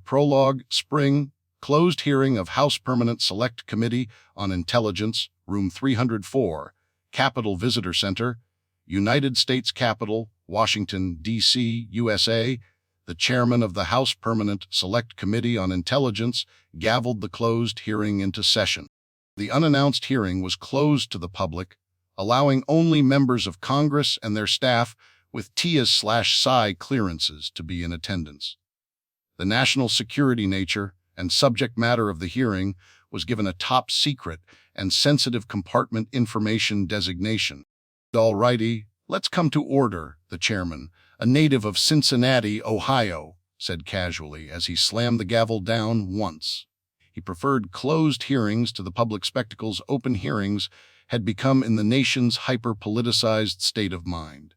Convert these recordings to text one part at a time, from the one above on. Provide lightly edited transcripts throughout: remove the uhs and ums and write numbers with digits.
Prologue, Spring, Closed Hearing of House Permanent Select Committee on Intelligence, Room 304, Capitol Visitor Center, United States Capitol, Washington, D.C., USA. The chairman of the House Permanent Select Committee on Intelligence gavelled the closed hearing into session. The unannounced hearing was closed to the public, allowing only members of Congress and their staff with TIAs/PSY clearances to be in attendance. The national security nature and subject matter of the hearing was given a top secret and sensitive compartment information designation. "All righty, let's come to order," the chairman, a native of Cincinnati, Ohio, said casually as he slammed the gavel down once. He preferred closed hearings to the public spectacles open hearings had become in the nation's hyper-politicized state of mind.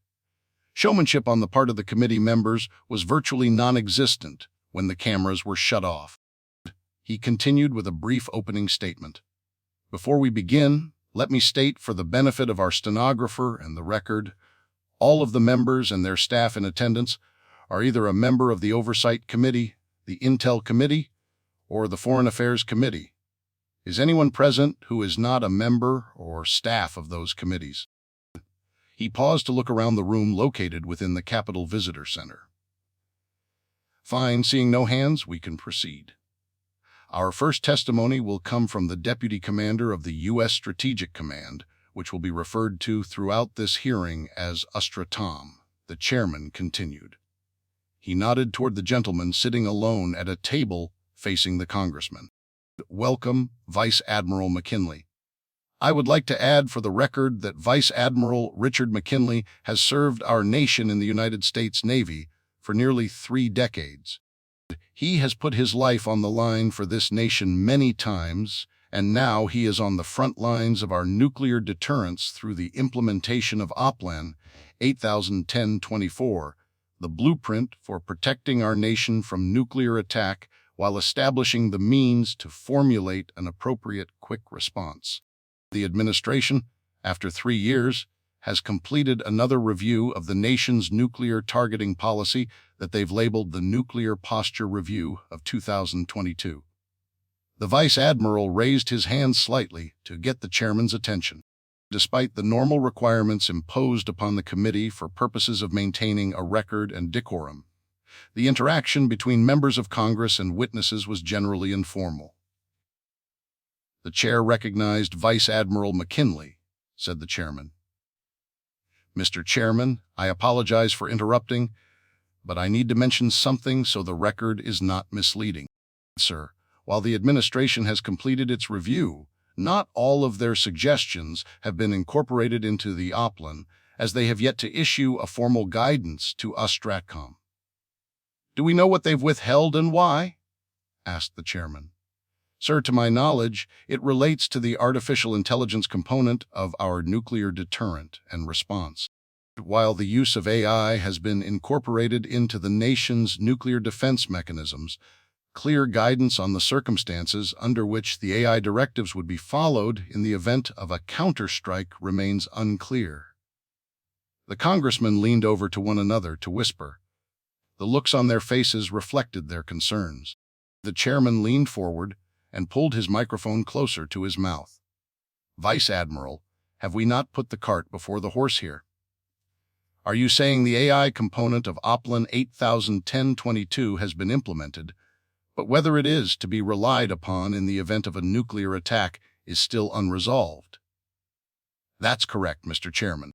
Showmanship on the part of the committee members was virtually non-existent when the cameras were shut off. He continued with a brief opening statement. "Before we begin, let me state for the benefit of our stenographer and the record, all of the members and their staff in attendance are either a member of the Oversight Committee, the Intel Committee, or the Foreign Affairs Committee. Is anyone present who is not a member or staff of those committees?" He paused to look around the room located within the Capitol Visitor Center. "Fine, seeing no hands, we can proceed. Our first testimony will come from the Deputy Commander of the U.S. Strategic Command, which will be referred to throughout this hearing as Ustra Tom," the chairman continued. He nodded toward the gentleman sitting alone at a table facing the congressman. "Welcome, Vice Admiral McKinley. I would like to add for the record that Vice Admiral Richard McKinley has served our nation in the United States Navy for nearly 3 decades. He has put his life on the line for this nation many times, and now he is on the front lines of our nuclear deterrence through the implementation of OPLAN 8010-24, the blueprint for protecting our nation from nuclear attack while establishing the means to formulate an appropriate quick response. The administration, after 3 years, has completed another review of the nation's nuclear targeting policy that they've labeled the Nuclear Posture Review of 2022. The Vice Admiral raised his hand slightly to get the chairman's attention. Despite the normal requirements imposed upon the committee for purposes of maintaining a record and decorum, the interaction between members of Congress and witnesses was generally informal. "The chair recognized Vice Admiral McKinley," said the chairman. "Mr. Chairman, I apologize for interrupting, but I need to mention something so the record is not misleading. Sir, while the administration has completed its review, not all of their suggestions have been incorporated into the OPLAN, as they have yet to issue a formal guidance to us Stratcom." "Do we know what they've withheld and why?" asked the chairman. "Sir, to my knowledge, it relates to the artificial intelligence component of our nuclear deterrent and response. While the use of AI has been incorporated into the nation's nuclear defense mechanisms, clear guidance on the circumstances under which the AI directives would be followed in the event of a counterstrike remains unclear." The congressmen leaned over to one another to whisper. The looks on their faces reflected their concerns. The chairman leaned forward and pulled his microphone closer to his mouth. "Vice Admiral, have we not put the cart before the horse here? Are you saying the AI component of OPLAN 8010-22 has been implemented, but whether it is to be relied upon in the event of a nuclear attack is still unresolved?" "That's correct, Mr. Chairman.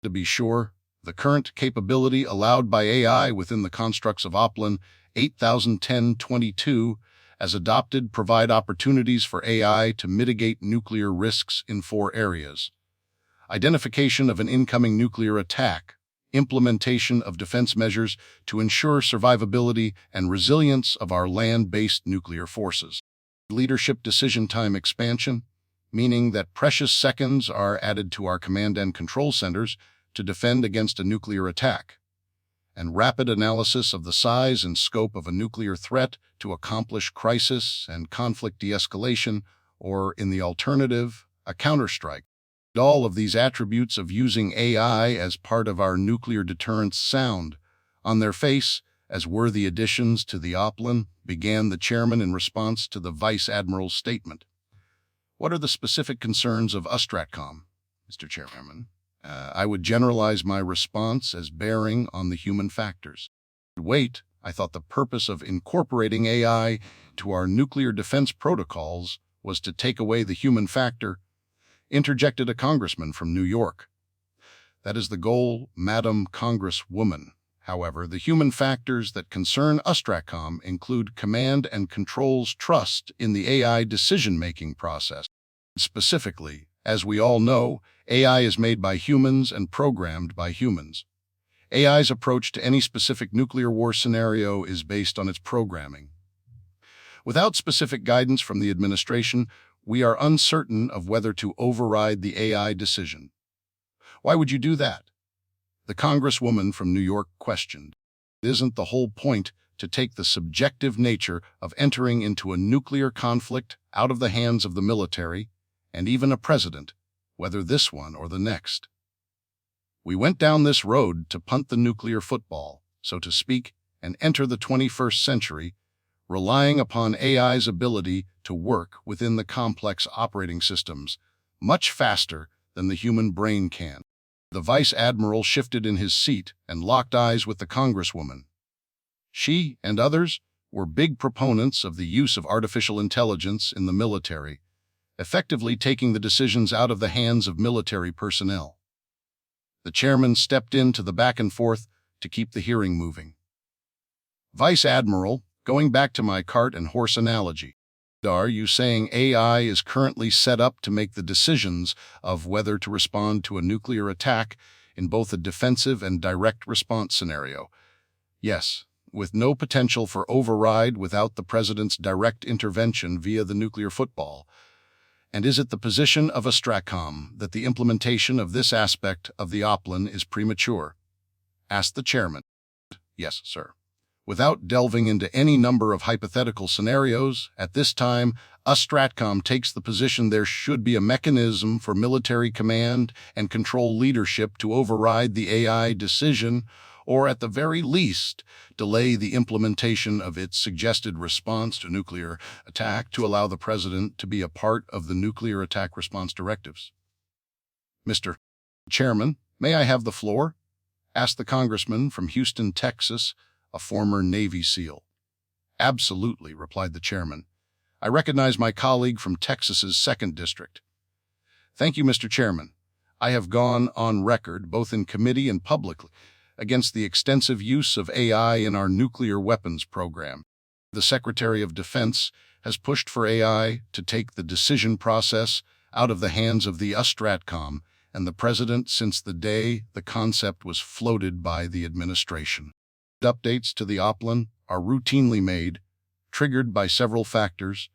To be sure, the current capability allowed by AI within the constructs of OPLAN 8010-22 as adopted provide opportunities for AI to mitigate nuclear risks in 4 areas: identification of an incoming nuclear attack, implementation of defense measures to ensure survivability and resilience of our land-based nuclear forces, leadership decision time expansion, meaning that precious seconds are added to our command and control centers to defend against a nuclear attack, and rapid analysis of the size and scope of a nuclear threat to accomplish crisis and conflict de-escalation, or, in the alternative, a counterstrike. All of these attributes of using AI as part of our nuclear deterrence sound, on their face, as worthy additions to the Oplin, began the chairman in response to the vice admiral's statement. What are the specific concerns of USTRATCOM, Mr. Chairman? I would generalize my response as bearing on the human factors. Wait, I thought the purpose of incorporating AI to our nuclear defense protocols was to take away the human factor, interjected a congressman from New York. That is the goal, Madam Congresswoman. However, the human factors that concern USTRATCOM include command and control's trust in the AI decision-making process. Specifically, as we all know, AI is made by humans and programmed by humans. AI's approach to any specific nuclear war scenario is based on its programming. Without specific guidance from the administration, we are uncertain of whether to override the AI decision. Why would you do that? The congresswoman from New York questioned. Isn't the whole point to take the subjective nature of entering into a nuclear conflict out of the hands of the military, and even a president, whether this one or the next? We went down this road to punt the nuclear football, so to speak, and enter the 21st century, relying upon AI's ability to work within the complex operating systems much faster than the human brain can. The vice admiral shifted in his seat and locked eyes with the congresswoman. She and others were big proponents of the use of artificial intelligence in the military, effectively taking the decisions out of the hands of military personnel. The chairman stepped into the back and forth to keep the hearing moving. Vice Admiral, going back to my cart and horse analogy, are you saying AI is currently set up to make the decisions of whether to respond to a nuclear attack in both a defensive and direct response scenario? Yes, with no potential for override without the president's direct intervention via the nuclear football. And is it the position of USTRATCOM that the implementation of this aspect of the Oplin is premature? Asked the chairman. Yes, sir. Without delving into any number of hypothetical scenarios, at this time, USTRATCOM takes the position there should be a mechanism for military command and control leadership to override the AI decision, or at the very least, delay the implementation of its suggested response to nuclear attack to allow the president to be a part of the nuclear attack response directives. Mr. Chairman, may I have the floor? Asked the congressman from Houston, Texas, a former Navy SEAL. Absolutely, replied the chairman. I recognize my colleague from Texas's 2nd District. Thank you, Mr. Chairman. I have gone on record, both in committee and publicly, against the extensive use of AI in our nuclear weapons program. The Secretary of Defense has pushed for AI to take the decision process out of the hands of the USTRATCOM and the President since the day the concept was floated by the administration. Updates to the Oplin are routinely made, triggered by several factors,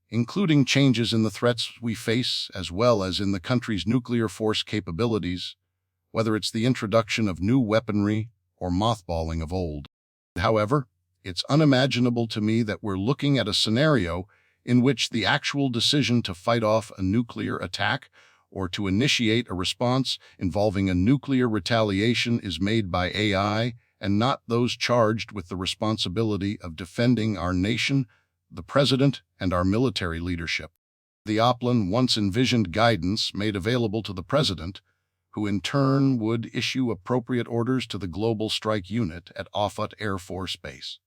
including changes in the threats we face as well as in the country's nuclear force capabilities, whether it's the introduction of new weaponry or mothballing of old. However, it's unimaginable to me that we're looking at a scenario in which the actual decision to fight off a nuclear attack or to initiate a response involving a nuclear retaliation is made by AI and not those charged with the responsibility of defending our nation, the president, and our military leadership. The Oplin once envisioned guidance made available to the president, who in turn would issue appropriate orders to the Global Strike Unit at Offutt Air Force Base.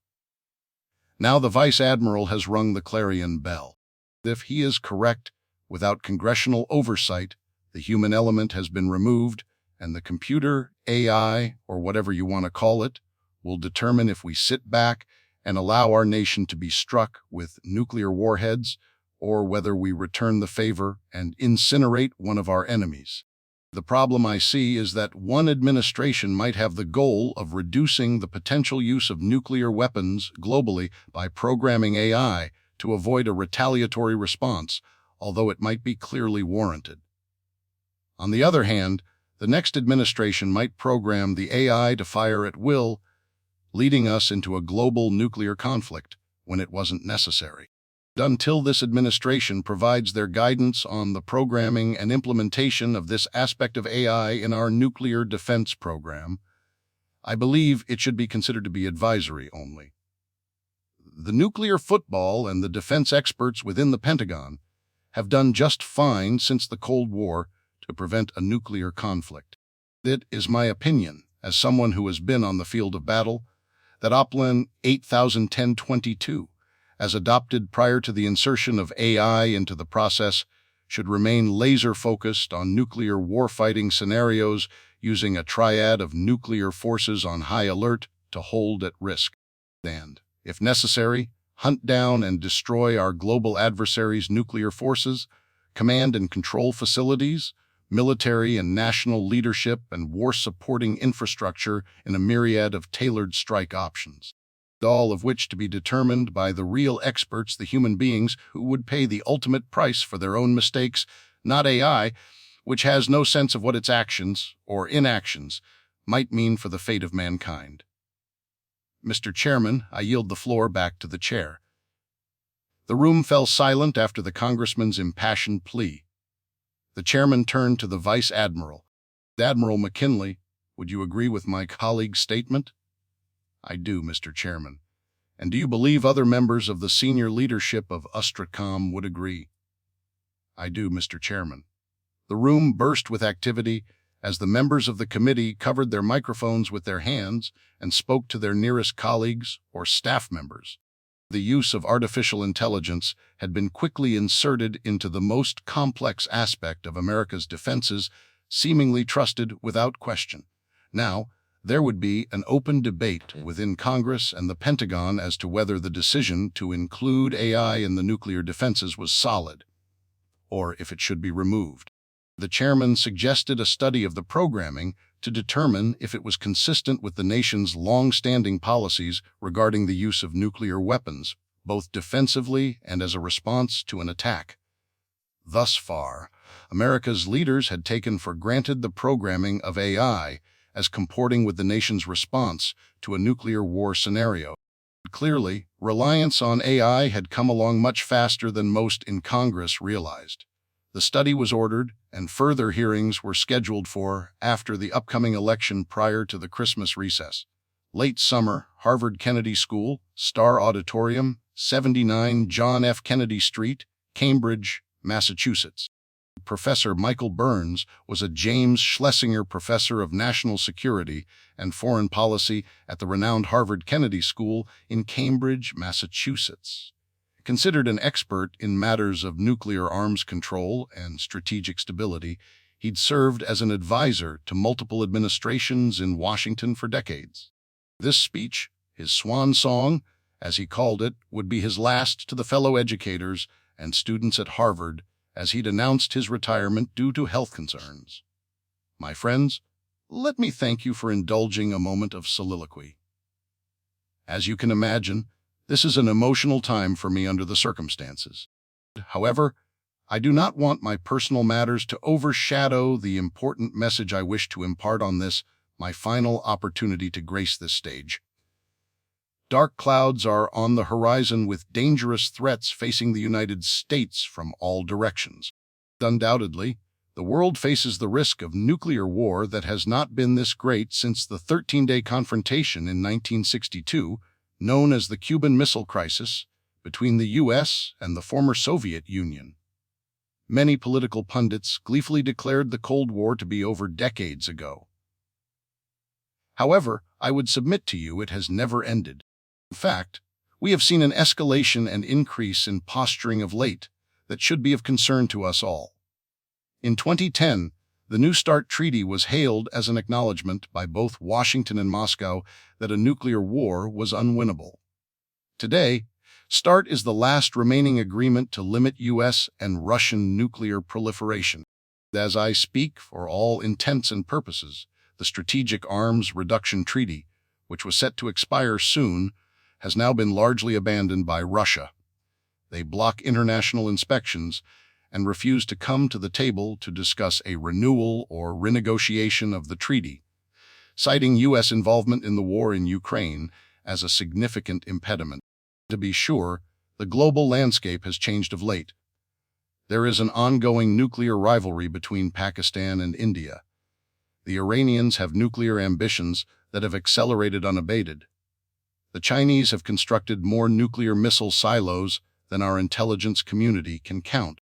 Now the Vice Admiral has rung the clarion bell. If he is correct, without congressional oversight, the human element has been removed, and the computer, AI, or whatever you want to call it, will determine if we sit back and allow our nation to be struck with nuclear warheads, or whether we return the favor and incinerate one of our enemies. The problem I see is that one administration might have the goal of reducing the potential use of nuclear weapons globally by programming AI to avoid a retaliatory response, although it might be clearly warranted. On the other hand, the next administration might program the AI to fire at will, leading us into a global nuclear conflict when it wasn't necessary. Until this administration provides their guidance on the programming and implementation of this aspect of AI in our nuclear defense program, I believe it should be considered to be advisory only. The nuclear football and the defense experts within the Pentagon have done just fine since the Cold War to prevent a nuclear conflict. It is my opinion, as someone who has been on the field of battle, that OPLAN 8010-22, as adopted prior to the insertion of AI into the process, should remain laser-focused on nuclear warfighting scenarios using a triad of nuclear forces on high alert to hold at risk, and, if necessary, hunt down and destroy our global adversaries' nuclear forces, command and control facilities, military and national leadership, and war-supporting infrastructure in a myriad of tailored strike options, all of which to be determined by the real experts, the human beings who would pay the ultimate price for their own mistakes, not AI, which has no sense of what its actions, or inactions, might mean for the fate of mankind. Mr. Chairman, I yield the floor back to the chair. The room fell silent after the congressman's impassioned plea. The chairman turned to the Vice Admiral. Admiral McKinley, would you agree with my colleague's statement? I do, Mr. Chairman. And do you believe other members of the senior leadership of USTRACOM would agree? I do, Mr. Chairman. The room burst with activity as the members of the committee covered their microphones with their hands and spoke to their nearest colleagues or staff members. The use of artificial intelligence had been quickly inserted into the most complex aspect of America's defenses, seemingly trusted without question. Now, there would be an open debate within Congress and the Pentagon as to whether the decision to include AI in the nuclear defenses was solid, or if it should be removed. The chairman suggested a study of the programming to determine if it was consistent with the nation's long-standing policies regarding the use of nuclear weapons, both defensively and as a response to an attack. Thus far, America's leaders had taken for granted the programming of AI as comporting with the nation's response to a nuclear war scenario. Clearly, reliance on AI had come along much faster than most in Congress realized. The study was ordered, and further hearings were scheduled for after the upcoming election prior to the Christmas recess. Late summer, Harvard Kennedy School, Star Auditorium, 79 John F. Kennedy Street, Cambridge, Massachusetts. Professor Michael Burns was a James Schlesinger Professor of National Security and Foreign Policy at the renowned Harvard Kennedy School in Cambridge, Massachusetts. Considered an expert in matters of nuclear arms control and strategic stability, he'd served as an advisor to multiple administrations in Washington for decades. This speech, his swan song, as he called it, would be his last to the fellow educators and students at Harvard as he'd announced his retirement due to health concerns. My friends, let me thank you for indulging a moment of soliloquy. As you can imagine, this is an emotional time for me under the circumstances. However, I do not want my personal matters to overshadow the important message I wish to impart on this, my final opportunity to grace this stage. Dark clouds are on the horizon with dangerous threats facing the United States from all directions. Undoubtedly, the world faces the risk of nuclear war that has not been this great since the 13-day confrontation in 1962, known as the Cuban Missile Crisis, between the U.S. and the former Soviet Union. Many political pundits gleefully declared the Cold War to be over decades ago. However, I would submit to you it has never ended. In fact, we have seen an escalation and increase in posturing of late that should be of concern to us all. In 2010, the New START Treaty was hailed as an acknowledgement by both Washington and Moscow that a nuclear war was unwinnable. Today, START is the last remaining agreement to limit U.S. and Russian nuclear proliferation. As I speak, for all intents and purposes, the Strategic Arms Reduction Treaty, which was set to expire soon, has now been largely abandoned by Russia. They block international inspections and refuse to come to the table to discuss a renewal or renegotiation of the treaty, citing U.S. involvement in the war in Ukraine as a significant impediment. To be sure, the global landscape has changed of late. There is an ongoing nuclear rivalry between Pakistan and India. The Iranians have nuclear ambitions that have accelerated unabated. The Chinese have constructed more nuclear missile silos than our intelligence community can count.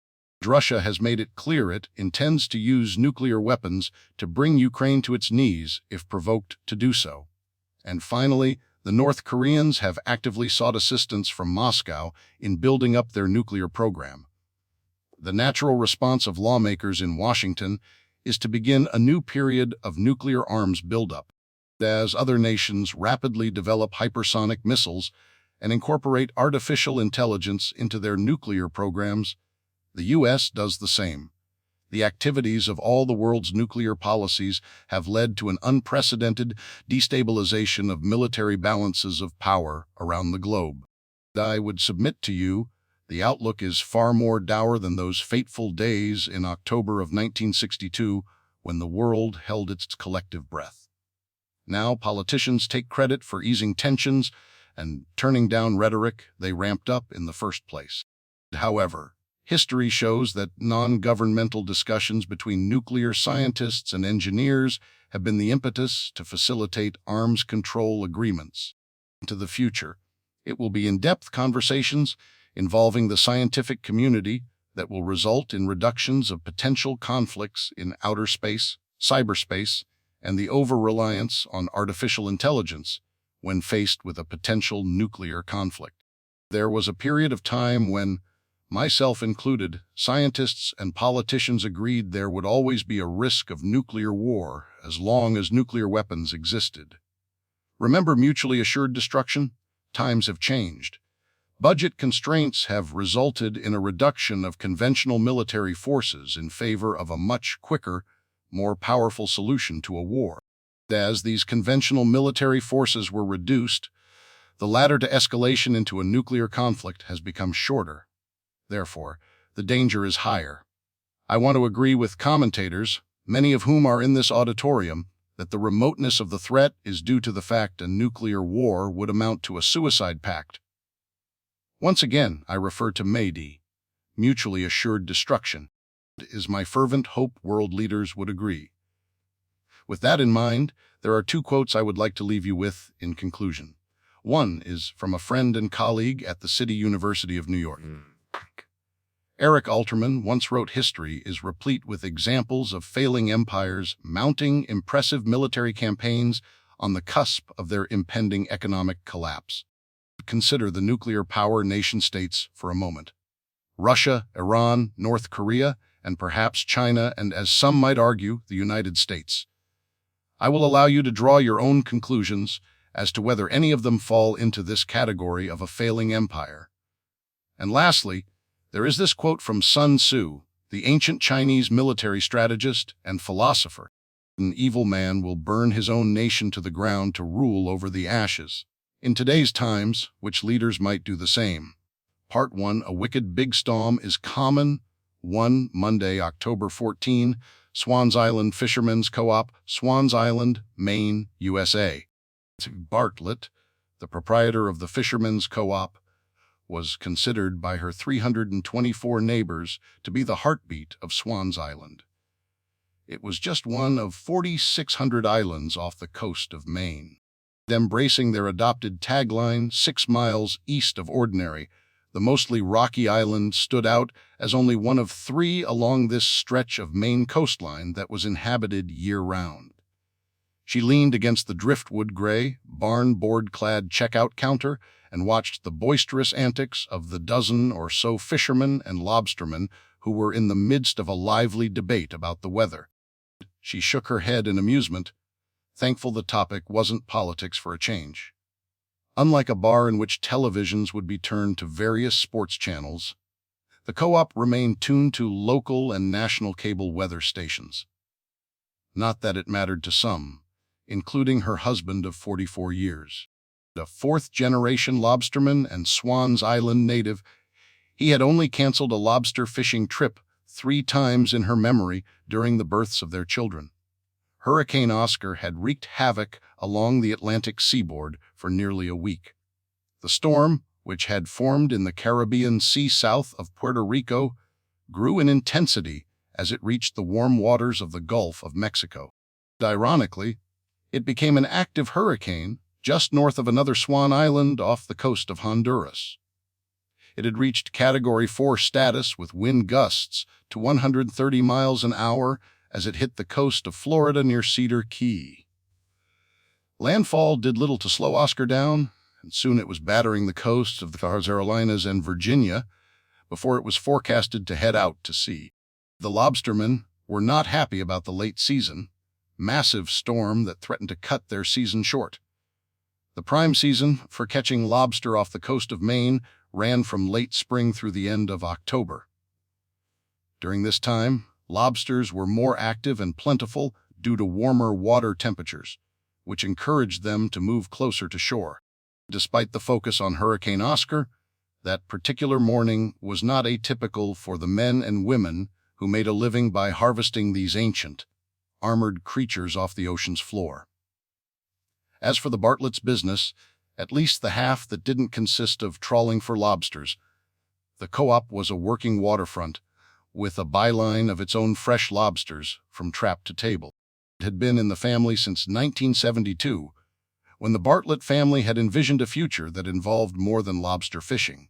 Russia has made it clear it intends to use nuclear weapons to bring Ukraine to its knees if provoked to do so. And finally, the North Koreans have actively sought assistance from Moscow in building up their nuclear program. The natural response of lawmakers in Washington is to begin a new period of nuclear arms buildup. As other nations rapidly develop hypersonic missiles and incorporate artificial intelligence into their nuclear programs, the U.S. does the same. The activities of all the world's nuclear policies have led to an unprecedented destabilization of military balances of power around the globe. I would submit to you, the outlook is far more dour than those fateful days in October of 1962 when the world held its collective breath. Now politicians take credit for easing tensions and turning down rhetoric they ramped up in the first place. However, history shows that non-governmental discussions between nuclear scientists and engineers have been the impetus to facilitate arms control agreements. Into the future, it will be in-depth conversations involving the scientific community that will result in reductions of potential conflicts in outer space, cyberspace, and the over-reliance on artificial intelligence when faced with a potential nuclear conflict. There was a period of time when, myself included, scientists and politicians agreed there would always be a risk of nuclear war as long as nuclear weapons existed. Remember mutually assured destruction? Times have changed. Budget constraints have resulted in a reduction of conventional military forces in favor of a much quicker, more powerful solution to a war. As these conventional military forces were reduced, the ladder to escalation into a nuclear conflict has become shorter. Therefore, the danger is higher. I want to agree with commentators, many of whom are in this auditorium, that the remoteness of the threat is due to the fact a nuclear war would amount to a suicide pact. Once again, I refer to MAD, mutually assured destruction. It is my fervent hope world leaders would agree. With that in mind, there are two quotes I would like to leave you with in conclusion. One is from a friend and colleague at the City University of New York. Eric Alterman once wrote, "History is replete with examples of failing empires mounting impressive military campaigns on the cusp of their impending economic collapse." Consider the nuclear power nation-states for a moment. Russia, Iran, North Korea, and perhaps China, and as some might argue, the United States. I will allow you to draw your own conclusions as to whether any of them fall into this category of a failing empire. And lastly, there is this quote from Sun Tzu, the ancient Chinese military strategist and philosopher. "An evil man will burn his own nation to the ground to rule over the ashes." In today's times, which leaders might do the same. Part 1, A Wicked Big Storm is Common. 1, Monday, October 14, Swans Island Fishermen's Co-op, Swans Island, Maine, USA. Bartlett, the proprietor of the Fishermen's Co-op, was considered by her 324 neighbors to be the heartbeat of Swans Island. It was just one of 4,600 islands off the coast of Maine. Embracing their adopted tagline, 6 miles east of ordinary, the mostly rocky island stood out as only one of 3 along this stretch of Maine coastline that was inhabited year-round. She leaned against the driftwood gray, barn-board-clad checkout counter and watched the boisterous antics of the dozen or so fishermen and lobstermen who were in the midst of a lively debate about the weather. She shook her head in amusement, thankful the topic wasn't politics for a change. Unlike a bar in which televisions would be turned to various sports channels, the co-op remained tuned to local and national cable weather stations. Not that it mattered to some, including her husband of 44 years. A 4th-generation lobsterman and Swans Island native, he had only canceled a lobster fishing trip 3 times in her memory during the births of their children. Hurricane Oscar had wreaked havoc along the Atlantic seaboard for nearly a week. The storm, which had formed in the Caribbean Sea south of Puerto Rico, grew in intensity as it reached the warm waters of the Gulf of Mexico. Ironically, It became an active hurricane just north of another Swan Island off the coast of Honduras. It had reached Category 4 status with wind gusts to 130 miles an hour as it hit the coast of Florida near Cedar Key. Landfall did little to slow Oscar down, and soon it was battering the coasts of the Carolinas and Virginia before it was forecasted to head out to sea. The lobstermen were not happy about the late season, massive storm that threatened to cut their season short. The prime season for catching lobster off the coast of Maine ran from late spring through the end of October. During this time, lobsters were more active and plentiful due to warmer water temperatures, which encouraged them to move closer to shore. Despite the focus on Hurricane Oscar, that particular morning was not atypical for the men and women who made a living by harvesting these ancient, armored creatures off the ocean's floor. As for the Bartlett's business, at least the half that didn't consist of trawling for lobsters, the co-op was a working waterfront with a byline of its own fresh lobsters from trap to table. It had been in the family since 1972, when the Bartlett family had envisioned a future that involved more than lobster fishing.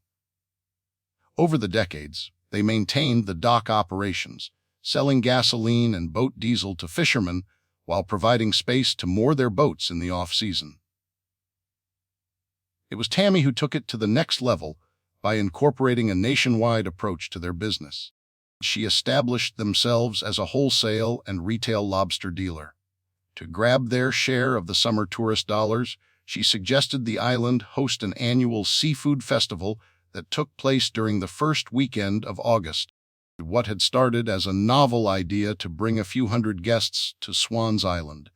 Over the decades, they maintained the dock operations, selling gasoline and boat diesel to fishermen while providing space to moor their boats in the off-season. It was Tammy who took it to the next level by incorporating a nationwide approach to their business. She established themselves as a wholesale and retail lobster dealer. To grab their share of the summer tourist dollars, she suggested the island host an annual seafood festival that took place during the first weekend of August. What had started as a novel idea to bring a few hundred guests to Swans Island,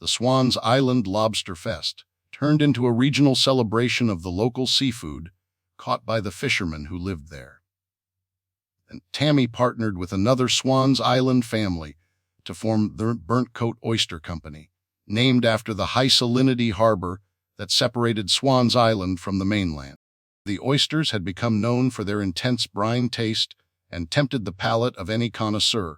the Swans Island Lobster Fest, turned into a regional celebration of the local seafood caught by the fishermen who lived there. And Tammy partnered with another Swans Island family to form the Burnt Coat Oyster Company, named after the high salinity harbor that separated Swans Island from the mainland. The oysters had become known for their intense brine taste and tempted the palate of any connoisseur.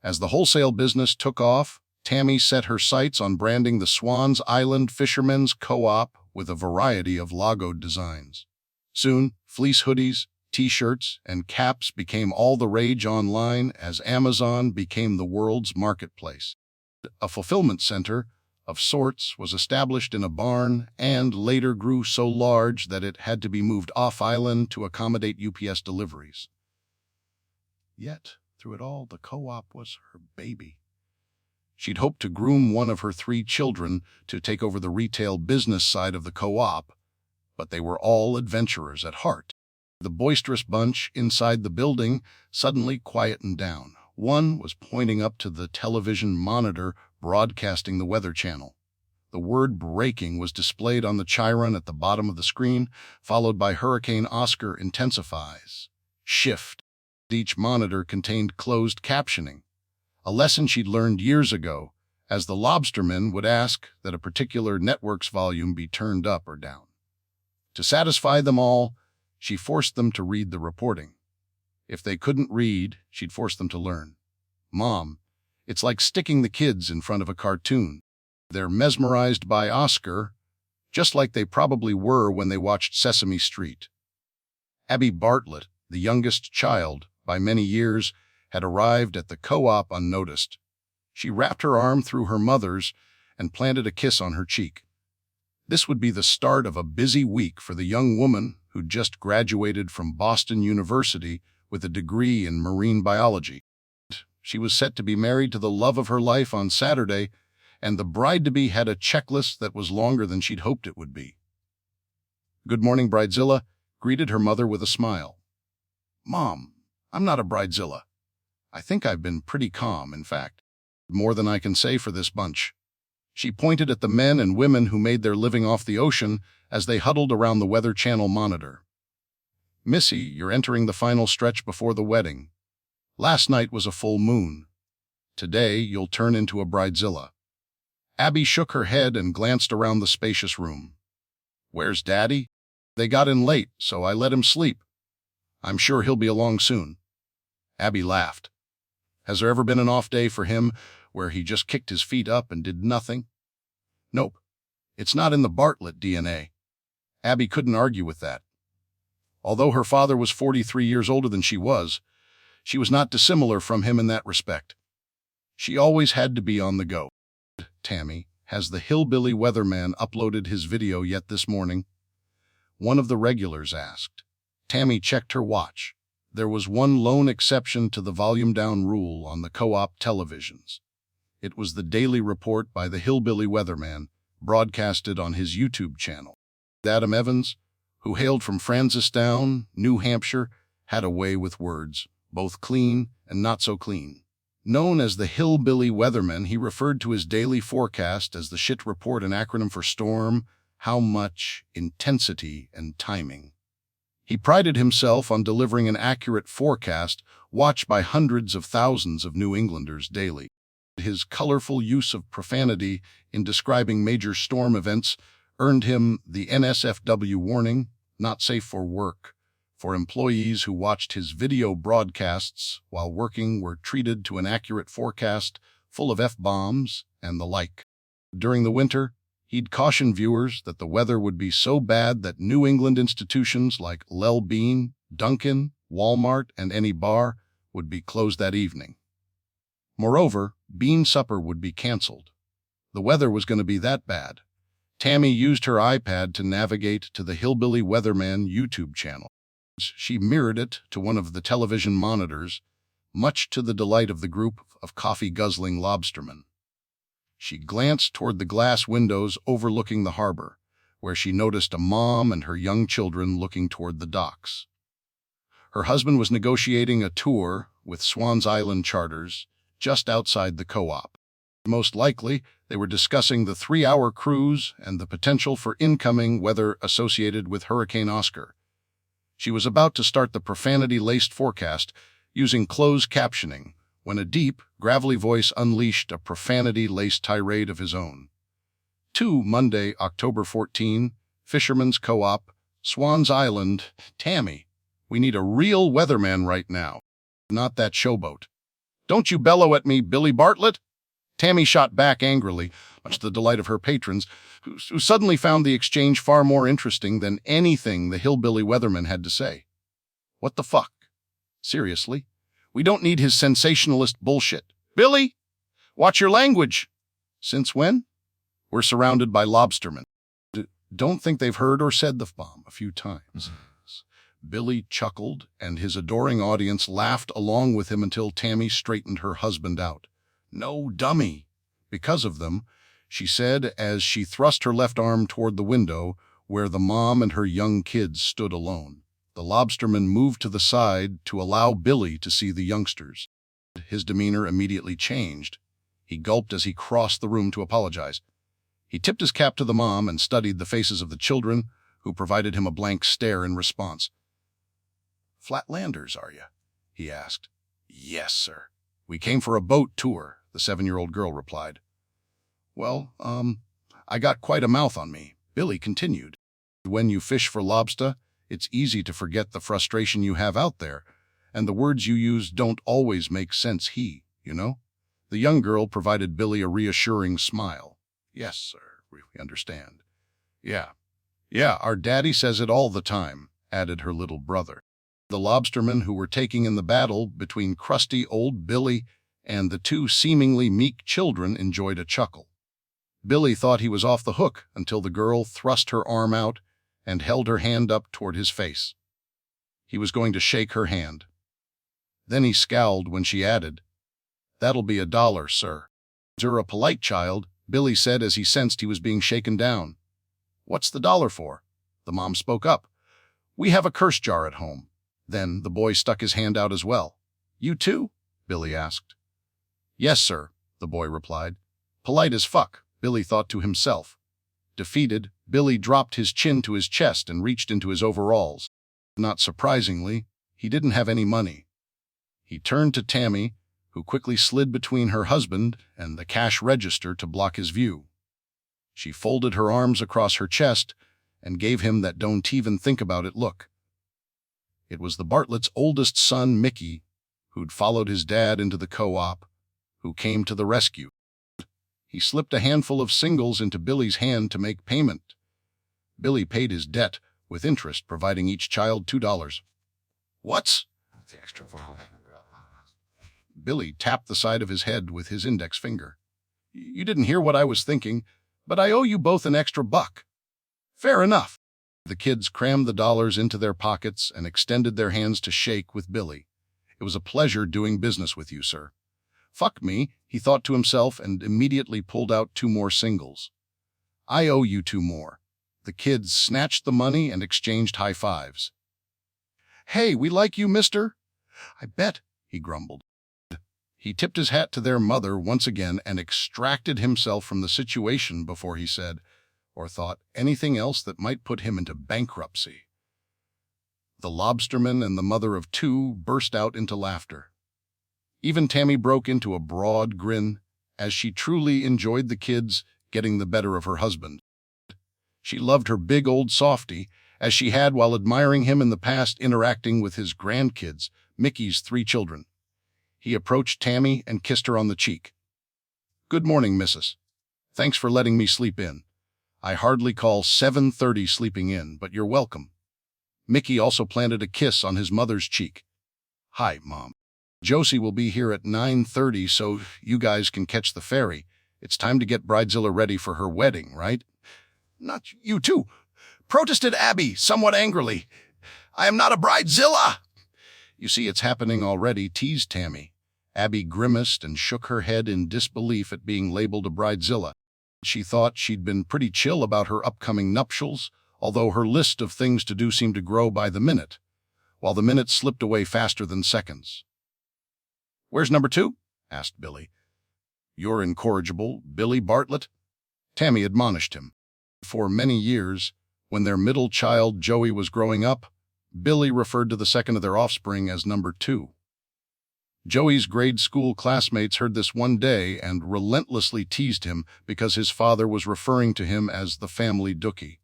As the wholesale business took off, Tammy set her sights on branding the Swans Island Fishermen's Co-op with a variety of logoed designs. Soon, fleece hoodies, T-shirts, and caps became all the rage online as Amazon became the world's marketplace. A fulfillment center of sorts was established in a barn and later grew so large that it had to be moved off-island to accommodate UPS deliveries. Yet, through it all, the co-op was her baby. She'd hoped to groom one of her 3 children to take over the retail business side of the co-op, but they were all adventurers at heart. The boisterous bunch inside the building suddenly quietened down. One was pointing up to the television monitor broadcasting the Weather Channel. The word breaking was displayed on the chyron at the bottom of the screen, followed by Hurricane Oscar intensifies. Shift. Each monitor contained closed captioning, a lesson she'd learned years ago, as the lobstermen would ask that a particular network's volume be turned up or down. To satisfy them all, she forced them to read the reporting. If they couldn't read, she'd force them to learn. Mom, it's like sticking the kids in front of a cartoon. They're mesmerized by Oscar, just like they probably were when they watched Sesame Street. Abby Bartlett, the youngest child, by many years, had arrived at the co-op unnoticed. She wrapped her arm through her mother's and planted a kiss on her cheek. This would be the start of a busy week for the young woman who'd just graduated from Boston University with a degree in marine biology. She was set to be married to the love of her life on Saturday, and the bride-to-be had a checklist that was longer than she'd hoped it would be. "Good morning, Bridezilla," greeted her mother with a smile. "Mom, I'm not a bridezilla. I think I've been pretty calm, in fact. More than I can say for this bunch." She pointed at the men and women who made their living off the ocean as they huddled around the Weather Channel monitor. "Missy, you're entering the final stretch before the wedding. Last night was a full moon. Today you'll turn into a bridezilla." Abby shook her head and glanced around the spacious room. "Where's Daddy?" "They got in late, so I let him sleep. I'm sure he'll be along soon." Abby laughed. "Has there ever been an off day for him where he just kicked his feet up and did nothing?" Nope, it's not in the Bartlett DNA. Abby couldn't argue with that. Although her father was 43 years older than she was not dissimilar from him in that respect. She always had to be on the go. Tammy, has the hillbilly weatherman uploaded his video yet this morning? One of the regulars asked. Tammy checked her watch. There was one lone exception to the volume-down rule on the co-op televisions. It was the daily report by the hillbilly weatherman, broadcasted on his YouTube channel. Adam Evans, who hailed from Francistown, New Hampshire, had a way with words, both clean and not so clean. Known as the hillbilly weatherman, he referred to his daily forecast as the shit report, an acronym for storm, how much, intensity, and timing. He prided himself on delivering an accurate forecast watched by hundreds of thousands of New Englanders daily. His colorful use of profanity in describing major storm events earned him the NSFW warning, not safe for work, for employees who watched his video broadcasts while working were treated to an accurate forecast full of F-bombs and the like. During the winter, he'd caution viewers that the weather would be so bad that New England institutions like Lel Bean, Dunkin', Walmart, and any bar would be closed that evening. Moreover, Bean supper would be canceled. The weather was going to be that bad. Tammy used her iPad to navigate to the Hillbilly Weatherman YouTube channel. She mirrored it to one of the television monitors, much to the delight of the group of coffee-guzzling lobstermen. She glanced toward the glass windows overlooking the harbor, where she noticed a mom and her young children looking toward the docks. Her husband was negotiating a tour with Swan's Island Charters just outside the co-op. Most likely, they were discussing the 3-hour cruise and the potential for incoming weather associated with Hurricane Oscar. She was about to start the profanity-laced forecast using closed captioning when a deep, gravelly voice unleashed a profanity-laced tirade of his own. To Monday, October 14, Fisherman's Co-op, Swan's Island. Tammy, we need a real weatherman right now, not that showboat. Don't you bellow at me, Billy Bartlett! Tammy shot back angrily, much to the delight of her patrons, who suddenly found the exchange far more interesting than anything the hillbilly weatherman had to say. What the fuck? Seriously? We don't need his sensationalist bullshit. Billy, watch your language. Since when? We're surrounded by lobstermen. Don't think they've heard or said the F-bomb a few times. Billy chuckled, and his adoring audience laughed along with him until Tammy straightened her husband out. No, dummy. Because of them, she said as she thrust her left arm toward the window where the mom and her young kids stood alone. The lobsterman moved to the side to allow Billy to see the youngsters. His demeanor immediately changed. He gulped as he crossed the room to apologize. He tipped his cap to the mom and studied the faces of the children, who provided him a blank stare in response. "Flatlanders, are you?" he asked. "Yes, sir. We came for a boat tour," the 7-year-old girl replied. "Well, I got quite a mouth on me," Billy continued. "When you fish for lobster, it's easy to forget the frustration you have out there, and the words you use don't always make sense, you know?" The young girl provided Billy a reassuring smile. "Yes, sir, we understand." Yeah, our daddy says it all the time," added her little brother. The lobstermen who were taking in the battle between crusty old Billy and the two seemingly meek children enjoyed a chuckle. Billy thought he was off the hook until the girl thrust her arm out and held her hand up toward his face. He was going to shake her hand. Then he scowled when she added, "That'll be $1, sir." "You're a polite child," Billy said as he sensed he was being shaken down. "What's the $1 for?" The mom spoke up. "We have a curse jar at home." Then the boy stuck his hand out as well. "You too?" Billy asked. "Yes, sir," the boy replied. Polite as fuck, Billy thought to himself. Defeated, Billy dropped his chin to his chest and reached into his overalls. Not surprisingly, he didn't have any money. He turned to Tammy, who quickly slid between her husband and the cash register to block his view. She folded her arms across her chest and gave him that "don't even think about it" look. It was the Bartlett's oldest son, Mickey, who'd followed his dad into the co-op, who came to the rescue. He slipped a handful of singles into Billy's hand to make payment. Billy paid his debt, with interest providing each child $2. What's the extra for? Billy tapped the side of his head with his index finger. You didn't hear what I was thinking, but I owe you both an extra $1. Fair enough. The kids crammed the dollars into their pockets and extended their hands to shake with Billy. It was a pleasure doing business with you, sir. Fuck me, he thought to himself and immediately pulled out 2 more singles. I owe you 2 more. The kids snatched the money and exchanged high fives. Hey, we like you, mister. I bet, he grumbled. He tipped his hat to their mother once again and extracted himself from the situation before he said, or thought, anything else that might put him into bankruptcy. The lobsterman and the mother of 2 burst out into laughter. Even Tammy broke into a broad grin, as she truly enjoyed the kids getting the better of her husband. She loved her big old softy, as she had while admiring him in the past interacting with his grandkids, Mickey's 3 children. He approached Tammy and kissed her on the cheek. Good morning, missus. Thanks for letting me sleep in. I hardly call 7:30 sleeping in, but you're welcome. Mickey also planted a kiss on his mother's cheek. Hi, Mom. Josie will be here at 9:30, so you guys can catch the ferry. It's time to get Bridezilla ready for her wedding, right? Not you too, protested Abby somewhat angrily. I am not a Bridezilla. You see, it's happening already, teased Tammy. Abby grimaced and shook her head in disbelief at being labeled a Bridezilla. She thought she'd been pretty chill about her upcoming nuptials, although her list of things to do seemed to grow by the minute, while the minutes slipped away faster than seconds. Where's number 2? Asked Billy. You're incorrigible, Billy Bartlett, Tammy admonished him. For many years, when their middle child Joey was growing up, Billy referred to the second of their offspring as number 2. Joey's grade school classmates heard this one day and relentlessly teased him because his father was referring to him as the family dookie.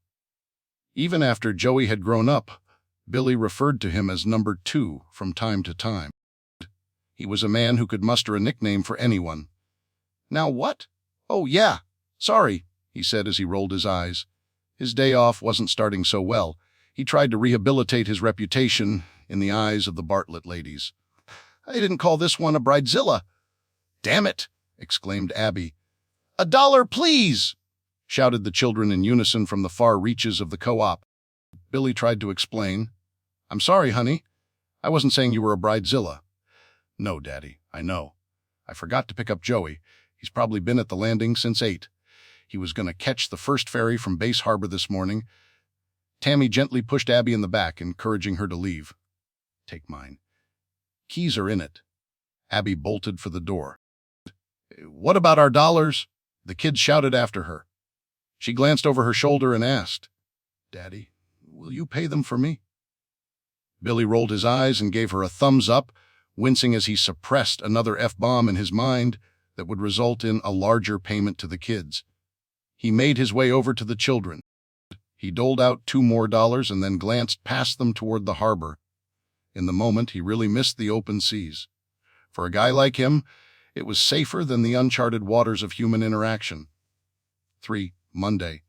Even after Joey had grown up, Billy referred to him as number 2 from time to time. He was a man who could muster a nickname for anyone. Now what? Oh, yeah, sorry, he said as he rolled his eyes. His day off wasn't starting so well. He tried to rehabilitate his reputation in the eyes of the Bartlett ladies. I didn't call this one a Bridezilla. Damn it, exclaimed Abby. $1, please, shouted the children in unison from the far reaches of the co-op. Billy tried to explain. I'm sorry, honey. I wasn't saying you were a Bridezilla. No, Daddy, I know. I forgot to pick up Joey. He's probably been at the landing since 8. He was going to catch the first ferry from Base Harbor this morning. Tammy gently pushed Abby in the back, encouraging her to leave. Take mine. Keys are in it. Abby bolted for the door. What about our dollars? The kids shouted after her. She glanced over her shoulder and asked, Daddy, will you pay them for me? Billy rolled his eyes and gave her a thumbs up, wincing as he suppressed another F-bomb in his mind that would result in a larger payment to the kids. He made his way over to the children. He doled out 2 more dollars and then glanced past them toward the harbor. In the moment, he really missed the open seas. For a guy like him, it was safer than the uncharted waters of human interaction. 3. Monday,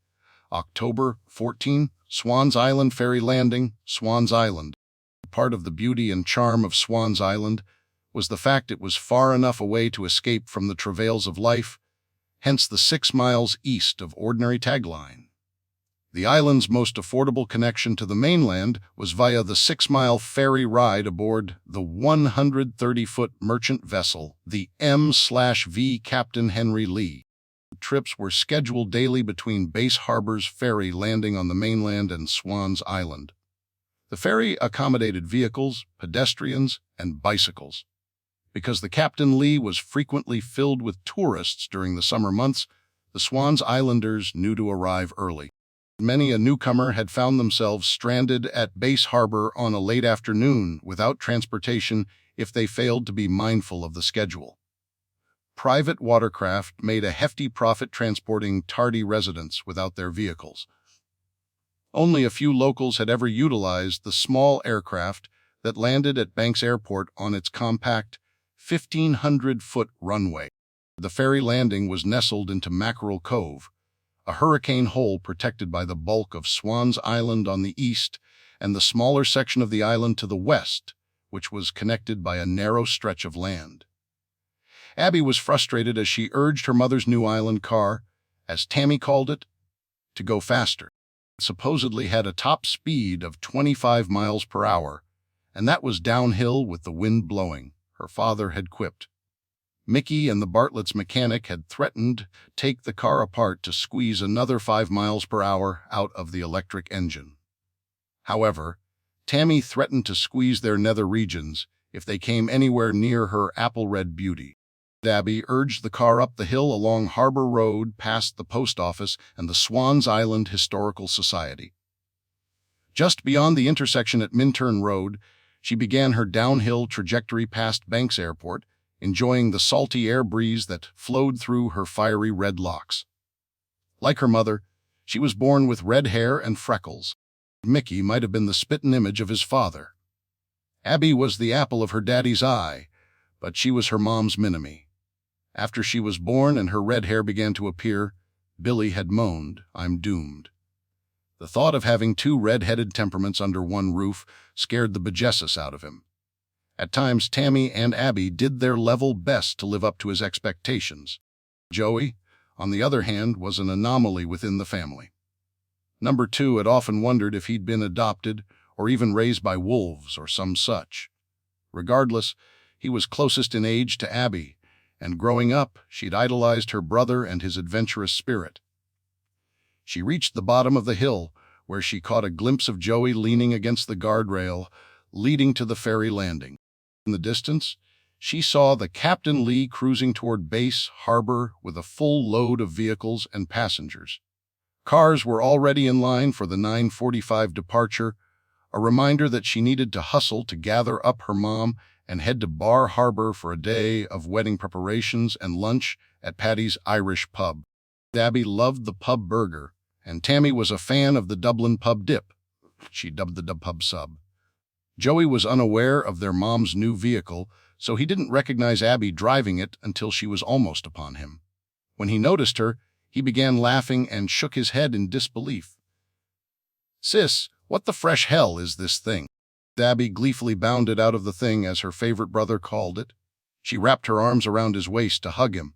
October 14, Swans Island Ferry Landing, Swans Island. Part of the beauty and charm of Swans Island was the fact it was far enough away to escape from the travails of life, hence the 6 miles east of ordinary tagline. The island's most affordable connection to the mainland was via the 6-mile ferry ride aboard the 130-foot merchant vessel, the M/V Captain Henry Lee. Trips were scheduled daily between Base Harbor's ferry landing on the mainland and Swans Island. The ferry accommodated vehicles, pedestrians, and bicycles. Because the Captain Lee was frequently filled with tourists during the summer months, the Swans Islanders knew to arrive early. Many a newcomer had found themselves stranded at Base Harbor on a late afternoon without transportation if they failed to be mindful of the schedule. Private watercraft made a hefty profit transporting tardy residents without their vehicles. Only a few locals had ever utilized the small aircraft that landed at Banks Airport on its compact 1,500-foot runway. The ferry landing was nestled into Mackerel Cove, a hurricane hole protected by the bulk of Swan's Island on the east and the smaller section of the island to the west, which was connected by a narrow stretch of land. Abby was frustrated as she urged her mother's new island car, as Tammy called it, to go faster. It supposedly had a top speed of 25 miles per hour, and that was downhill with the wind blowing, her father had quipped. Mickey and the Bartlett's mechanic had threatened to take the car apart to squeeze another 5 miles per hour out of the electric engine. However, Tammy threatened to squeeze their nether regions if they came anywhere near her apple-red beauty. Abby urged the car up the hill along Harbor Road past the post office and the Swans Island Historical Society. Just beyond the intersection at Minturn Road, she began her downhill trajectory past Banks Airport, enjoying the salty air breeze that flowed through her fiery red locks. Like her mother, she was born with red hair and freckles. Mickey might have been the spittin' image of his father. Abby was the apple of her daddy's eye, but she was her mom's minimi. After she was born and her red hair began to appear, Billy had moaned, "I'm doomed." The thought of having two red-headed temperaments under one roof scared the bejessus out of him. At times, Tammy and Abby did their level best to live up to his expectations. Joey, on the other hand, was an anomaly within the family. Number 2 had often wondered if he'd been adopted or even raised by wolves or some such. Regardless, he was closest in age to Abby, and growing up, she'd idolized her brother and his adventurous spirit. She reached the bottom of the hill, where she caught a glimpse of Joey leaning against the guardrail, leading to the ferry landing. In the distance, she saw the Captain Lee cruising toward Base Harbor with a full load of vehicles and passengers. Cars were already in line for the 9:45 departure, a reminder that she needed to hustle to gather up her mom and head to Bar Harbor for a day of wedding preparations and lunch at Paddy's Irish Pub. Abby loved the pub burger, and Tammy was a fan of the Dublin pub dip. She dubbed the pub sub. Joey was unaware of their mom's new vehicle, so he didn't recognize Abby driving it until she was almost upon him. When he noticed her, he began laughing and shook his head in disbelief. "Sis, what the fresh hell is this thing?" Abby gleefully bounded out of the thing, as her favorite brother called it. She wrapped her arms around his waist to hug him.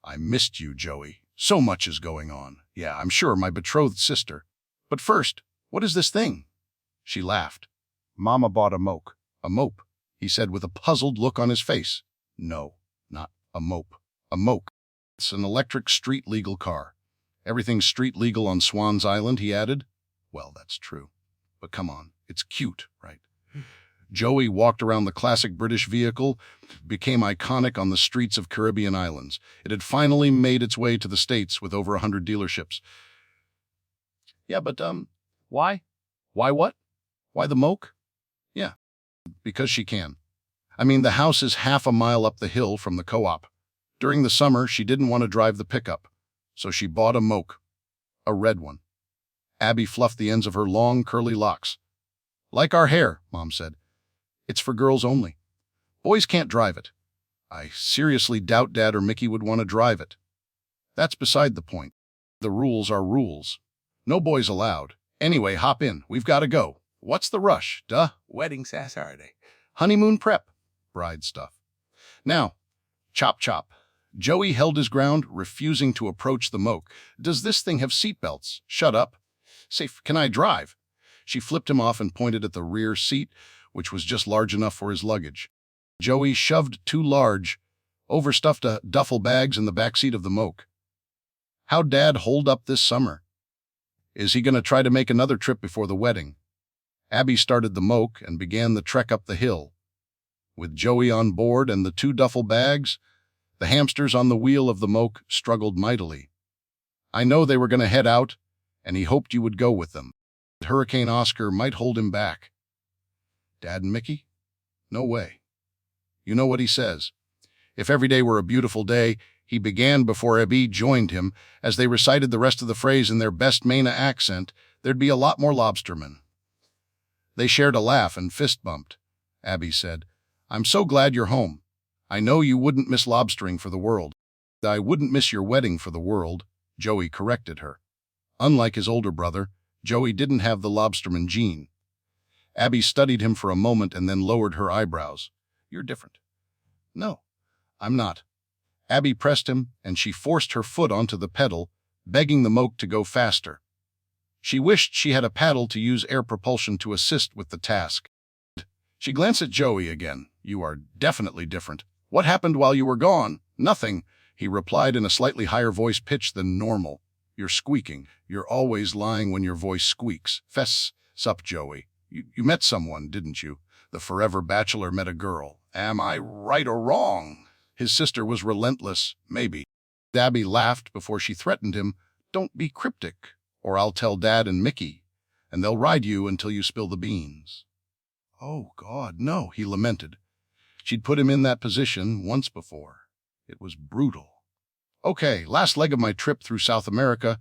"I missed you, Joey. So much is going on. Yeah, I'm sure, my betrothed sister. But first, what is this thing?" She laughed. "Mama bought a moke." "A mope," he said with a puzzled look on his face. "No, not a mope. A moke. It's an electric street-legal car. Everything's street-legal on Swan's Island," he added. "Well, that's true. But come on, it's cute, right?" Joey walked around the classic British vehicle, became iconic on the streets of Caribbean islands. It had finally made its way to the States with over 100 dealerships. "Yeah, but, why? Why what? Why the moke?" "Yeah, because she can. I mean, the house is half a mile up the hill from the co-op. During the summer, she didn't want to drive the pickup, so she bought a moke. A red one." Abby fluffed the ends of her long, curly locks. "Like our hair," Mom said. "It's for girls only. Boys can't drive it." "I seriously doubt Dad or Mickey would want to drive it." "That's beside the point. The rules are rules. No boys allowed. Anyway, hop in. We've got to go. What's the rush? Duh. Wedding Saturday. Honeymoon prep. Bride stuff. Now, chop chop." Joey held his ground, refusing to approach the moke. "Does this thing have seatbelts?" "Shut up. Say, can I drive?" She flipped him off and pointed at the rear seat, which was just large enough for his luggage. Joey shoved two large, overstuffed duffel bags in the back seat of the moke. "How'd Dad hold up this summer? Is he going to try to make another trip before the wedding?" Abby started the moke and began the trek up the hill. With Joey on board and the two duffel bags, the hamsters on the wheel of the moke struggled mightily. "I know they were going to head out, and he hoped you would go with them. Hurricane Oscar might hold him back." "Dad and Mickey? No way. You know what he says. If every day were a beautiful day," he began before Abby joined him. As they recited the rest of the phrase in their best Maina accent, "there'd be a lot more lobstermen." They shared a laugh and fist bumped. Abby said, "I'm so glad you're home. I know you wouldn't miss lobstering for the world." I wouldn't miss your wedding for the world, Joey corrected her. Unlike his older brother, Joey didn't have the lobsterman gene. Abby studied him for a moment and then lowered her eyebrows. You're different. No, I'm not. Abby pressed him, and she forced her foot onto the pedal, begging the moke to go faster. She wished she had a paddle to use air propulsion to assist with the task. She glanced at Joey again. You are definitely different. What happened while you were gone? Nothing, he replied in a slightly higher voice pitch than normal. You're squeaking. You're always lying when your voice squeaks. Fess up, Joey. You met someone, didn't you? The forever bachelor met a girl. Am I right or wrong? His sister was relentless, maybe. Abby laughed before she threatened him. Don't be cryptic, or I'll tell Dad and Mickey, and they'll ride you until you spill the beans. Oh, God, no, he lamented. She'd put him in that position once before. It was brutal. Okay, last leg of my trip through South America,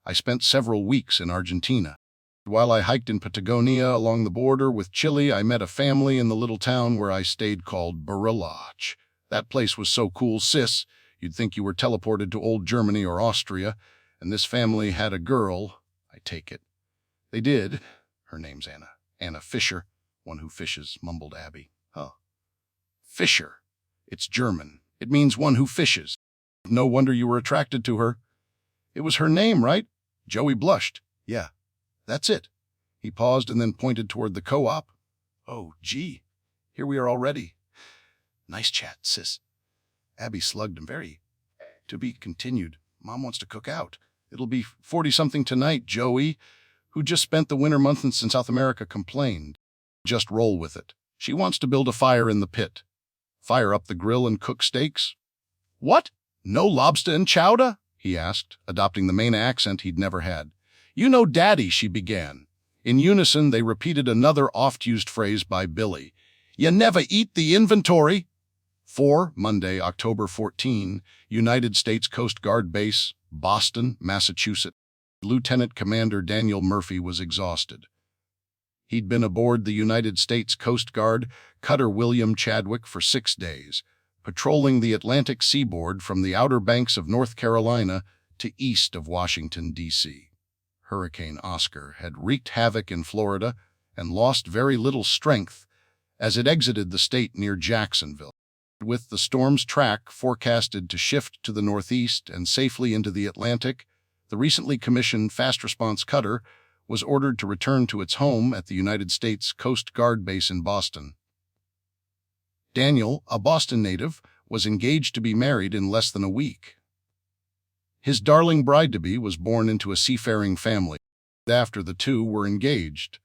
I spent several weeks in Argentina. While I hiked in Patagonia along the border with Chile, I met a family in the little town where I stayed called Bariloche. That place was so cool, sis, you'd think you were teleported to old Germany or Austria, and this family had a girl, I take it. They did. Her name's Anna. Anna Fisher, one who fishes, mumbled Abby. Huh. Fisher. It's German. It means one who fishes. No wonder you were attracted to her. It was her name, right? Joey blushed. Yeah, that's it. He paused and then pointed toward the co-op. Oh, gee, here we are already. Nice chat, sis. Abby slugged him. Very. To be continued. Mom wants to cook out. It'll be 40-something tonight, Joey, who just spent the winter months in South America, complained. Just roll with it. She wants to build a fire in the pit. Fire up the grill and cook steaks. What? No lobster and chowder? He asked, adopting the Maine accent he'd never had. You know, Daddy, she began. In unison, they repeated another oft-used phrase by Billy. You never eat the inventory. 4, Monday, October 14, United States Coast Guard Base, Boston, Massachusetts. Lieutenant Commander Daniel Murphy was exhausted. He'd been aboard the United States Coast Guard cutter William Chadwick for 6 days, patrolling the Atlantic seaboard from the Outer Banks of North Carolina to east of Washington, D.C. Hurricane Oscar had wreaked havoc in Florida and lost very little strength as it exited the state near Jacksonville. With the storm's track forecasted to shift to the northeast and safely into the Atlantic, the recently commissioned fast response cutter was ordered to return to its home at the United States Coast Guard base in Boston. Daniel, a Boston native, was engaged to be married in less than a week. His darling bride-to-be was born into a seafaring family. After the two were engaged,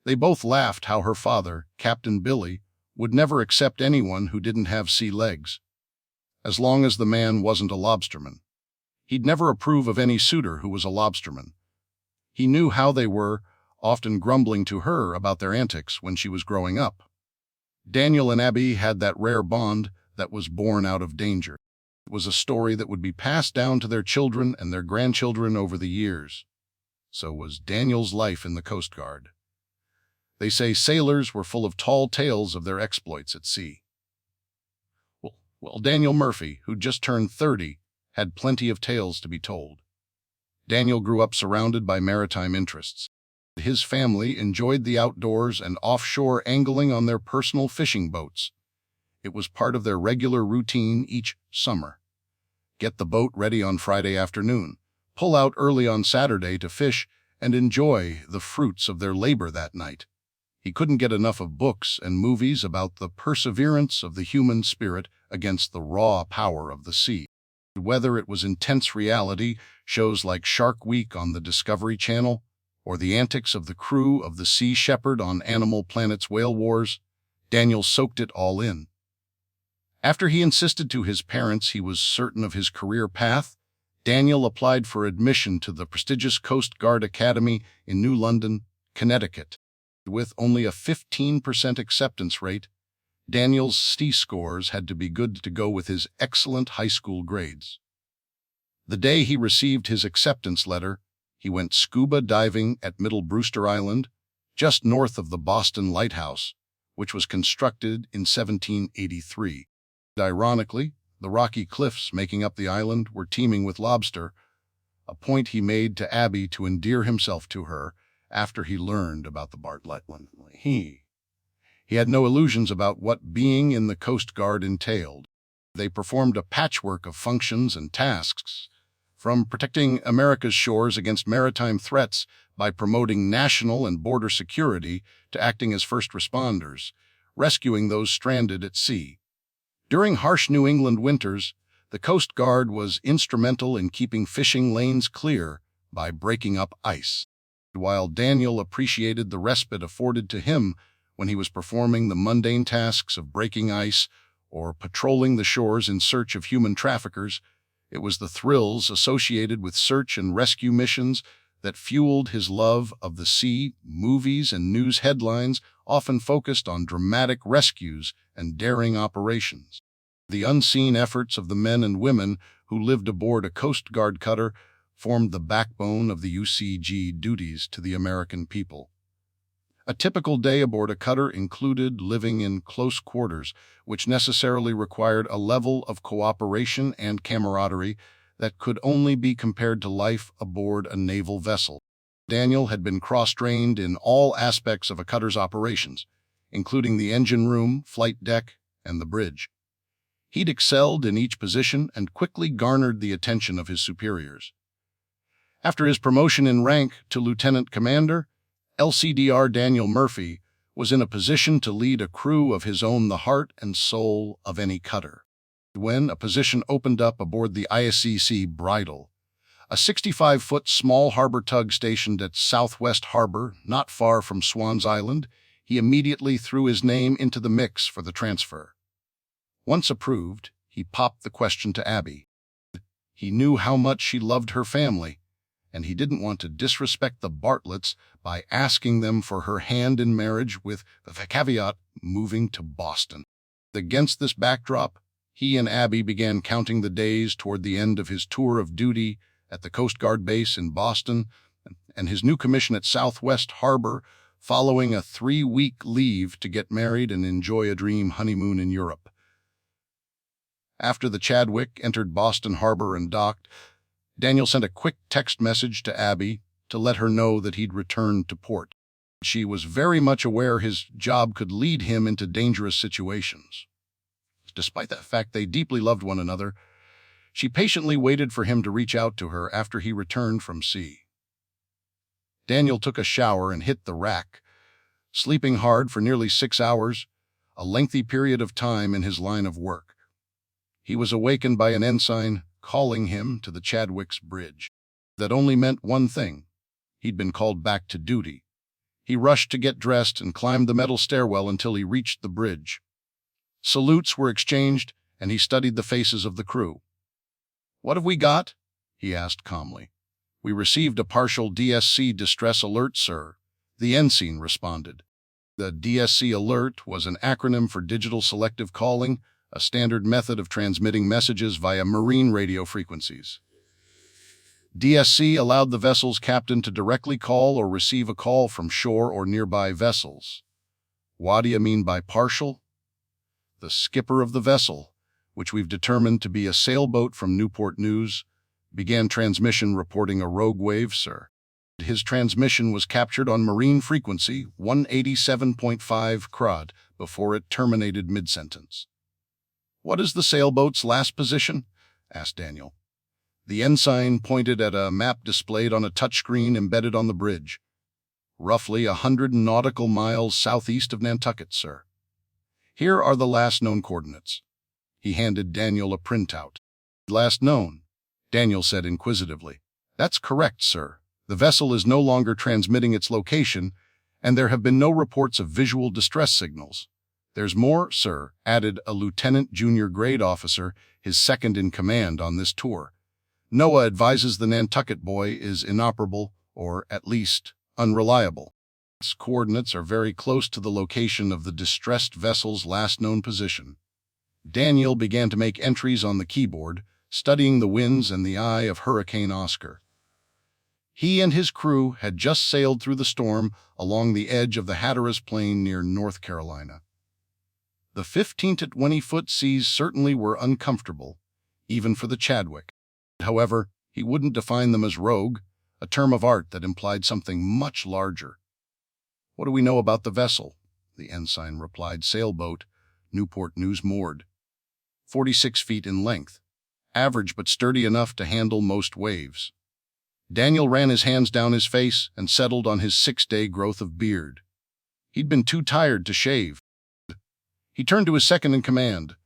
they both laughed how her father, Captain Billy, would never accept anyone who didn't have sea legs, as long as the man wasn't a lobsterman. He'd never approve of any suitor who was a lobsterman. He knew how they were, often grumbling to her about their antics when she was growing up. Daniel and Abby had that rare bond that was born out of danger. It was a story that would be passed down to their children and their grandchildren over the years. So was Daniel's life in the Coast Guard. They say sailors were full of tall tales of their exploits at sea. Well, Daniel Murphy, who'd just turned 30, had plenty of tales to be told. Daniel grew up surrounded by maritime interests. His family enjoyed the outdoors and offshore angling on their personal fishing boats. It was part of their regular routine each summer. Get the boat ready on Friday afternoon, pull out early on Saturday to fish, and enjoy the fruits of their labor that night. He couldn't get enough of books and movies about the perseverance of the human spirit against the raw power of the sea. Whether it was intense reality, shows like Shark Week on the Discovery Channel, or the antics of the crew of the Sea Shepherd on Animal Planet's Whale Wars, Daniel soaked it all in. After he insisted to his parents he was certain of his career path, Daniel applied for admission to the prestigious Coast Guard Academy in New London, Connecticut. With only a 15% acceptance rate, Daniel's STE scores had to be good to go with his excellent high school grades. The day he received his acceptance letter, he went scuba diving at Middle Brewster Island, just north of the Boston Lighthouse, which was constructed in 1783. Ironically, The rocky cliffs making up the island were teeming with lobster, a point he made to Abby to endear himself to her after he learned about the Bartlett. He had no illusions about what being in the Coast Guard entailed. They performed a patchwork of functions and tasks, from protecting America's shores against maritime threats by promoting national and border security to acting as first responders, rescuing those stranded at sea. During harsh New England winters, the Coast Guard was instrumental in keeping fishing lanes clear by breaking up ice. While Daniel appreciated the respite afforded to him when he was performing the mundane tasks of breaking ice or patrolling the shores in search of human traffickers, it was the thrills associated with search and rescue missions that fueled his love of the sea. Movies and news headlines often focused on dramatic rescues and daring operations. The unseen efforts of the men and women who lived aboard a Coast Guard cutter formed the backbone of the UCG duties to the American people. A typical day aboard a cutter included living in close quarters, which necessarily required a level of cooperation and camaraderie that could only be compared to life aboard a naval vessel. Daniel had been cross-trained in all aspects of a cutter's operations, including the engine room, flight deck, and the bridge. He'd excelled in each position and quickly garnered the attention of his superiors. After his promotion in rank to lieutenant commander, LCDR Daniel Murphy was in a position to lead a crew of his own, the heart and soul of any cutter. When a position opened up aboard the ISCC Bridal, a 65-foot small harbor tug stationed at Southwest Harbor, not far from Swan's Island, he immediately threw his name into the mix for the transfer. Once approved, he popped the question to Abby. He knew how much she loved her family, and he didn't want to disrespect the Bartletts by asking them for her hand in marriage with the caveat moving to Boston. Against this backdrop, he and Abby began counting the days toward the end of his tour of duty at the Coast Guard base in Boston and his new commission at Southwest Harbor, following a 3-week leave to get married and enjoy a dream honeymoon in Europe. After the Chadwick entered Boston Harbor and docked, Daniel sent a quick text message to Abby to let her know that he'd returned to port. She was very much aware his job could lead him into dangerous situations. Despite the fact they deeply loved one another, she patiently waited for him to reach out to her after he returned from sea. Daniel took a shower and hit the rack, sleeping hard for nearly 6 hours, a lengthy period of time in his line of work. He was awakened by an ensign calling him to the Chadwick's bridge. That only meant one thing. He'd been called back to duty. He rushed to get dressed and climbed the metal stairwell until he reached the bridge. Salutes were exchanged, and he studied the faces of the crew. "What have we got?" he asked calmly. "We received a partial DSC distress alert, sir," the ensign responded. The DSC alert was an acronym for Digital Selective Calling, a standard method of transmitting messages via marine radio frequencies. DSC allowed the vessel's captain to directly call or receive a call from shore or nearby vessels. What do you mean by partial? The skipper of the vessel, which we've determined to be a sailboat from Newport News, began transmission reporting a rogue wave, sir. His transmission was captured on marine frequency 187.5 CROD before it terminated mid-sentence. "What is the sailboat's last position?" asked Daniel. The ensign pointed at a map displayed on a touchscreen embedded on the bridge. "Roughly 100 nautical miles southeast of Nantucket, sir. Here are the last known coordinates." He handed Daniel a printout. "Last known?" Daniel said inquisitively. "That's correct, sir. The vessel is no longer transmitting its location, and there have been no reports of visual distress signals. There's more, sir," added a lieutenant junior grade officer, his second in command on this tour. "NOAA advises the Nantucket buoy is inoperable, or at least unreliable. Its coordinates are very close to the location of the distressed vessel's last known position." Daniel began to make entries on the keyboard, studying the winds and the eye of Hurricane Oscar. He and his crew had just sailed through the storm along the edge of the Hatteras Plain near North Carolina. The 15 to 20-foot seas certainly were uncomfortable, even for the Chadwick. However, he wouldn't define them as rogue, a term of art that implied something much larger. "What do we know about the vessel?" the ensign replied. "Sailboat, Newport News moored. 46 feet in length. Average but sturdy enough to handle most waves." Daniel ran his hands down his face and settled on his 6-day growth of beard. He'd been too tired to shave. He turned to his second-in-command.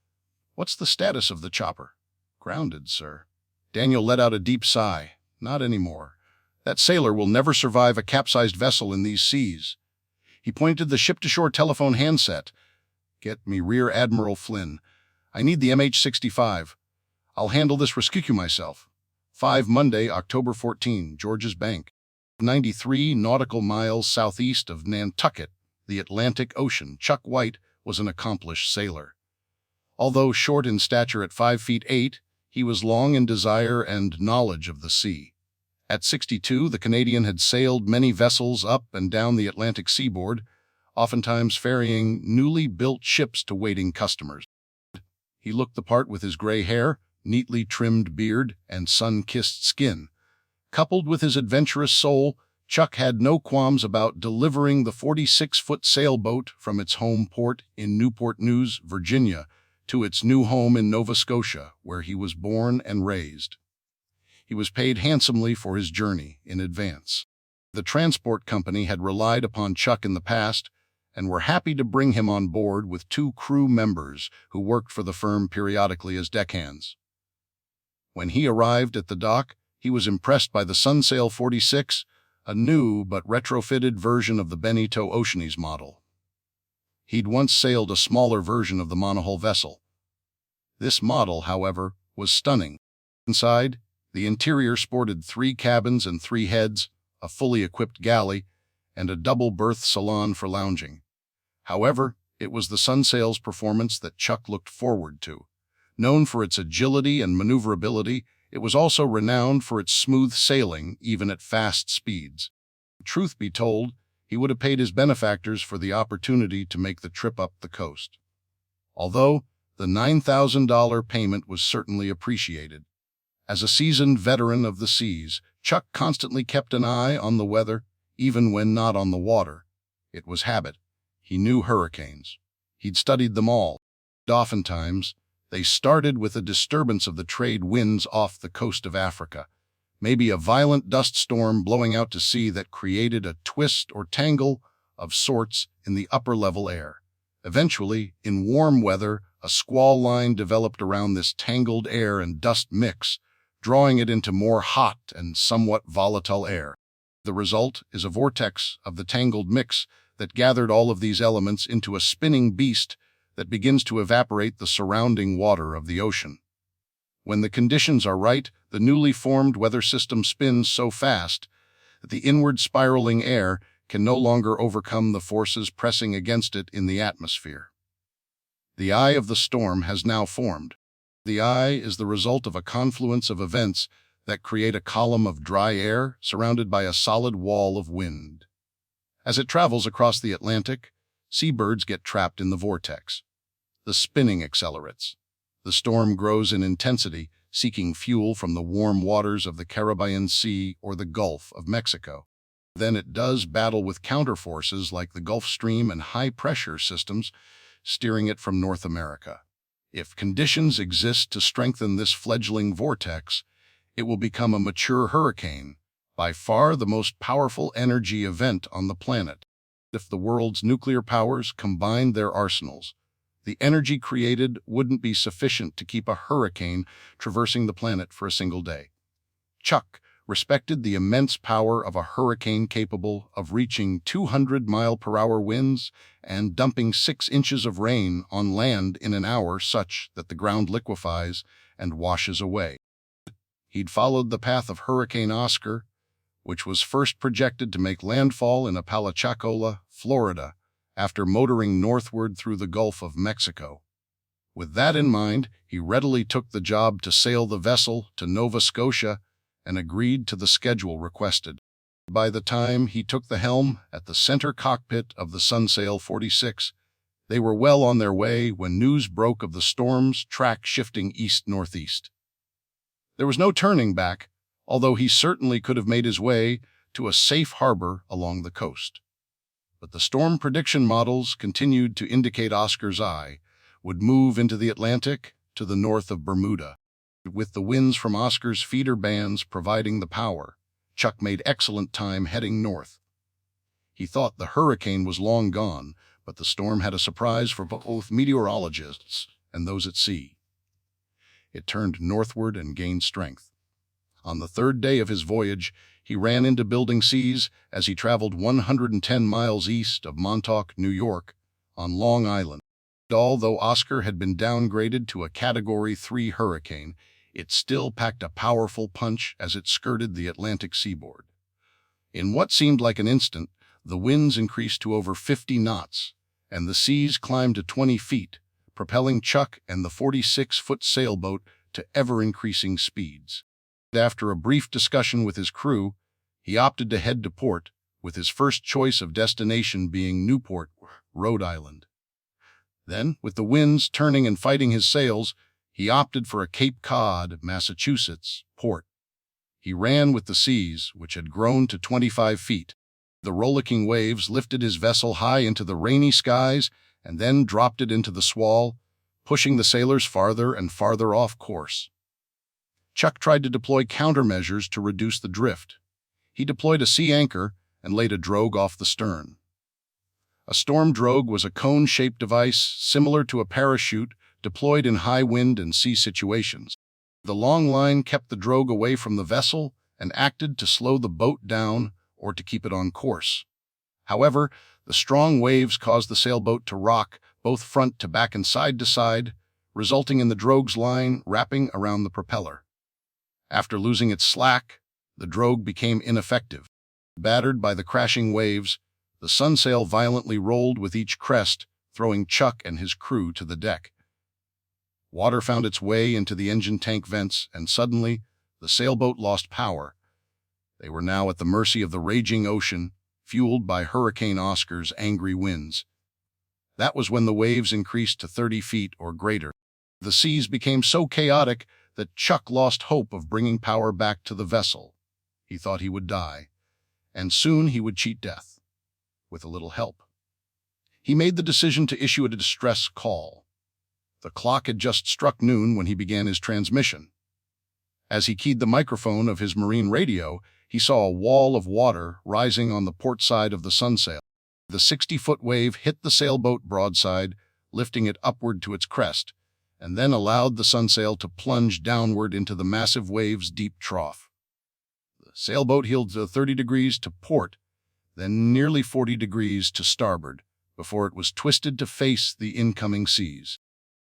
"What's the status of the chopper?" "Grounded, sir." Daniel let out a deep sigh. "Not anymore. That sailor will never survive a capsized vessel in these seas." He pointed to the ship-to-shore telephone handset. "Get me Rear Admiral Flynn. I need the MH-65. I'll handle this rescue myself. 5 Monday, October 14, George's Bank. 93 nautical miles southeast of Nantucket, the Atlantic Ocean." Chuck White was an accomplished sailor. Although short in stature at 5 feet 8, he was long in desire and knowledge of the sea. At 62, the Canadian had sailed many vessels up and down the Atlantic seaboard, oftentimes ferrying newly built ships to waiting customers. He looked the part with his gray hair, neatly trimmed beard, and sun-kissed skin. Coupled with his adventurous soul, Chuck had no qualms about delivering the 46-foot sailboat from its home port in Newport News, Virginia, to its new home in Nova Scotia, where he was born and raised. He was paid handsomely for his journey in advance. The transport company had relied upon Chuck in the past and were happy to bring him on board with 2 crew members who worked for the firm periodically as deckhands. When he arrived at the dock, he was impressed by the Sunsail 46, a new but retrofitted version of the Benito Oceanese model. He'd once sailed a smaller version of the monohull vessel. This model, however, was stunning. Inside, the interior sported 3 cabins and 3 heads, a fully equipped galley, and a double-berth salon for lounging. However, it was the Sunsail's performance that Chuck looked forward to. Known for its agility and maneuverability, it was also renowned for its smooth sailing, even at fast speeds. Truth be told, he would have paid his benefactors for the opportunity to make the trip up the coast. Although the $9,000 payment was certainly appreciated. As a seasoned veteran of the seas, Chuck constantly kept an eye on the weather, even when not on the water. It was habit. He knew hurricanes. He'd studied them all. Oftentimes, they started with a disturbance of the trade winds off the coast of Africa, maybe a violent dust storm blowing out to sea that created a twist or tangle of sorts in the upper-level air. Eventually, in warm weather, a squall line developed around this tangled air and dust mix, drawing it into more hot and somewhat volatile air. The result is a vortex of the tangled mix that gathered all of these elements into a spinning beast that begins to evaporate the surrounding water of the ocean. When the conditions are right, the newly formed weather system spins so fast that the inward spiraling air can no longer overcome the forces pressing against it in the atmosphere. The eye of the storm has now formed. The eye is the result of a confluence of events that create a column of dry air surrounded by a solid wall of wind. As it travels across the Atlantic, seabirds get trapped in the vortex. The spinning accelerates. The storm grows in intensity, seeking fuel from the warm waters of the Caribbean Sea or the Gulf of Mexico. Then it does battle with counterforces like the Gulf Stream and high-pressure systems, steering it from North America. If conditions exist to strengthen this fledgling vortex, it will become a mature hurricane, by far the most powerful energy event on the planet. If the world's nuclear powers combined their arsenals, the energy created wouldn't be sufficient to keep a hurricane traversing the planet for a single day. Chuck respected the immense power of a hurricane capable of reaching 200-mile-per-hour winds and dumping 6 inches of rain on land in an hour such that the ground liquefies and washes away. He'd followed the path of Hurricane Oscar, which was first projected to make landfall in Apalachicola, Florida, after motoring northward through the Gulf of Mexico. With that in mind, he readily took the job to sail the vessel to Nova Scotia and agreed to the schedule requested. By the time he took the helm at the center cockpit of the Sunsail 46, They were well on their way when news broke of the storm's track shifting east-northeast. There was no turning back, although he certainly could have made his way to a safe harbor along the coast. But the storm prediction models continued to indicate Oscar's eye would move into the Atlantic to the north of Bermuda. With the winds from Oscar's feeder bands providing the power, Chuck made excellent time heading north. He thought the hurricane was long gone, but the storm had a surprise for both meteorologists and those at sea. It turned northward and gained strength. On the third day of his voyage, he ran into building seas as he traveled 110 miles east of Montauk, New York, on Long Island. Although Oscar had been downgraded to a Category 3 hurricane, it still packed a powerful punch as it skirted the Atlantic seaboard. In what seemed like an instant, the winds increased to over 50 knots, and the seas climbed to 20 feet, propelling Chuck and the 46-foot sailboat to ever-increasing speeds. After a brief discussion with his crew, he opted to head to port, with his first choice of destination being Newport, Rhode Island. Then, with the winds turning and fighting his sails, he opted for a Cape Cod, Massachusetts, port. He ran with the seas, which had grown to 25 feet. The rollicking waves lifted his vessel high into the rainy skies and then dropped it into the swell, pushing the sailors farther and farther off course. Chuck tried to deploy countermeasures to reduce the drift. He deployed a sea anchor and laid a drogue off the stern. A storm drogue was a cone-shaped device similar to a parachute deployed in high wind and sea situations. The long line kept the drogue away from the vessel and acted to slow the boat down or to keep it on course. However, the strong waves caused the sailboat to rock both front to back and side to side, resulting in the drogue's line wrapping around the propeller. After losing its slack, the drogue became ineffective. Battered by the crashing waves, the sunsail violently rolled with each crest, throwing Chuck and his crew to the deck. Water found its way into the engine tank vents, and suddenly, the sailboat lost power. They were now at the mercy of the raging ocean, fueled by Hurricane Oscar's angry winds. That was when the waves increased to 30 feet or greater. The seas became so chaotic that Chuck lost hope of bringing power back to the vessel. He thought he would die, and soon he would cheat death, with a little help. He made the decision to issue a distress call. The clock had just struck noon when he began his transmission. As he keyed the microphone of his marine radio, he saw a wall of water rising on the port side of the sunsail. The 60-foot wave hit the sailboat broadside, lifting it upward to its crest, and then allowed the sunsail to plunge downward into the massive wave's deep trough. The sailboat heeled to 30 degrees to port, then nearly 40 degrees to starboard, before it was twisted to face the incoming seas.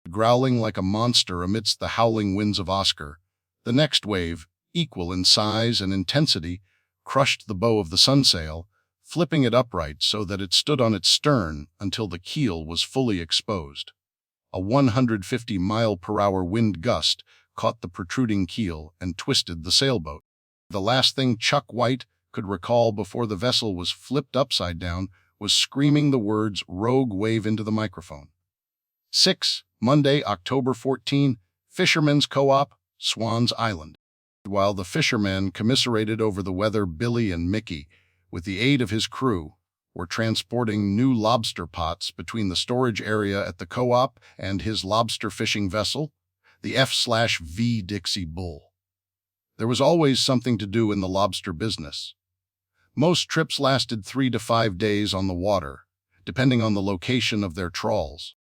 Growling like a monster amidst the howling winds of Oscar, the next wave, equal in size and intensity, crushed the bow of the sunsail, flipping it upright so that it stood on its stern until the keel was fully exposed. A 150-mile-per-hour wind gust caught the protruding keel and twisted the sailboat. The last thing Chuck White could recall before the vessel was flipped upside down was screaming the words "Rogue Wave" into the microphone. 6. Monday, October 14, Fishermen's Co-op, Swans Island. While the fishermen commiserated over the weather, Billy and Mickey, with the aid of his crew, were transporting new lobster pots between the storage area at the co-op and his lobster fishing vessel, the F/V Dixie Bull. There was always something to do in the lobster business. Most trips lasted 3 to 5 days on the water, depending on the location of their trawls.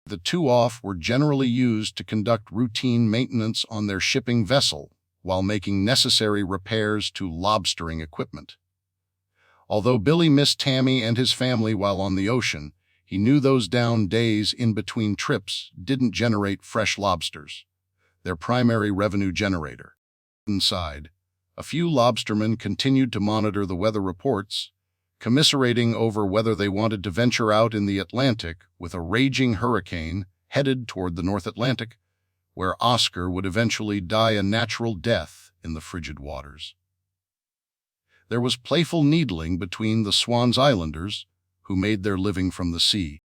The two off were generally used to conduct routine maintenance on their shipping vessel while making necessary repairs to lobstering equipment. Although Billy missed Tammy and his family while on the ocean, he knew those down days in between trips didn't generate fresh lobsters, their primary revenue generator. Inside, a few lobstermen continued to monitor the weather reports, commiserating over whether they wanted to venture out in the Atlantic with a raging hurricane headed toward the North Atlantic, where Oscar would eventually die a natural death in the frigid waters. There was playful needling between the Swans Islanders, who made their living from the sea.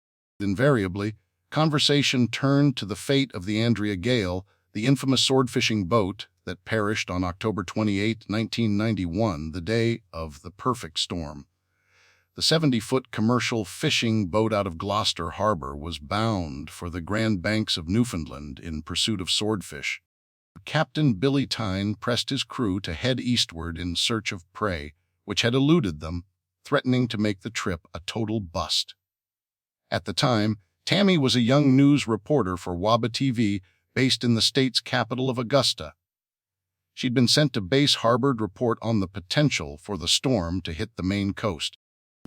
Invariably, conversation turned to the fate of the Andrea Gale, the infamous swordfishing boat that perished on October 28, 1991, the day of the perfect storm. The 70-foot commercial fishing boat out of Gloucester Harbor was bound for the Grand Banks of Newfoundland in pursuit of swordfish. Captain Billy Tyne pressed his crew to head eastward in search of prey, which had eluded them, threatening to make the trip a total bust. At the time, Tammy was a young news reporter for WABA TV based in the state's capital of Augusta. She'd been sent to Base Harbor to report on the potential for the storm to hit the Maine coast.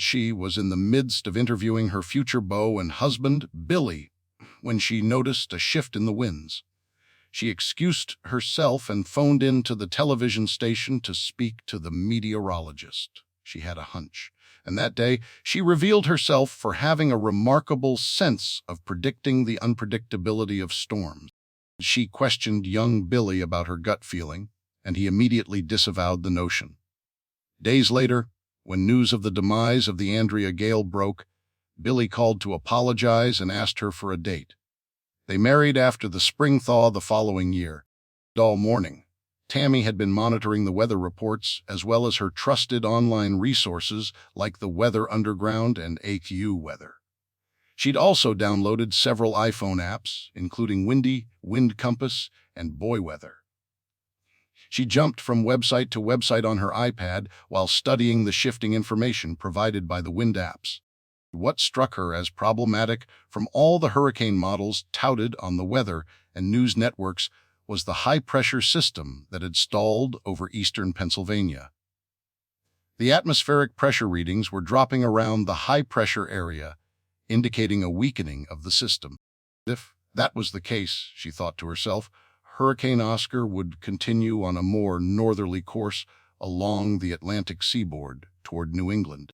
She was in the midst of interviewing her future beau and husband, Billy, when she noticed a shift in the winds. She excused herself and phoned in to the television station to speak to the meteorologist. She had a hunch, and that day she revealed herself for having a remarkable sense of predicting the unpredictability of storms. She questioned young Billy about her gut feeling, and he immediately disavowed the notion. Days later, when news of the demise of the Andrea Gale broke, Billy called to apologize and asked her for a date. They married after the spring thaw the following year. All morning, Tammy had been monitoring the weather reports as well as her trusted online resources like the Weather Underground and AQ Weather. She'd also downloaded several iPhone apps, including Windy, Wind Compass, and Boy Weather. She jumped from website to website on her iPad while studying the shifting information provided by the wind apps. What struck her as problematic from all the hurricane models touted on the weather and news networks was the high-pressure system that had stalled over eastern Pennsylvania. The atmospheric pressure readings were dropping around the high-pressure area, indicating a weakening of the system. If that was the case, she thought to herself, Hurricane Oscar would continue on a more northerly course along the Atlantic seaboard toward New England.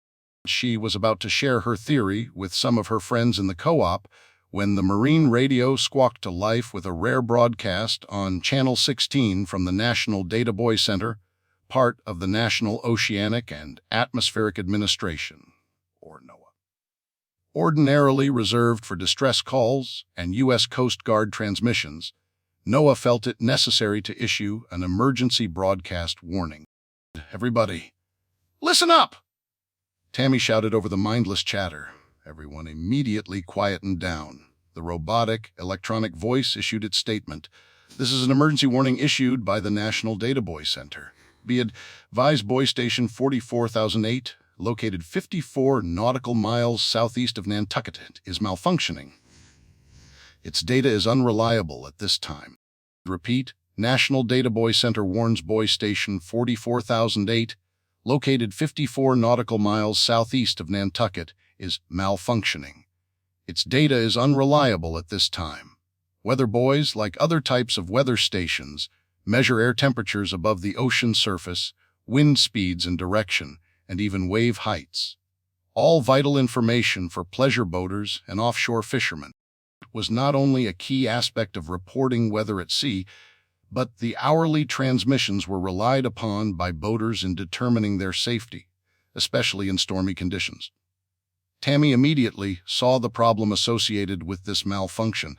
She was about to share her theory with some of her friends in the co-op when the marine radio squawked to life with a rare broadcast on Channel 16 from the National Data Buoy Center, part of the National Oceanic and Atmospheric Administration, or NOAA. Ordinarily reserved for distress calls and U.S. Coast Guard transmissions, NOAA felt it necessary to issue an emergency broadcast warning. "Everybody, listen up!" Tammy shouted over the mindless chatter. Everyone immediately quietened down. The robotic, electronic voice issued its statement. "This is an emergency warning issued by the National Data Buoy Center. Be advised, buoy station 44008, located 54 nautical miles southeast of Nantucket, is malfunctioning. Its data is unreliable at this time. Repeat, National Data Buoy Center warns buoy station 44008, located 54 nautical miles southeast of Nantucket, is malfunctioning. Its data is unreliable at this time. Weather buoys, like other types of weather stations, measure air temperatures above the ocean surface, wind speeds and direction, and even wave heights. All vital information for pleasure boaters and offshore fishermen. Was not only a key aspect of reporting weather at sea, but the hourly transmissions were relied upon by boaters in determining their safety, especially in stormy conditions. Tammy immediately saw the problem associated with this malfunction.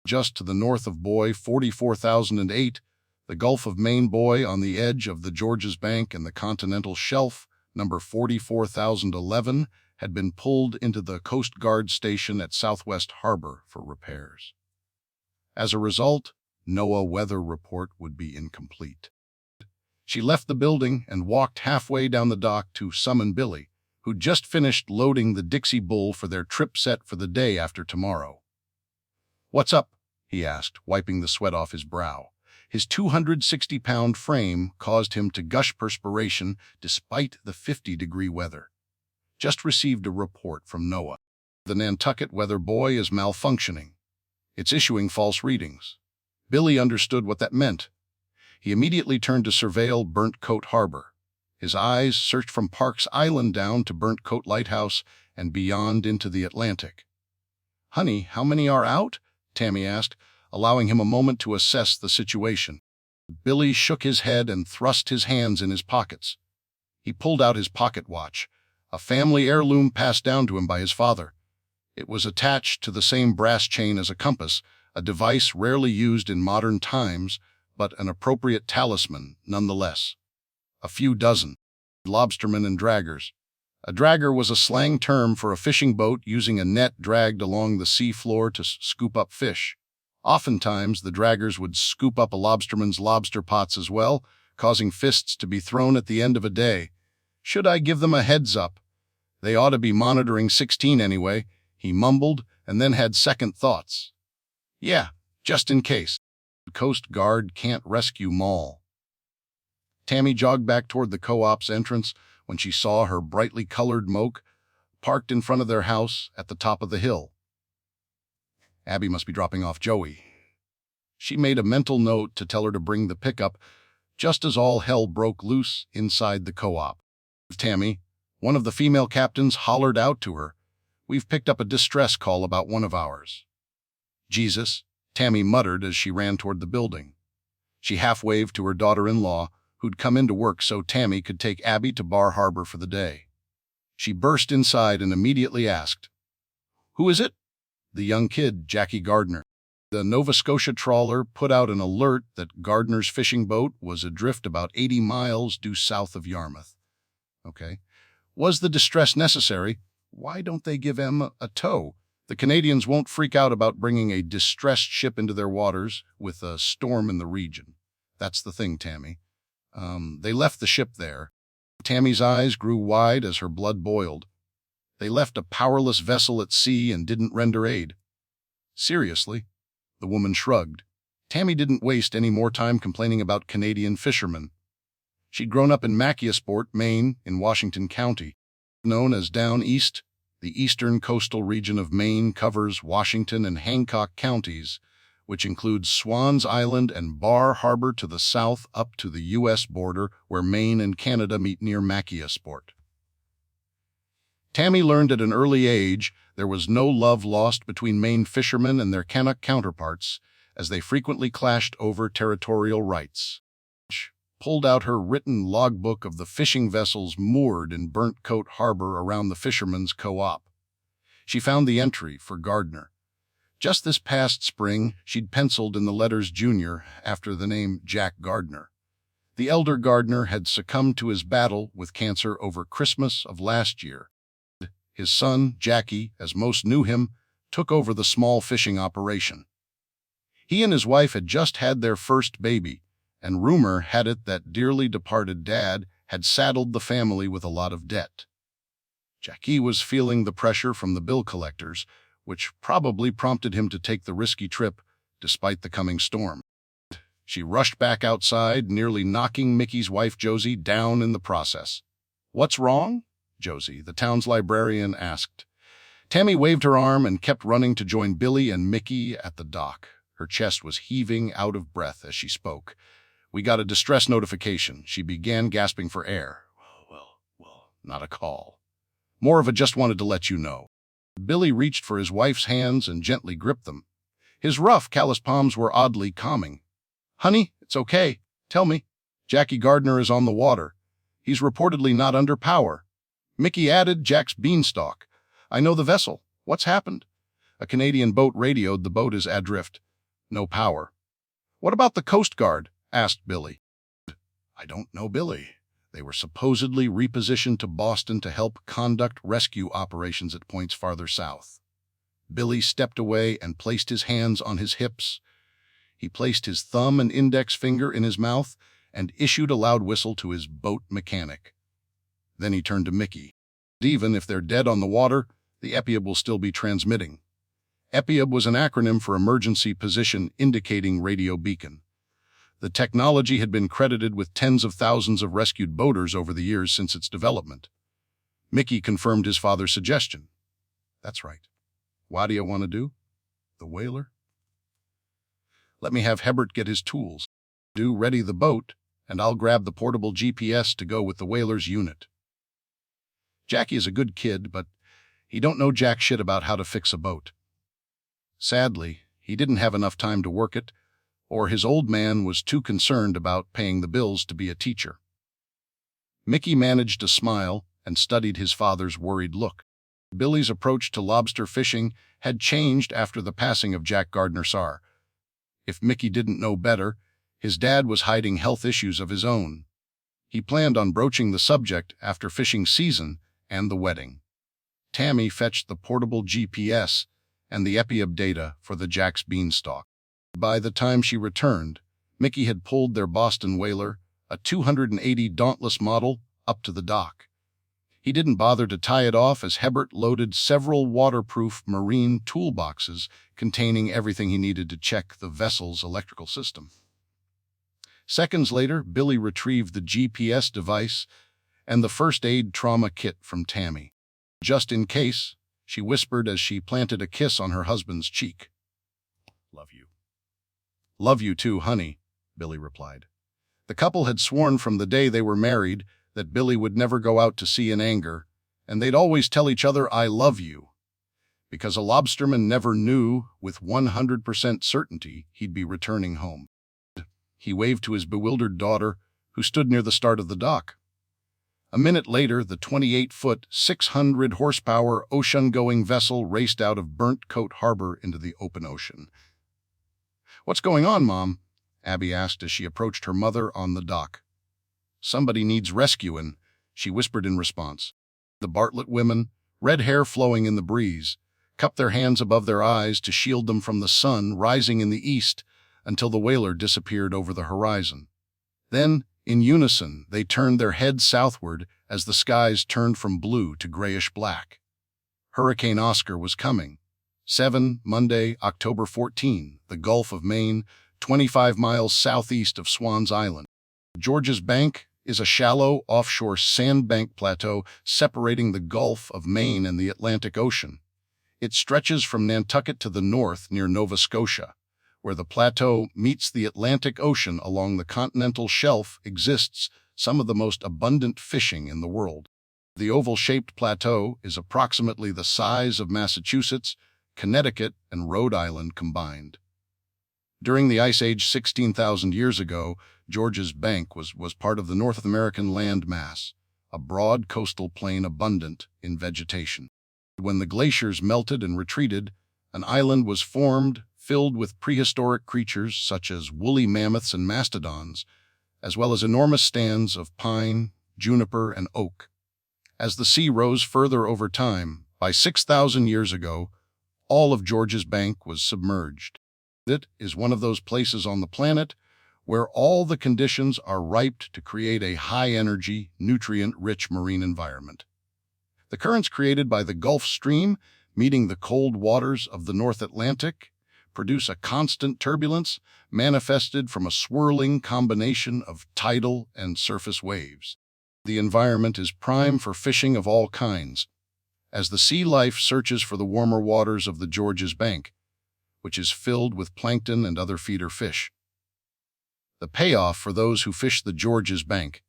Just to the north of buoy 44008, the Gulf of Maine buoy on the edge of the Georges Bank and the continental shelf, number 44011, had been pulled into the Coast Guard station at Southwest Harbor for repairs. As a result, NOAA weather report would be incomplete. She left the building and walked halfway down the dock to summon Billy, who'd just finished loading the Dixie Bull for their trip set for the day after tomorrow. "What's up?" he asked, wiping the sweat off his brow. His 260-pound frame caused him to gush perspiration despite the 50-degree weather. "Just received a report from NOAA. The Nantucket weather buoy is malfunctioning. It's issuing false readings." Billy understood what that meant. He immediately turned to surveil Burnt Coat Harbor. His eyes searched from Parks Island down to Burnt Coat Lighthouse and beyond into the Atlantic. "Honey, how many are out?" Tammy asked, allowing him a moment to assess the situation. Billy shook his head and thrust his hands in his pockets. He pulled out his pocket watch, a family heirloom passed down to him by his father. It was attached to the same brass chain as a compass, a device rarely used in modern times, but an appropriate talisman nonetheless. A few dozen. Lobstermen and draggers. A dragger was a slang term for a fishing boat using a net dragged along the sea floor to scoop up fish. Oftentimes, the draggers would scoop up a lobsterman's lobster pots as well, causing fists to be thrown at the end of a day. Should I give them a heads up? They ought to be monitoring 16 anyway, he mumbled, and then had second thoughts. Yeah, just in case. The Coast Guard can't rescue Maul. Tammy jogged back toward the co-op's entrance when she saw her brightly colored moke parked in front of their house at the top of the hill. Abby must be dropping off Joey. She made a mental note to tell her to bring the pickup just as all hell broke loose inside the co-op. Tammy, one of the female captains, hollered out to her, "We've picked up a distress call about one of ours." "Jesus," Tammy muttered as she ran toward the building. She half-waved to her daughter-in-law, who'd come into work so Tammy could take Abby to Bar Harbor for the day. She burst inside and immediately asked, "Who is it?" "The young kid, Jackie Gardner." The Nova Scotia trawler put out an alert that Gardner's fishing boat was adrift about 80 miles due south of Yarmouth. Okay. Was the distress necessary? Why don't they give him a tow? The Canadians won't freak out about bringing a distressed ship into their waters with a storm in the region. That's the thing, Tammy. They left the ship there. Tammy's eyes grew wide as her blood boiled. They left a powerless vessel at sea and didn't render aid. Seriously? The woman shrugged. Tammy didn't waste any more time complaining about Canadian fishermen. She'd grown up in Machiasport, Maine, in Washington County. Known as Down East, the eastern coastal region of Maine covers Washington and Hancock counties, which includes Swans Island and Bar Harbor to the south up to the U.S. border where Maine and Canada meet near Machiasport. Tammy learned at an early age there was no love lost between Maine fishermen and their Canuck counterparts, as they frequently clashed over territorial rights. She pulled out her written logbook of the fishing vessels moored in Burnt Coat Harbor around the fishermen's co-op. She found the entry for Gardner. Just this past spring, she'd penciled in the letters Junior after the name Jack Gardner. The elder Gardner had succumbed to his battle with cancer over Christmas of last year. His son, Jackie, as most knew him, took over the small fishing operation. He and his wife had just had their first baby, and rumor had it that dearly departed Dad had saddled the family with a lot of debt. Jackie was feeling the pressure from the bill collectors, which probably prompted him to take the risky trip despite the coming storm. She rushed back outside, nearly knocking Mickey's wife Josie down in the process. "What's wrong?" Josie, the town's librarian, asked. Tammy waved her arm and kept running to join Billy and Mickey at the dock. Her chest was heaving out of breath as she spoke. "We got a distress notification." She began, gasping for air. Well, not a call. More of a just wanted to let you know. Billy reached for his wife's hands and gently gripped them. His rough, callous palms were oddly calming. "Honey, it's okay. Tell me. Jackie Gardner is on the water. He's reportedly not under power." Mickey added, "Jack's beanstalk. I know the vessel. What's happened?" A Canadian boat radioed the boat is adrift. No power. "What about the Coast Guard?" asked Billy. "I don't know, Billy. They were supposedly repositioned to Boston to help conduct rescue operations at points farther south." Billy stepped away and placed his hands on his hips. He placed his thumb and index finger in his mouth and issued a loud whistle to his boat mechanic. Then he turned to Mickey. "Even if they're dead on the water, the EPIAB will still be transmitting." EPIAB was an acronym for Emergency Position Indicating Radio Beacon. The technology had been credited with tens of thousands of rescued boaters over the years since its development. Mickey confirmed his father's suggestion. "That's right. What do you want to do? The whaler?" "Let me have Hebert get his tools. Ready the boat, and I'll grab the portable GPS to go with the whaler's unit." Jackie is a good kid, but he don't know jack shit about how to fix a boat. Sadly, he didn't have enough time to work it, or his old man was too concerned about paying the bills to be a teacher. Mickey managed to smile and studied his father's worried look. Billy's approach to lobster fishing had changed after the passing of Jack Gardner Sarr. If Mickey didn't know better, his dad was hiding health issues of his own. He planned on broaching the subject after fishing season and the wedding. Tammy fetched the portable GPS and the EPIUB data for the Jack's Beanstalk. By the time she returned, Mickey had pulled their Boston whaler, a 280 Dauntless model, up to the dock. He didn't bother to tie it off as Hebert loaded several waterproof marine toolboxes containing everything he needed to check the vessel's electrical system. Seconds later, Billy retrieved the GPS device and the first aid trauma kit from Tammy. "Just in case," she whispered as she planted a kiss on her husband's cheek. "Love you." "Love you too, honey," Billy replied. The couple had sworn from the day they were married that Billy would never go out to sea in anger, and they'd always tell each other, "I love you," because a lobsterman never knew with 100% certainty he'd be returning home. He waved to his bewildered daughter, who stood near the start of the dock. A minute later, the 28-foot, 600-horsepower ocean-going vessel raced out of Burnt Coat Harbor into the open ocean. "What's going on, Mom?" Abby asked as she approached her mother on the dock. "Somebody needs rescuing," she whispered in response. The Bartlett women, red hair flowing in the breeze, cupped their hands above their eyes to shield them from the sun rising in the east until the whaler disappeared over the horizon. Then, in unison, they turned their heads southward as the skies turned from blue to grayish-black. Hurricane Oscar was coming. Monday, October 14, the Gulf of Maine, 25 miles southeast of Swans Island. George's Bank is a shallow, offshore sandbank plateau separating the Gulf of Maine and the Atlantic Ocean. It stretches from Nantucket to the north near Nova Scotia. Where the plateau meets the Atlantic Ocean along the continental shelf exists some of the most abundant fishing in the world. The oval-shaped plateau is approximately the size of Massachusetts, Connecticut, and Rhode Island combined. During the Ice Age 16,000 years ago, George's Bank was part of the North American land mass, a broad coastal plain abundant in vegetation. When the glaciers melted and retreated, an island was formed filled with prehistoric creatures such as woolly mammoths and mastodons, as well as enormous stands of pine, juniper, and oak. As the sea rose further over time, by 6,000 years ago, all of George's Bank was submerged. It is one of those places on the planet where all the conditions are ripe to create a high-energy, nutrient-rich marine environment. The currents created by the Gulf Stream meeting the cold waters of the North Atlantic produce a constant turbulence manifested from a swirling combination of tidal and surface waves. The environment is prime for fishing of all kinds, as the sea life searches for the warmer waters of the George's Bank, which is filled with plankton and other feeder fish. The payoff for those who fish the George's Bank,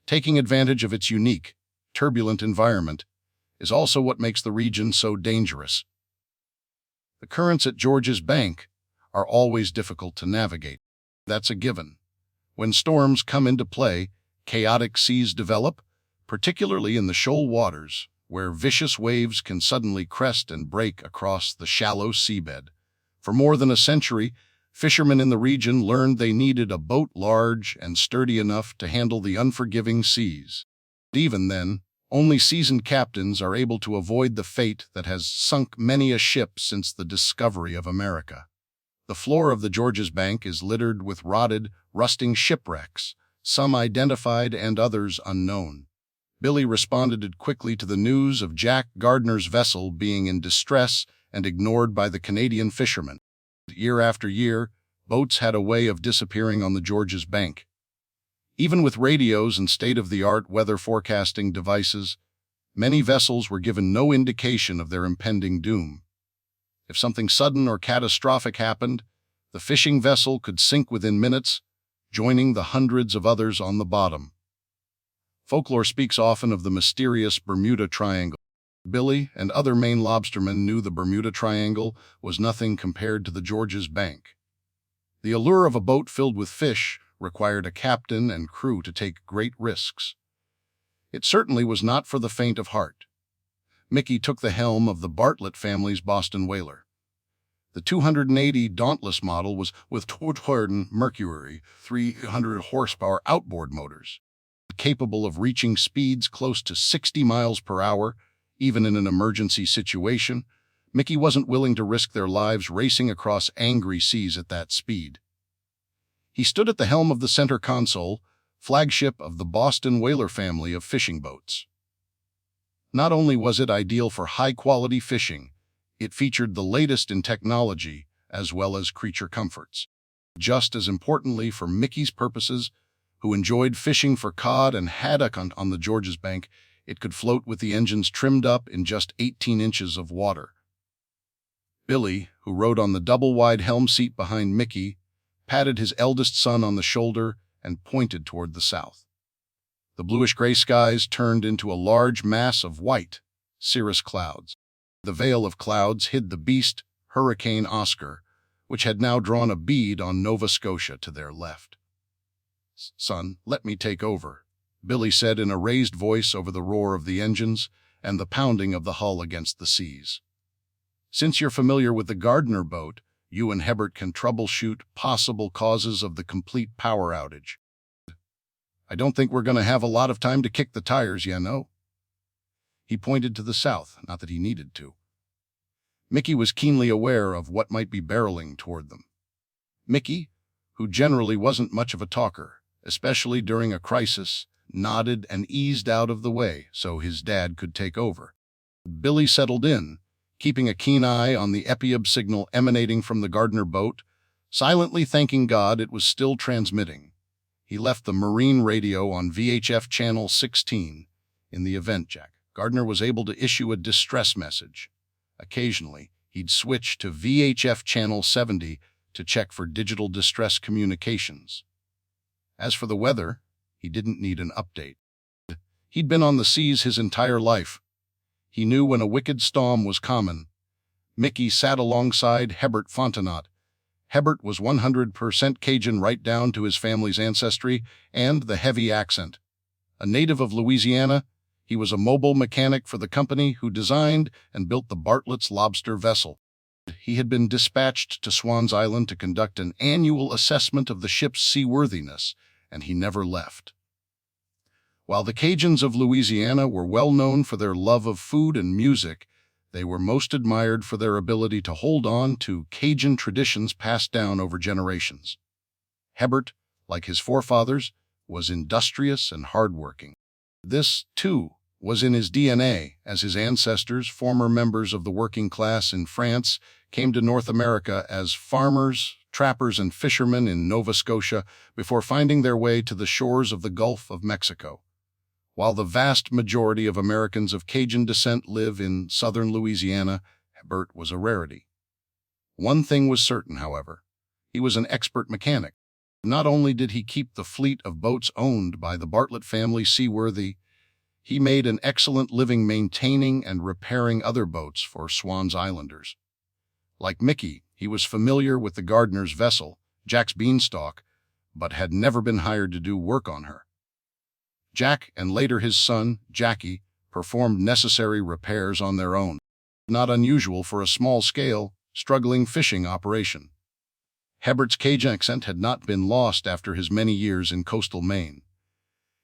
taking advantage of its unique, turbulent environment, is also what makes the region so dangerous. The currents at George's Bank are always difficult to navigate. That's a given. When storms come into play, chaotic seas develop, particularly in the shoal waters, where vicious waves can suddenly crest and break across the shallow seabed. For more than a century, fishermen in the region learned they needed a boat large and sturdy enough to handle the unforgiving seas. Even then, only seasoned captains are able to avoid the fate that has sunk many a ship since the discovery of America. The floor of the George's Bank is littered with rotted, rusting shipwrecks, some identified and others unknown. Billy responded quickly to the news of Jack Gardner's vessel being in distress and ignored by the Canadian fishermen. Year after year, boats had a way of disappearing on the George's Bank. Even with radios and state-of-the-art weather forecasting devices, many vessels were given no indication of their impending doom. If something sudden or catastrophic happened, the fishing vessel could sink within minutes, joining the hundreds of others on the bottom. Folklore speaks often of the mysterious Bermuda Triangle. Billy and other Maine lobstermen knew the Bermuda Triangle was nothing compared to the George's Bank. The allure of a boat filled with fish required a captain and crew to take great risks. It certainly was not for the faint of heart. Mickey took the helm of the Bartlett family's Boston whaler. The 280 Dauntless model was with twin Mercury 300 horsepower outboard motors, capable of reaching speeds close to 60 miles per hour, even in an emergency situation. Mickey wasn't willing to risk their lives racing across angry seas at that speed. He stood at the helm of the center console, flagship of the Boston whaler family of fishing boats. Not only was it ideal for high-quality fishing, it featured the latest in technology as well as creature comforts. Just as importantly for Mickey's purposes, who enjoyed fishing for cod and haddock on the Georges Bank, it could float with the engines trimmed up in just 18 inches of water. Billy, who rode on the double-wide helm seat behind Mickey, patted his eldest son on the shoulder and pointed toward the south. The bluish-gray skies turned into a large mass of white, cirrus clouds. The veil of clouds hid the beast, Hurricane Oscar, which had now drawn a bead on Nova Scotia to their left. "Son, let me take over," Billy said in a raised voice over the roar of the engines and the pounding of the hull against the seas. "Since you're familiar with the Gardner boat, you and Hebert can troubleshoot possible causes of the complete power outage. I don't think we're going to have a lot of time to kick the tires, you know." He pointed to the south, not that he needed to. Mickey was keenly aware of what might be barreling toward them. Mickey, who generally wasn't much of a talker, especially during a crisis, nodded and eased out of the way so his dad could take over. Billy settled in, keeping a keen eye on the EPIUB signal emanating from the Gardner boat, silently thanking God it was still transmitting. He left the marine radio on VHF channel 16. In the event Jack Gardner was able to issue a distress message. Occasionally, he'd switch to VHF channel 70 to check for digital distress communications. As for the weather, he didn't need an update. He'd been on the seas his entire life. He knew when a wicked storm was common. Mickey sat alongside Hebert Fontenot. Hebert was 100% Cajun right down to his family's ancestry and the heavy accent. A native of Louisiana, he was a mobile mechanic for the company who designed and built the Bartlett's lobster vessel. He had been dispatched to Swan's Island to conduct an annual assessment of the ship's seaworthiness, and he never left. While the Cajuns of Louisiana were well known for their love of food and music, they were most admired for their ability to hold on to Cajun traditions passed down over generations. Hebert, like his forefathers, was industrious and hardworking. This, too, was in his DNA, as his ancestors, former members of the working class in France, came to North America as farmers, trappers, and fishermen in Nova Scotia before finding their way to the shores of the Gulf of Mexico. While the vast majority of Americans of Cajun descent live in southern Louisiana, Hebert was a rarity. One thing was certain, however. He was an expert mechanic. Not only did he keep the fleet of boats owned by the Bartlett family seaworthy, he made an excellent living maintaining and repairing other boats for Swan's Islanders. Like Mickey, he was familiar with the Gardner's vessel, Jack's Beanstalk, but had never been hired to do work on her. Jack, and later his son, Jackie, performed necessary repairs on their own, not unusual for a small-scale, struggling fishing operation. Hebert's Cajun accent had not been lost after his many years in coastal Maine.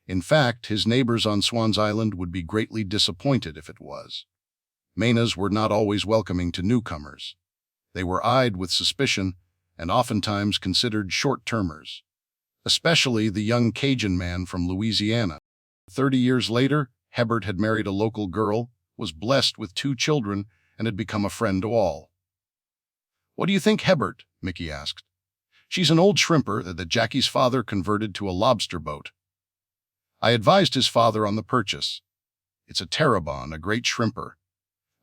In fact, his neighbors on Swan's Island would be greatly disappointed if it was. Mainas were not always welcoming to newcomers. They were eyed with suspicion and oftentimes considered short-termers, especially the young Cajun man from Louisiana. 30 years later, Hebert had married a local girl, was blessed with 2 children, and had become a friend to all. "What do you think, Hebert?" Mickey asked. "She's an old shrimper that Jackie's father converted to a lobster boat. I advised his father on the purchase. It's a Terrebonne, a great shrimper.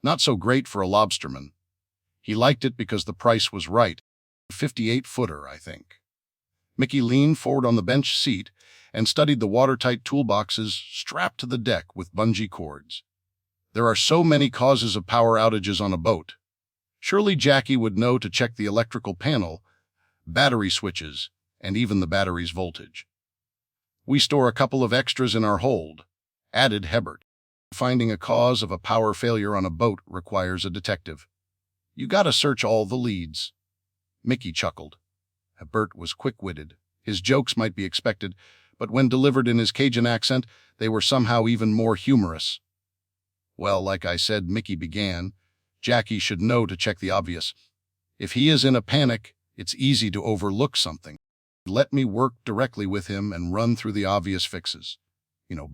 Not so great for a lobsterman. He liked it because the price was right. 58-footer, I think." Mickey leaned forward on the bench seat and studied the watertight toolboxes strapped to the deck with bungee cords. There are so many causes of power outages on a boat. Surely Jackie would know to check the electrical panel, battery switches, and even the battery's voltage. "We store a couple of extras in our hold," added Hebert. Finding a cause of a power failure on a boat requires a detective. You gotta search all the leads. Mickey chuckled. Bert was quick-witted. His jokes might be expected, but when delivered in his Cajun accent, they were somehow even more humorous. Well, like I said, Mickey began, Jackie should know to check the obvious. If he is in a panic, it's easy to overlook something. Let me work directly with him and run through the obvious fixes.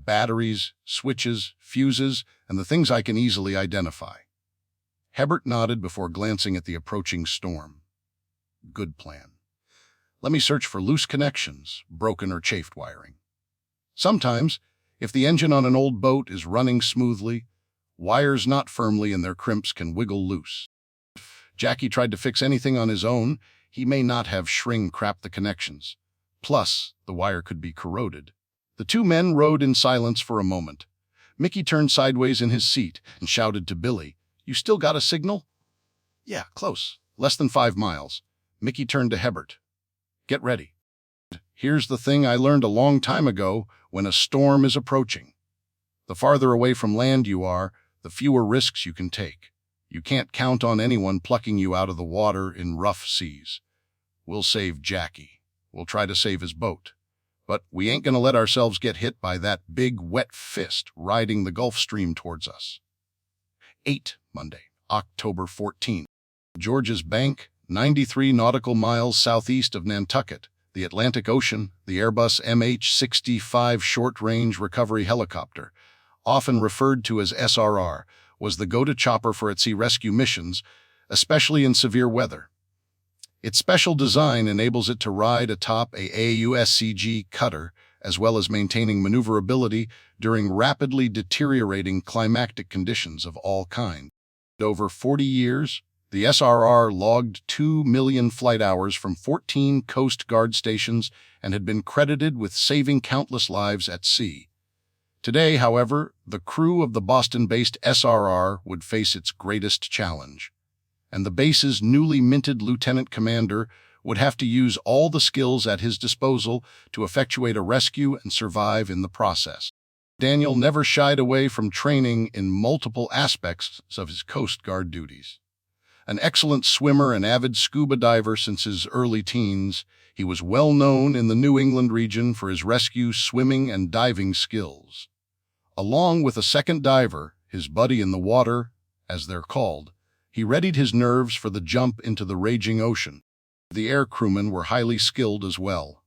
Batteries, switches, fuses, and the things I can easily identify. Hebert nodded before glancing at the approaching storm. Good plan. Let me search for loose connections, broken or chafed wiring. Sometimes, if the engine on an old boat is running smoothly, wires not firmly in their crimps can wiggle loose. If Jackie tried to fix anything on his own, he may not have shrink-wrapped the connections. Plus, the wire could be corroded. The two men rode in silence for a moment. Mickey turned sideways in his seat and shouted to Billy, "You still got a signal?" "Yeah, close. Less than 5 miles. Mickey turned to Hebert. "Get ready. Here's the thing I learned a long time ago when a storm is approaching. The farther away from land you are, the fewer risks you can take. You can't count on anyone plucking you out of the water in rough seas. We'll save Jackie. We'll try to save his boat. But we ain't gonna let ourselves get hit by that big wet fist riding the Gulf Stream towards us." 8. Monday, October 14. George's Bank, 93 nautical miles southeast of Nantucket, the Atlantic Ocean, the Airbus MH-65 short-range recovery helicopter, often referred to as SRR, was the go-to chopper for at-sea rescue missions, especially in severe weather. Its special design enables it to ride atop a AUSCG cutter, as well as maintaining maneuverability during rapidly deteriorating climatic conditions of all kinds. Over 40 years, the SRR logged 2 million flight hours from 14 Coast Guard stations and had been credited with saving countless lives at sea. Today, however, the crew of the Boston-based SRR would face its greatest challenge, and the base's newly minted lieutenant commander would have to use all the skills at his disposal to effectuate a rescue and survive in the process. Daniel never shied away from training in multiple aspects of his Coast Guard duties. An excellent swimmer and avid scuba diver since his early teens, he was well known in the New England region for his rescue, swimming, and diving skills. Along with a second diver, his buddy in the water, as they're called, he readied his nerves for the jump into the raging ocean. The air crewmen were highly skilled as well.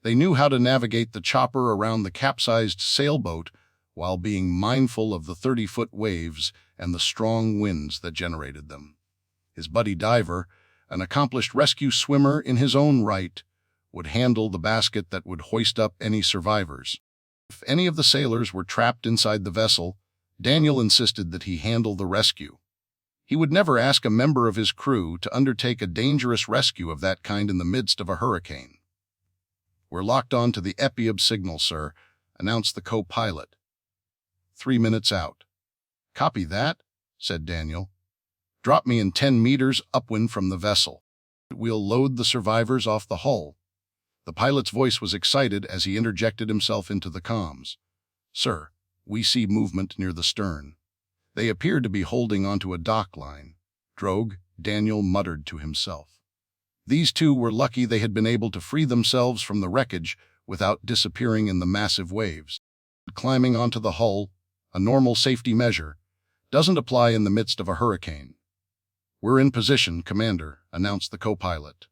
They knew how to navigate the chopper around the capsized sailboat while being mindful of the 30-foot waves and the strong winds that generated them. His buddy diver, an accomplished rescue swimmer in his own right, would handle the basket that would hoist up any survivors. If any of the sailors were trapped inside the vessel, Daniel insisted that he handle the rescue. He would never ask a member of his crew to undertake a dangerous rescue of that kind in the midst of a hurricane. "We're locked on to the EPIOB signal, sir," announced the co-pilot. 3 minutes out. "Copy that," said Daniel. "Drop me in 10 meters upwind from the vessel. We'll load the survivors off the hull." The pilot's voice was excited as he interjected himself into the comms. "Sir, we see movement near the stern. They appear to be holding onto a dock line." "Drogue," Daniel muttered to himself. These two were lucky they had been able to free themselves from the wreckage without disappearing in the massive waves. Climbing onto the hull, a normal safety measure, doesn't apply in the midst of a hurricane. "We're in position, Commander," announced the co-pilot.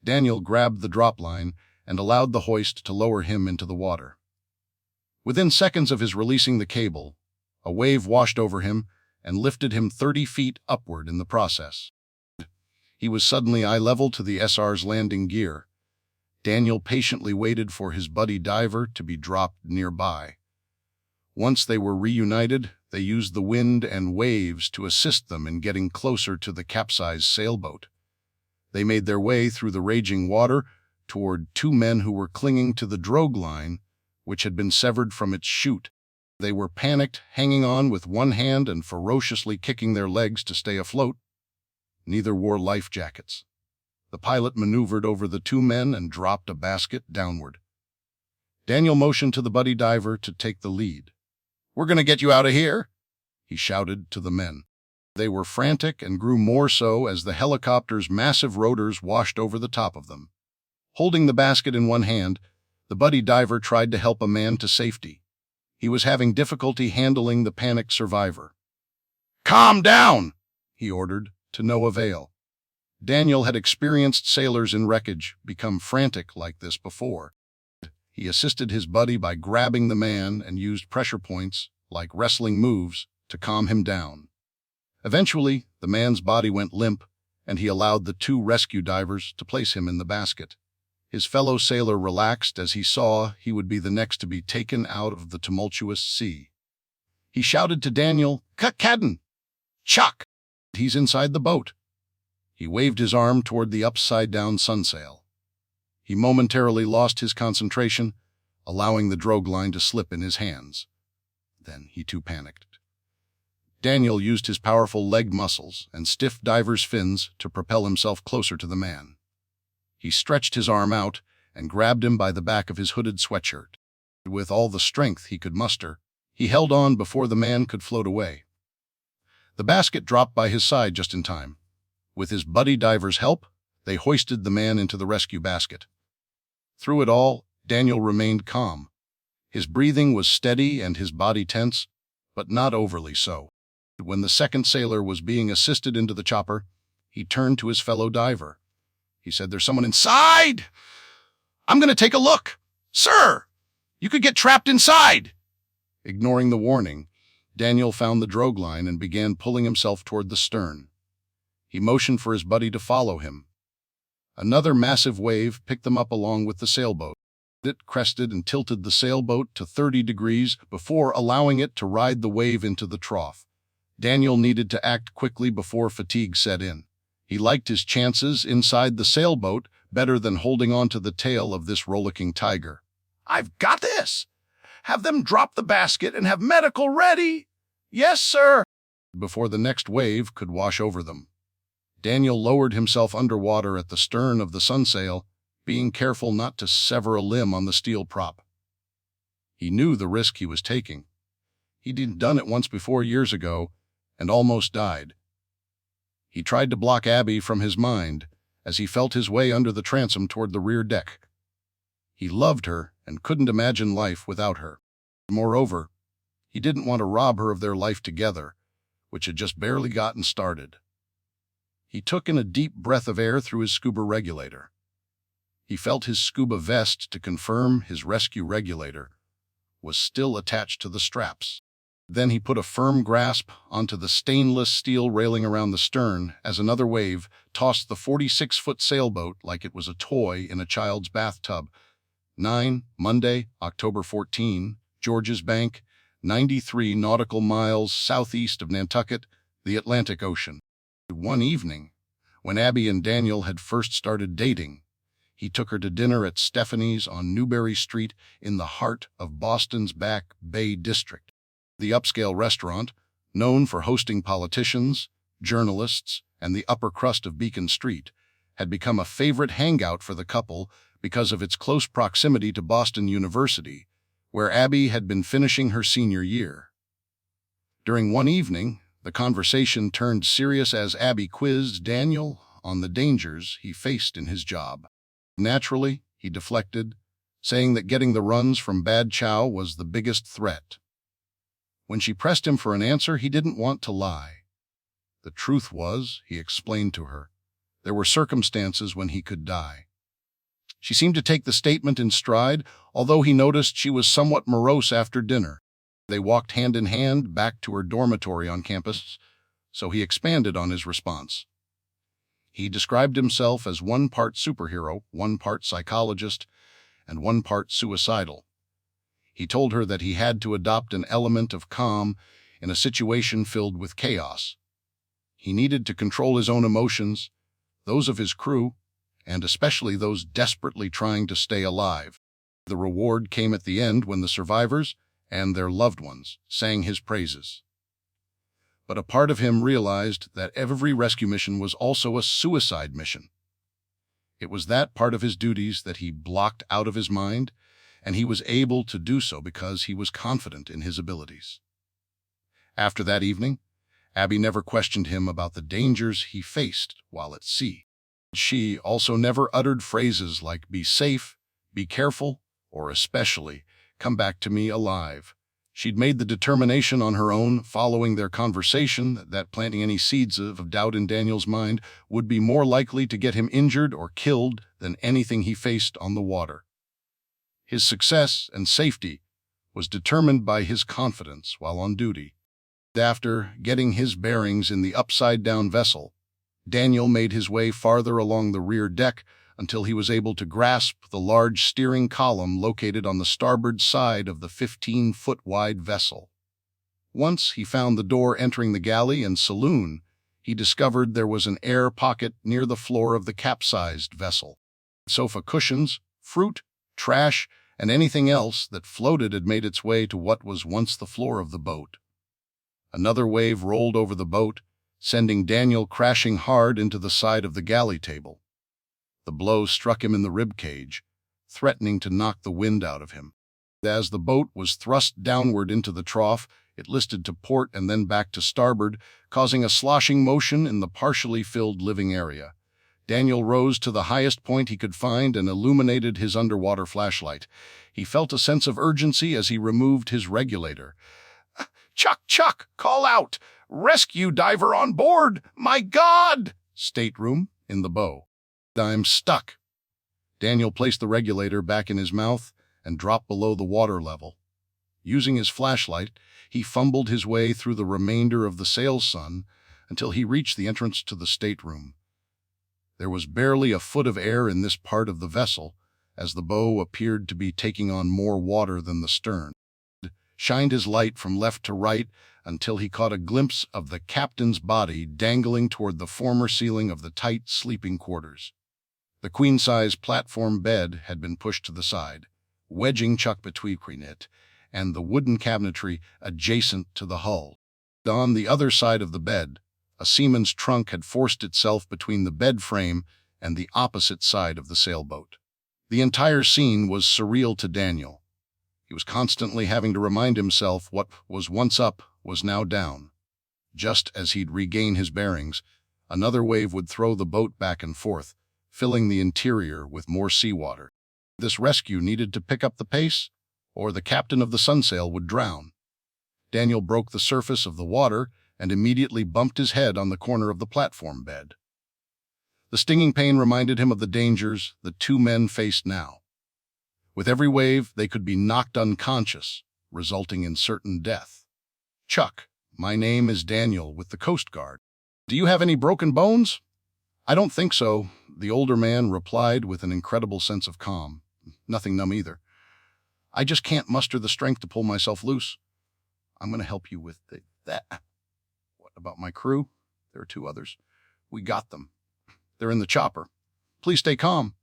Daniel grabbed the drop line and allowed the hoist to lower him into the water. Within seconds of his releasing the cable, a wave washed over him and lifted him 30 feet upward in the process. He was suddenly eye-level to the SR's landing gear. Daniel patiently waited for his buddy diver to be dropped nearby. Once they were reunited, they used the wind and waves to assist them in getting closer to the capsized sailboat. They made their way through the raging water toward 2 men who were clinging to the drogue line, which had been severed from its chute. They were panicked, hanging on with one hand and ferociously kicking their legs to stay afloat. Neither wore life jackets. The pilot maneuvered over the 2 men and dropped a basket downward. Daniel motioned to the buddy diver to take the lead. "We're going to get you out of here," he shouted to the men. They were frantic and grew more so as the helicopter's massive rotors washed over the top of them. Holding the basket in one hand, the buddy diver tried to help a man to safety. He was having difficulty handling the panicked survivor. "Calm down," he ordered, to no avail. Daniel had experienced sailors in wreckage become frantic like this before. He assisted his buddy by grabbing the man and used pressure points, like wrestling moves, to calm him down. Eventually, the man's body went limp, and he allowed the two rescue divers to place him in the basket. His fellow sailor relaxed as he saw he would be the next to be taken out of the tumultuous sea. He shouted to Daniel, "Cadden! Chuck! He's inside the boat." He waved his arm toward the upside-down sunsail. He momentarily lost his concentration, allowing the drogue line to slip in his hands. Then he too panicked. Daniel used his powerful leg muscles and stiff diver's fins to propel himself closer to the man. He stretched his arm out and grabbed him by the back of his hooded sweatshirt. With all the strength he could muster, he held on before the man could float away. The basket dropped by his side just in time. With his buddy diver's help, they hoisted the man into the rescue basket. Through it all, Daniel remained calm. His breathing was steady and his body tense, but not overly so. When the second sailor was being assisted into the chopper, he turned to his fellow diver. He said, "There's someone inside! I'm going to take a look! Sir, you could get trapped inside!" Ignoring the warning, Daniel found the drogue line and began pulling himself toward the stern. He motioned for his buddy to follow him. Another massive wave picked them up along with the sailboat. It crested and tilted the sailboat to 30 degrees before allowing it to ride the wave into the trough. Daniel needed to act quickly before fatigue set in. He liked his chances inside the sailboat better than holding on to the tail of this rollicking tiger. "I've got this! Have them drop the basket and have medical ready!" "Yes, sir!" Before the next wave could wash over them. Daniel lowered himself underwater at the stern of the sunsail, being careful not to sever a limb on the steel prop. He knew the risk he was taking. He'd done it once before years ago and almost died. He tried to block Abby from his mind as he felt his way under the transom toward the rear deck. He loved her and couldn't imagine life without her. Moreover, he didn't want to rob her of their life together, which had just barely gotten started. He took in a deep breath of air through his scuba regulator. He felt his scuba vest to confirm his rescue regulator was still attached to the straps. Then he put a firm grasp onto the stainless steel railing around the stern as another wave tossed the 46-foot sailboat like it was a toy in a child's bathtub. 9, Monday, October 14, Georges Bank, 93 nautical miles southeast of Nantucket, the Atlantic Ocean. One evening, when Abby and Daniel had first started dating, he took her to dinner at Stephanie's on Newbury Street in the heart of Boston's Back Bay District. The upscale restaurant, known for hosting politicians, journalists, and the upper crust of Beacon Street, had become a favorite hangout for the couple because of its close proximity to Boston University, where Abby had been finishing her senior year. During one evening, the conversation turned serious as Abby quizzed Daniel on the dangers he faced in his job. Naturally, he deflected, saying that getting the runs from bad chow was the biggest threat. When she pressed him for an answer, he didn't want to lie. The truth was, he explained to her, there were circumstances when he could die. She seemed to take the statement in stride, although he noticed she was somewhat morose after dinner. They walked hand in hand back to her dormitory on campus, so he expanded on his response. He described himself as one part superhero, one part psychologist, and one part suicidal. He told her that he had to adopt an element of calm in a situation filled with chaos. He needed to control his own emotions, those of his crew, and especially those desperately trying to stay alive. The reward came at the end when the survivors and their loved ones sang his praises. But a part of him realized that every rescue mission was also a suicide mission. It was that part of his duties that he blocked out of his mind, and he was able to do so because he was confident in his abilities. After that evening, Abby never questioned him about the dangers he faced while at sea. She also never uttered phrases like "be safe," "be careful," or especially "come back to me alive." She'd made the determination on her own, following their conversation, that planting any seeds of doubt in Daniel's mind would be more likely to get him injured or killed than anything he faced on the water. His success and safety was determined by his confidence while on duty. After getting his bearings in the upside-down vessel, Daniel made his way farther along the rear deck until he was able to grasp the large steering column located on the starboard side of the 15-foot-wide vessel. Once he found the door entering the galley and saloon, he discovered there was an air pocket near the floor of the capsized vessel. Sofa cushions, fruit, trash, and anything else that floated had made its way to what was once the floor of the boat. Another wave rolled over the boat, sending Daniel crashing hard into the side of the galley table. The blow struck him in the rib cage, threatening to knock the wind out of him. As the boat was thrust downward into the trough, it listed to port and then back to starboard, causing a sloshing motion in the partially filled living area. Daniel rose to the highest point he could find and illuminated his underwater flashlight. He felt a sense of urgency as he removed his regulator. "Chuck, Chuck, call out! Rescue diver on board! My God!" Stateroom in the bow. "I'm stuck." Daniel placed the regulator back in his mouth and dropped below the water level. Using his flashlight, he fumbled his way through the remainder of the sail sun until he reached the entrance to the stateroom. There was barely a foot of air in this part of the vessel, as the bow appeared to be taking on more water than the stern. Shined his light from left to right until he caught a glimpse of the captain's body dangling toward the former ceiling of the tight sleeping quarters. The queen-size platform bed had been pushed to the side, wedging Chuck between it and the wooden cabinetry adjacent to the hull. On the other side of the bed, a seaman's trunk had forced itself between the bed frame and the opposite side of the sailboat. The entire scene was surreal to Daniel. He was constantly having to remind himself what was once up was now down. Just as he'd regain his bearings, another wave would throw the boat back and forth, filling the interior with more seawater. This rescue needed to pick up the pace, or the captain of the sunsail would drown. Daniel broke the surface of the water and immediately bumped his head on the corner of the platform bed. The stinging pain reminded him of the dangers the two men faced now. With every wave, they could be knocked unconscious, resulting in certain death. "Chuck, my name is Daniel with the Coast Guard. Do you have any broken bones?" "I don't think so," the older man replied with an incredible sense of calm. "Nothing numb either. I just can't muster the strength to pull myself loose. I'm going to help you with that. What about my crew? There are 2 others. We got them. They're in the chopper. Please stay calm.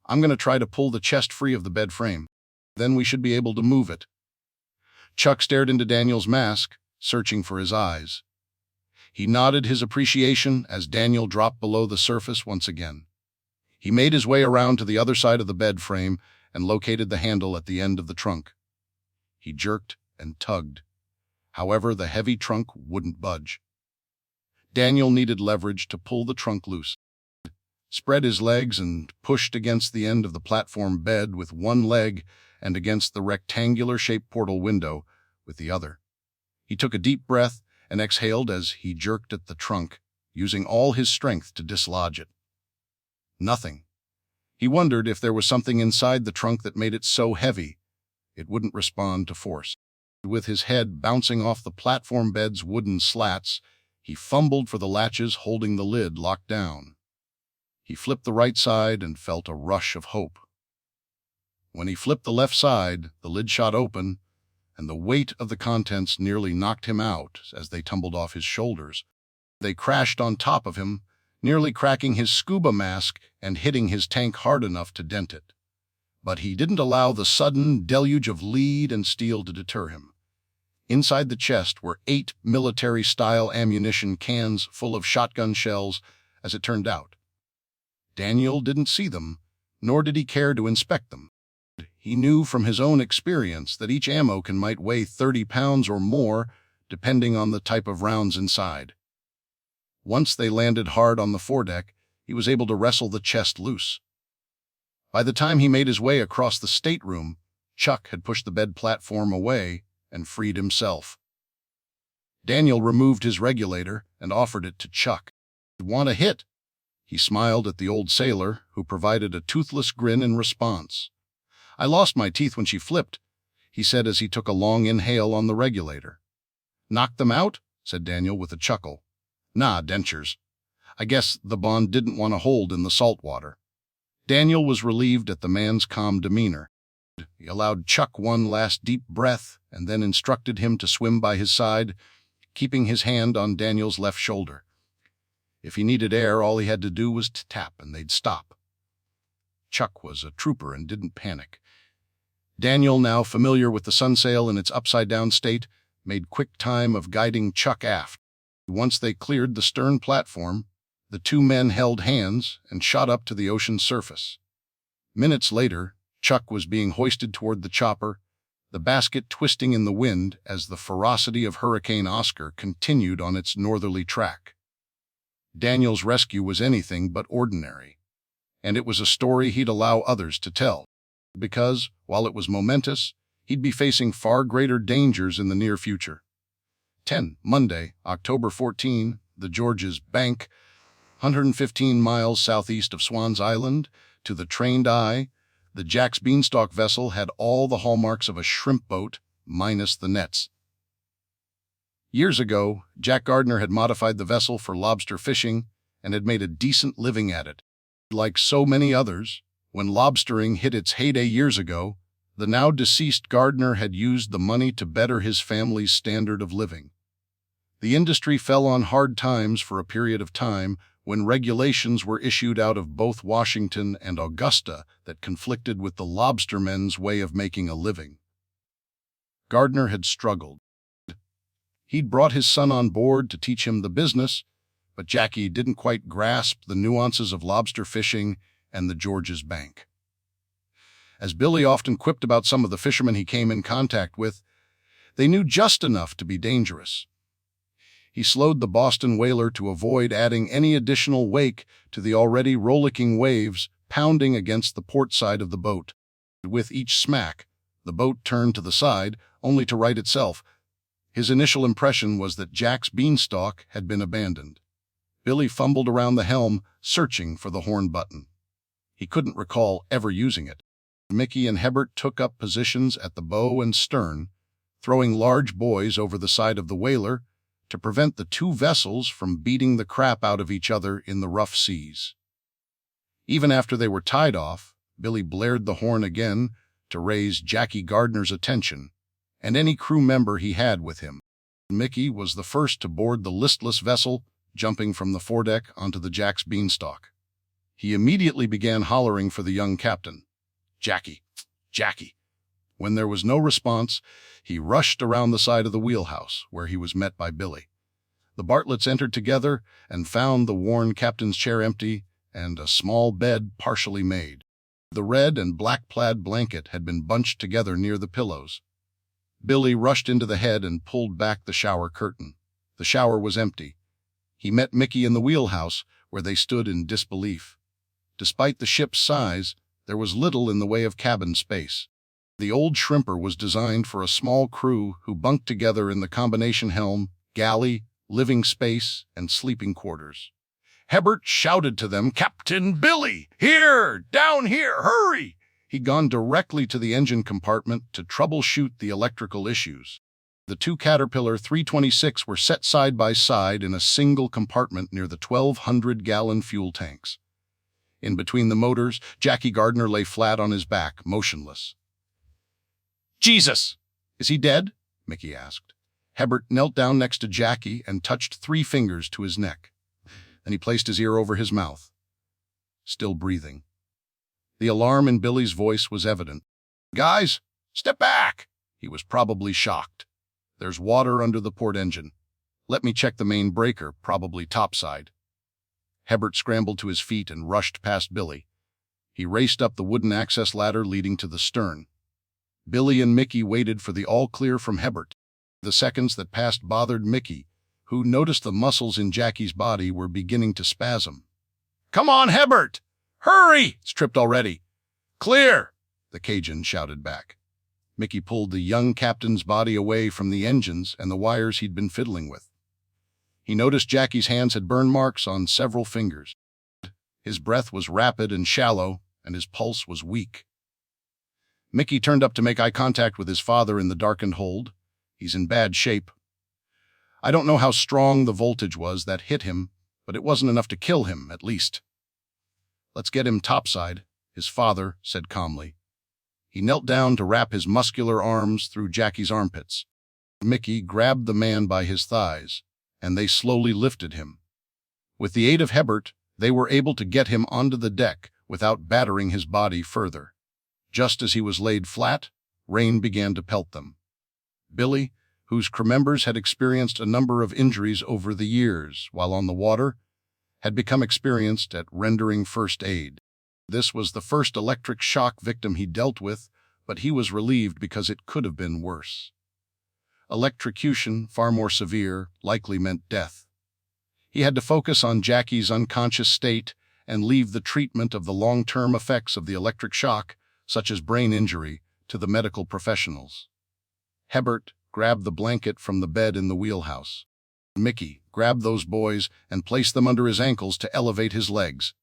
I'm going to try to pull the chest free of the bed frame. Then we should be able to move it." Chuck stared into Daniel's mask, searching for his eyes. He nodded his appreciation as Daniel dropped below the surface once again. He made his way around to the other side of the bed frame and located the handle at the end of the trunk. He jerked and tugged. However, the heavy trunk wouldn't budge. Daniel needed leverage to pull the trunk loose. Spread his legs and pushed against the end of the platform bed with one leg and against the rectangular-shaped portal window with the other. He took a deep breath and exhaled as he jerked at the trunk, using all his strength to dislodge it. Nothing. He wondered if there was something inside the trunk that made it so heavy it wouldn't respond to force. With his head bouncing off the platform bed's wooden slats, he fumbled for the latches holding the lid locked down. He flipped the right side and felt a rush of hope. When he flipped the left side, the lid shot open, and the weight of the contents nearly knocked him out as they tumbled off his shoulders. They crashed on top of him, nearly cracking his scuba mask and hitting his tank hard enough to dent it. But he didn't allow the sudden deluge of lead and steel to deter him. Inside the chest were 8 military-style ammunition cans full of shotgun shells, as it turned out. Daniel didn't see them, nor did he care to inspect them. He knew from his own experience that each ammo can might weigh 30 pounds or more, depending on the type of rounds inside. Once they landed hard on the foredeck, he was able to wrestle the chest loose. By the time he made his way across the stateroom, Chuck had pushed the bed platform away and freed himself. Daniel removed his regulator and offered it to Chuck. "Want a hit?" He smiled at the old sailor, who provided a toothless grin in response. "I lost my teeth when she flipped," he said as he took a long inhale on the regulator. "Knocked them out?" said Daniel with a chuckle. "Nah, dentures. I guess the bond didn't want to hold in the salt water." Daniel was relieved at the man's calm demeanor. He allowed Chuck one last deep breath and then instructed him to swim by his side, keeping his hand on Daniel's left shoulder. If he needed air, all he had to do was to tap and they'd stop. Chuck was a trooper and didn't panic. Daniel, now familiar with the sunsail in its upside-down state, made quick time of guiding Chuck aft. Once they cleared the stern platform, the two men held hands and shot up to the ocean's surface. Minutes later, Chuck was being hoisted toward the chopper, the basket twisting in the wind as the ferocity of Hurricane Oscar continued on its northerly track. Daniel's rescue was anything but ordinary, and it was a story he'd allow others to tell, because, while it was momentous, he'd be facing far greater dangers in the near future. 10. Monday, October 14, the George's Bank, 115 miles southeast of Swan's Island. To the trained eye, the Jack's Beanstalk vessel had all the hallmarks of a shrimp boat, minus the nets. Years ago, Jack Gardner had modified the vessel for lobster fishing and had made a decent living at it. Like so many others, when lobstering hit its heyday years ago, the now-deceased Gardner had used the money to better his family's standard of living. The industry fell on hard times for a period of time when regulations were issued out of both Washington and Augusta that conflicted with the lobstermen's way of making a living. Gardner had struggled. He'd brought his son on board to teach him the business, but Jackie didn't quite grasp the nuances of lobster fishing and the George's Bank. As Billy often quipped about some of the fishermen he came in contact with, they knew just enough to be dangerous. He slowed the Boston whaler to avoid adding any additional wake to the already rollicking waves pounding against the port side of the boat. With each smack, the boat turned to the side, only to right itself. His initial impression was that Jack's Beanstalk had been abandoned. Billy fumbled around the helm, searching for the horn button. He couldn't recall ever using it. Mickey and Hebert took up positions at the bow and stern, throwing large buoys over the side of the whaler to prevent the two vessels from beating the crap out of each other in the rough seas. Even after they were tied off, Billy blared the horn again to raise Jackie Gardner's attention and any crew member he had with him. Mickey was the first to board the listless vessel, jumping from the foredeck onto the Jack's Beanstalk. He immediately began hollering for the young captain. "Jackie! Jackie!" When there was no response, he rushed around the side of the wheelhouse, where he was met by Billy. The Bartletts entered together and found the worn captain's chair empty and a small bed partially made. The red and black plaid blanket had been bunched together near the pillows. Billy rushed into the head and pulled back the shower curtain. The shower was empty. He met Mickey in the wheelhouse, where they stood in disbelief. Despite the ship's size, there was little in the way of cabin space. The old shrimper was designed for a small crew who bunked together in the combination helm, galley, living space, and sleeping quarters. Hebert shouted to them, "Captain Billy! Here! Down here! Hurry!" He'd gone directly to the engine compartment to troubleshoot the electrical issues. The two Caterpillar 326 were set side by side in a single compartment near the 1,200-gallon fuel tanks. In between the motors, Jackie Gardner lay flat on his back, motionless. "Jesus! Is he dead?" Mickey asked. Hebert knelt down next to Jackie and touched 3 fingers to his neck. Then he placed his ear over his mouth. Still breathing. The alarm in Billy's voice was evident. "Guys, step back!" He was probably shocked. "There's water under the port engine. Let me check the main breaker, probably topside." Hebert scrambled to his feet and rushed past Billy. He raced up the wooden access ladder leading to the stern. Billy and Mickey waited for the all-clear from Hebert. The seconds that passed bothered Mickey, who noticed the muscles in Jackie's body were beginning to spasm. "Come on, Hebert! Hurry! It's tripped already." "Clear!" the Cajun shouted back. Mickey pulled the young captain's body away from the engines and the wires he'd been fiddling with. He noticed Jackie's hands had burn marks on several fingers. His breath was rapid and shallow, and his pulse was weak. Mickey turned up to make eye contact with his father in the darkened hold. "He's in bad shape. I don't know how strong the voltage was that hit him, but it wasn't enough to kill him, at least." "Let's get him topside," his father said calmly. He knelt down to wrap his muscular arms through Jackie's armpits. Mickey grabbed the man by his thighs, and they slowly lifted him. With the aid of Hebert, they were able to get him onto the deck without battering his body further. Just as he was laid flat, rain began to pelt them. Billy, whose crew members had experienced a number of injuries over the years while on the water, had become experienced at rendering first aid. This was the first electric shock victim he dealt with, but he was relieved because it could have been worse. Electrocution, far more severe, likely meant death. He had to focus on Jackie's unconscious state and leave the treatment of the long-term effects of the electric shock, such as brain injury, to the medical professionals. Hebert grabbed the blanket from the bed in the wheelhouse. Mickey grabbed those boys and placed them under his ankles to elevate his legs.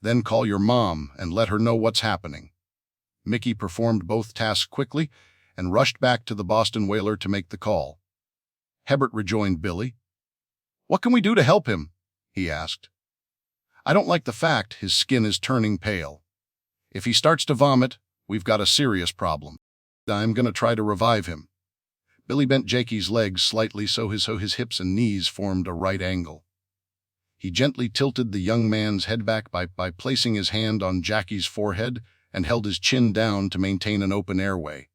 "Then call your mom and let her know what's happening." Mickey performed both tasks quickly and rushed back to the Boston whaler to make the call. Hebert rejoined Billy. "What can we do to help him?" he asked. "I don't like the fact his skin is turning pale. If he starts to vomit, we've got a serious problem. I'm going to try to revive him." Billy bent Jackie's legs slightly so his hips and knees formed a right angle. He gently tilted the young man's head back by placing his hand on Jackie's forehead and held his chin down to maintain an open airway.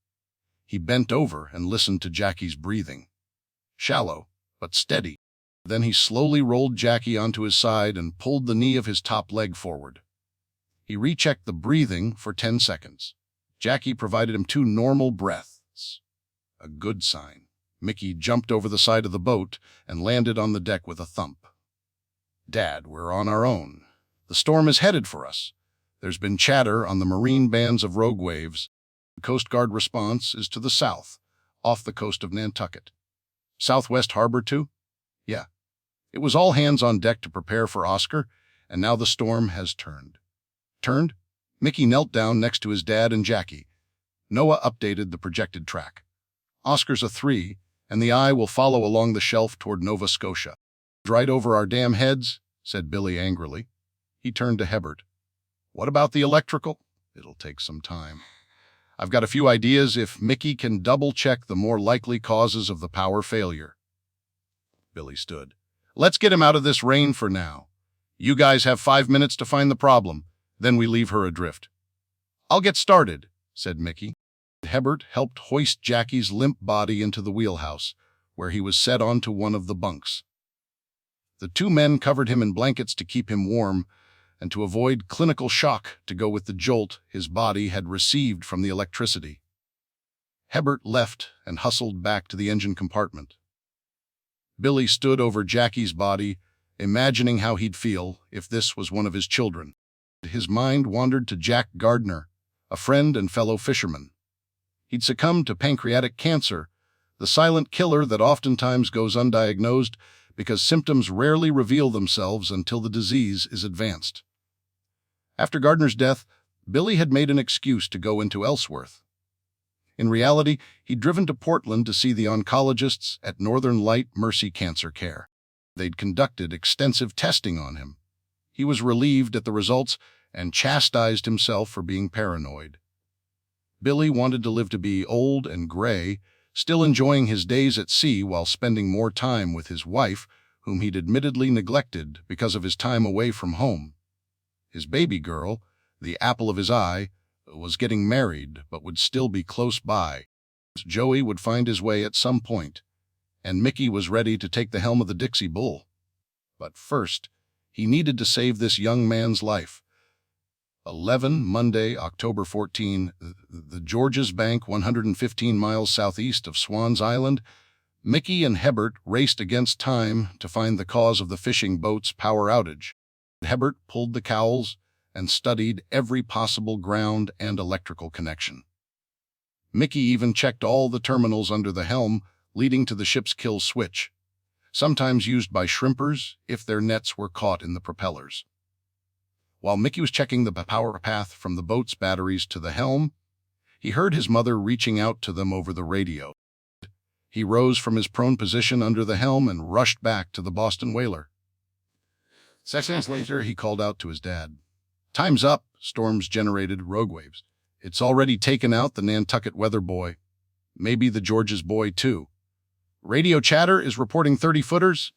He bent over and listened to Jackie's breathing. Shallow, but steady. Then he slowly rolled Jackie onto his side and pulled the knee of his top leg forward. He rechecked the breathing for 10 seconds. Jackie provided him 2 normal breaths. A good sign. Mickey jumped over the side of the boat and landed on the deck with a thump. "Dad, we're on our own. The storm is headed for us. There's been chatter on the marine bands of rogue waves. The Coast Guard response is to the south, off the coast of Nantucket. Southwest Harbor, too? Yeah. It was all hands on deck to prepare for Oscar, and now the storm has turned." "Turned?" Mickey knelt down next to his dad and Jackie. Noah updated the projected track. "Oscar's a 3, and the eye will follow along the shelf toward Nova Scotia." "Right over our damn heads," said Billy angrily. He turned to Hebert. "What about the electrical?" "It'll take some time. I've got a few ideas if Mickey can double-check the more likely causes of the power failure." Billy stood. "Let's get him out of this rain for now. You guys have 5 minutes to find the problem, then we leave her adrift." "I'll get started," said Mickey. Hebert helped hoist Jackie's limp body into the wheelhouse, where he was set onto one of the bunks. The 2 men covered him in blankets to keep him warm and to avoid clinical shock to go with the jolt his body had received from the electricity. Hebert left and hustled back to the engine compartment. Billy stood over Jackie's body, imagining how he'd feel if this was one of his children. His mind wandered to Jack Gardner, a friend and fellow fisherman. He'd succumbed to pancreatic cancer, the silent killer that oftentimes goes undiagnosed because symptoms rarely reveal themselves until the disease is advanced. After Gardner's death, Billy had made an excuse to go into Ellsworth. In reality, he'd driven to Portland to see the oncologists at Northern Light Mercy Cancer Care. They'd conducted extensive testing on him. He was relieved at the results and chastised himself for being paranoid. Billy wanted to live to be old and gray, still enjoying his days at sea while spending more time with his wife, whom he'd admittedly neglected because of his time away from home. His baby girl, the apple of his eye, was getting married but would still be close by. Joey would find his way at some point, and Mickey was ready to take the helm of the Dixie Bull. But first, he needed to save this young man's life. 11, Monday, October 14, the Georges Bank, 115 miles southeast of Swans Island, Mickey and Hebert raced against time to find the cause of the fishing boat's power outage. Hebert pulled the cowls and studied every possible ground and electrical connection. Mickey even checked all the terminals under the helm leading to the ship's kill switch, sometimes used by shrimpers if their nets were caught in the propellers. While Mickey was checking the power path from the boat's batteries to the helm, he heard his mother reaching out to them over the radio. He rose from his prone position under the helm and rushed back to the Boston whaler. Seconds later, he called out to his dad. "Time's up," Storms generated rogue waves. "It's already taken out the Nantucket weather buoy. Maybe the George's buoy, too. Radio chatter is reporting 30-footers.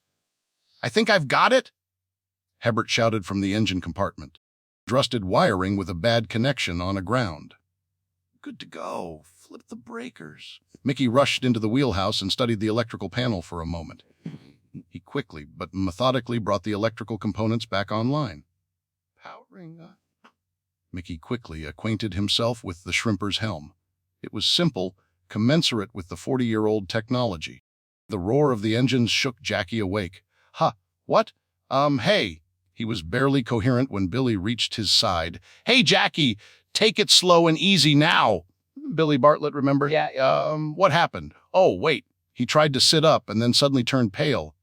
I think I've got it," Hebert shouted from the engine compartment. Rusted wiring with a bad connection on aground. "Good to go. Flip the breakers." Mickey rushed into the wheelhouse and studied the electrical panel for a moment. He quickly but methodically brought the electrical components back online. Powering up. Mickey quickly acquainted himself with the shrimper's helm. It was simple, commensurate with the 40-year-old technology. The roar of the engines shook Jackie awake. What? Hey." He was barely coherent when Billy reached his side. "Hey, Jackie, take it slow and easy now." Billy Bartlett, remember? "Yeah, what happened?" "Oh, wait." He tried to sit up and then suddenly turned pale.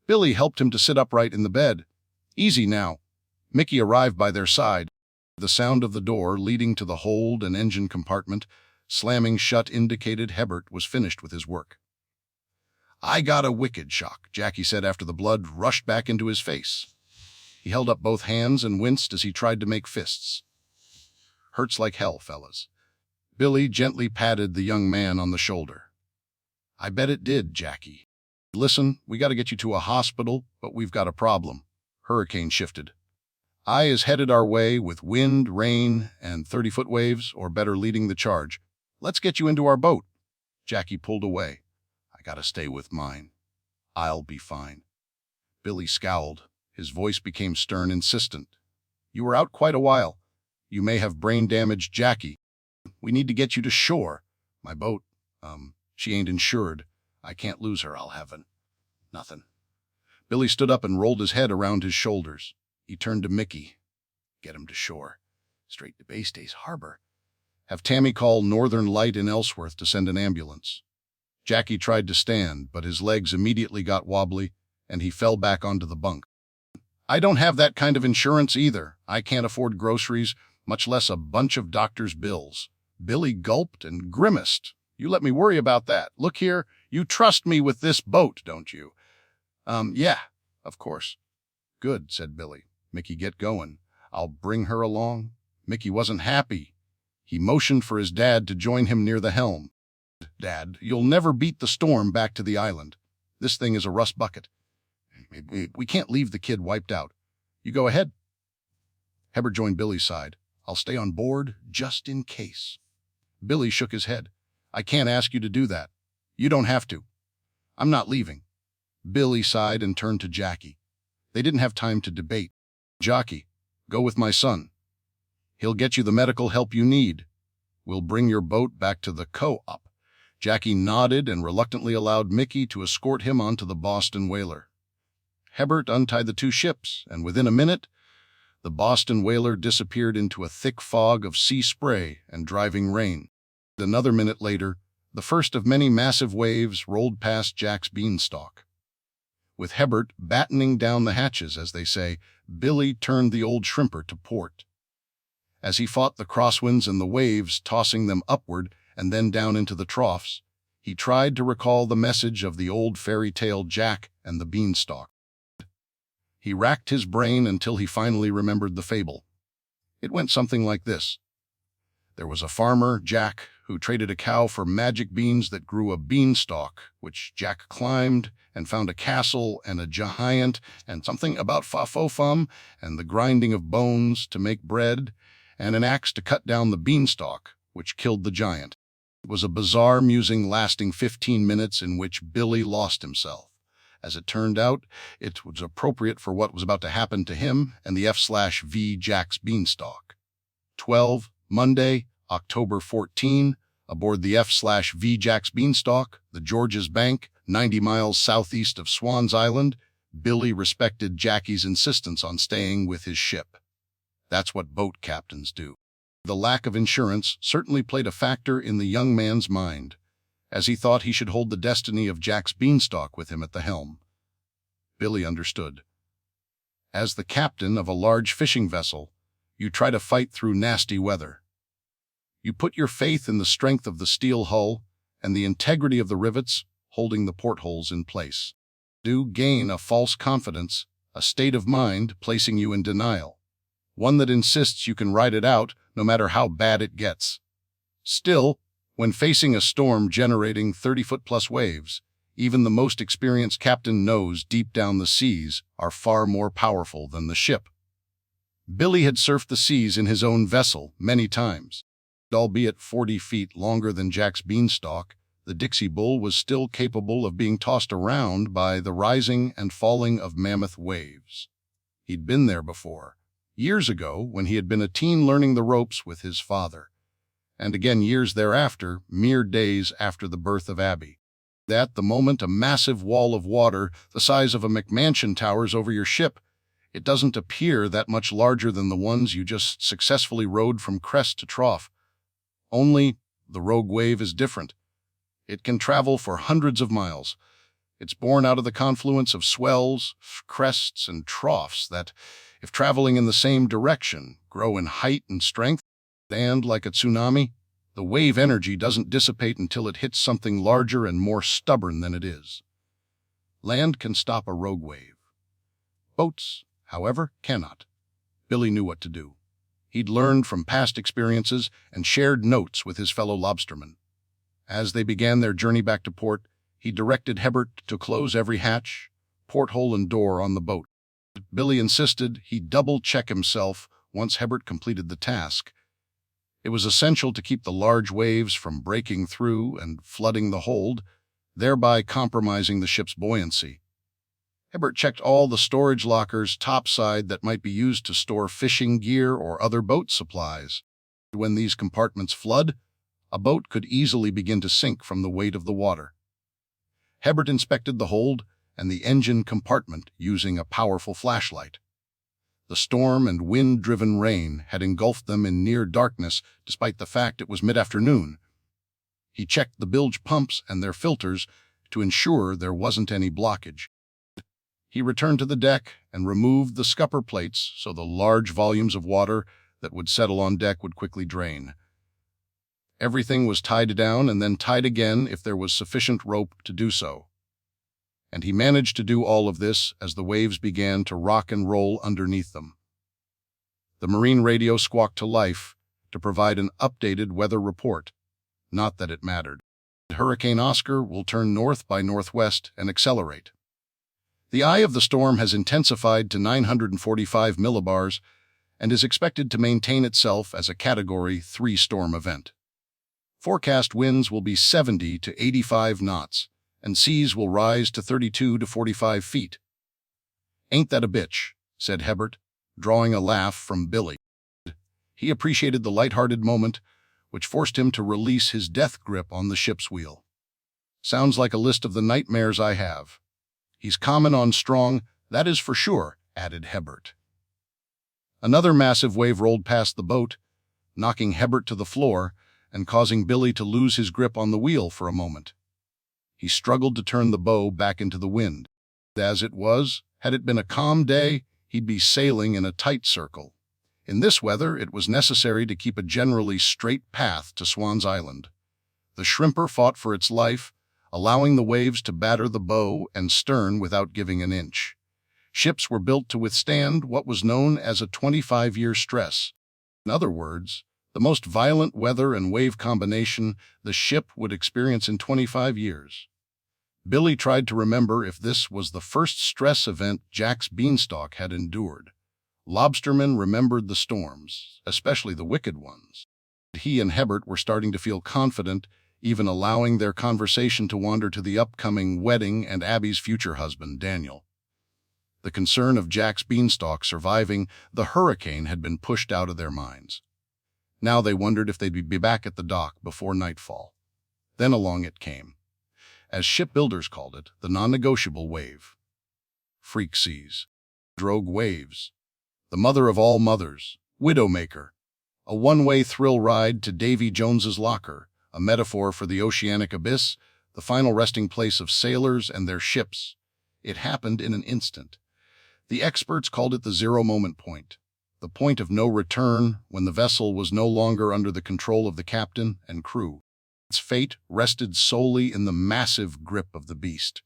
Billy helped him to sit upright in the bed. "Easy now." Mickey arrived by their side. The sound of the door leading to the hold and engine compartment slamming shut indicated Hebert was finished with his work. "I got a wicked shock," Jackie said after the blood rushed back into his face. He held up both hands and winced as he tried to make fists. "Hurts like hell, fellas." Billy gently patted the young man on the shoulder. "I bet it did, Jackie. Listen, we got to get you to a hospital, but we've got a problem." Hurricane shifted. "I is headed our way with wind, rain, and 30-foot waves, or better leading the charge. Let's get you into our boat." Jackie pulled away. "I gotta stay with mine. I'll be fine." Billy scowled. His voice became stern, insistent. "You were out quite a while. You may have brain damage, Jackie. We need to get you to shore. My boat, she ain't insured. I can't lose her, I'll have it. Nothing." Billy stood up and rolled his head around his shoulders. He turned to Mickey. "Get him to shore. Straight to Bay Stays Harbor. Have Tammy call Northern Light in Ellsworth to send an ambulance." Jackie tried to stand, but his legs immediately got wobbly, and he fell back onto the bunk. "I don't have that kind of insurance either. I can't afford groceries, much less a bunch of doctor's bills." Billy gulped and grimaced. "You let me worry about that. Look here, you trust me with this boat, don't you?" Yeah, of course." "Good," said Billy. "Mickey, get going. I'll bring her along." Mickey wasn't happy. He motioned for his dad to join him near the helm. "Dad, you'll never beat the storm back to the island. This thing is a rust bucket. We can't leave the kid wiped out. You go ahead." Hebert joined Billy's side. "I'll stay on board just in case." Billy shook his head. "I can't ask you to do that. You don't have to. I'm not leaving." Billy sighed and turned to Jackie. They didn't have time to debate. "Jackie, go with my son. He'll get you the medical help you need. We'll bring your boat back to the co-op." Jackie nodded and reluctantly allowed Mickey to escort him onto the Boston whaler. Hebert untied the two ships, and within a minute, the Boston whaler disappeared into a thick fog of sea spray and driving rain. Another minute later, the first of many massive waves rolled past Jack's beanstalk. With Hebert battening down the hatches, as they say, Billy turned the old shrimper to port. As he fought the crosswinds and the waves, tossing them upward and then down into the troughs, he tried to recall the message of the old fairy tale Jack and the beanstalk. He racked his brain until he finally remembered the fable. It went something like this. There was a farmer, Jack, who traded a cow for magic beans that grew a beanstalk, which Jack climbed and found a castle and a giant and something about fa-fo-fum and the grinding of bones to make bread and an axe to cut down the beanstalk, which killed the giant. It was a bizarre musing lasting 15 minutes in which Billy lost himself. As it turned out, it was appropriate for what was about to happen to him and the F/V Jack's beanstalk. 12, Monday, October 14, aboard the F/V Jack's beanstalk, the George's Bank, 90 miles southeast of Swan's Island, Billy respected Jackie's insistence on staying with his ship. That's what boat captains do. The lack of insurance certainly played a factor in the young man's mind, as he thought he should hold the destiny of Jack's beanstalk with him at the helm. Billy understood. As the captain of a large fishing vessel, you try to fight through nasty weather. You put your faith in the strength of the steel hull and the integrity of the rivets holding the portholes in place. Do gain a false confidence, a state of mind placing you in denial, one that insists you can ride it out no matter how bad it gets. Still, when facing a storm generating 30-foot-plus waves, even the most experienced captain knows deep down the seas are far more powerful than the ship. Billy had surfed the seas in his own vessel many times. Albeit 40 feet longer than Jack's beanstalk, the Dixie Bull was still capable of being tossed around by the rising and falling of mammoth waves. He'd been there before, years ago when he had been a teen learning the ropes with his father, and again years thereafter, mere days after the birth of Abby. At the moment a massive wall of water the size of a McMansion towers over your ship, it doesn't appear that much larger than the ones you just successfully rode from crest to trough. Only, the rogue wave is different. It can travel for hundreds of miles. It's born out of the confluence of swells, crests, and troughs that, if traveling in the same direction, grow in height and strength, and, like a tsunami, the wave energy doesn't dissipate until it hits something larger and more stubborn than it is. Land can stop a rogue wave. Boats, however, cannot. Billy knew what to do. He'd learned from past experiences and shared notes with his fellow lobstermen. As they began their journey back to port, he directed Hebert to close every hatch, porthole, and door on the boat. Billy insisted he double-check himself once Hebert completed the task. It was essential to keep the large waves from breaking through and flooding the hold, thereby compromising the ship's buoyancy. Hebert checked all the storage lockers topside that might be used to store fishing gear or other boat supplies. When these compartments flood, a boat could easily begin to sink from the weight of the water. Hebert inspected the hold and the engine compartment using a powerful flashlight. The storm and wind-driven rain had engulfed them in near darkness despite the fact it was mid-afternoon. He checked the bilge pumps and their filters to ensure there wasn't any blockage. He returned to the deck and removed the scupper plates so the large volumes of water that would settle on deck would quickly drain. Everything was tied down and then tied again if there was sufficient rope to do so. And he managed to do all of this as the waves began to rock and roll underneath them. The marine radio squawked to life to provide an updated weather report. Not that it mattered. Hurricane Oscar will turn north by northwest and accelerate. The eye of the storm has intensified to 945 millibars and is expected to maintain itself as a Category 3 storm event. Forecast winds will be 70 to 85 knots, and seas will rise to 32 to 45 feet. "Ain't that a bitch?" said Hebert, drawing a laugh from Billy. He appreciated the light-hearted moment, which forced him to release his death grip on the ship's wheel. "Sounds like a list of the nightmares I have." "He's common on strong, that is for sure," added Hebert. Another massive wave rolled past the boat, knocking Hebert to the floor and causing Billy to lose his grip on the wheel for a moment. He struggled to turn the bow back into the wind. As it was, had it been a calm day, he'd be sailing in a tight circle. In this weather, it was necessary to keep a generally straight path to Swan's Island. The shrimper fought for its life, allowing the waves to batter the bow and stern without giving an inch. Ships were built to withstand what was known as a 25-year stress. In other words, the most violent weather and wave combination the ship would experience in 25 years. Billy tried to remember if this was the first stress event Jack's beanstalk had endured. Lobstermen remembered the storms, especially the wicked ones. He and Hebert were starting to feel confident, even allowing their conversation to wander to the upcoming wedding and Abby's future husband, Daniel. The concern of Jack's beanstalk surviving the hurricane had been pushed out of their minds. Now they wondered if they'd be back at the dock before nightfall. Then along it came. as shipbuilders called it, the non-negotiable wave. Freak seas. Drogue waves. The mother of all mothers. Widowmaker. A one-way thrill ride to Davy Jones's locker, a metaphor for the oceanic abyss, the final resting place of sailors and their ships. It happened in an instant. The experts called it the zero-moment point, the point of no return when the vessel was no longer under the control of the captain and crew. Its fate rested solely in the massive grip of the beast.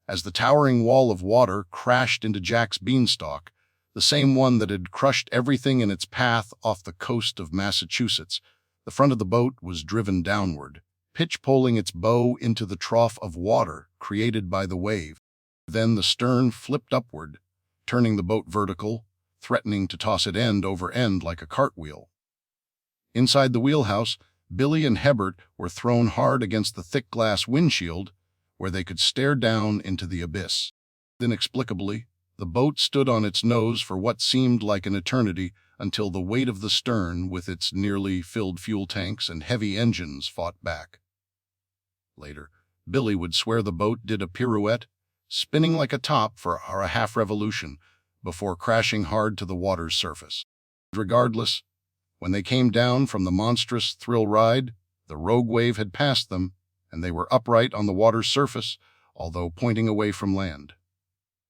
As the towering wall of water crashed into Jack's beanstalk, the same one that had crushed everything in its path off the coast of Massachusetts, the front of the boat was driven downward, pitch-poling its bow into the trough of water created by the wave. Then the stern flipped upward, turning the boat vertical, threatening to toss it end over end like a cartwheel. Inside the wheelhouse, Billy and Hebert were thrown hard against the thick glass windshield, where they could stare down into the abyss. Inexplicably, the boat stood on its nose for what seemed like an eternity until the weight of the stern with its nearly filled fuel tanks and heavy engines fought back. Later, Billy would swear the boat did a pirouette, spinning like a top for a half revolution before crashing hard to the water's surface. Regardless, when they came down from the monstrous thrill ride, the rogue wave had passed them, and they were upright on the water's surface, although pointing away from land.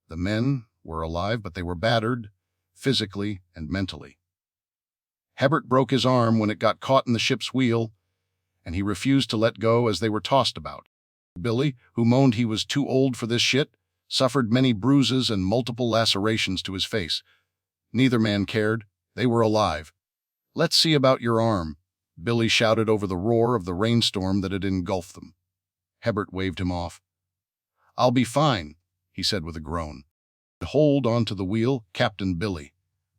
The men were alive, but they were battered, physically and mentally. Hebert broke his arm when it got caught in the ship's wheel, and he refused to let go as they were tossed about. Billy, who moaned he was too old for this shit, suffered many bruises and multiple lacerations to his face. Neither man cared. They were alive. "Let's see about your arm," Billy shouted over the roar of the rainstorm that had engulfed them. Hebert waved him off. "I'll be fine," he said with a groan. "Hold on to the wheel, Captain Billy."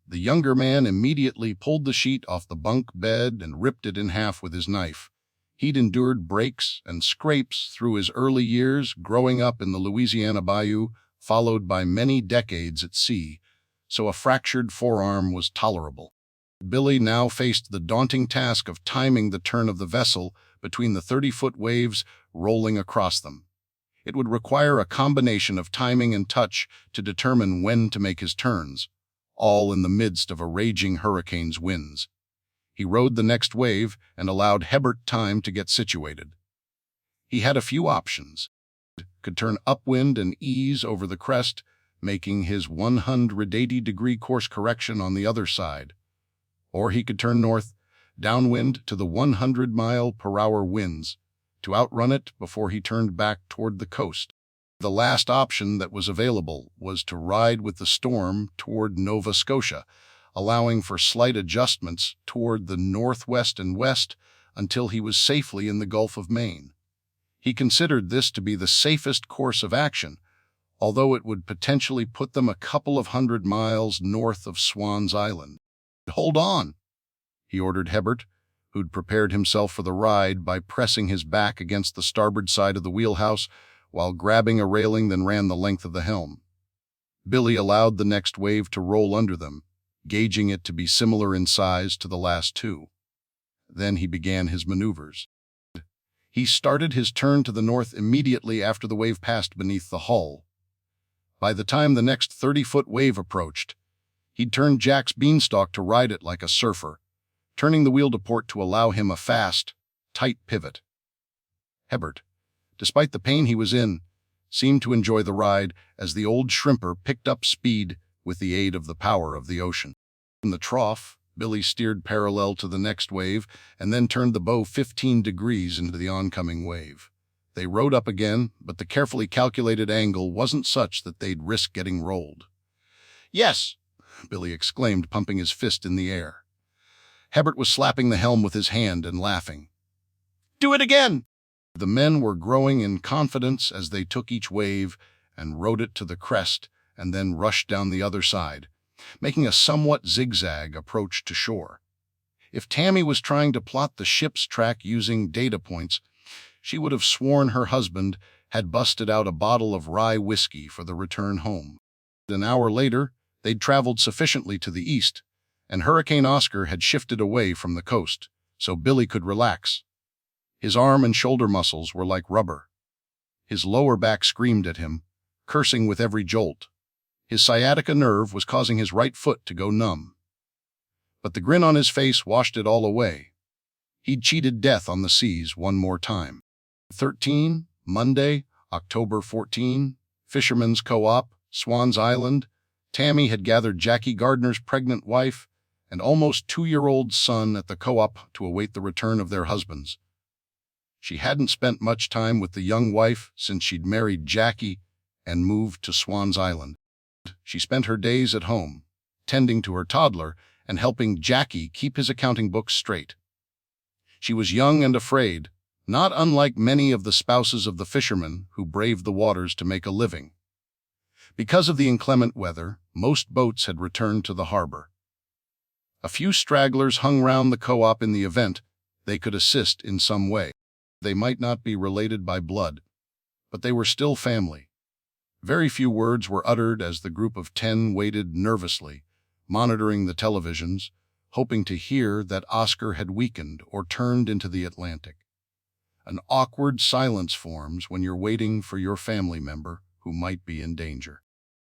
The younger man immediately pulled the sheet off the bunk bed and ripped it in half with his knife. He'd endured breaks and scrapes through his early years growing up in the Louisiana bayou, followed by many decades at sea, so a fractured forearm was tolerable. Billy now faced the daunting task of timing the turn of the vessel between the 30-foot waves rolling across them. It would require a combination of timing and touch to determine when to make his turns, all in the midst of a raging hurricane's winds. He rode the next wave and allowed Hebert time to get situated. He had a few options. Could turn upwind and ease over the crest, making his 180-degree course correction on the other side. Or he could turn north, downwind to the 100-mile-per-hour winds, to outrun it before he turned back toward the coast. The last option that was available was to ride with the storm toward Nova Scotia, allowing for slight adjustments toward the northwest and west until he was safely in the Gulf of Maine. He considered this to be the safest course of action, although it would potentially put them a couple of 100 miles north of Swan's Island. "Hold on," he ordered Hebert, who'd prepared himself for the ride by pressing his back against the starboard side of the wheelhouse while grabbing a railing, then ran the length of the helm. Billy allowed the next wave to roll under them, gauging it to be similar in size to the last two. Then he began his maneuvers. He started his turn to the north immediately after the wave passed beneath the hull. By the time the next 30-foot wave approached, he'd turned Jack's beanstalk to ride it like a surfer, turning the wheel to port to allow him a fast, tight pivot. Hebert, despite the pain he was in, seemed to enjoy the ride as the old shrimper picked up speed with the aid of the power of the ocean. In the trough, Billy steered parallel to the next wave and then turned the bow 15 degrees into the oncoming wave. They rode up again, but the carefully calculated angle wasn't such that they'd risk getting rolled. "Yes!" Billy exclaimed, pumping his fist in the air. Hebert was slapping the helm with his hand and laughing. "Do it again!" The men were growing in confidence as they took each wave and rode it to the crest and then rushed down the other side, making a somewhat zigzag approach to shore. If Tammy was trying to plot the ship's track using data points, she would have sworn her husband had busted out a bottle of rye whiskey for the return home. An hour later, they'd traveled sufficiently to the east, and Hurricane Oscar had shifted away from the coast, so Billy could relax. His arm and shoulder muscles were like rubber. His lower back screamed at him, cursing with every jolt. His sciatica nerve was causing his right foot to go numb. But the grin on his face washed it all away. He'd cheated death on the seas one more time. 13, Monday, October 14, Fisherman's Co-op, Swans Island. Tammy had gathered Jackie Gardner's pregnant wife and almost 2-year-old son at the co-op to await the return of their husbands. She hadn't spent much time with the young wife since she'd married Jackie and moved to Swans Island. She spent her days at home, tending to her toddler and helping Jackie keep his accounting books straight. She was young and afraid, not unlike many of the spouses of the fishermen who braved the waters to make a living. Because of the inclement weather, most boats had returned to the harbor. A few stragglers hung round the co-op in the event they could assist in some way. They might not be related by blood, but they were still family. Very few words were uttered as the group of 10 waited nervously, monitoring the televisions, hoping to hear that Oscar had weakened or turned into the Atlantic. An awkward silence forms when you're waiting for your family member who might be in danger.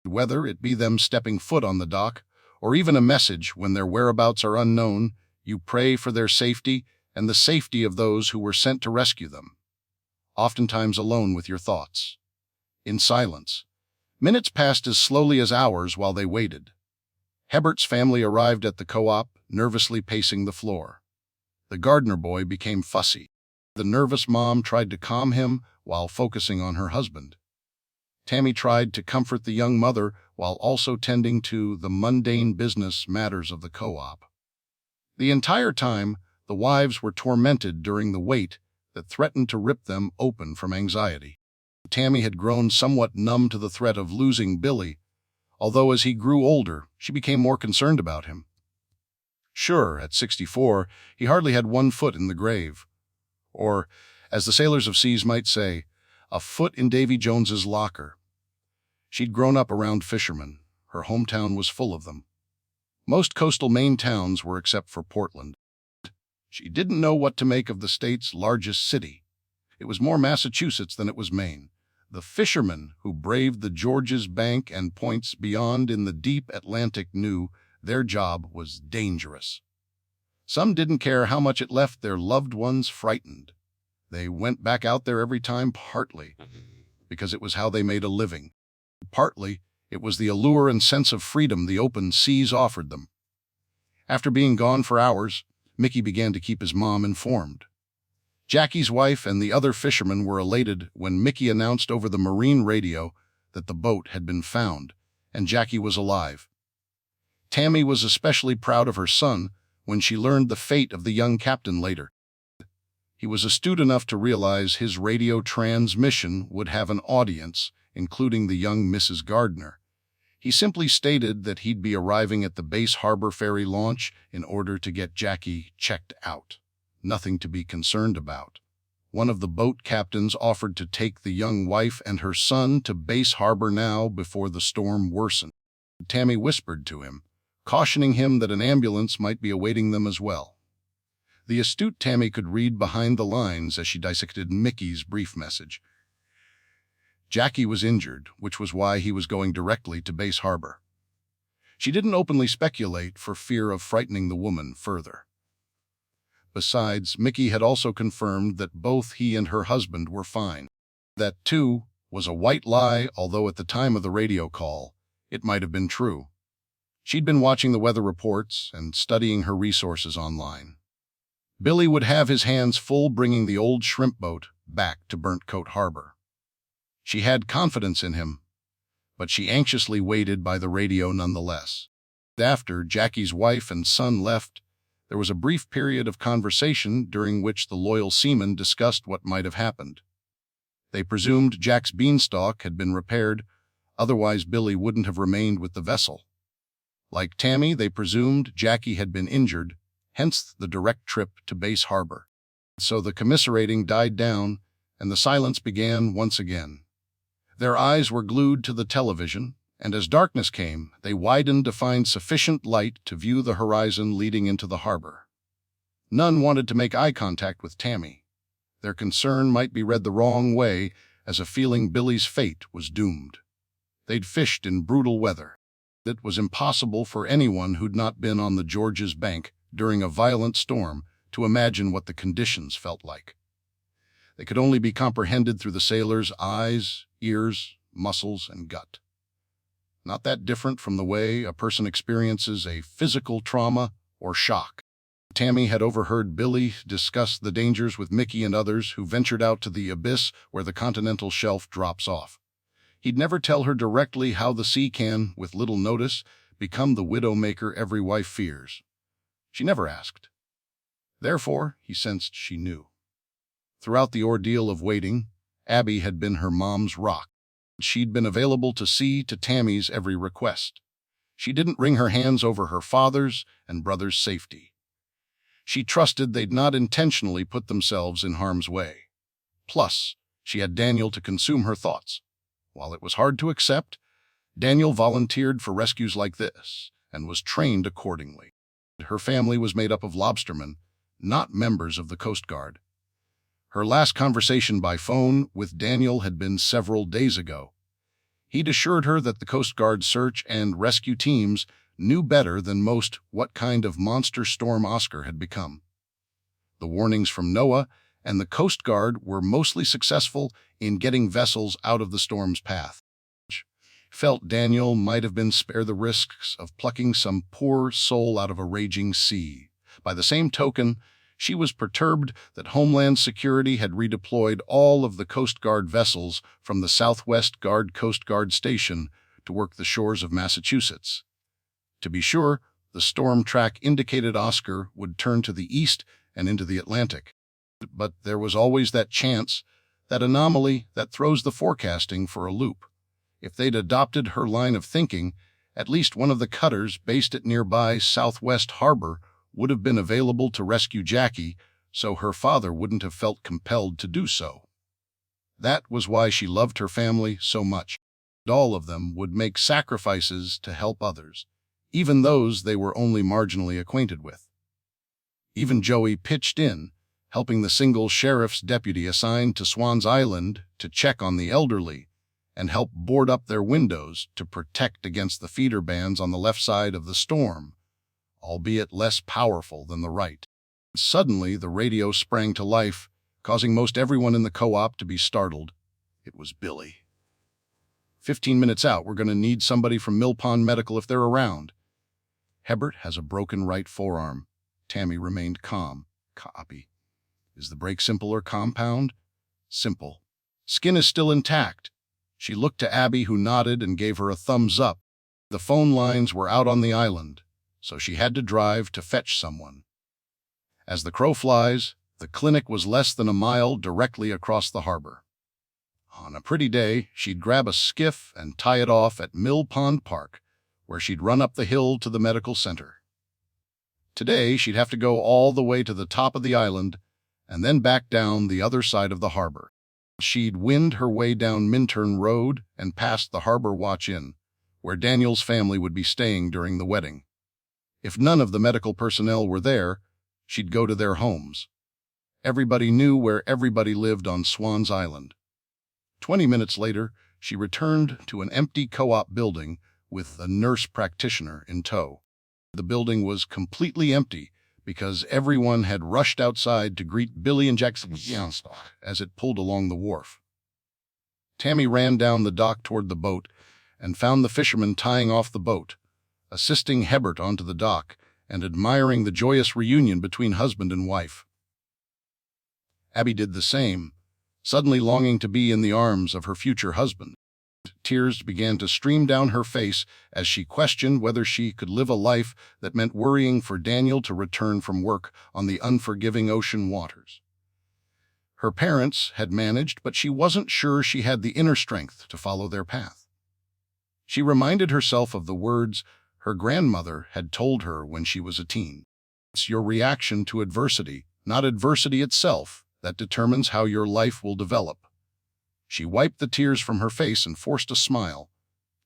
Whether it be them stepping foot on the dock, or even a message when their whereabouts are unknown, you pray for their safety and the safety of those who were sent to rescue them, oftentimes alone with your thoughts. In silence, minutes passed as slowly as hours while they waited. Hebert's family arrived at the co-op, nervously pacing the floor. The Gardner boy became fussy. The nervous mom tried to calm him while focusing on her husband. Tammy tried to comfort the young mother while also tending to the mundane business matters of the co-op. The entire time, the wives were tormented during the wait that threatened to rip them open from anxiety. Tammy had grown somewhat numb to the threat of losing Billy, although as he grew older, she became more concerned about him. Sure, at 64, he hardly had one foot in the grave. Or, as the sailors of seas might say, a foot in Davy Jones's locker. She'd grown up around fishermen. Her hometown was full of them. Most coastal Maine towns were except for Portland. She didn't know what to make of the state's largest city. It was more Massachusetts than it was Maine. The fishermen who braved the Georges Bank and points beyond in the deep Atlantic knew their job was dangerous. Some didn't care how much it left their loved ones frightened. They went back out there every time, partly because it was how they made a living. Partly, it was the allure and sense of freedom the open seas offered them. After being gone for hours, Mickey began to keep his mom informed. Jackie's wife and the other fishermen were elated when Mickey announced over the marine radio that the boat had been found and Jackie was alive. Tammy was especially proud of her son when she learned the fate of the young captain later. He was astute enough to realize his radio transmission would have an audience, including the young Mrs. Gardner. He simply stated that he'd be arriving at the Base Harbor ferry launch in order to get Jackie checked out. Nothing to be concerned about. One of the boat captains offered to take the young wife and her son to Base Harbor now before the storm worsened. Tammy whispered to him, cautioning him that an ambulance might be awaiting them as well. The astute Tammy could read behind the lines as she dissected Mickey's brief message. Jackie was injured, which was why he was going directly to Base Harbor. She didn't openly speculate for fear of frightening the woman further. Besides, Mickey had also confirmed that both he and her husband were fine. That, too, was a white lie, although at the time of the radio call, it might have been true. She'd been watching the weather reports and studying her resources online. Billy would have his hands full bringing the old shrimp boat back to Burnt Coat Harbor. She had confidence in him, but she anxiously waited by the radio nonetheless. After Jackie's wife and son left, there was a brief period of conversation during which the loyal seamen discussed what might have happened. They presumed Jack's beanstalk had been repaired, otherwise Billy wouldn't have remained with the vessel. Like Tammy, they presumed Jackie had been injured, hence the direct trip to Base Harbor. So the commiserating died down, and the silence began once again. Their eyes were glued to the television, and as darkness came, they widened to find sufficient light to view the horizon leading into the harbor. None wanted to make eye contact with Tammy. Their concern might be read the wrong way, as a feeling Billy's fate was doomed. They'd fished in brutal weather. It was impossible for anyone who'd not been on the George's bank during a violent storm to imagine what the conditions felt like. They could only be comprehended through the sailors' eyes, ears, muscles, and gut. Not that different from the way a person experiences a physical trauma or shock. Tammy had overheard Billy discuss the dangers with Mickey and others who ventured out to the abyss where the continental shelf drops off. He'd never tell her directly how the sea can, with little notice, become the widow-maker every wife fears. She never asked. Therefore, he sensed she knew. Throughout the ordeal of waiting, Abby had been her mom's rock. She'd been available to see to Tammy's every request. She didn't wring her hands over her father's and brother's safety. She trusted they'd not intentionally put themselves in harm's way. Plus, she had Daniel to consume her thoughts. While it was hard to accept, Daniel volunteered for rescues like this and was trained accordingly. Her family was made up of lobstermen, not members of the Coast Guard. Her last conversation by phone with Daniel had been several days ago. He'd assured her that the Coast Guard search and rescue teams knew better than most what kind of monster storm Oscar had become. The warnings from NOAA and the Coast Guard were mostly successful in getting vessels out of the storm's path. Felt Daniel might have been spared the risks of plucking some poor soul out of a raging sea. By the same token, she was perturbed that Homeland Security had redeployed all of the Coast Guard vessels from the Southwest Guard Coast Guard Station to work the shores of Massachusetts. To be sure, the storm track indicated Oscar would turn to the east and into the Atlantic. But there was always that chance, that anomaly that throws the forecasting for a loop. If they'd adopted her line of thinking, at least one of the cutters based at nearby Southwest Harbor would have been available to rescue Jackie, so her father wouldn't have felt compelled to do so. That was why she loved her family so much. All of them would make sacrifices to help others, even those they were only marginally acquainted with. Even Joey pitched in, helping the single sheriff's deputy assigned to Swan's Island to check on the elderly and help board up their windows to protect against the feeder bands on the left side of the storm, albeit less powerful than the right. Suddenly, the radio sprang to life, causing most everyone in the co-op to be startled. It was Billy. 15 minutes out, we're going to need somebody from Mill Pond Medical if they're around. Hebert has a broken right forearm. Tammy remained calm. Copy. Is the break simple or compound? Simple. Skin is still intact. She looked to Abby, who nodded and gave her a thumbs up. The phone lines were out on the island, so she had to drive to fetch someone. As the crow flies, the clinic was less than a mile directly across the harbor. On a pretty day, she'd grab a skiff and tie it off at Mill Pond Park, where she'd run up the hill to the medical center. Today, she'd have to go all the way to the top of the island and then back down the other side of the harbor. She'd wind her way down Minturn Road and past the Harbor Watch Inn, where Daniel's family would be staying during the wedding. If none of the medical personnel were there, she'd go to their homes. Everybody knew where everybody lived on Swan's Island. 20 minutes later, she returned to an empty co-op building with a nurse practitioner in tow. The building was completely empty because everyone had rushed outside to greet Billy and Jackson as it pulled along the wharf. Tammy ran down the dock toward the boat and found the fisherman tying off the boat, assisting Hebert onto the dock and admiring the joyous reunion between husband and wife. Abby did the same, suddenly longing to be in the arms of her future husband. Tears began to stream down her face as she questioned whether she could live a life that meant worrying for Daniel to return from work on the unforgiving ocean waters. Her parents had managed, but she wasn't sure she had the inner strength to follow their path. She reminded herself of the words her grandmother had told her when she was a teen. It's your reaction to adversity, not adversity itself, that determines how your life will develop. She wiped the tears from her face and forced a smile.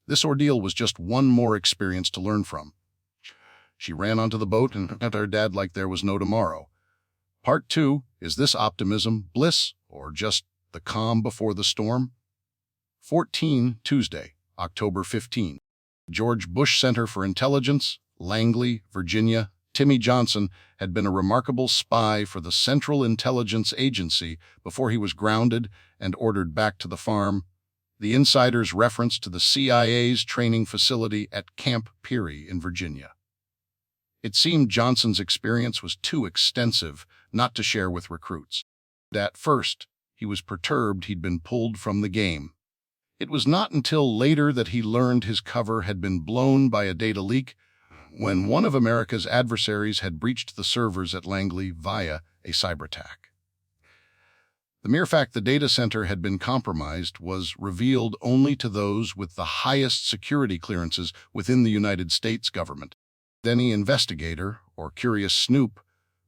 This ordeal was just one more experience to learn from. She ran onto the boat and at her dad like there was no tomorrow. Part 2, is this optimism, bliss, or just The Calm Before the Storm? 14, Tuesday, October 15. George Bush Center for Intelligence, Langley, Virginia. Timmy Johnson had been a remarkable spy for the Central Intelligence Agency before he was grounded and ordered back to the farm. The insiders reference to the CIA's training facility at Camp Peary in Virginia. It seemed Johnson's experience was too extensive not to share with recruits. At first, he was perturbed he'd been pulled from the game. It was not until later that he learned his cover had been blown by a data leak when one of America's adversaries had breached the servers at Langley via a cyberattack. The mere fact the data center had been compromised was revealed only to those with the highest security clearances within the United States government. Any investigator or curious snoop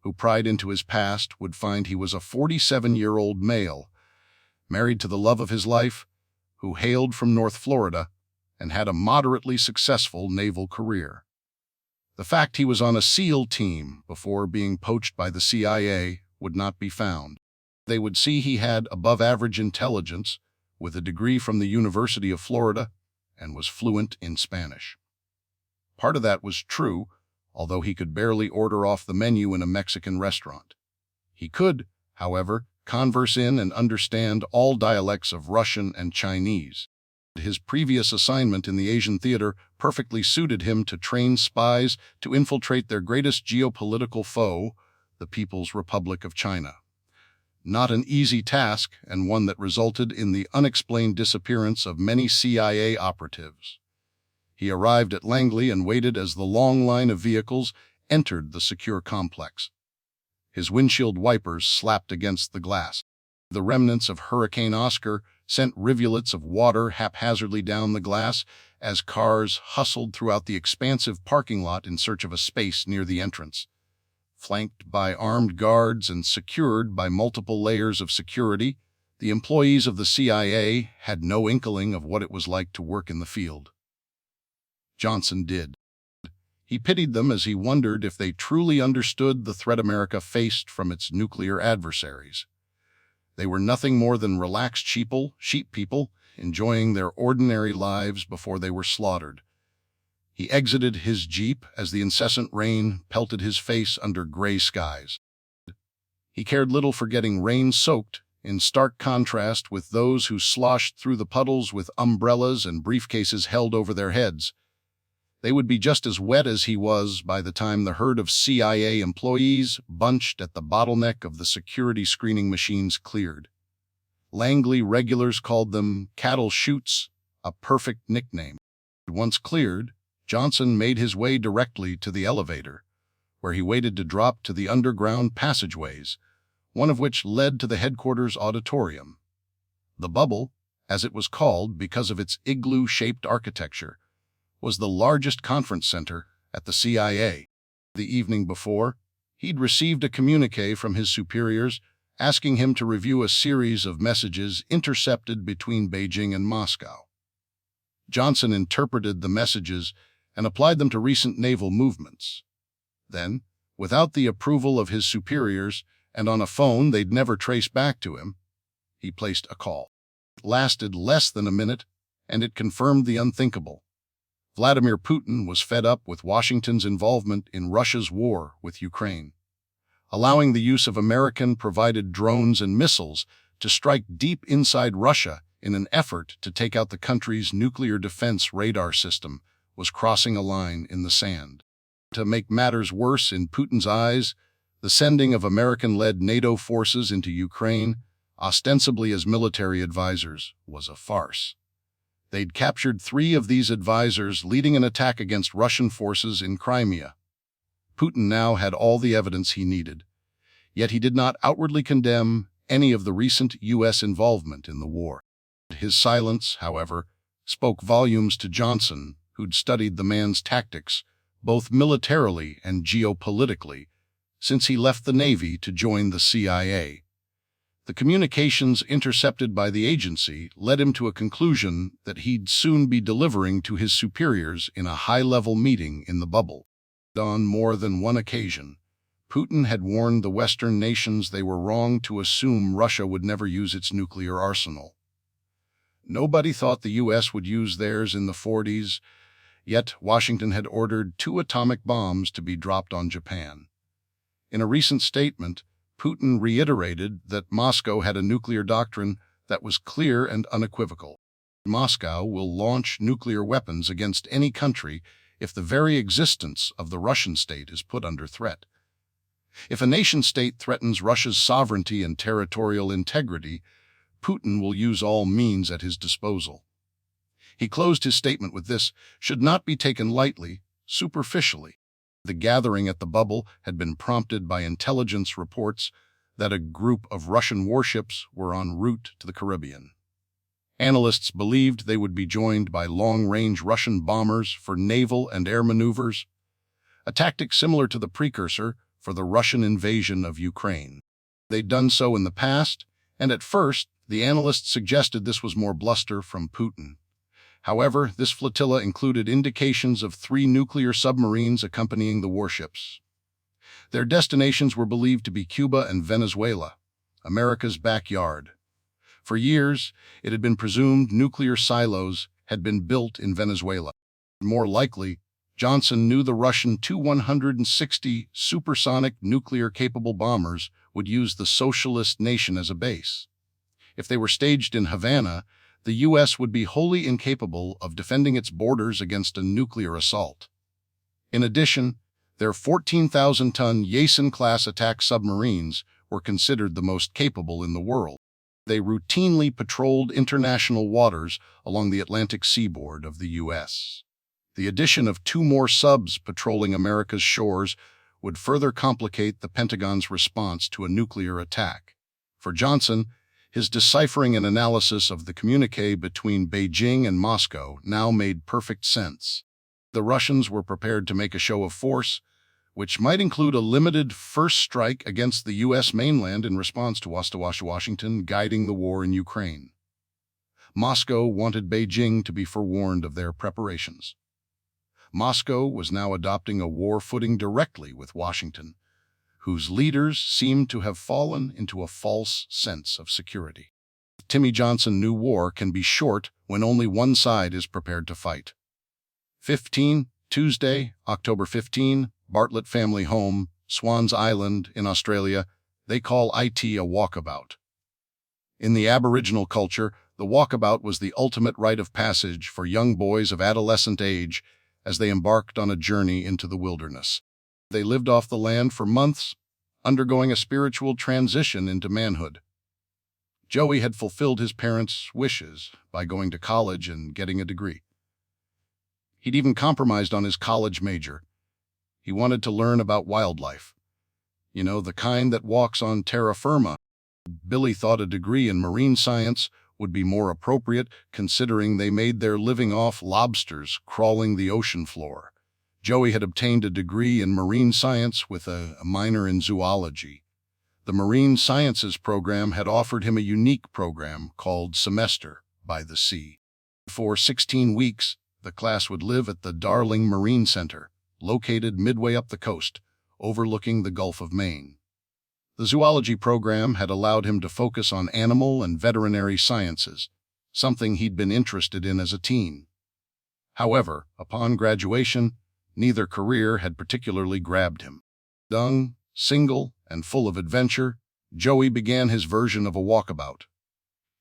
who pried into his past would find he was a 47-year-old male, married to the love of his life, who hailed from North Florida and had a moderately successful naval career. The fact he was on a SEAL team before being poached by the CIA would not be found. They would see he had above-average intelligence, with a degree from the University of Florida, and was fluent in Spanish. Part of that was true, although he could barely order off the menu in a Mexican restaurant. He could, however, converse in and understand all dialects of Russian and Chinese. His previous assignment in the Asian theater perfectly suited him to train spies to infiltrate their greatest geopolitical foe, the People's Republic of China. Not an easy task, and one that resulted in the unexplained disappearance of many CIA operatives. He arrived at Langley and waited as the long line of vehicles entered the secure complex. His windshield wipers slapped against the glass. The remnants of Hurricane Oscar sent rivulets of water haphazardly down the glass as cars hustled throughout the expansive parking lot in search of a space near the entrance. Flanked by armed guards and secured by multiple layers of security, the employees of the CIA had no inkling of what it was like to work in the field. Johnson did. He pitied them as he wondered if they truly understood the threat America faced from its nuclear adversaries. They were nothing more than relaxed sheep people, enjoying their ordinary lives before they were slaughtered. He exited his jeep as the incessant rain pelted his face under gray skies. He cared little for getting rain-soaked, in stark contrast with those who sloshed through the puddles with umbrellas and briefcases held over their heads. They would be just as wet as he was by the time the herd of CIA employees bunched at the bottleneck of the security screening machines cleared. Langley regulars called them cattle chutes, a perfect nickname. Once cleared, Johnson made his way directly to the elevator, where he waited to drop to the underground passageways, one of which led to the headquarters auditorium. The bubble, as it was called because of its igloo-shaped architecture, was the largest conference center at the CIA. The evening before, he'd received a communique from his superiors asking him to review a series of messages intercepted between Beijing and Moscow. Johnson interpreted the messages and applied them to recent naval movements. Then, without the approval of his superiors and on a phone they'd never trace back to him, he placed a call. It lasted less than a minute, and it confirmed the unthinkable. Vladimir Putin was fed up with Washington's involvement in Russia's war with Ukraine, allowing the use of American-provided drones and missiles to strike deep inside Russia in an effort to take out the country's nuclear defense radar system was crossing a line in the sand. To make matters worse in Putin's eyes, the sending of American-led NATO forces into Ukraine, ostensibly as military advisors, was a farce. They'd captured 3 of these advisors leading an attack against Russian forces in Crimea. Putin now had all the evidence he needed, yet he did not outwardly condemn any of the recent U.S. involvement in the war. His silence, however, spoke volumes to Johnson, who'd studied the man's tactics, both militarily and geopolitically, since he left the Navy to join the CIA. The communications intercepted by the agency led him to a conclusion that he'd soon be delivering to his superiors in a high-level meeting in the bubble. On more than one occasion, Putin had warned the Western nations they were wrong to assume Russia would never use its nuclear arsenal. Nobody thought the U.S. would use theirs in the 40s, yet Washington had ordered 2 atomic bombs to be dropped on Japan. In a recent statement, Putin reiterated that Moscow had a nuclear doctrine that was clear and unequivocal. Moscow will launch nuclear weapons against any country if the very existence of the Russian state is put under threat. If a nation-state threatens Russia's sovereignty and territorial integrity, Putin will use all means at his disposal. He closed his statement with this: should not be taken lightly, superficially. The gathering at the bubble had been prompted by intelligence reports that a group of Russian warships were en route to the Caribbean. Analysts believed they would be joined by long-range Russian bombers for naval and air maneuvers, a tactic similar to the precursor for the Russian invasion of Ukraine. They'd done so in the past, and at first, the analysts suggested this was more bluster from Putin. However, this flotilla included indications of 3 nuclear submarines accompanying the warships. Their destinations were believed to be Cuba and Venezuela, America's backyard. For years, it had been presumed nuclear silos had been built in Venezuela. More likely, Johnson knew the Russian Tu-160 supersonic nuclear-capable bombers would use the socialist nation as a base. If they were staged in Havana, the U.S. would be wholly incapable of defending its borders against a nuclear assault. In addition, their 14,000-ton Yasen-class attack submarines were considered the most capable in the world. They routinely patrolled international waters along the Atlantic seaboard of the U.S. The addition of 2 more subs patrolling America's shores would further complicate the Pentagon's response to a nuclear attack. For Johnson, his deciphering and analysis of the communiqué between Beijing and Moscow now made perfect sense. The Russians were prepared to make a show of force, which might include a limited first strike against the U.S. mainland in response to Washington guiding the war in Ukraine. Moscow wanted Beijing to be forewarned of their preparations. Moscow was now adopting a war footing directly with Washington, whose leaders seemed to have fallen into a false sense of security. Timmy Johnson knew war can be short when only one side is prepared to fight. 15, Tuesday, October 15, Bartlett family home, Swans Island in Australia. They call it a walkabout. In the Aboriginal culture, the walkabout was the ultimate rite of passage for young boys of adolescent age as they embarked on a journey into the wilderness. They lived off the land for months, undergoing a spiritual transition into manhood. Joey had fulfilled his parents' wishes by going to college and getting a degree. He'd even compromised on his college major. He wanted to learn about wildlife. You know, the kind that walks on terra firma. Billy thought a degree in marine science would be more appropriate, considering they made their living off lobsters crawling the ocean floor. Joey had obtained a degree in marine science with a minor in zoology. The Marine Sciences program had offered him a unique program called Semester by the Sea. For 16 weeks, the class would live at the Darling Marine Center, located midway up the coast, overlooking the Gulf of Maine. The zoology program had allowed him to focus on animal and veterinary sciences, something he'd been interested in as a teen. However, upon graduation, neither career had particularly grabbed him. Young, single, and full of adventure, Joey began his version of a walkabout.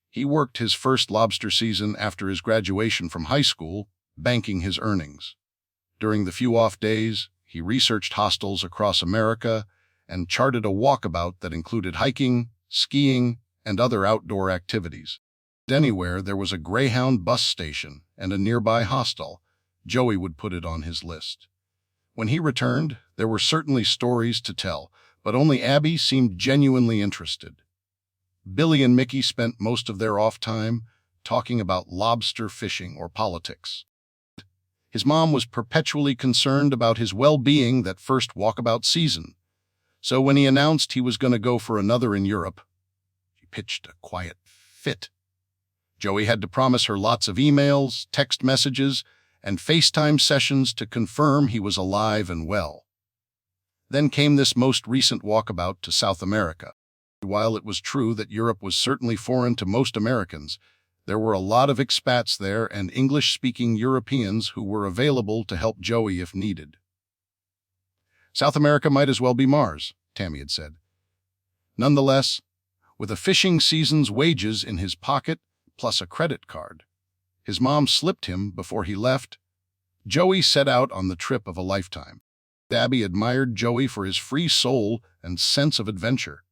He worked his first lobster season after his graduation from high school, banking his earnings. During the few off days, he researched hostels across America and charted a walkabout that included hiking, skiing, and other outdoor activities. Anywhere there was a Greyhound bus station and a nearby hostel, Joey would put it on his list. When he returned, there were certainly stories to tell, but only Abby seemed genuinely interested. Billy and Mickey spent most of their off time talking about lobster fishing or politics. His mom was perpetually concerned about his well-being that first walkabout season, so when he announced he was going to go for another in Europe, she pitched a quiet fit. Joey had to promise her lots of emails, text messages, and FaceTime sessions to confirm he was alive and well. Then came this most recent walkabout to South America. While it was true that Europe was certainly foreign to most Americans, there were a lot of expats there and English-speaking Europeans who were available to help Joey if needed. South America might as well be Mars, Tammy had said. Nonetheless, with a fishing season's wages in his pocket plus a credit card, his mom slipped him before he left, Joey set out on the trip of a lifetime. Abby admired Joey for his free soul and sense of adventure.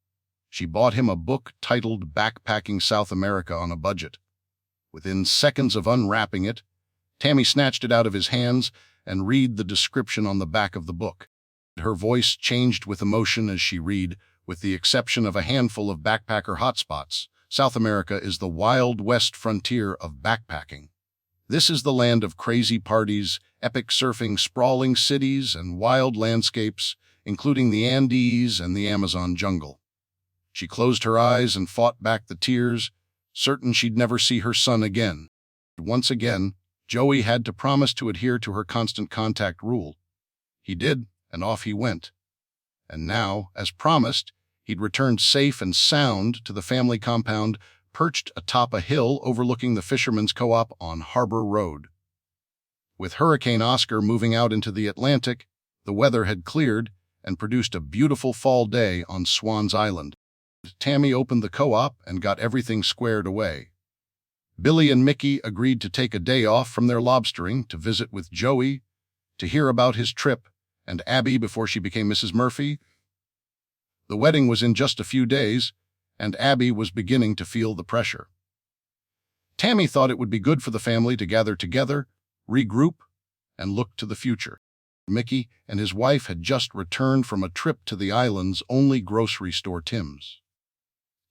She bought him a book titled Backpacking South America on a Budget. Within seconds of unwrapping it, Tammy snatched it out of his hands and read the description on the back of the book. Her voice changed with emotion as she read, with the exception of a handful of backpacker hotspots. South America is the Wild West frontier of backpacking. This is the land of crazy parties, epic surfing, sprawling cities, and wild landscapes, including the Andes and the Amazon jungle. She closed her eyes and fought back the tears, certain she'd never see her son again. Once again, Joey had to promise to adhere to her constant contact rule. He did, and off he went. And now, as promised, he'd returned safe and sound to the family compound perched atop a hill overlooking the Fisherman's Co-op on Harbor Road. With Hurricane Oscar moving out into the Atlantic, the weather had cleared and produced a beautiful fall day on Swan's Island. Tammy opened the co-op and got everything squared away. Billy and Mickey agreed to take a day off from their lobstering to visit with Joey, to hear about his trip, and Abby before she became Mrs. Murphy. The wedding was in just a few days, and Abby was beginning to feel the pressure. Tammy thought it would be good for the family to gather together, regroup, and look to the future. Mickey and his wife had just returned from a trip to the island's only grocery store, Tim's.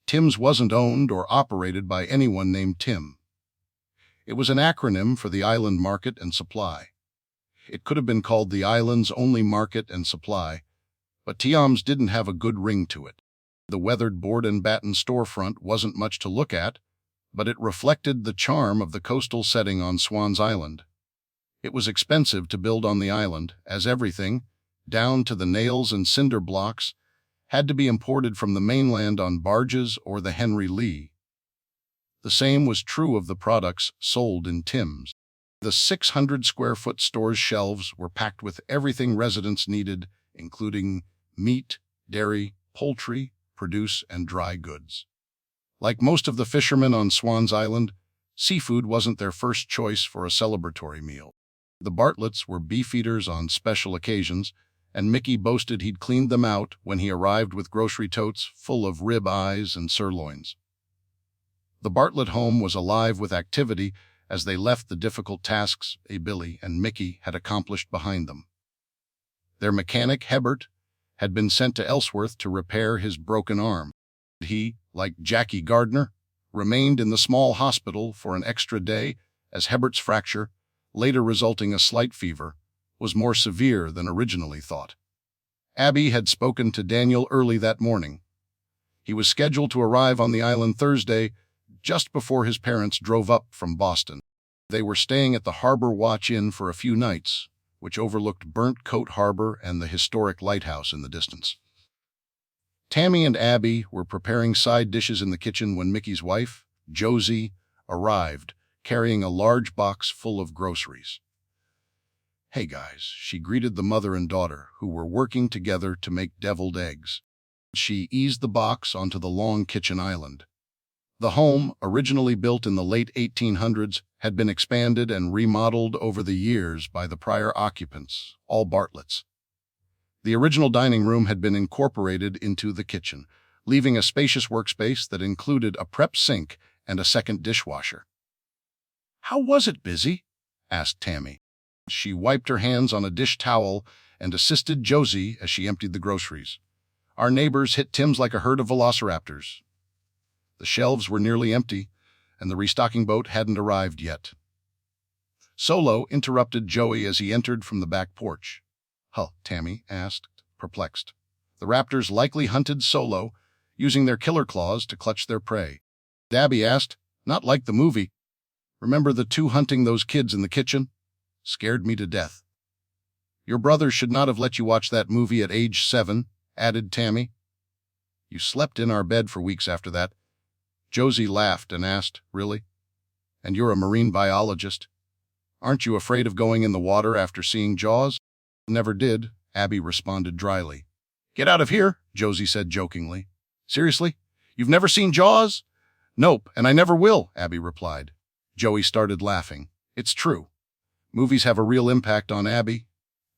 Tim's wasn't owned or operated by anyone named Tim. It was an acronym for the Island Market and Supply. It could have been called the island's only market and supply, but Tim's didn't have a good ring to it. The weathered board and batten storefront wasn't much to look at, but it reflected the charm of the coastal setting on Swan's Island. It was expensive to build on the island, as everything, down to the nails and cinder blocks, had to be imported from the mainland on barges or the Henry Lee. The same was true of the products sold in Tim's. The 600-square-foot store's shelves were packed with everything residents needed, including meat, dairy, poultry, produce, and dry goods. Like most of the fishermen on Swan's Island, seafood wasn't their first choice for a celebratory meal. The Bartletts were beef eaters on special occasions, and Mickey boasted he'd cleaned them out when he arrived with grocery totes full of rib eyes and sirloins. The Bartlett home was alive with activity as they left the difficult tasks Billy and Mickey had accomplished behind them. Their mechanic, Hebert, had been sent to Ellsworth to repair his broken arm. He, like Jackie Gardner, remained in the small hospital for an extra day as Hebert's fracture, later resulting a slight fever, was more severe than originally thought. Abby had spoken to Daniel early that morning. He was scheduled to arrive on the island Thursday, just before his parents drove up from Boston. They were staying at the Harbor Watch Inn for a few nights, which overlooked Burnt Coat Harbor and the historic lighthouse in the distance. Tammy and Abby were preparing side dishes in the kitchen when Mickey's wife, Josie, arrived, carrying a large box full of groceries. "Hey guys," she greeted the mother and daughter, who were working together to make deviled eggs. She eased the box onto the long kitchen island. The home, originally built in the late 1800s, had been expanded and remodeled over the years by the prior occupants, all Bartletts. The original dining room had been incorporated into the kitchen, leaving a spacious workspace that included a prep sink and a second dishwasher. "How was it, busy?" asked Tammy. She wiped her hands on a dish towel and assisted Josie as she emptied the groceries. "Our neighbors hit Tim's like a herd of velociraptors." The shelves were nearly empty, and the restocking boat hadn't arrived yet. Solo interrupted Joey as he entered from the back porch. "Huh?" Tammy asked, perplexed. The raptors likely hunted Solo, using their killer claws to clutch their prey. Abby asked, "Not like the movie. Remember the two hunting those kids in the kitchen? Scared me to death." Your brother should not have let you watch that movie at age 7, added Tammy. You slept in our bed for weeks after that. Josie laughed and asked, Really? And you're a marine biologist? Aren't you afraid of going in the water after seeing Jaws? Never did, Abby responded dryly. Get out of here, Josie said jokingly. Seriously? You've never seen Jaws? Nope, and I never will, Abby replied. Joey started laughing. It's true. Movies have a real impact on Abby,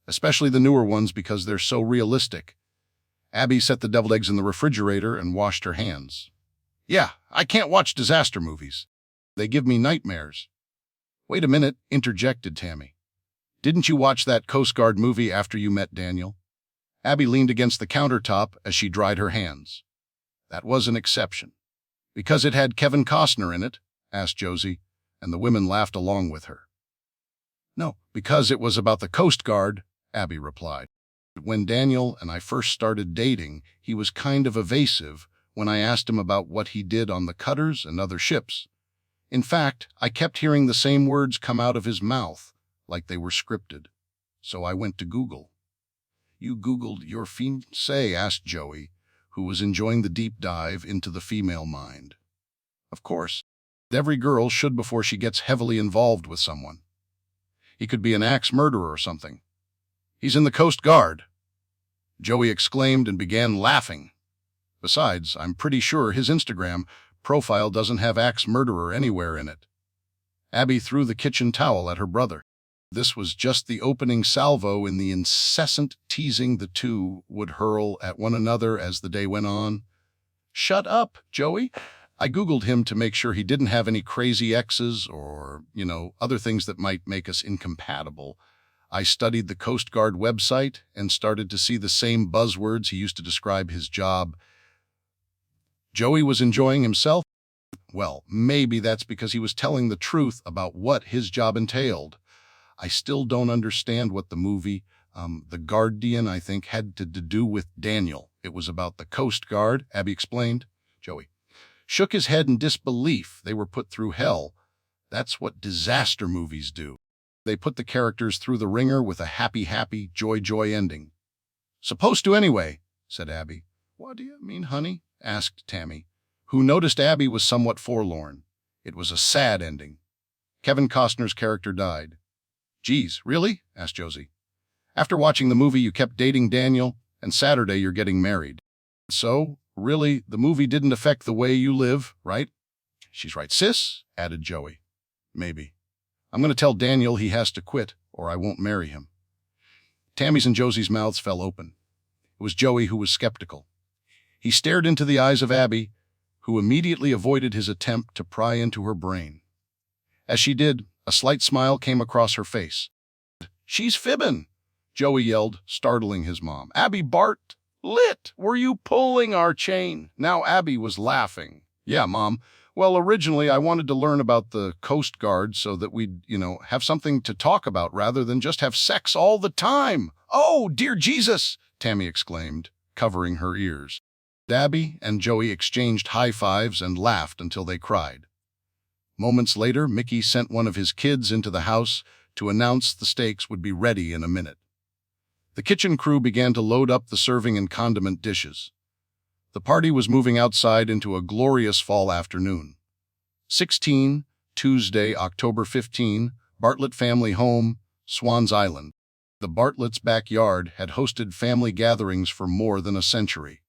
especially the newer ones because they're so realistic. Abby set the deviled eggs in the refrigerator and washed her hands. Yeah, I can't watch disaster movies. They give me nightmares. Wait a minute, interjected Tammy. Didn't you watch that Coast Guard movie after you met Daniel? Abby leaned against the countertop as she dried her hands. That was an exception. Because it had Kevin Costner in it, asked Josie, and the women laughed along with her. No, because it was about the Coast Guard, Abby replied. When Daniel and I first started dating, he was kind of evasive when I asked him about what he did on the cutters and other ships. In fact, I kept hearing the same words come out of his mouth, like they were scripted. So I went to Google. You Googled your fiancé, asked Joey, who was enjoying the deep dive into the female mind. Of course, every girl should before she gets heavily involved with someone. He could be an axe murderer or something. He's in the Coast Guard. Joey exclaimed and began laughing. Besides, I'm pretty sure his Instagram profile doesn't have axe murderer anywhere in it. Abby threw the kitchen towel at her brother. This was just the opening salvo in the incessant teasing the two would hurl at one another as the day went on. Shut up, Joey. I Googled him to make sure he didn't have any crazy exes or, other things that might make us incompatible. I studied the Coast Guard website and started to see the same buzzwords he used to describe his job. Joey was enjoying himself? Well, maybe that's because he was telling the truth about what his job entailed. I still don't understand what the movie, The Guardian, I think, had to do with Daniel. It was about the Coast Guard, Abby explained. Joey shook his head in disbelief. They were put through hell. That's what disaster movies do. They put the characters through the ringer with a happy, joy ending. Supposed to anyway, said Abby. What do you mean, honey? Asked Tammy, who noticed Abby was somewhat forlorn. It was a sad ending. Kevin Costner's character died. Geez, really? Asked Josie. After watching the movie, you kept dating Daniel, and Saturday you're getting married. So, really, the movie didn't affect the way you live, right? She's right, sis, added Joey. Maybe. I'm going to tell Daniel he has to quit, or I won't marry him. Tammy's and Josie's mouths fell open. It was Joey who was skeptical. He stared into the eyes of Abby, who immediately avoided his attempt to pry into her brain. As she did, a slight smile came across her face. She's fibbing, Joey yelled, startling his mom. Abby Bartlett, were you pulling our chain? Now Abby was laughing. Yeah, Mom. Well, originally I wanted to learn about the Coast Guard so that we'd, have something to talk about rather than just have sex all the time. Oh, dear Jesus, Tammy exclaimed, covering her ears. Abby and Joey exchanged high fives and laughed until they cried. Moments later, Mickey sent one of his kids into the house to announce the steaks would be ready in a minute. The kitchen crew began to load up the serving and condiment dishes. The party was moving outside into a glorious fall afternoon. 16, Tuesday, October 15, Bartlett Family Home, Swans Island. The Bartlett's backyard had hosted family gatherings for more than a century.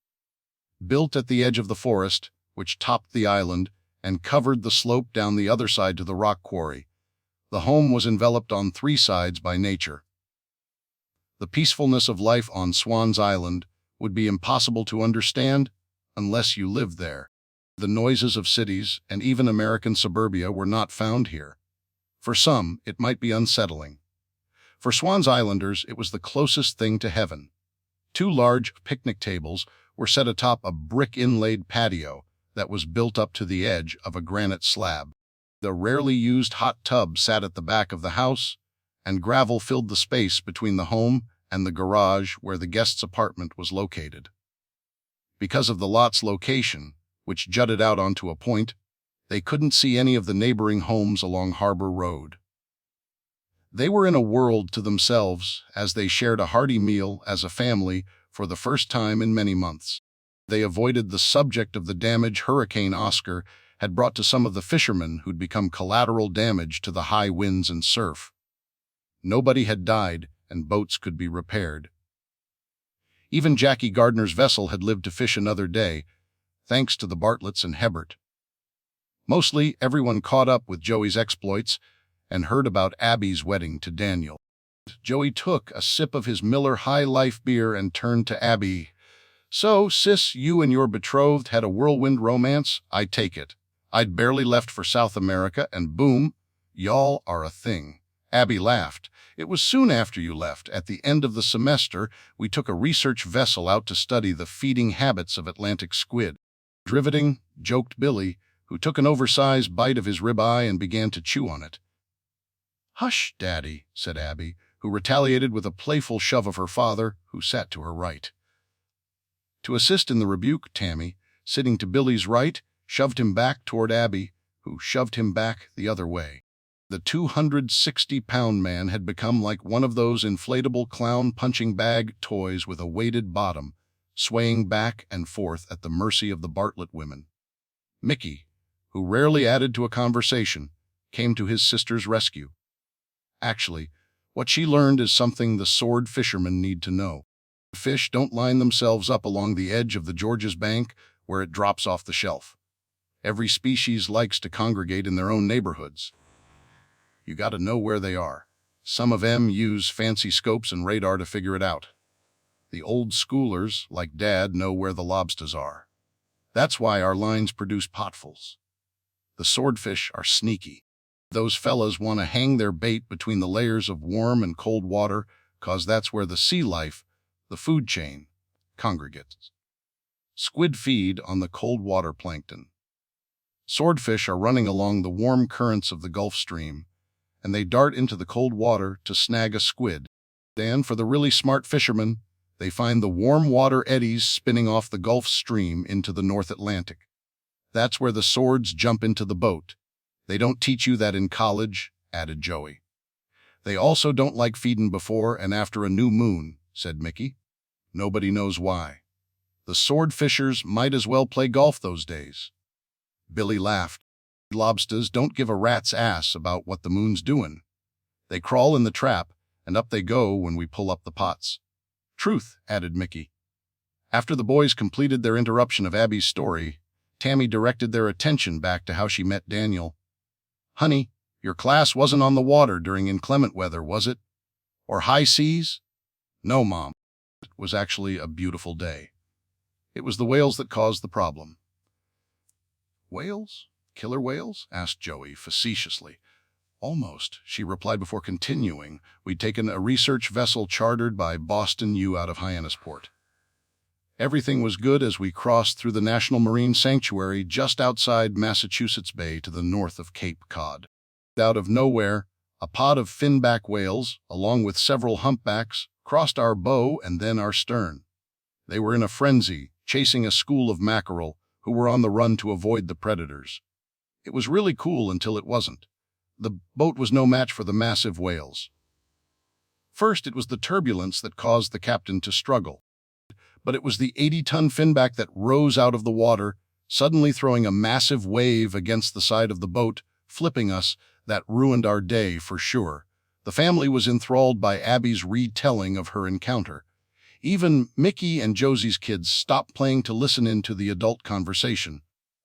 Built at the edge of the forest, which topped the island and covered the slope down the other side to the rock quarry, the home was enveloped on 3 sides by nature. The peacefulness of life on Swans Island would be impossible to understand unless you lived there. The noises of cities and even American suburbia were not found here. For some, it might be unsettling. For Swans Islanders, it was the closest thing to heaven. 2 large picnic tables were set atop a brick-inlaid patio that was built up to the edge of a granite slab. The rarely used hot tub sat at the back of the house, and gravel filled the space between the home and the garage where the guest's apartment was located. Because of the lot's location, which jutted out onto a point, they couldn't see any of the neighboring homes along Harbor Road. They were in a world to themselves as they shared a hearty meal as a family for the first time in many months. They avoided the subject of the damage Hurricane Oscar had brought to some of the fishermen who'd become collateral damage to the high winds and surf. Nobody had died, and boats could be repaired. Even Jackie Gardner's vessel had lived to fish another day, thanks to the Bartletts and Hebert. Mostly, everyone caught up with Joey's exploits and heard about Abby's wedding to Daniel. Joey took a sip of his Miller High Life beer and turned to Abby. "So, sis, you and your betrothed had a whirlwind romance? I take it. I'd barely left for South America, and boom, y'all are a thing." Abby laughed. "It was soon after you left. At the end of the semester, we took a research vessel out to study the feeding habits of Atlantic squid." "Riveting," joked Billy, who took an oversized bite of his ribeye and began to chew on it. "Hush, Daddy," said Abby, who retaliated with a playful shove of her father, who sat to her right. To assist in the rebuke, Tammy, sitting to Billy's right, shoved him back toward Abby, who shoved him back the other way. The 260-pound man had become like one of those inflatable clown punching bag toys with a weighted bottom, swaying back and forth at the mercy of the Bartlett women. Mickey, who rarely added to a conversation, came to his sister's rescue. Actually, what she learned is something the sword fishermen need to know. Fish don't line themselves up along the edge of the Georges bank where it drops off the shelf. Every species likes to congregate in their own neighborhoods. You gotta know where they are. Some of them use fancy scopes and radar to figure it out. The old schoolers, like Dad, know where the lobsters are. That's why our lines produce potfuls. The swordfish are sneaky. Those fellas want to hang their bait between the layers of warm and cold water, 'cause that's where the sea life, the food chain, congregates. Squid feed on the cold water plankton. Swordfish are running along the warm currents of the Gulf Stream, and they dart into the cold water to snag a squid. And for the really smart fishermen, they find the warm water eddies spinning off the Gulf Stream into the North Atlantic. That's where the swords jump into the boat. They don't teach you that in college, added Joey. They also don't like feeding before and after a new moon, said Mickey. Nobody knows why. The sword fishers might as well play golf those days. Billy laughed. Lobsters don't give a rat's ass about what the moon's doing. They crawl in the trap, and up they go when we pull up the pots. Truth, added Mickey. After the boys completed their interruption of Abby's story, Tammy directed their attention back to how she met Daniel. Honey, your class wasn't on the water during inclement weather, was it? Or high seas? No, Mom. It was actually a beautiful day. It was the whales that caused the problem. Whales? Killer whales? Asked Joey facetiously. Almost, she replied before continuing. We'd taken a research vessel chartered by Boston U out of Hyannisport. Everything was good as we crossed through the National Marine Sanctuary just outside Massachusetts Bay to the north of Cape Cod. Out of nowhere, a pod of finback whales, along with several humpbacks, crossed our bow and then our stern. They were in a frenzy, chasing a school of mackerel who were on the run to avoid the predators. It was really cool until it wasn't. The boat was no match for the massive whales. First, it was the turbulence that caused the captain to struggle. But it was the 80-ton finback that rose out of the water, suddenly throwing a massive wave against the side of the boat, flipping us, that ruined our day for sure. The family was enthralled by Abby's retelling of her encounter. Even Mickey and Josie's kids stopped playing to listen in to the adult conversation.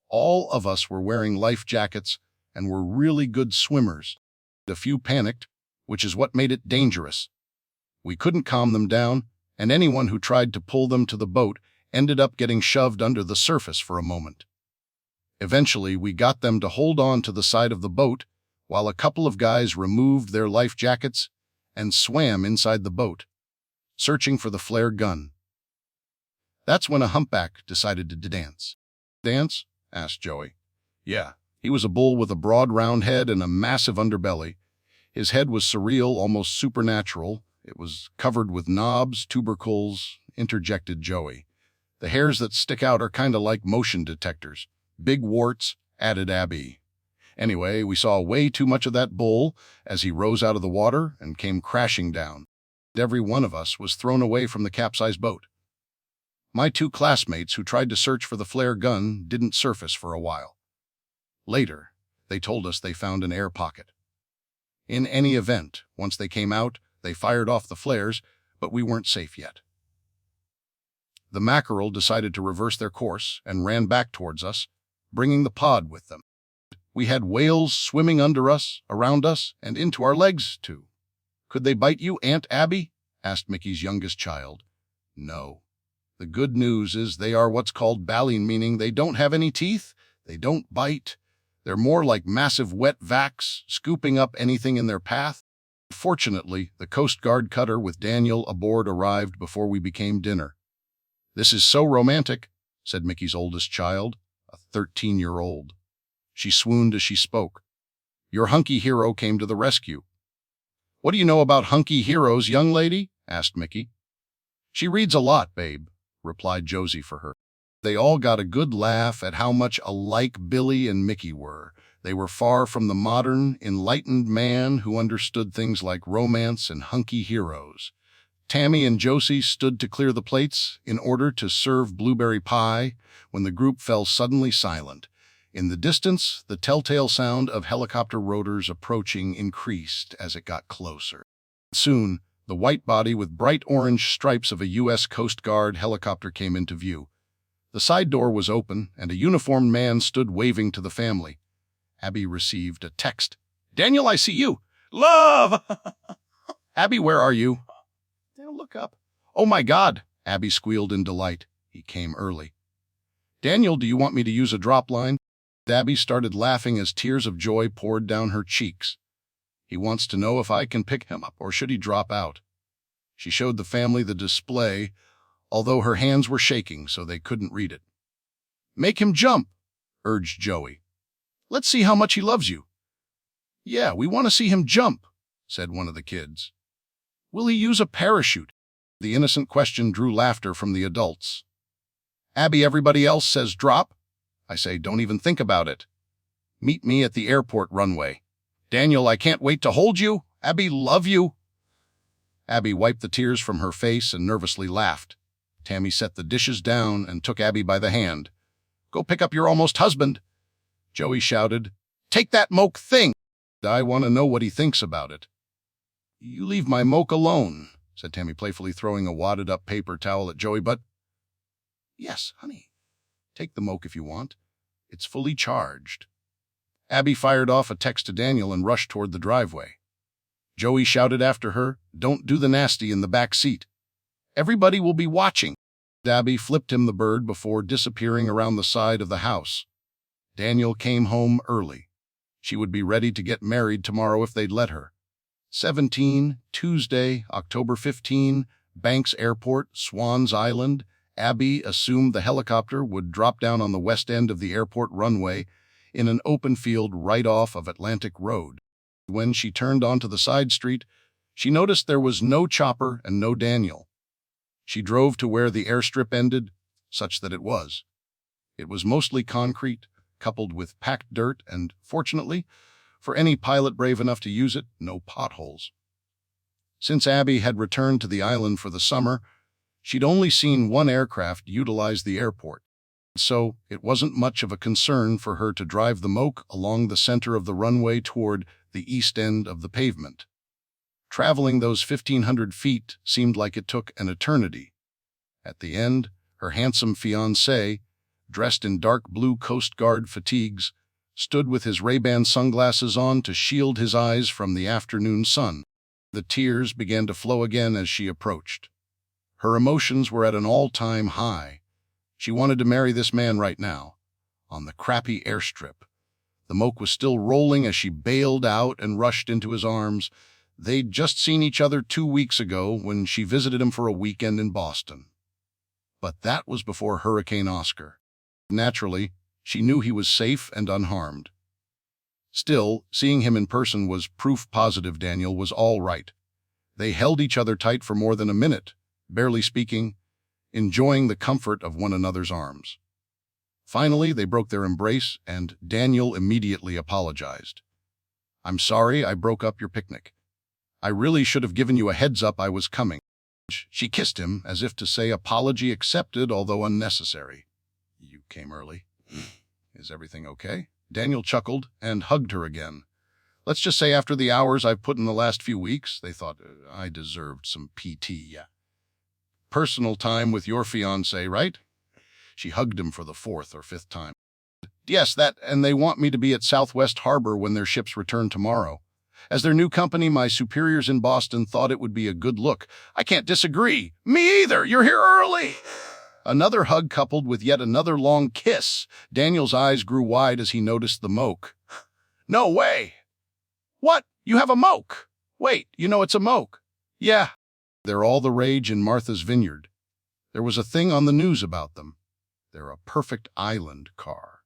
All of us were wearing life jackets and were really good swimmers. A few panicked, which is what made it dangerous. We couldn't calm them down, and anyone who tried to pull them to the boat ended up getting shoved under the surface for a moment. Eventually, we got them to hold on to the side of the boat while a couple of guys removed their life jackets and swam inside the boat, searching for the flare gun. That's when a humpback decided to dance. Dance? Asked Joey. Yeah, he was a bull with a broad round head and a massive underbelly. His head was surreal, almost supernatural. It was covered with knobs, tubercles, interjected Joey. The hairs that stick out are kind of like motion detectors. Big warts, added Abby. Anyway, we saw way too much of that bull as he rose out of the water and came crashing down. Every one of us was thrown away from the capsized boat. My 2 classmates who tried to search for the flare gun didn't surface for a while. Later, they told us they found an air pocket. In any event, once they came out, they fired off the flares, but we weren't safe yet. The mackerel decided to reverse their course and ran back towards us, bringing the pod with them. We had whales swimming under us, around us, and into our legs, too. "Could they bite you, Aunt Abby?" asked Mickey's youngest child. "No. The good news is they are what's called baleen, meaning they don't have any teeth, they don't bite. They're more like massive wet vacs, scooping up anything in their path." Fortunately, the Coast Guard cutter with Daniel aboard arrived before we became dinner. "This is so romantic," said Mickey's oldest child, a 13-year-old. She swooned as she spoke. "Your hunky hero came to the rescue." "What do you know about hunky heroes, young lady?" asked Mickey. "She reads a lot, babe," replied Josie for her. They all got a good laugh at how much alike Billy and Mickey were. They were far from the modern, enlightened man who understood things like romance and hunky heroes. Tammy and Josie stood to clear the plates in order to serve blueberry pie when the group fell suddenly silent. In the distance, the telltale sound of helicopter rotors approaching increased as it got closer. Soon, the white body with bright orange stripes of a U.S. Coast Guard helicopter came into view. The side door was open, and a uniformed man stood waving to the family. Abby received a text. "Daniel, I see you. Love!" "Abby, where are you?" "Daniel, look up." "Oh my God!" Abby squealed in delight. He came early. "Daniel, do you want me to use a drop line?" Abby started laughing as tears of joy poured down her cheeks. "He wants to know if I can pick him up, or should he drop out?" She showed the family the display, although her hands were shaking so they couldn't read it. "Make him jump," urged Joey. "Let's see how much he loves you." "Yeah, we want to see him jump," said one of the kids. "Will he use a parachute?" The innocent question drew laughter from the adults. "Abby, everybody else says drop. I say don't even think about it. Meet me at the airport runway. Daniel, I can't wait to hold you. Abby, love you." Abby wiped the tears from her face and nervously laughed. Tammy set the dishes down and took Abby by the hand. "Go pick up your almost husband." Joey shouted, "Take that moke thing! I want to know what he thinks about it." "You leave my moke alone," said Tammy playfully, throwing a wadded-up paper towel at Joey, "but—" "Yes, honey. Take the moke if you want. It's fully charged." Abby fired off a text to Daniel and rushed toward the driveway. Joey shouted after her, "Don't do the nasty in the back seat. Everybody will be watching." Abby flipped him the bird before disappearing around the side of the house. Daniel came home early. She would be ready to get married tomorrow if they'd let her. 17, Tuesday, October 15, Banks Airport, Swans Island. Abby assumed the helicopter would drop down on the west end of the airport runway in an open field right off of Atlantic Road. When she turned onto the side street, she noticed there was no chopper and no Daniel. She drove to where the airstrip ended, such that it was. It was mostly concrete, coupled with packed dirt, and, fortunately, for any pilot brave enough to use it, no potholes. Since Abby had returned to the island for the summer, she'd only seen one aircraft utilize the airport, so it wasn't much of a concern for her to drive the moke along the center of the runway toward the east end of the pavement. Traveling those 1,500 feet seemed like it took an eternity. At the end, her handsome fiancé, dressed in dark blue Coast Guard fatigues, stood with his Ray-Ban sunglasses on to shield his eyes from the afternoon sun. The tears began to flow again as she approached. Her emotions were at an all-time high. She wanted to marry this man right now, on the crappy airstrip. The moke was still rolling as she bailed out and rushed into his arms. They'd just seen each other 2 weeks ago when she visited him for a weekend in Boston. But that was before Hurricane Oscar. Naturally, she knew he was safe and unharmed. Still, seeing him in person was proof positive Daniel was all right. They held each other tight for more than a minute, barely speaking, enjoying the comfort of one another's arms. Finally, they broke their embrace, and Daniel immediately apologized. "I'm sorry I broke up your picnic. I really should have given you a heads up I was coming." She kissed him as if to say apology accepted, although unnecessary. "You came early. Is everything okay?" Daniel chuckled and hugged her again. "Let's just say after the hours I've put in the last few weeks, they thought I deserved some PT. Personal time with your fiancé, right?" She hugged him for the fourth or fifth time. "Yes, that, and they want me to be at Southwest Harbor when their ships return tomorrow. As their new company, my superiors in Boston thought it would be a good look." "I can't disagree. Me either. You're here early." Another hug coupled with yet another long kiss. Daniel's eyes grew wide as he noticed the moke. "No way. What? You have a moke? Wait, you know it's a moke?" "Yeah. They're all the rage in Martha's Vineyard. There was a thing on the news about them. They're a perfect island car.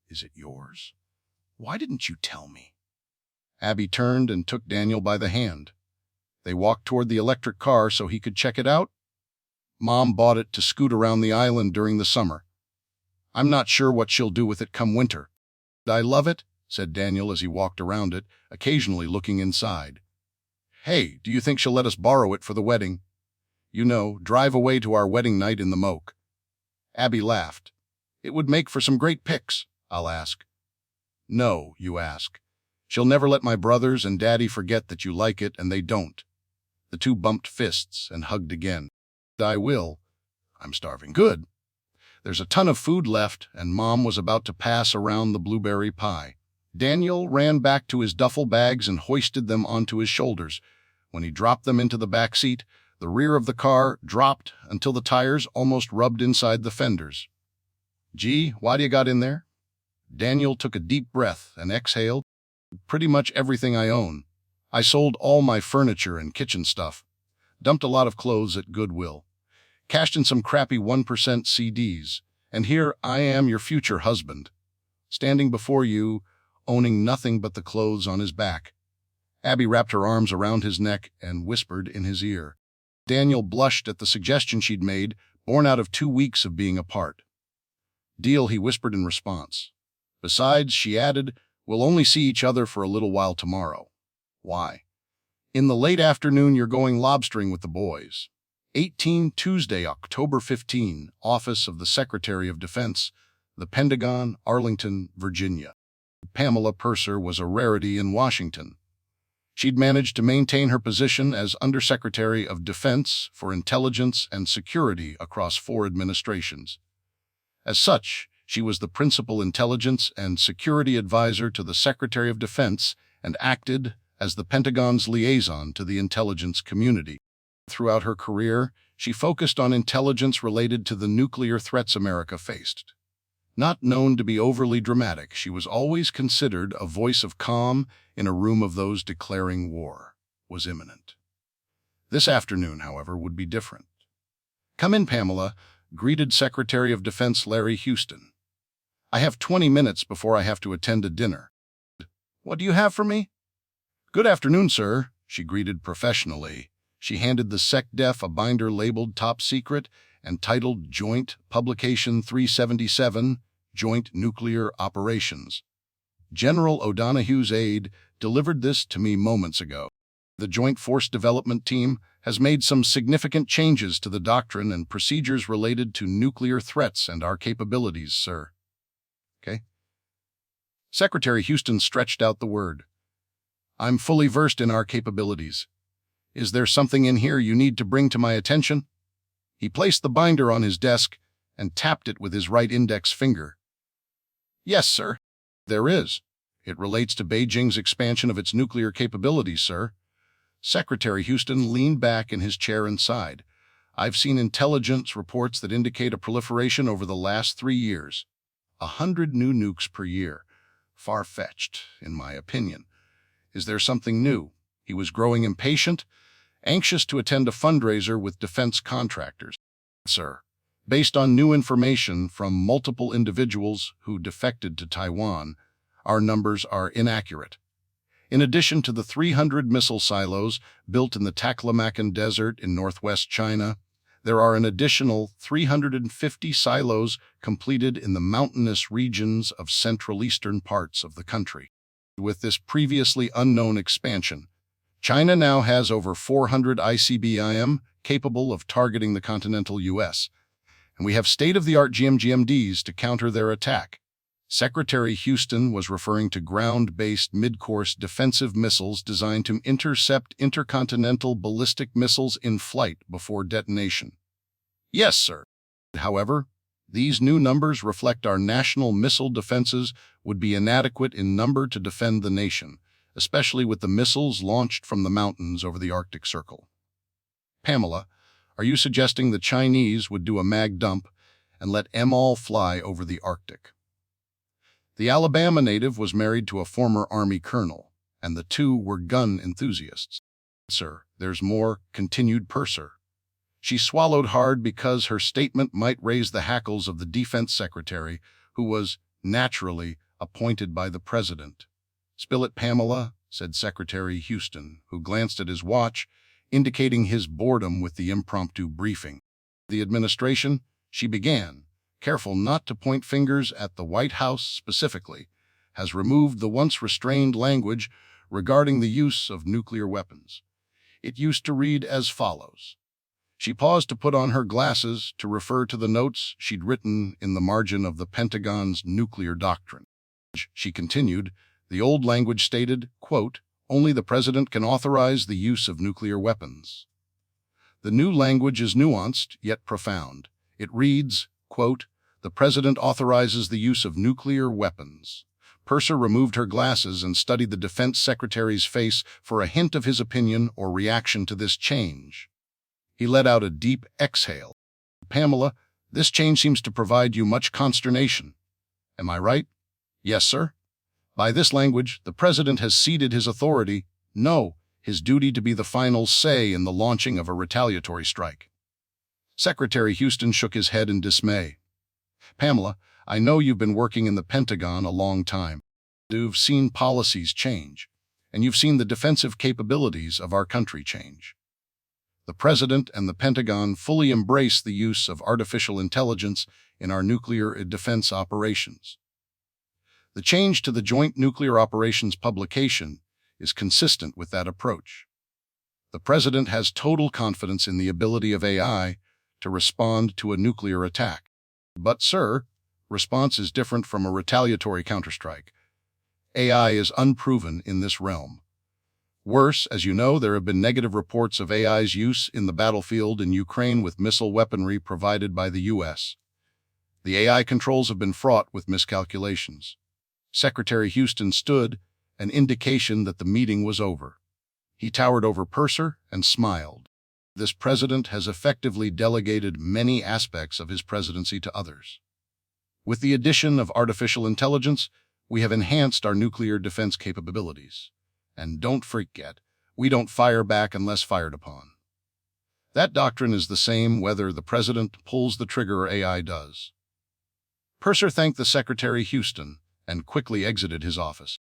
Is it yours? Why didn't you tell me?" Abby turned and took Daniel by the hand. They walked toward the electric car so he could check it out. "Mom bought it to scoot around the island during the summer. I'm not sure what she'll do with it come winter." "I love it," said Daniel as he walked around it, occasionally looking inside. "Hey, do you think she'll let us borrow it for the wedding? You know, drive away to our wedding night in the moke." Abby laughed. "It would make for some great pics, I'll ask." "No, you ask. She'll never let my brothers and Daddy forget that you like it, and they don't." The two bumped fists and hugged again. "I will. I'm starving. Good. There's a ton of food left, and Mom was about to pass around the blueberry pie." Daniel ran back to his duffel bags and hoisted them onto his shoulders. When he dropped them into the back seat, the rear of the car dropped until the tires almost rubbed inside the fenders. "Gee, why do you got in there?" Daniel took a deep breath and exhaled. "Pretty much everything I own. I sold all my furniture and kitchen stuff, dumped a lot of clothes at Goodwill, cashed in some crappy 1% CDs, and here I am, your future husband, standing before you, owning nothing but the clothes on his back." Abby wrapped her arms around his neck and whispered in his ear. Daniel blushed at the suggestion she'd made, born out of 2 weeks of being apart. "Deal," he whispered in response. "Besides," she added, "we'll only see each other for a little while tomorrow." "Why?" "In the late afternoon, you're going lobstering with the boys." 18 Tuesday, October 15, Office of the Secretary of Defense, the Pentagon, Arlington, Virginia. Pamela Purser was a rarity in Washington. She'd managed to maintain her position as Undersecretary of Defense for Intelligence and Security across 4 administrations. As such, she was the principal intelligence and security advisor to the Secretary of Defense and acted as the Pentagon's liaison to the intelligence community. Throughout her career, she focused on intelligence related to the nuclear threats America faced. Not known to be overly dramatic, she was always considered a voice of calm in a room of those declaring war was imminent. This afternoon, however, would be different. "Come in, Pamela," greeted Secretary of Defense Larry Houston. "I have 20 minutes before I have to attend a dinner." "What do you have for me?" "Good afternoon, sir," she greeted professionally. She handed the SecDef a binder labeled Top Secret and titled Joint Publication 377, Joint Nuclear Operations. "General O'Donoghue's aide delivered this to me moments ago. The Joint Force Development Team has made some significant changes to the doctrine and procedures related to nuclear threats and our capabilities, sir." "Okay." Secretary Houston stretched out the word. "I'm fully versed in our capabilities. Is there something in here you need to bring to my attention?" He placed the binder on his desk and tapped it with his right index finger. "Yes, sir. There is. It relates to Beijing's expansion of its nuclear capabilities, sir." Secretary Houston leaned back in his chair and sighed. "I've seen intelligence reports that indicate a proliferation over the last 3 years. 100 new nukes per year. Far-fetched, in my opinion. Is there something new?" He was growing impatient, anxious to attend a fundraiser with defense contractors. "Sir, based on new information from multiple individuals who defected to Taiwan, our numbers are inaccurate. In addition to the 300 missile silos built in the Taklamakan Desert in northwest China, There are an additional 350 silos completed in the mountainous regions of central eastern parts of the country. With this previously unknown expansion, China now has over 400 ICBM capable of targeting the continental U.S., and we have state-of-the-art GMGMDs to counter their attack. Secretary Houston was referring to ground-based mid-course defensive missiles designed to intercept intercontinental ballistic missiles in flight before detonation. Yes, sir. However, these new numbers reflect our national missile defenses would be inadequate in number to defend the nation, especially with the missiles launched from the mountains over the Arctic Circle. Pamela, are you suggesting the Chinese would do a mag dump and let all fly over the Arctic? The Alabama native was married to a former Army colonel, and the two were gun enthusiasts. Sir, there's more, continued Purser. She swallowed hard because her statement might raise the hackles of the defense secretary, who was, naturally, appointed by the president. Spill it, Pamela, said Secretary Houston, who glanced at his watch, indicating his boredom with the impromptu briefing. The administration, she began, careful not to point fingers at the White House specifically, has removed the once restrained language regarding the use of nuclear weapons. It used to read as follows. She paused to put on her glasses to refer to the notes she'd written in the margin of the Pentagon's nuclear doctrine. She continued, the old language stated, quote, only the president can authorize the use of nuclear weapons. The new language is nuanced, yet profound. It reads, quote, the president authorizes the use of nuclear weapons. Purser removed her glasses and studied the defense secretary's face for a hint of his opinion or reaction to this change. He let out a deep exhale. Pamela, this change seems to provide you much consternation. Am I right? Yes, sir. By this language, the president has ceded his authority, no, his duty to be the final say in the launching of a retaliatory strike. Secretary Houston shook his head in dismay. Pamela, I know you've been working in the Pentagon a long time. You've seen policies change, and you've seen the defensive capabilities of our country change. The President and the Pentagon fully embrace the use of artificial intelligence in our nuclear defense operations. The change to the Joint Nuclear Operations publication is consistent with that approach. The President has total confidence in the ability of AI to respond to a nuclear attack. But, sir, response is different from a retaliatory counterstrike. AI is unproven in this realm. Worse, as you know, there have been negative reports of AI's use in the battlefield in Ukraine with missile weaponry provided by the U.S. The AI controls have been fraught with miscalculations. Secretary Houston stood, an indication that the meeting was over. He towered over Purser and smiled. This president has effectively delegated many aspects of his presidency to others. With the addition of artificial intelligence, we have enhanced our nuclear defense capabilities. And don't forget, we don't fire back unless fired upon. That doctrine is the same whether the president pulls the trigger or AI does. Purser thanked the Secretary Houston and quickly exited his office.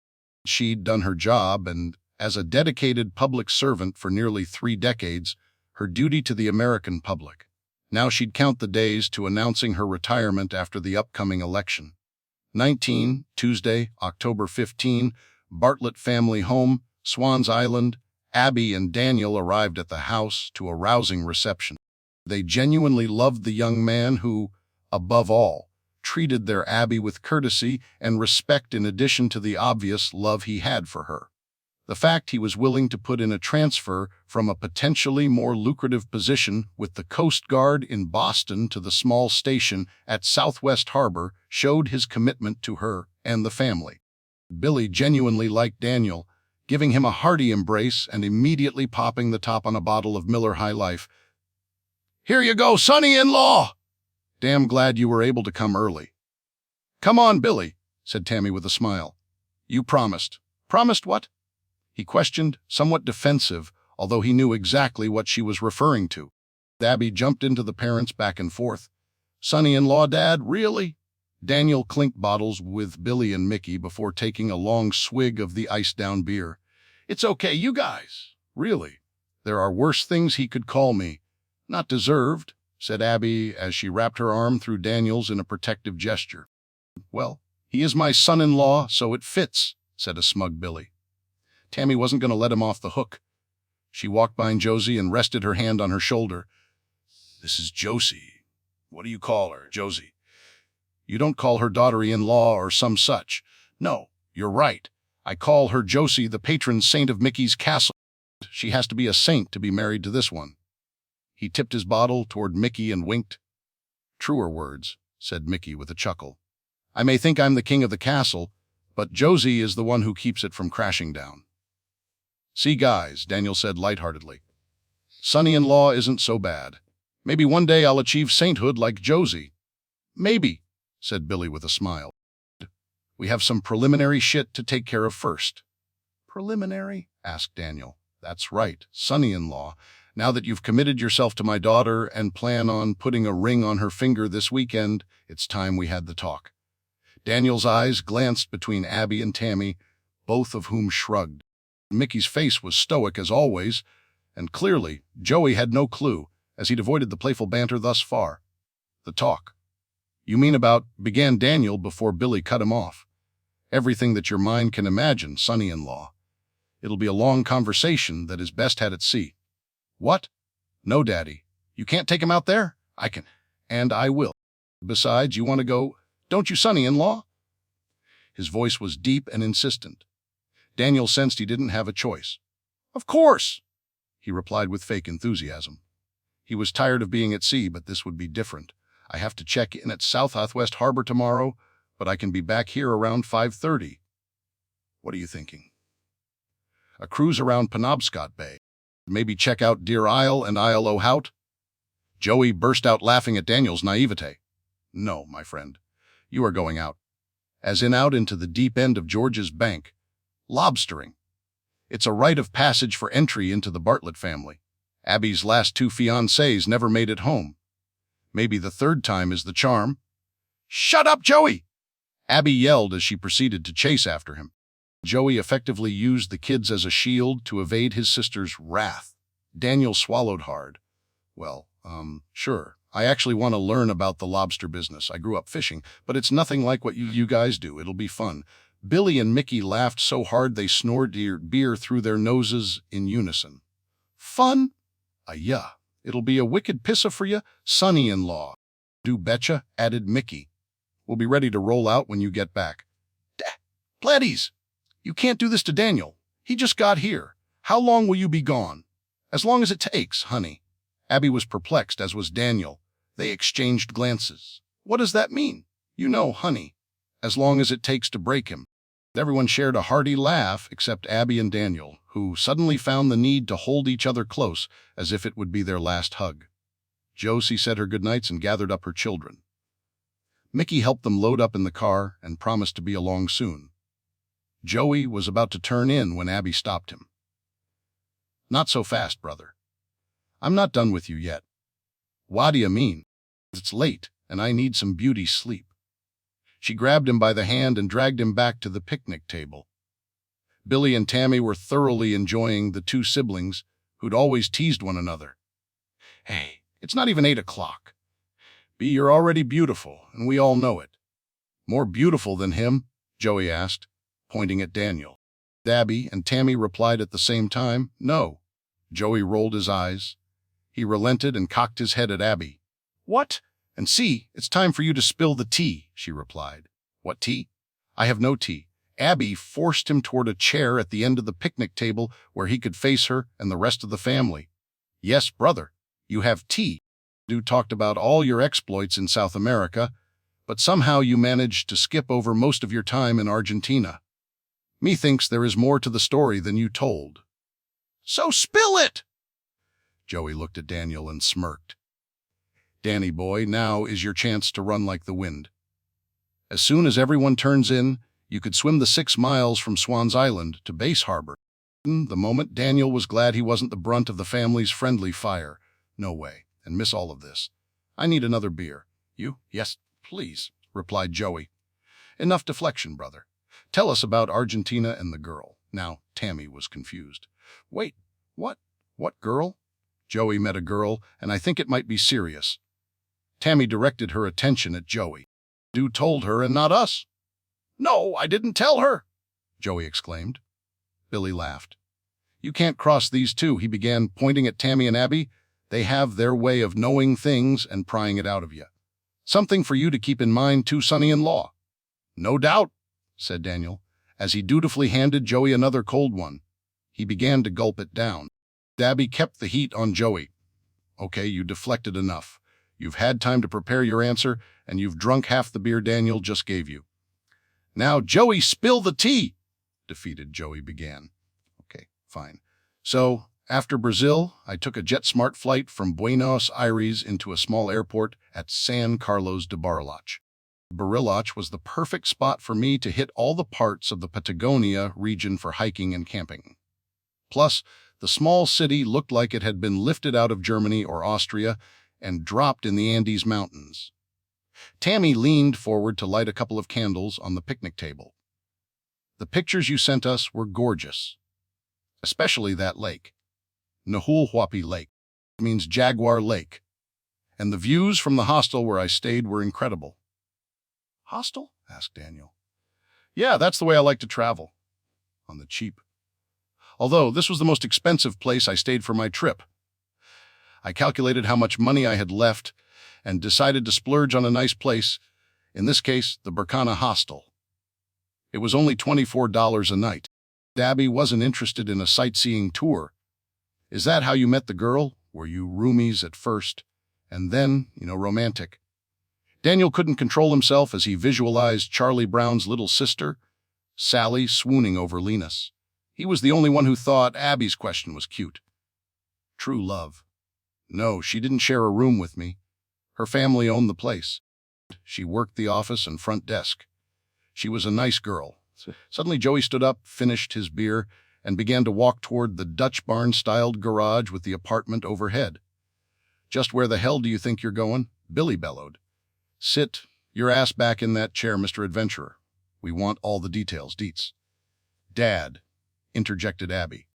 She'd done her job, and as a dedicated public servant for nearly 3 decades, her duty to the American public. Now she'd count the days to announcing her retirement after the upcoming election. 19, Tuesday, October 15, Bartlett family home, Swans Island. Abby and Daniel arrived at the house to a rousing reception. They genuinely loved the young man who, above all, treated their Abby with courtesy and respect in addition to the obvious love he had for her. The fact he was willing to put in a transfer from a potentially more lucrative position with the Coast Guard in Boston to the small station at Southwest Harbor showed his commitment to her and the family. Billy genuinely liked Daniel, giving him a hearty embrace and immediately popping the top on a bottle of Miller High Life. "Here you go, sonny-in-law! Damn glad you were able to come early." "Come on, Billy," said Tammy with a smile. "You promised." "Promised what?" he questioned, somewhat defensive, although he knew exactly what she was referring to. Abby jumped into the parents back and forth. "Sonny-in-law, Dad, really?" Daniel clinked bottles with Billy and Mickey before taking a long swig of the iced-down beer. "It's okay, you guys. Really. There are worse things he could call me. Not deserved," said Abby as she wrapped her arm through Daniel's in a protective gesture. Well, he is my son-in-law, so it fits, said a smug Billy. Tammy wasn't going to let him off the hook. She walked behind Josie and rested her hand on her shoulder. This is Josie. What do you call her, Josie? You don't call her daughter-in-law or some such. No, you're right. I call her Josie, the patron saint of Mickey's castle. She has to be a saint to be married to this one. He tipped his bottle toward Mickey and winked. Truer words, said Mickey with a chuckle. I may think I'm the king of the castle, but Josie is the one who keeps it from crashing down. See, guys, Daniel said lightheartedly. Sonny-in-law isn't so bad. Maybe one day I'll achieve sainthood like Josie. Maybe, said Billy with a smile. We have some preliminary shit to take care of first. Preliminary? Asked Daniel. That's right, Sonny-in-law. Now that you've committed yourself to my daughter and plan on putting a ring on her finger this weekend, it's time we had the talk. Daniel's eyes glanced between Abby and Tammy, both of whom shrugged. Mickey's face was stoic as always, and clearly Joey had no clue, as he'd avoided the playful banter thus far. The talk. You mean about, began Daniel before Billy cut him off. Everything that your mind can imagine, Sonny-in-law. It'll be a long conversation that is best had at sea. What? No, Daddy. You can't take him out there? I can. And I will. Besides, you want to go, don't you, Sonny-in-law? His voice was deep and insistent. Daniel sensed he didn't have a choice. Of course, he replied with fake enthusiasm. He was tired of being at sea, but this would be different. I have to check in at Southwest Harbor tomorrow, but I can be back here around 5:30. What are you thinking? A cruise around Penobscot Bay. Maybe check out Deer Isle and Isle O'Haut? Joey burst out laughing at Daniel's naivete. No, my friend. You are going out. As in out into the deep end of George's Bank. Lobstering. It's a rite of passage for entry into the Bartlett family. Abby's last two fiancés never made it home. Maybe the third time is the charm. Shut up, Joey! Abby yelled as she proceeded to chase after him. Joey effectively used the kids as a shield to evade his sister's wrath. Daniel swallowed hard. Well, sure. I actually want to learn about the lobster business. I grew up fishing, but it's nothing like what you guys do. It'll be fun. Billy and Mickey laughed so hard they snorted beer through their noses in unison. Fun? Yeah. It'll be a wicked pissa for you, Sonny-in-law. Do betcha, added Mickey. We'll be ready to roll out when you get back. Pleddies! You can't do this to Daniel. He just got here. How long will you be gone? As long as it takes, honey. Abby was perplexed, as was Daniel. They exchanged glances. What does that mean? You know, honey. As long as it takes to break him. Everyone shared a hearty laugh except Abby and Daniel, who suddenly found the need to hold each other close as if it would be their last hug. Josie said her goodnights and gathered up her children. Mickey helped them load up in the car and promised to be along soon. Joey was about to turn in when Abby stopped him. Not so fast, brother. I'm not done with you yet. What do you mean? It's late, and I need some beauty sleep. She grabbed him by the hand and dragged him back to the picnic table. Billy and Tammy were thoroughly enjoying the two siblings who'd always teased one another. Hey, it's not even 8 o'clock. B, you're already beautiful, and we all know it. More beautiful than him? Joey asked, pointing at Daniel. Abby and Tammy replied at the same time, no. Joey rolled his eyes. He relented and cocked his head at Abby. What? And see, it's time for you to spill the tea, she replied. What tea? I have no tea. Abby forced him toward a chair at the end of the picnic table where he could face her and the rest of the family. Yes, brother, you have tea. You talked about all your exploits in South America, but somehow you managed to skip over most of your time in Argentina. Methinks there is more to the story than you told. So spill it! Joey looked at Daniel and smirked. Danny boy, now is your chance to run like the wind. As soon as everyone turns in, you could swim the 6 miles from Swan's Island to Base Harbor. The moment Daniel was glad he wasn't the brunt of the family's friendly fire. No way, and miss all of this. I need another beer. You? Yes, please, replied Joey. Enough deflection, brother. Tell us about Argentina and the girl. Now, Tammy was confused. Wait, what? What girl? Joey met a girl, and I think it might be serious. Tammy directed her attention at Joey. "You told her and not us." "No, I didn't tell her," Joey exclaimed. Billy laughed. "You can't cross these two," he began, pointing at Tammy and Abby. "They have their way of knowing things and prying it out of you. Something for you to keep in mind, too, Sonny-in-law." "No doubt," said Daniel, as he dutifully handed Joey another cold one. He began to gulp it down. Abby kept the heat on Joey. "Okay, you deflected enough. You've had time to prepare your answer, and you've drunk half the beer Daniel just gave you." "Now, Joey, spill the tea," defeated Joey began. "Okay, fine. So, after Brazil, I took a JetSmart flight from Buenos Aires into a small airport at San Carlos de Bariloche. Bariloche was the perfect spot for me to hit all the parts of the Patagonia region for hiking and camping. Plus, the small city looked like it had been lifted out of Germany or Austria and dropped in the Andes Mountains." Tammy leaned forward to light a couple of candles on the picnic table. "The pictures you sent us were gorgeous, especially that lake. Nahuelhuapi Lake means Jaguar Lake. And the views from the hostel where I stayed were incredible." "Hostel?" asked Daniel. "Yeah, that's the way I like to travel. On the cheap. Although this was the most expensive place I stayed for my trip. I calculated how much money I had left and decided to splurge on a nice place, in this case, the Berkana Hostel. It was only $24 a night. Abby wasn't interested in a sightseeing tour. Is that how you met the girl? Were you roomies at first, and then, romantic?" Daniel couldn't control himself as he visualized Charlie Brown's little sister, Sally, swooning over Linus. He was the only one who thought Abby's question was cute. "True love. No, she didn't share a room with me. Her family owned the place. She worked the office and front desk. She was a nice girl." Suddenly Joey stood up, finished his beer, and began to walk toward the Dutch barn-styled garage with the apartment overhead. "Just where the hell do you think you're going?" Billy bellowed. "Sit your ass back in that chair, Mr. Adventurer. We want all the details, deets." "Dad," interjected Abby.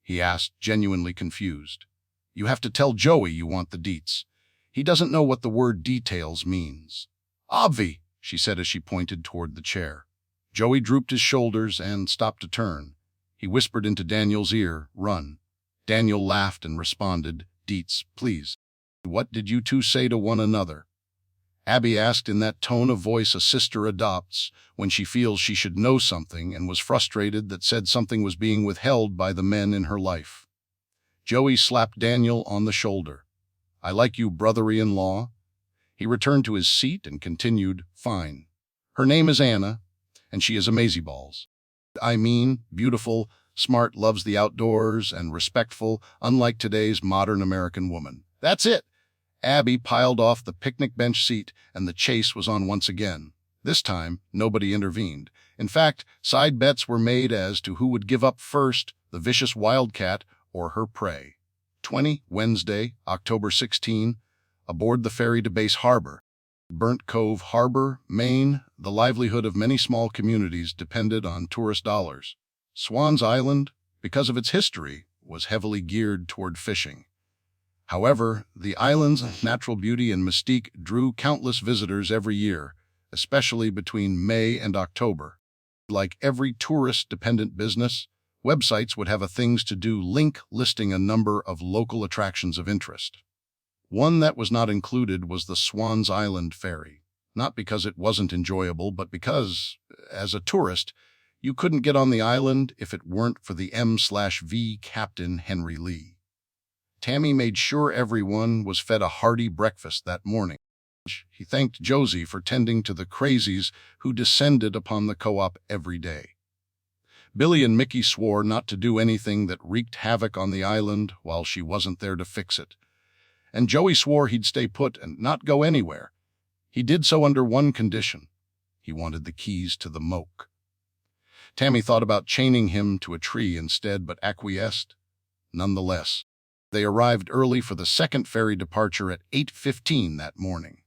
He asked, genuinely confused. "You have to tell Joey you want the deets. He doesn't know what the word details means." "Obvi," she said as she pointed toward the chair. Joey drooped his shoulders and stopped to turn. He whispered into Daniel's ear, "Run." Daniel laughed and responded, "Deets, please." "What did you two say to one another?" Abby asked in that tone of voice a sister adopts when she feels she should know something and was frustrated that said something was being withheld by the men in her life. Joey slapped Daniel on the shoulder. "I like you, brother-in-law." He returned to his seat and continued, "Fine. Her name is Anna, and she is amazeballs. I mean, beautiful, smart, loves the outdoors, and respectful, unlike today's modern American woman. That's it." Abby piled off the picnic bench seat, and the chase was on once again. This time, nobody intervened. In fact, side bets were made as to who would give up first, the vicious wildcat or her prey. 20, Wednesday, October 16, aboard the ferry to Base Harbor. Burnt Cove Harbor, Maine, the livelihood of many small communities depended on tourist dollars. Swan's Island, because of its history, was heavily geared toward fishing. However, the island's natural beauty and mystique drew countless visitors every year, especially between May and October. Like every tourist-dependent business, websites would have a things-to-do link listing a number of local attractions of interest. One that was not included was the Swan's Island ferry, not because it wasn't enjoyable, but because, as a tourist, you couldn't get on the island if it weren't for the M/V Captain Henry Lee. Tammy made sure everyone was fed a hearty breakfast that morning. He thanked Josie for tending to the crazies who descended upon the co-op every day. Billy and Mickey swore not to do anything that wreaked havoc on the island while she wasn't there to fix it. And Joey swore he'd stay put and not go anywhere. He did so under one condition. He wanted the keys to the moke. Tammy thought about chaining him to a tree instead, but acquiesced. Nonetheless, they arrived early for the second ferry departure at 8:15 that morning.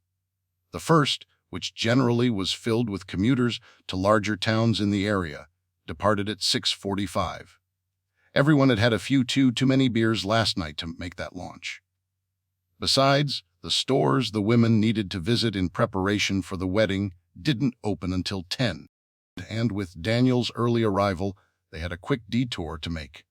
The first, which generally was filled with commuters to larger towns in the area, departed at 6:45. Everyone had had a few too many beers last night to make that launch. Besides, The stores the women needed to visit in preparation for the wedding didn't open until 10, and with Daniel's early arrival, they had a quick detour to make.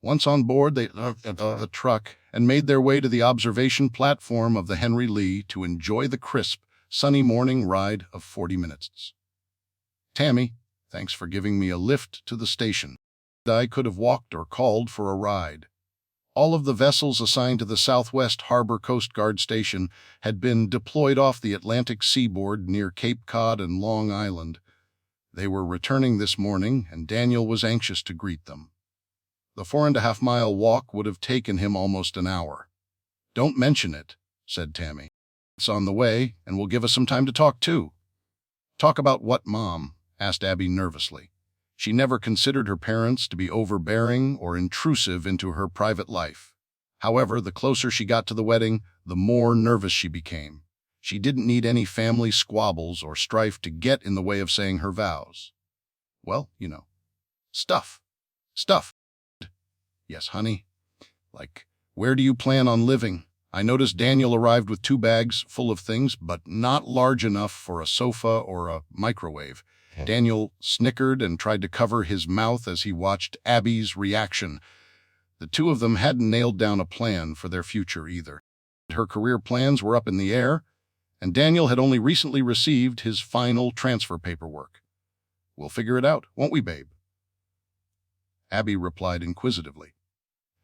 Once on board, they the truck and made their way to the observation platform of the Henry Lee to enjoy the crisp, sunny morning ride of 40 minutes. Tammy, thanks for giving me a lift to the station. I could have walked or called for a ride. All of the vessels assigned to the Southwest Harbor Coast Guard Station had been deployed off the Atlantic seaboard near Cape Cod and Long Island. They were returning this morning, and Daniel was anxious to greet them. The 4.5-mile walk would have taken him almost an hour. "Don't mention it," said Tammy. "It's on the way, and will give us some time to talk, too." "Talk about what, Mom?" asked Abby nervously. She never considered her parents to be overbearing or intrusive into her private life. However, the closer she got to the wedding, the more nervous she became. She didn't need any family squabbles or strife to get in the way of saying her vows. "Well, stuff. Stuff." "Yes, honey. Like, where do you plan on living? I noticed Daniel arrived with 2 bags full of things, but not large enough for a sofa or a microwave." Daniel snickered and tried to cover his mouth as he watched Abby's reaction. The two of them hadn't nailed down a plan for their future either. Her career plans were up in the air, and Daniel had only recently received his final transfer paperwork. "We'll figure it out, won't we, babe?" Abby replied inquisitively.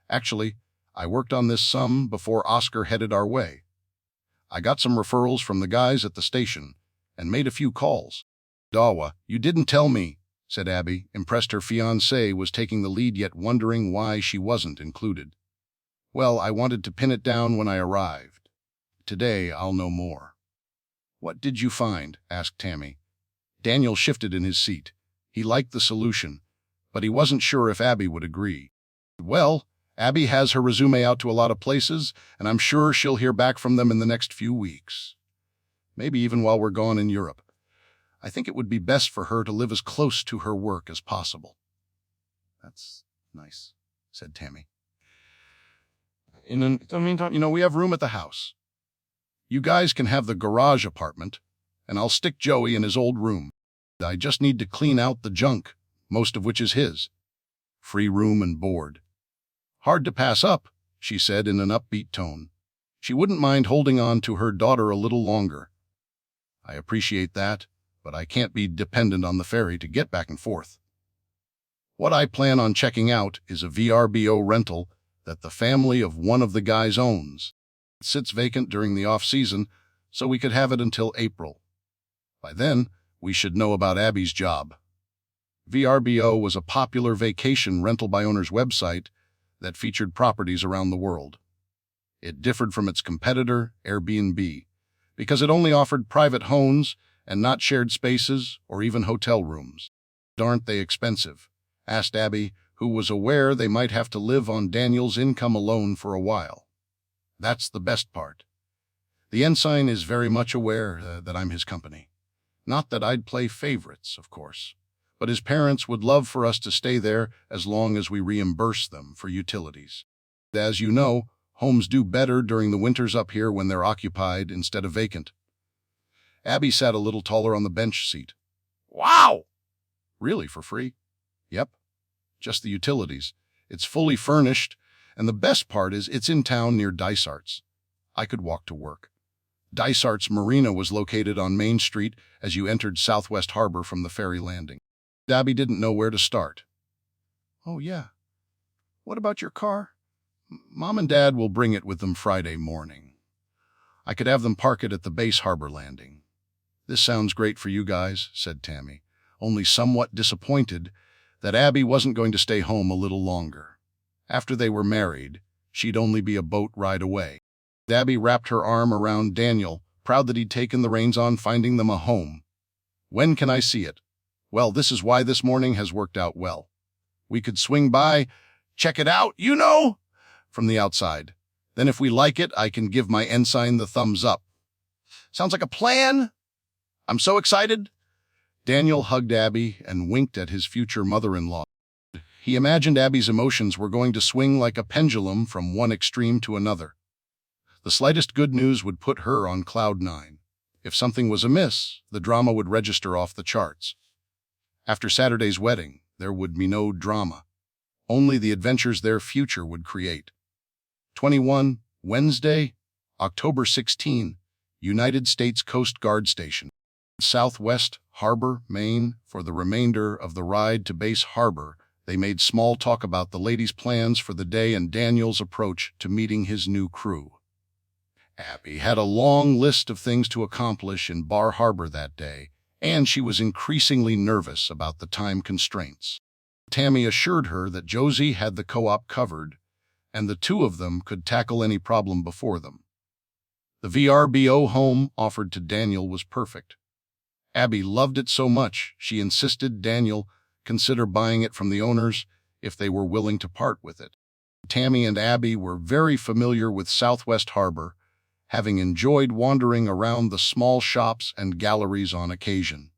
"Actually, I worked on this some before Oscar headed our way. I got some referrals from the guys at the station and made a few calls." "Dawa, you didn't tell me," said Abby, impressed her fiancé was taking the lead yet wondering why she wasn't included. "Well, I wanted to pin it down when I arrived. Today I'll know more." "What did you find?" asked Tammy. Daniel shifted in his seat. He liked the solution, but he wasn't sure if Abby would agree. "Well, Abby has her resume out to a lot of places, and I'm sure she'll hear back from them in the next few weeks. Maybe even while we're gone in Europe. I think it would be best for her to live as close to her work as possible." "That's nice," said Tammy. "In the meantime, we have room at the house. You guys can have the garage apartment, and I'll stick Joey in his old room. I just need to clean out the junk, most of which is his. Free room and board." "Hard to pass up," she said in an upbeat tone. She wouldn't mind holding on to her daughter a little longer. "I appreciate that, but I can't be dependent on the ferry to get back and forth. What I plan on checking out is a VRBO rental that the family of one of the guys owns. It sits vacant during the off-season, so we could have it until April. By then, we should know about Abby's job." VRBO was a popular vacation rental by owners website that featured properties around the world. It differed from its competitor, Airbnb, because it only offered private homes and not shared spaces or even hotel rooms. "Aren't they expensive?" asked Abby, who was aware they might have to live on Daniel's income alone for a while. "That's the best part. The ensign is very much aware that I'm his company. Not that I'd play favorites, of course, but his parents would love for us to stay there as long as we reimburse them for utilities. As you know, homes do better during the winters up here when they're occupied instead of vacant." Abby sat a little taller on the bench seat. "Wow! Really, for free?" "Yep. Just the utilities. It's fully furnished, and the best part is it's in town near Dysart's. I could walk to work. Dysart's Marina was located on Main Street as you entered Southwest Harbor from the ferry landing." Abby didn't know where to start. "Oh, yeah. What about your car?" "Mom and Dad will bring it with them Friday morning. I could have them park it at the base harbor landing." "This sounds great for you guys," said Tammy, only somewhat disappointed that Abby wasn't going to stay home a little longer. After they were married, she'd only be a boat ride away. Abby wrapped her arm around Daniel, proud that he'd taken the reins on finding them a home. "When can I see it?" "Well, this is why this morning has worked out well. We could swing by, check it out, from the outside. Then if we like it, I can give my ensign the thumbs up." "Sounds like a plan. I'm so excited." Daniel hugged Abby and winked at his future mother-in-law. He imagined Abby's emotions were going to swing like a pendulum from one extreme to another. The slightest good news would put her on cloud nine. If something was amiss, the drama would register off the charts. After Saturday's wedding, there would be no drama. Only the adventures their future would create. 21, Wednesday, October 16, United States Coast Guard Station, Southwest Harbor, Maine. For the remainder of the ride to Base Harbor, they made small talk about the ladies' plans for the day and Daniel's approach to meeting his new crew. Abby had a long list of things to accomplish in Bar Harbor that day, and she was increasingly nervous about the time constraints. Tammy assured her that Josie had the co-op covered, and the two of them could tackle any problem before them. The VRBO home offered to Daniel was perfect. Abby loved it so much, she insisted Daniel consider buying it from the owners if they were willing to part with it. Tammy and Abby were very familiar with Southwest Harbor, having enjoyed wandering around the small shops and galleries on occasion.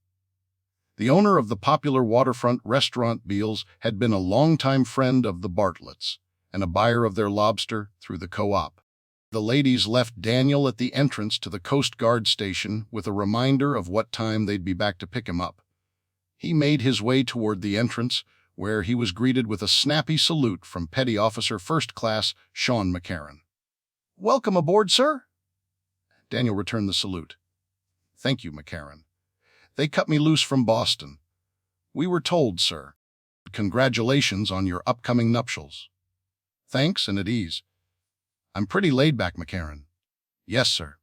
The owner of the popular waterfront restaurant Beals had been a longtime friend of the Bartletts and a buyer of their lobster through the co-op. The ladies left Daniel at the entrance to the Coast Guard station with a reminder of what time they'd be back to pick him up. He made his way toward the entrance, where he was greeted with a snappy salute from Petty Officer First Class Sean McCarran. "Welcome aboard, sir." Daniel returned the salute. "Thank you, McCarran. They cut me loose from Boston. We were told, sir. Congratulations on your upcoming nuptials." "Thanks, and at ease." "I'm pretty laid back, McCarran." "Yes, sir."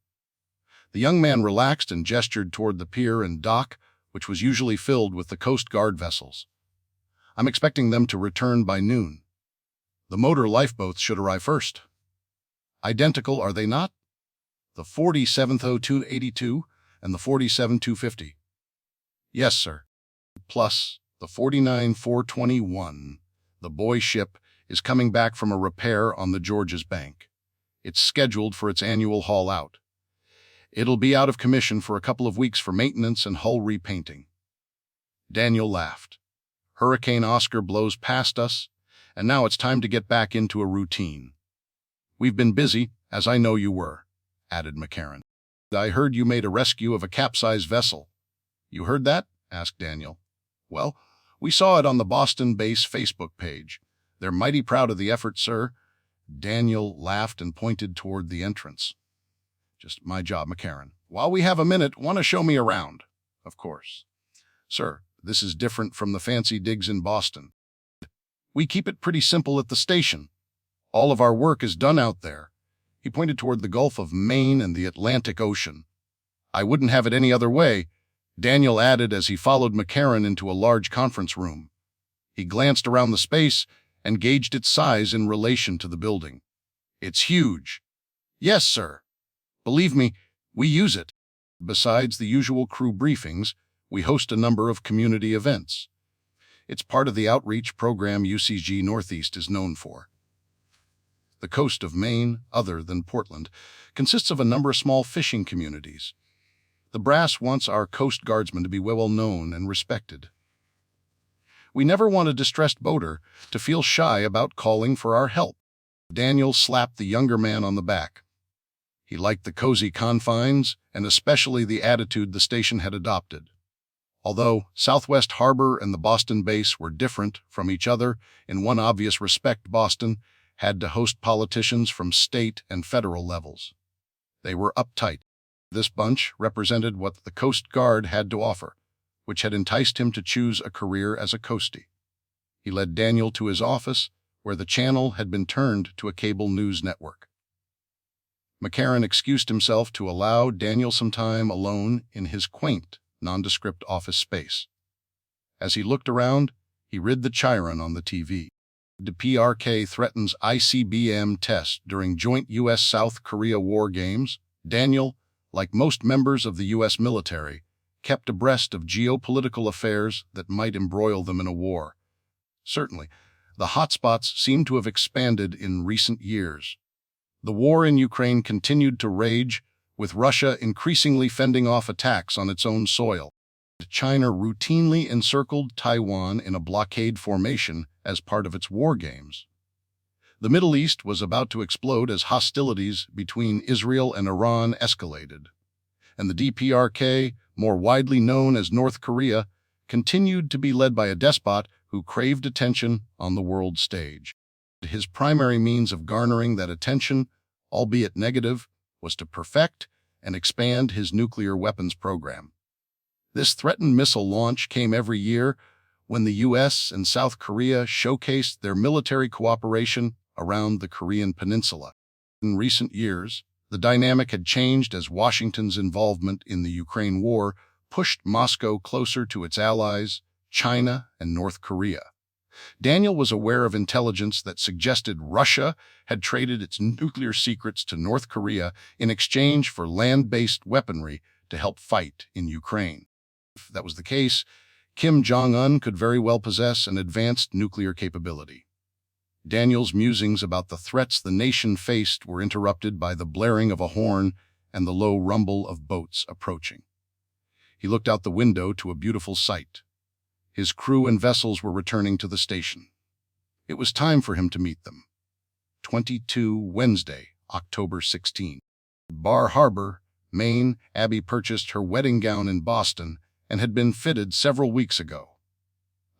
The young man relaxed and gestured toward the pier and dock, which was usually filled with the Coast Guard vessels. "I'm expecting them to return by noon. The motor lifeboats should arrive first." "Identical, are they not? The 470282 and the 47250. "Yes, sir." "Plus, the 49421. The boy ship is coming back from a repair on the George's Bank. It's scheduled for its annual haul out. It'll be out of commission for a couple of weeks for maintenance and hull repainting." Daniel laughed. "Hurricane Oscar blows past us, and now it's time to get back into a routine." "We've been busy, as I know you were," added McCarran. "I heard you made a rescue of a capsized vessel." "You heard that?" asked Daniel. "Well, we saw it on the Boston base Facebook page. They're mighty proud of the effort, sir." Daniel laughed and pointed toward the entrance. "Just my job, McCarran. While we have a minute, want to show me around?" "Of course." "Sir, this is different from the fancy digs in Boston. We keep it pretty simple at the station. All of our work is done out there." He pointed toward the Gulf of Maine and the Atlantic Ocean. "I wouldn't have it any other way," Daniel added as he followed McCarran into a large conference room. He glanced around the space and gauged its size in relation to the building. "It's huge." "Yes, sir. Believe me, we use it. Besides the usual crew briefings, we host a number of community events. It's part of the outreach program UCG Northeast is known for." The coast of Maine, other than Portland, consists of a number of small fishing communities. The brass wants our Coast Guardsmen to be well known and respected. We never want a distressed boater to feel shy about calling for our help. Daniel slapped the younger man on the back. He liked the cozy confines and especially the attitude the station had adopted. Although Southwest Harbor and the Boston base were different from each other in one obvious respect, Boston had to host politicians from state and federal levels. They were uptight. This bunch represented what the Coast Guard had to offer, which had enticed him to choose a career as a coastie. He led Daniel to his office, where the channel had been turned to a cable news network. McCarran excused himself to allow Daniel some time alone in his quaint, nondescript office space. As he looked around, he read the chyron on the TV. The PRK threatens ICBM test during joint U.S.-South Korea war games. Daniel, like most members of the U.S. military, kept abreast of geopolitical affairs that might embroil them in a war. Certainly, the hotspots seem to have expanded in recent years. The war in Ukraine continued to rage, with Russia increasingly fending off attacks on its own soil. China routinely encircled Taiwan in a blockade formation as part of its war games. The Middle East was about to explode as hostilities between Israel and Iran escalated, and the DPRK, more widely known as North Korea, continued to be led by a despot who craved attention on the world stage. His primary means of garnering that attention, albeit negative, was to perfect and expand his nuclear weapons program. This threatened missile launch came every year when the U.S. and South Korea showcased their military cooperation around the Korean Peninsula. In recent years, the dynamic had changed as Washington's involvement in the Ukraine war pushed Moscow closer to its allies, China and North Korea. Daniel was aware of intelligence that suggested Russia had traded its nuclear secrets to North Korea in exchange for land-based weaponry to help fight in Ukraine. If that was the case, Kim Jong-un could very well possess an advanced nuclear capability. Daniel's musings about the threats the nation faced were interrupted by the blaring of a horn and the low rumble of boats approaching. He looked out the window to a beautiful sight. His crew and vessels were returning to the station. It was time for him to meet them. 22 Wednesday, October 16. Bar Harbor, Maine, Abby purchased her wedding gown in Boston and had been fitted several weeks ago.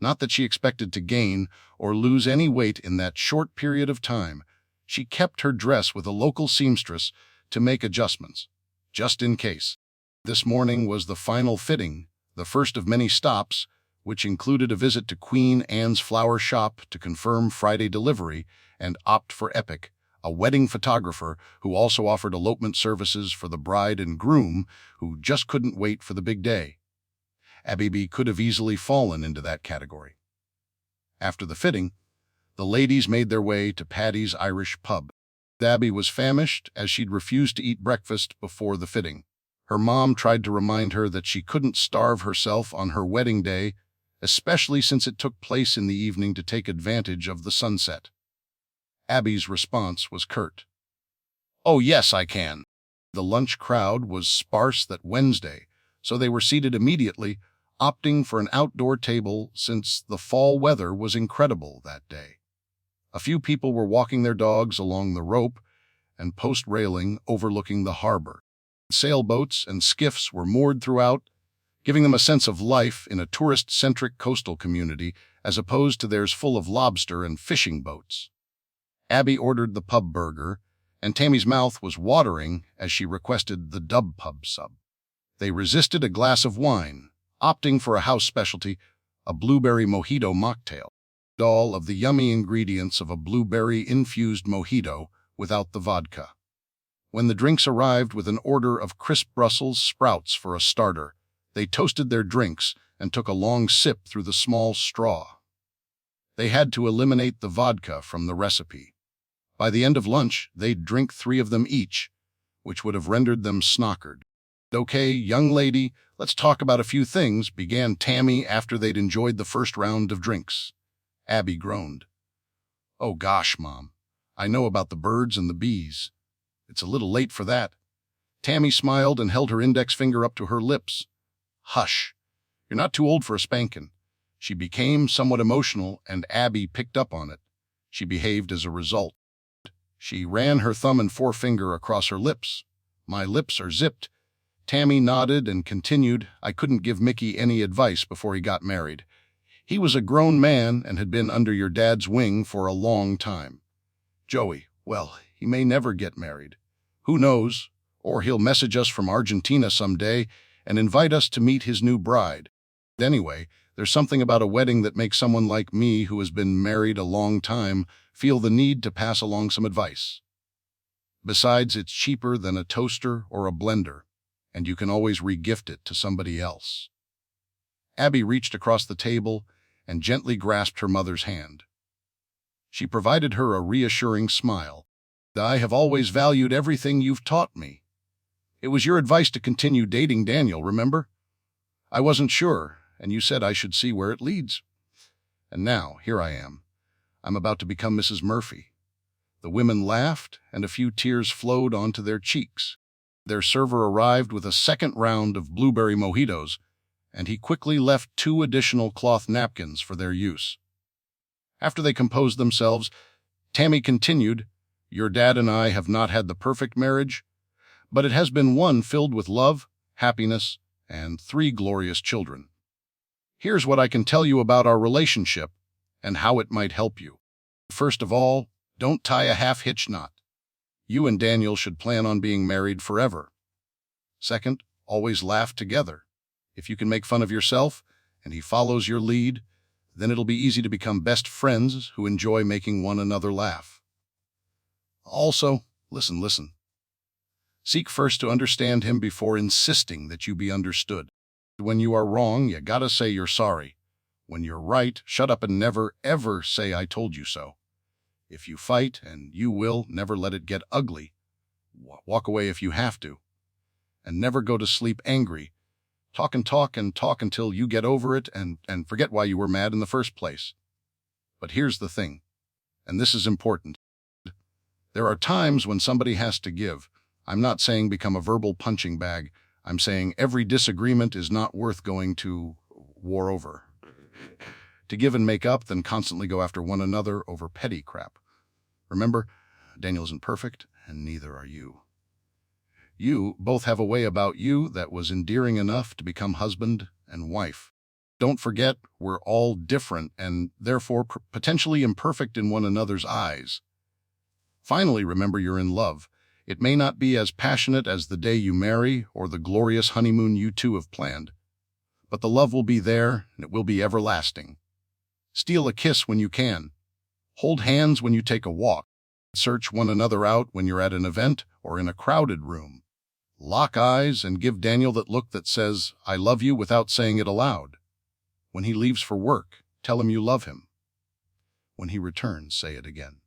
Not that she expected to gain or lose any weight in that short period of time. She kept her dress with a local seamstress to make adjustments, just in case. This morning was the final fitting, the first of many stops, which included a visit to Queen Anne's flower shop to confirm Friday delivery and opt for Epic, a wedding photographer who also offered elopement services for the bride and groom who just couldn't wait for the big day. Abby could have easily fallen into that category. After the fitting, the ladies made their way to Paddy's Irish pub. Abby was famished as she'd refused to eat breakfast before the fitting. Her mom tried to remind her that she couldn't starve herself on her wedding day, especially since it took place in the evening to take advantage of the sunset. Abby's response was curt. "Oh, yes, I can." The lunch crowd was sparse that Wednesday, so they were seated immediately, opting for an outdoor table since the fall weather was incredible that day. A few people were walking their dogs along the rope and post railing overlooking the harbor. Sailboats and skiffs were moored throughout, giving them a sense of life in a tourist-centric coastal community as opposed to theirs full of lobster and fishing boats. Abby ordered the pub burger, and Tammy's mouth was watering as she requested the Dub Pub sub. They resisted a glass of wine, opting for a house specialty, a blueberry mojito mocktail. All of the yummy ingredients of a blueberry-infused mojito without the vodka. When the drinks arrived with an order of crisp Brussels sprouts for a starter, they toasted their drinks and took a long sip through the small straw. They had to eliminate the vodka from the recipe. By the end of lunch, they'd drink 3 of them each, which would have rendered them snockered. "Okay, young lady, let's talk about a few things," began Tammy after they'd enjoyed the first round of drinks. Abby groaned. "Oh gosh, Mom, I know about the birds and the bees. It's a little late for that." Tammy smiled and held her index finger up to her lips. "Hush, you're not too old for a spankin'." She became somewhat emotional, and Abby picked up on it. She behaved as a result. She ran her thumb and forefinger across her lips. "My lips are zipped." Tammy nodded and continued, "I couldn't give Mickey any advice before he got married. He was a grown man and had been under your dad's wing for a long time. Joey, well, he may never get married. Who knows? Or he'll message us from Argentina someday and invite us to meet his new bride. Anyway, there's something about a wedding that makes someone like me who has been married a long time feel the need to pass along some advice. Besides, it's cheaper than a toaster or a blender, and you can always re-gift it to somebody else." Abby reached across the table and gently grasped her mother's hand. She provided her a reassuring smile. "I have always valued everything you've taught me. It was your advice to continue dating Daniel, remember? I wasn't sure, and you said I should see where it leads. And now, here I am. I'm about to become Mrs. Murphy." The women laughed, and a few tears flowed onto their cheeks. Their server arrived with a second round of blueberry mojitos, and he quickly left 2 additional cloth napkins for their use. After they composed themselves, Tammy continued, "Your dad and I have not had the perfect marriage, but it has been one filled with love, happiness, and 3 glorious children. Here's what I can tell you about our relationship and how it might help you. First of all, don't tie a half-hitch knot. You and Daniel should plan on being married forever. Second, always laugh together. If you can make fun of yourself and he follows your lead, then it'll be easy to become best friends who enjoy making one another laugh. Also, listen. Seek first to understand him before insisting that you be understood. When you are wrong, you gotta say you're sorry. When you're right, shut up and never, ever say I told you so. If you fight, and you will, never let it get ugly. Walk away if you have to. And never go to sleep angry. Talk until you get over it and forget why you were mad in the first place. But here's the thing, and this is important. There are times when somebody has to give. I'm not saying become a verbal punching bag. I'm saying every disagreement is not worth going to war over. To give and make up, then constantly go after one another over petty crap. Remember, Daniel isn't perfect, and neither are you. You both have a way about you that was endearing enough to become husband and wife. Don't forget, we're all different and therefore potentially imperfect in one another's eyes. Finally, remember you're in love. It may not be as passionate as the day you marry or the glorious honeymoon you two have planned, but the love will be there and it will be everlasting. Steal a kiss when you can. Hold hands when you take a walk. Search one another out when you're at an event or in a crowded room. Lock eyes and give Daniel that look that says, I love you, without saying it aloud. When he leaves for work, tell him you love him. When he returns, say it again.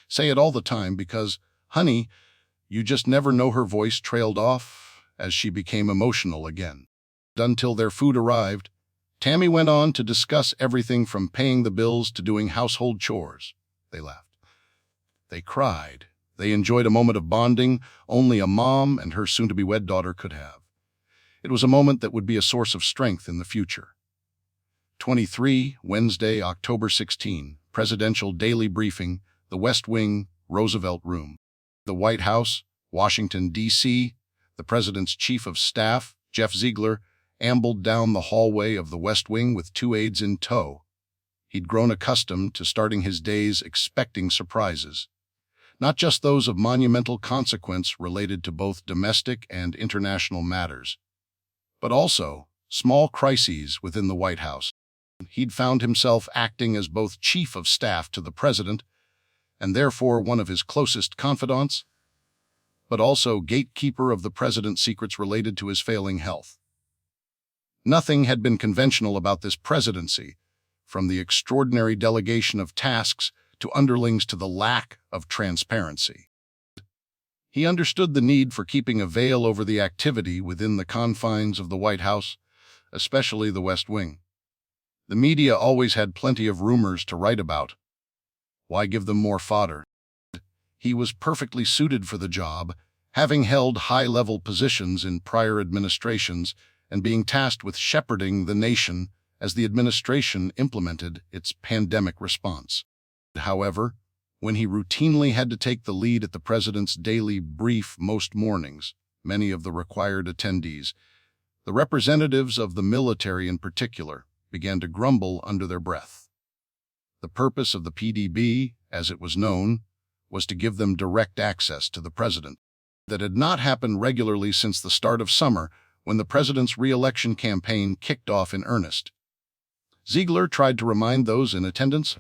Say it all the time because, honey, you just never know. Her voice trailed off as she became emotional again. Until their food arrived, Tammy went on to discuss everything from paying the bills to doing household chores. They laughed. They cried. They enjoyed a moment of bonding only a mom and her soon-to-be-wed daughter could have. It was a moment that would be a source of strength in the future. 23, Wednesday, October 16, Presidential Daily Briefing, the West Wing, Roosevelt Room. The White House, Washington, D.C., the President's Chief of Staff, Jeff Ziegler, ambled down the hallway of the West Wing with 2 aides in tow. He'd grown accustomed to starting his days expecting surprises. Not just those of monumental consequence related to both domestic and international matters, but also small crises within the White House. He'd found himself acting as both chief of staff to the president, and therefore one of his closest confidants, but also gatekeeper of the president's secrets related to his failing health. Nothing had been conventional about this presidency, from the extraordinary delegation of tasks to underlings to the lack of transparency. He understood the need for keeping a veil over the activity within the confines of the White House, especially the West Wing. The media always had plenty of rumors to write about. Why give them more fodder? He was perfectly suited for the job, having held high-level positions in prior administrations and being tasked with shepherding the nation as the administration implemented its pandemic response. However, when he routinely had to take the lead at the president's daily brief most mornings, many of the required attendees, the representatives of the military in particular, began to grumble under their breath. The purpose of the PDB, as it was known, was to give them direct access to the president. That had not happened regularly since the start of summer, when the president's re-election campaign kicked off in earnest. Ziegler tried to remind those in attendance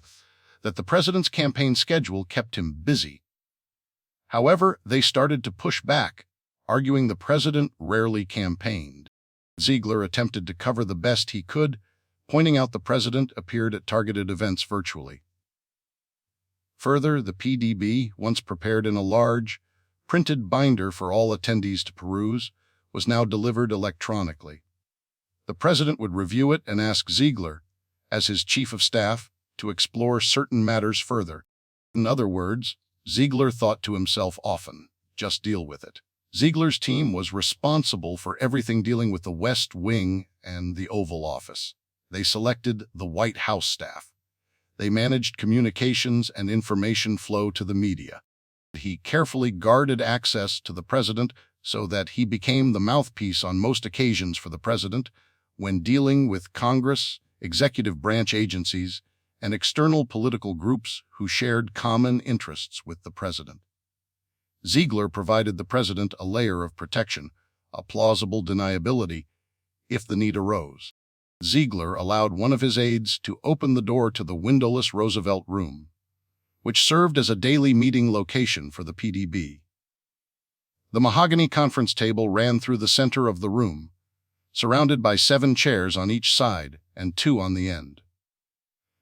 that the president's campaign schedule kept him busy. However, they started to push back, arguing the president rarely campaigned. Ziegler attempted to cover the best he could, pointing out the president appeared at targeted events virtually. Further, the PDB, once prepared in a large, printed binder for all attendees to peruse, was now delivered electronically. The president would review it and ask Ziegler, as his chief of staff, to explore certain matters further. In other words, Ziegler thought to himself often, just deal with it. Ziegler's team was responsible for everything dealing with the West Wing and the Oval Office. They selected the White House staff. they managed communications and information flow to the media. He carefully guarded access to the president so that he became the mouthpiece on most occasions for the president when dealing with Congress, executive branch agencies, and external political groups who shared common interests with the president. Ziegler provided the president a layer of protection, a plausible deniability, if the need arose. Ziegler allowed one of his aides to open the door to the windowless Roosevelt Room, which served as a daily meeting location for the PDB. The mahogany conference table ran through the center of the room, surrounded by 7 chairs on each side and 2 on the end.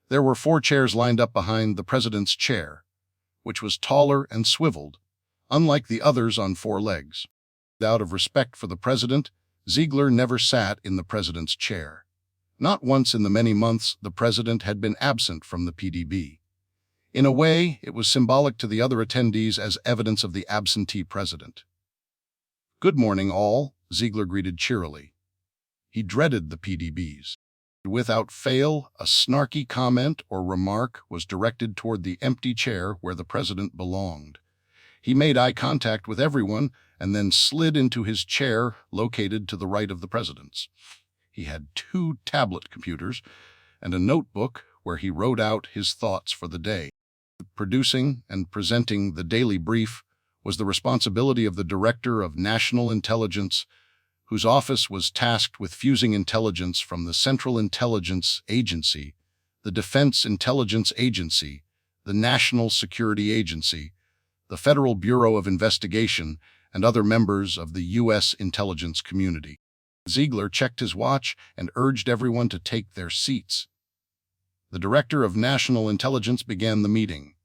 There were 4 chairs lined up behind the president's chair, which was taller and swiveled, unlike the others on 4 legs. Out of respect for the president, Ziegler never sat in the president's chair. Not once in the many months the president had been absent from the PDB. In a way, it was symbolic to the other attendees as evidence of the absentee president. "Good morning, all," Ziegler greeted cheerily. He dreaded the PDBs. Without fail, a snarky comment or remark was directed toward the empty chair where the president belonged. He made eye contact with everyone and then slid into his chair located to the right of the president's. He had 2 tablet computers and a notebook where he wrote out his thoughts for the day. Producing and presenting the daily brief was the responsibility of the Director of National Intelligence, whose office was tasked with fusing intelligence from the Central Intelligence Agency, the Defense Intelligence Agency, the National Security Agency, the Federal Bureau of Investigation, and other members of the U.S. intelligence community. Ziegler checked his watch and urged everyone to take their seats. The Director of National Intelligence began the meeting.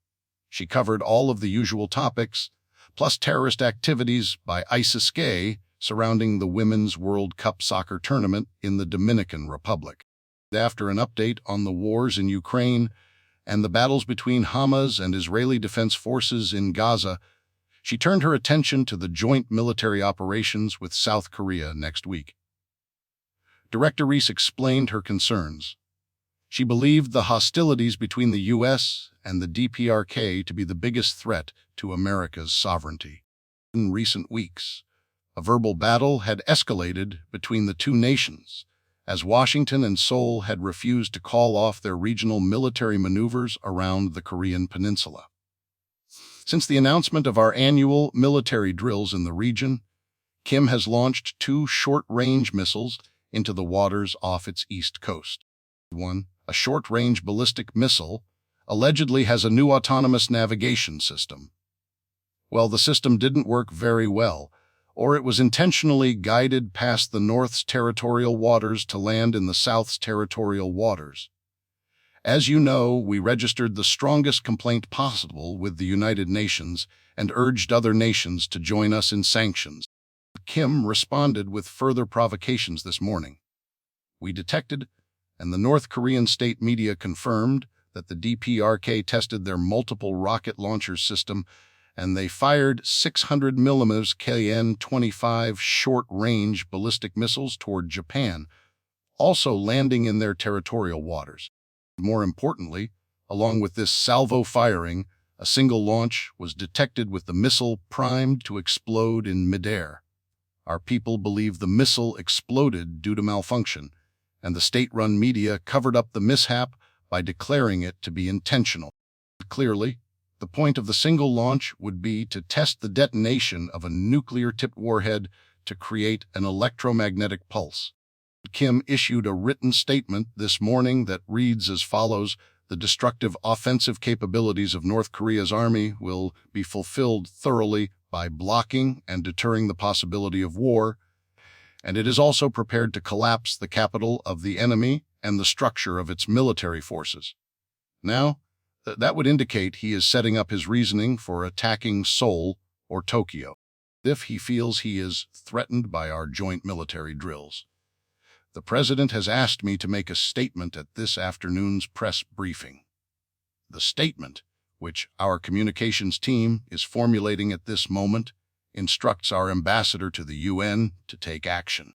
She covered all of the usual topics, plus terrorist activities by ISIS-K surrounding the Women's World Cup soccer tournament in the Dominican Republic. After an update on the wars in Ukraine and the battles between Hamas and Israeli Defense Forces in Gaza, she turned her attention to the joint military operations with South Korea next week. Director Reese explained her concerns. She believed the hostilities between the U.S. and the DPRK to be the biggest threat to America's sovereignty. In recent weeks, a verbal battle had escalated between the 2 nations, as Washington and Seoul had refused to call off their regional military maneuvers around the Korean peninsula. Since the announcement of our annual military drills in the region, Kim has launched 2 short-range missiles into the waters off its east coast. One, a short-range ballistic missile, allegedly has a new autonomous navigation system. Well, the system didn't work very well, or it was intentionally guided past the North's territorial waters to land in the South's territorial waters. As you know, we registered the strongest complaint possible with the United Nations and urged other nations to join us in sanctions. Kim responded with further provocations this morning. We detected, and the North Korean state media confirmed, that the DPRK tested their multiple rocket launcher system and they fired 600 mm KN-25 short-range ballistic missiles toward Japan, also landing in their territorial waters. More importantly, along with this salvo firing, a single launch was detected with the missile primed to explode in midair. Our people believe the missile exploded due to malfunction, and the state-run media covered up the mishap by declaring it to be intentional. Clearly, the point of the single launch would be to test the detonation of a nuclear-tipped warhead to create an electromagnetic pulse. Kim issued a written statement this morning that reads as follows: "The destructive offensive capabilities of North Korea's army will be fulfilled thoroughly by blocking and deterring the possibility of war, and it is also prepared to collapse the capital of the enemy and the structure of its military forces." Now, that would indicate he is setting up his reasoning for attacking Seoul or Tokyo, if he feels he is threatened by our joint military drills. The President has asked me to make a statement at this afternoon's press briefing. The statement, which our communications team is formulating at this moment, instructs our ambassador to the UN to take action.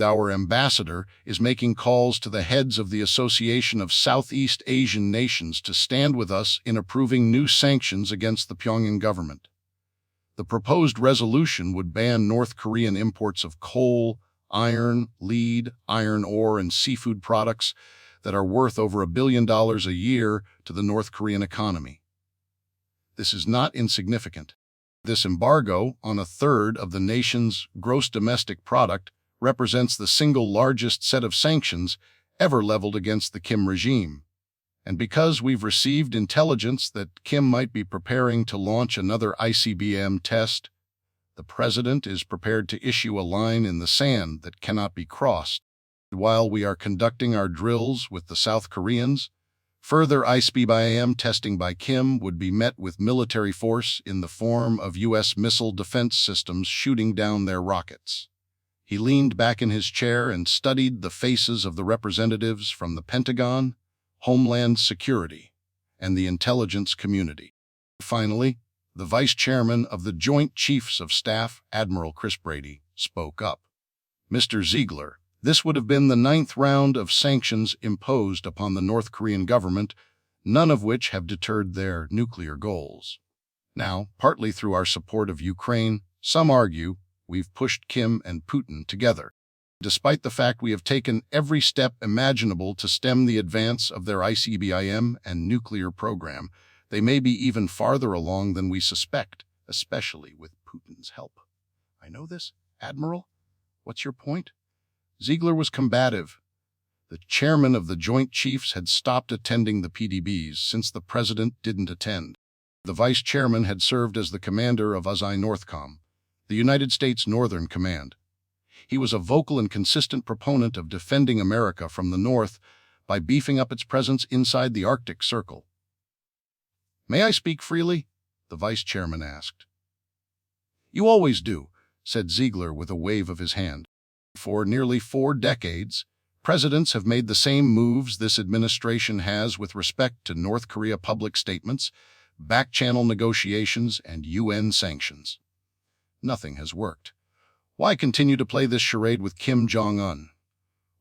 Our ambassador is making calls to the heads of the Association of Southeast Asian Nations to stand with us in approving new sanctions against the Pyongyang government. The proposed resolution would ban North Korean imports of coal, iron, lead, iron ore, and seafood products that are worth over $1 billion a year to the North Korean economy. This is not insignificant. This embargo on a third of the nation's gross domestic product represents the single largest set of sanctions ever leveled against the Kim regime. And because we've received intelligence that Kim might be preparing to launch another ICBM test, the president is prepared to issue a line in the sand that cannot be crossed. While we are conducting our drills with the South Koreans, further ICBM testing by Kim would be met with military force in the form of U.S. missile defense systems shooting down their rockets. He leaned back in his chair and studied the faces of the representatives from the Pentagon, Homeland Security, and the intelligence community. Finally, the Vice Chairman of the Joint Chiefs of Staff, Admiral Chris Brady, spoke up. Mr. Ziegler, this would have been the 9th round of sanctions imposed upon the North Korean government, none of which have deterred their nuclear goals. Now, partly through our support of Ukraine, some argue we've pushed Kim and Putin together. Despite the fact we have taken every step imaginable to stem the advance of their ICBM and nuclear program, they may be even farther along than we suspect, especially with Putin's help. I know this, Admiral. What's your point? Ziegler was combative. The chairman of the Joint Chiefs had stopped attending the PDBs since the president didn't attend. The vice chairman had served as the commander of USI Northcom, the United States Northern Command. He was a vocal and consistent proponent of defending America from the North by beefing up its presence inside the Arctic Circle. "May I speak freely?" the vice chairman asked. "You always do," said Ziegler with a wave of his hand. "For nearly 4 decades, presidents have made the same moves this administration has with respect to North Korea public statements, back-channel negotiations, and UN sanctions. Nothing has worked. Why continue to play this charade with Kim Jong-un?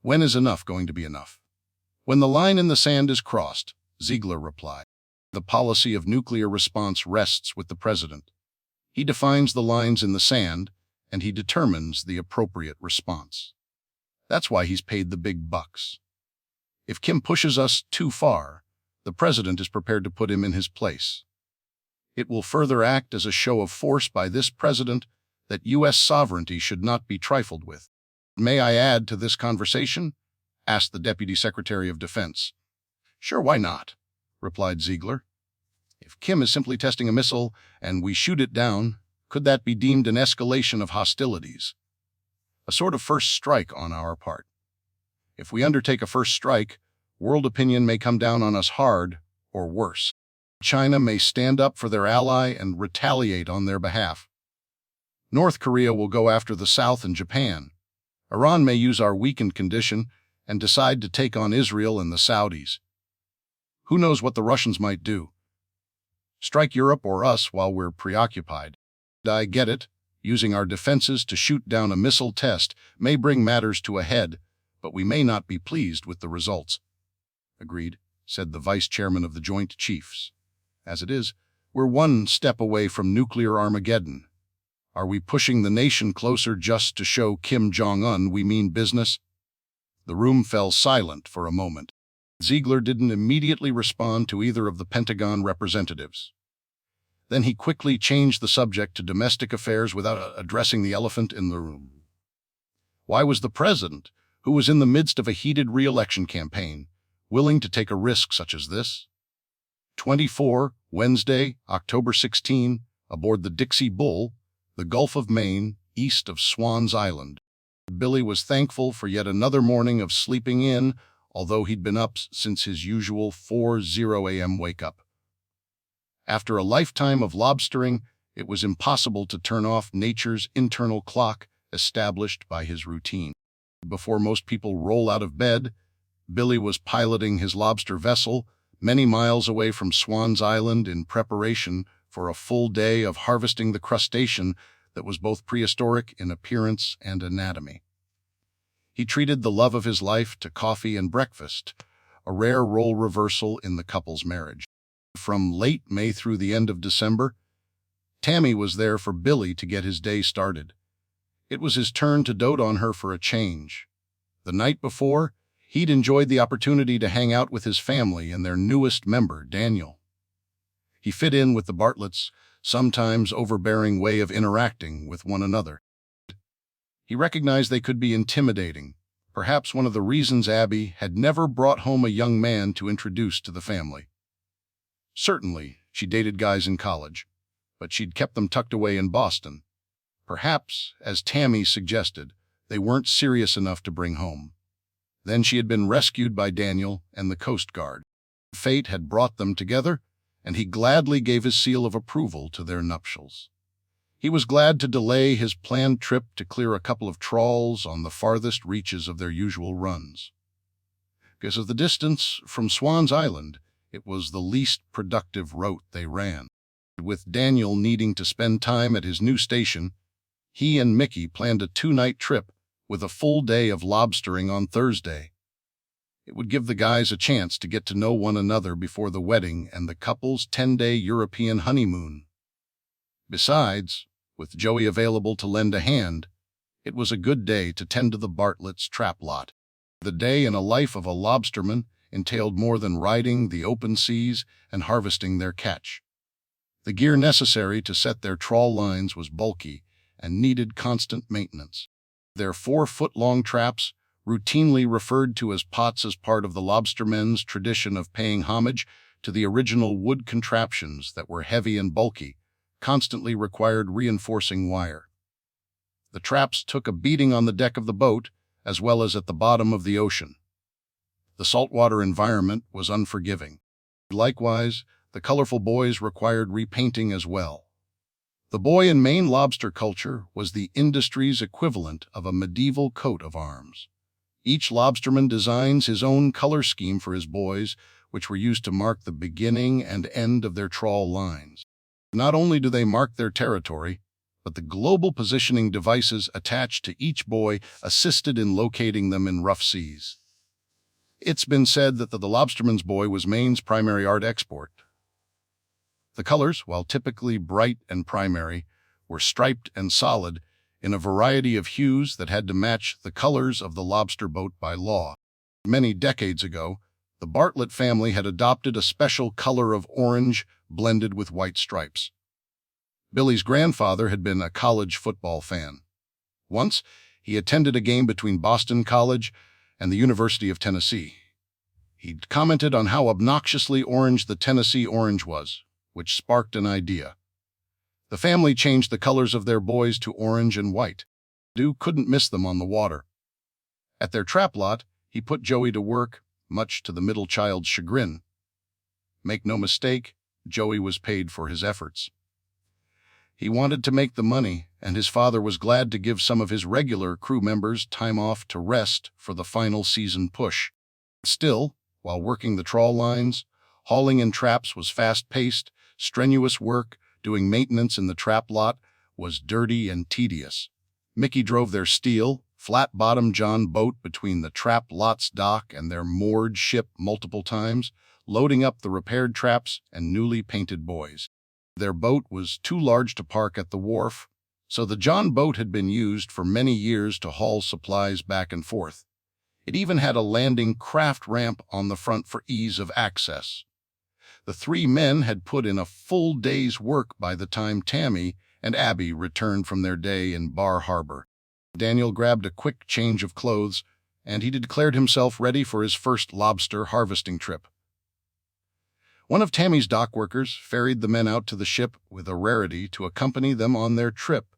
When is enough going to be enough?" "When the line in the sand is crossed," Ziegler replied. "The policy of nuclear response rests with the president. He defines the lines in the sand, and he determines the appropriate response. That's why he's paid the big bucks. If Kim pushes us too far, the president is prepared to put him in his place. It will further act as a show of force by this president that U.S. sovereignty should not be trifled with." "May I add to this conversation?" asked the Deputy Secretary of Defense. "Sure, why not?" replied Ziegler. "If Kim is simply testing a missile and we shoot it down, could that be deemed an escalation of hostilities? A sort of first strike on our part. If we undertake a first strike, world opinion may come down on us hard, or worse. China may stand up for their ally and retaliate on their behalf. North Korea will go after the South and Japan. Iran may use our weakened condition and decide to take on Israel and the Saudis. Who knows what the Russians might do? Strike Europe or us while we're preoccupied. I get it. Using our defenses to shoot down a missile test may bring matters to a head, but we may not be pleased with the results." "Agreed," said the vice chairman of the Joint Chiefs. "As it is, we're one step away from nuclear Armageddon. Are we pushing the nation closer just to show Kim Jong-un we mean business?" The room fell silent for a moment. Ziegler didn't immediately respond to either of the Pentagon representatives. Then he quickly changed the subject to domestic affairs without addressing the elephant in the room. Why was the president, who was in the midst of a heated re-election campaign, willing to take a risk such as this? 24, Wednesday, October 16, aboard the Dixie Bull, the Gulf of Maine, east of Swan's Island. Billy was thankful for yet another morning of sleeping in, although he'd been up since his usual 4:00 a.m. wake-up. After a lifetime of lobstering, it was impossible to turn off nature's internal clock established by his routine. Before most people roll out of bed, Billy was piloting his lobster vessel many miles away from Swan's Island in preparation for a full day of harvesting the crustacean that was both prehistoric in appearance and anatomy. He treated the love of his life to coffee and breakfast, a rare role reversal in the couple's marriage. From late May through the end of December, Tammy was there for Billy to get his day started. It was his turn to dote on her for a change. The night before, he'd enjoyed the opportunity to hang out with his family and their newest member, Daniel. He fit in with the Bartletts' sometimes overbearing way of interacting with one another. He recognized they could be intimidating, perhaps one of the reasons Abby had never brought home a young man to introduce to the family. Certainly, she dated guys in college, but she'd kept them tucked away in Boston. Perhaps, as Tammy suggested, they weren't serious enough to bring home. Then she had been rescued by Daniel and the Coast Guard. Fate had brought them together, and he gladly gave his seal of approval to their nuptials. He was glad to delay his planned trip to clear a couple of trawls on the farthest reaches of their usual runs. Because of the distance from Swan's Island, it was the least productive route they ran. With Daniel needing to spend time at his new station, he and Mickey planned a 2-night trip with a full day of lobstering on Thursday. It would give the guys a chance to get to know one another before the wedding and the couple's 10-day European honeymoon. Besides, with Joey available to lend a hand, it was a good day to tend to the Bartletts' trap lot. The day in a life of a lobsterman entailed more than riding the open seas and harvesting their catch. The gear necessary to set their trawl lines was bulky and needed constant maintenance. Their 4-foot-long traps, routinely referred to as pots as part of the lobstermen's tradition of paying homage to the original wood contraptions that were heavy and bulky, constantly required reinforcing wire. The traps took a beating on the deck of the boat, as well as at the bottom of the ocean. The saltwater environment was unforgiving. Likewise, the colorful buoys required repainting as well. The buoy in Maine lobster culture was the industry's equivalent of a medieval coat of arms. Each lobsterman designs his own color scheme for his buoys, which were used to mark the beginning and end of their trawl lines. Not only do they mark their territory, but the global positioning devices attached to each buoy assisted in locating them in rough seas. It's been said that the lobsterman's buoy was Maine's primary art export. The colors, while typically bright and primary, were striped and solid in a variety of hues that had to match the colors of the lobster boat by law. Many decades ago, the Bartlett family had adopted a special color of orange blended with white stripes. Billy's grandfather had been a college football fan. Once, he attended a game between Boston College and the University of Tennessee. He'd commented on how obnoxiously orange the Tennessee orange was, which sparked an idea. The family changed the colors of their buoys to orange and white. Dew couldn't miss them on the water. At their trap lot, he put Joey to work, much to the middle child's chagrin. Make no mistake, Joey was paid for his efforts. He wanted to make the money, and his father was glad to give some of his regular crew members time off to rest for the final season push. Still, while working the trawl lines, hauling in traps was fast-paced, strenuous work. Doing maintenance in the trap lot was dirty and tedious. Mickey drove their steel, flat-bottom John boat between the trap lot's dock and their moored ship multiple times, loading up the repaired traps and newly painted buoys. Their boat was too large to park at the wharf, so the John boat had been used for many years to haul supplies back and forth. It even had a landing craft ramp on the front for ease of access. The 3 men had put in a full day's work by the time Tammy and Abby returned from their day in Bar Harbor. Daniel grabbed a quick change of clothes, and he declared himself ready for his first lobster harvesting trip. One of Tammy's dock workers ferried the men out to the ship with a rarity to accompany them on their trip,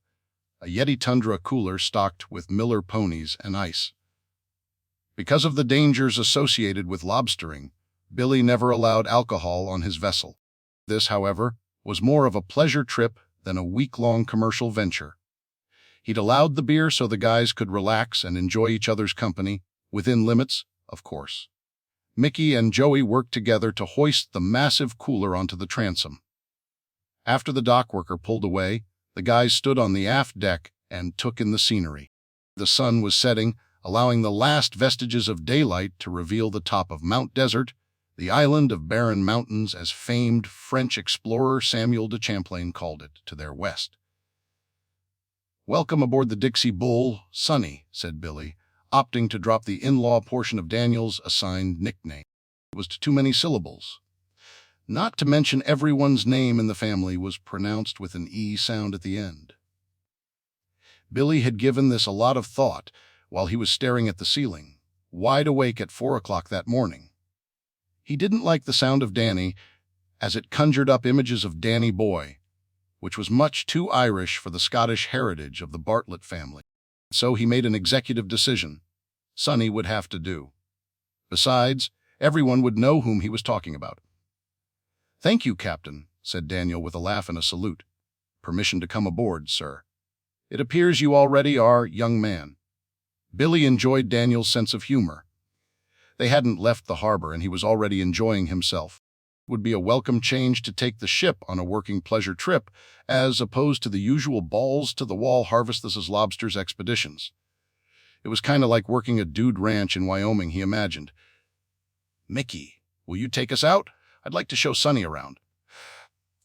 a Yeti Tundra cooler stocked with Miller ponies and ice. Because of the dangers associated with lobstering, Billy never allowed alcohol on his vessel. This, however, was more of a pleasure trip than a week-long commercial venture. He'd allowed the beer so the guys could relax and enjoy each other's company, within limits, of course. Mickey and Joey worked together to hoist the massive cooler onto the transom. After the dock worker pulled away, the guys stood on the aft deck and took in the scenery. The sun was setting, allowing the last vestiges of daylight to reveal the top of Mount Desert, the island of barren mountains, as famed French explorer Samuel de Champlain called it, to their west. "Welcome aboard the Dixie Bull, Sonny," said Billy, opting to drop the in-law portion of Daniel's assigned nickname. It was too many syllables. Not to mention everyone's name in the family was pronounced with an E sound at the end. Billy had given this a lot of thought while he was staring at the ceiling, wide awake at 4 o'clock that morning. He didn't like the sound of Danny, as it conjured up images of Danny Boy, which was much too Irish for the Scottish heritage of the Bartlett family. So he made an executive decision. Sonny would have to do. Besides, everyone would know whom he was talking about. "Thank you, Captain," said Daniel with a laugh and a salute. "Permission to come aboard, sir." "It appears you already are, young man." Billy enjoyed Daniel's sense of humor. They hadn't left the harbor and he was already enjoying himself. It would be a welcome change to take the ship on a working pleasure trip, as opposed to the usual balls-to-the-wall harvest-this-is-lobsters expeditions. It was kind of like working a dude ranch in Wyoming, he imagined. "Mickey, will you take us out? I'd like to show Sonny around."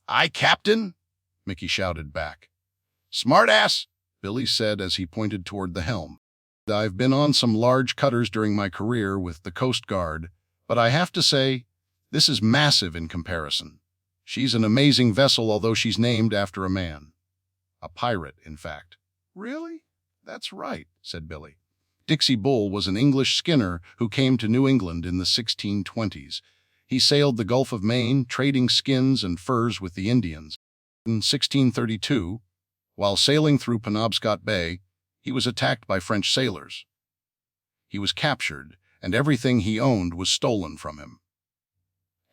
"Aye, Captain," Mickey shouted back. "Smart-ass," Billy said as he pointed toward the helm. "I've been on some large cutters during my career with the Coast Guard, but I have to say, this is massive in comparison. She's an amazing vessel, although she's named after a man. A pirate, in fact." "Really? That's right," said Billy. Dixie Bull was an English skinner who came to New England in the 1620s. He sailed the Gulf of Maine, trading skins and furs with the Indians. In 1632, while sailing through Penobscot Bay, he was attacked by French sailors. He was captured, and everything he owned was stolen from him.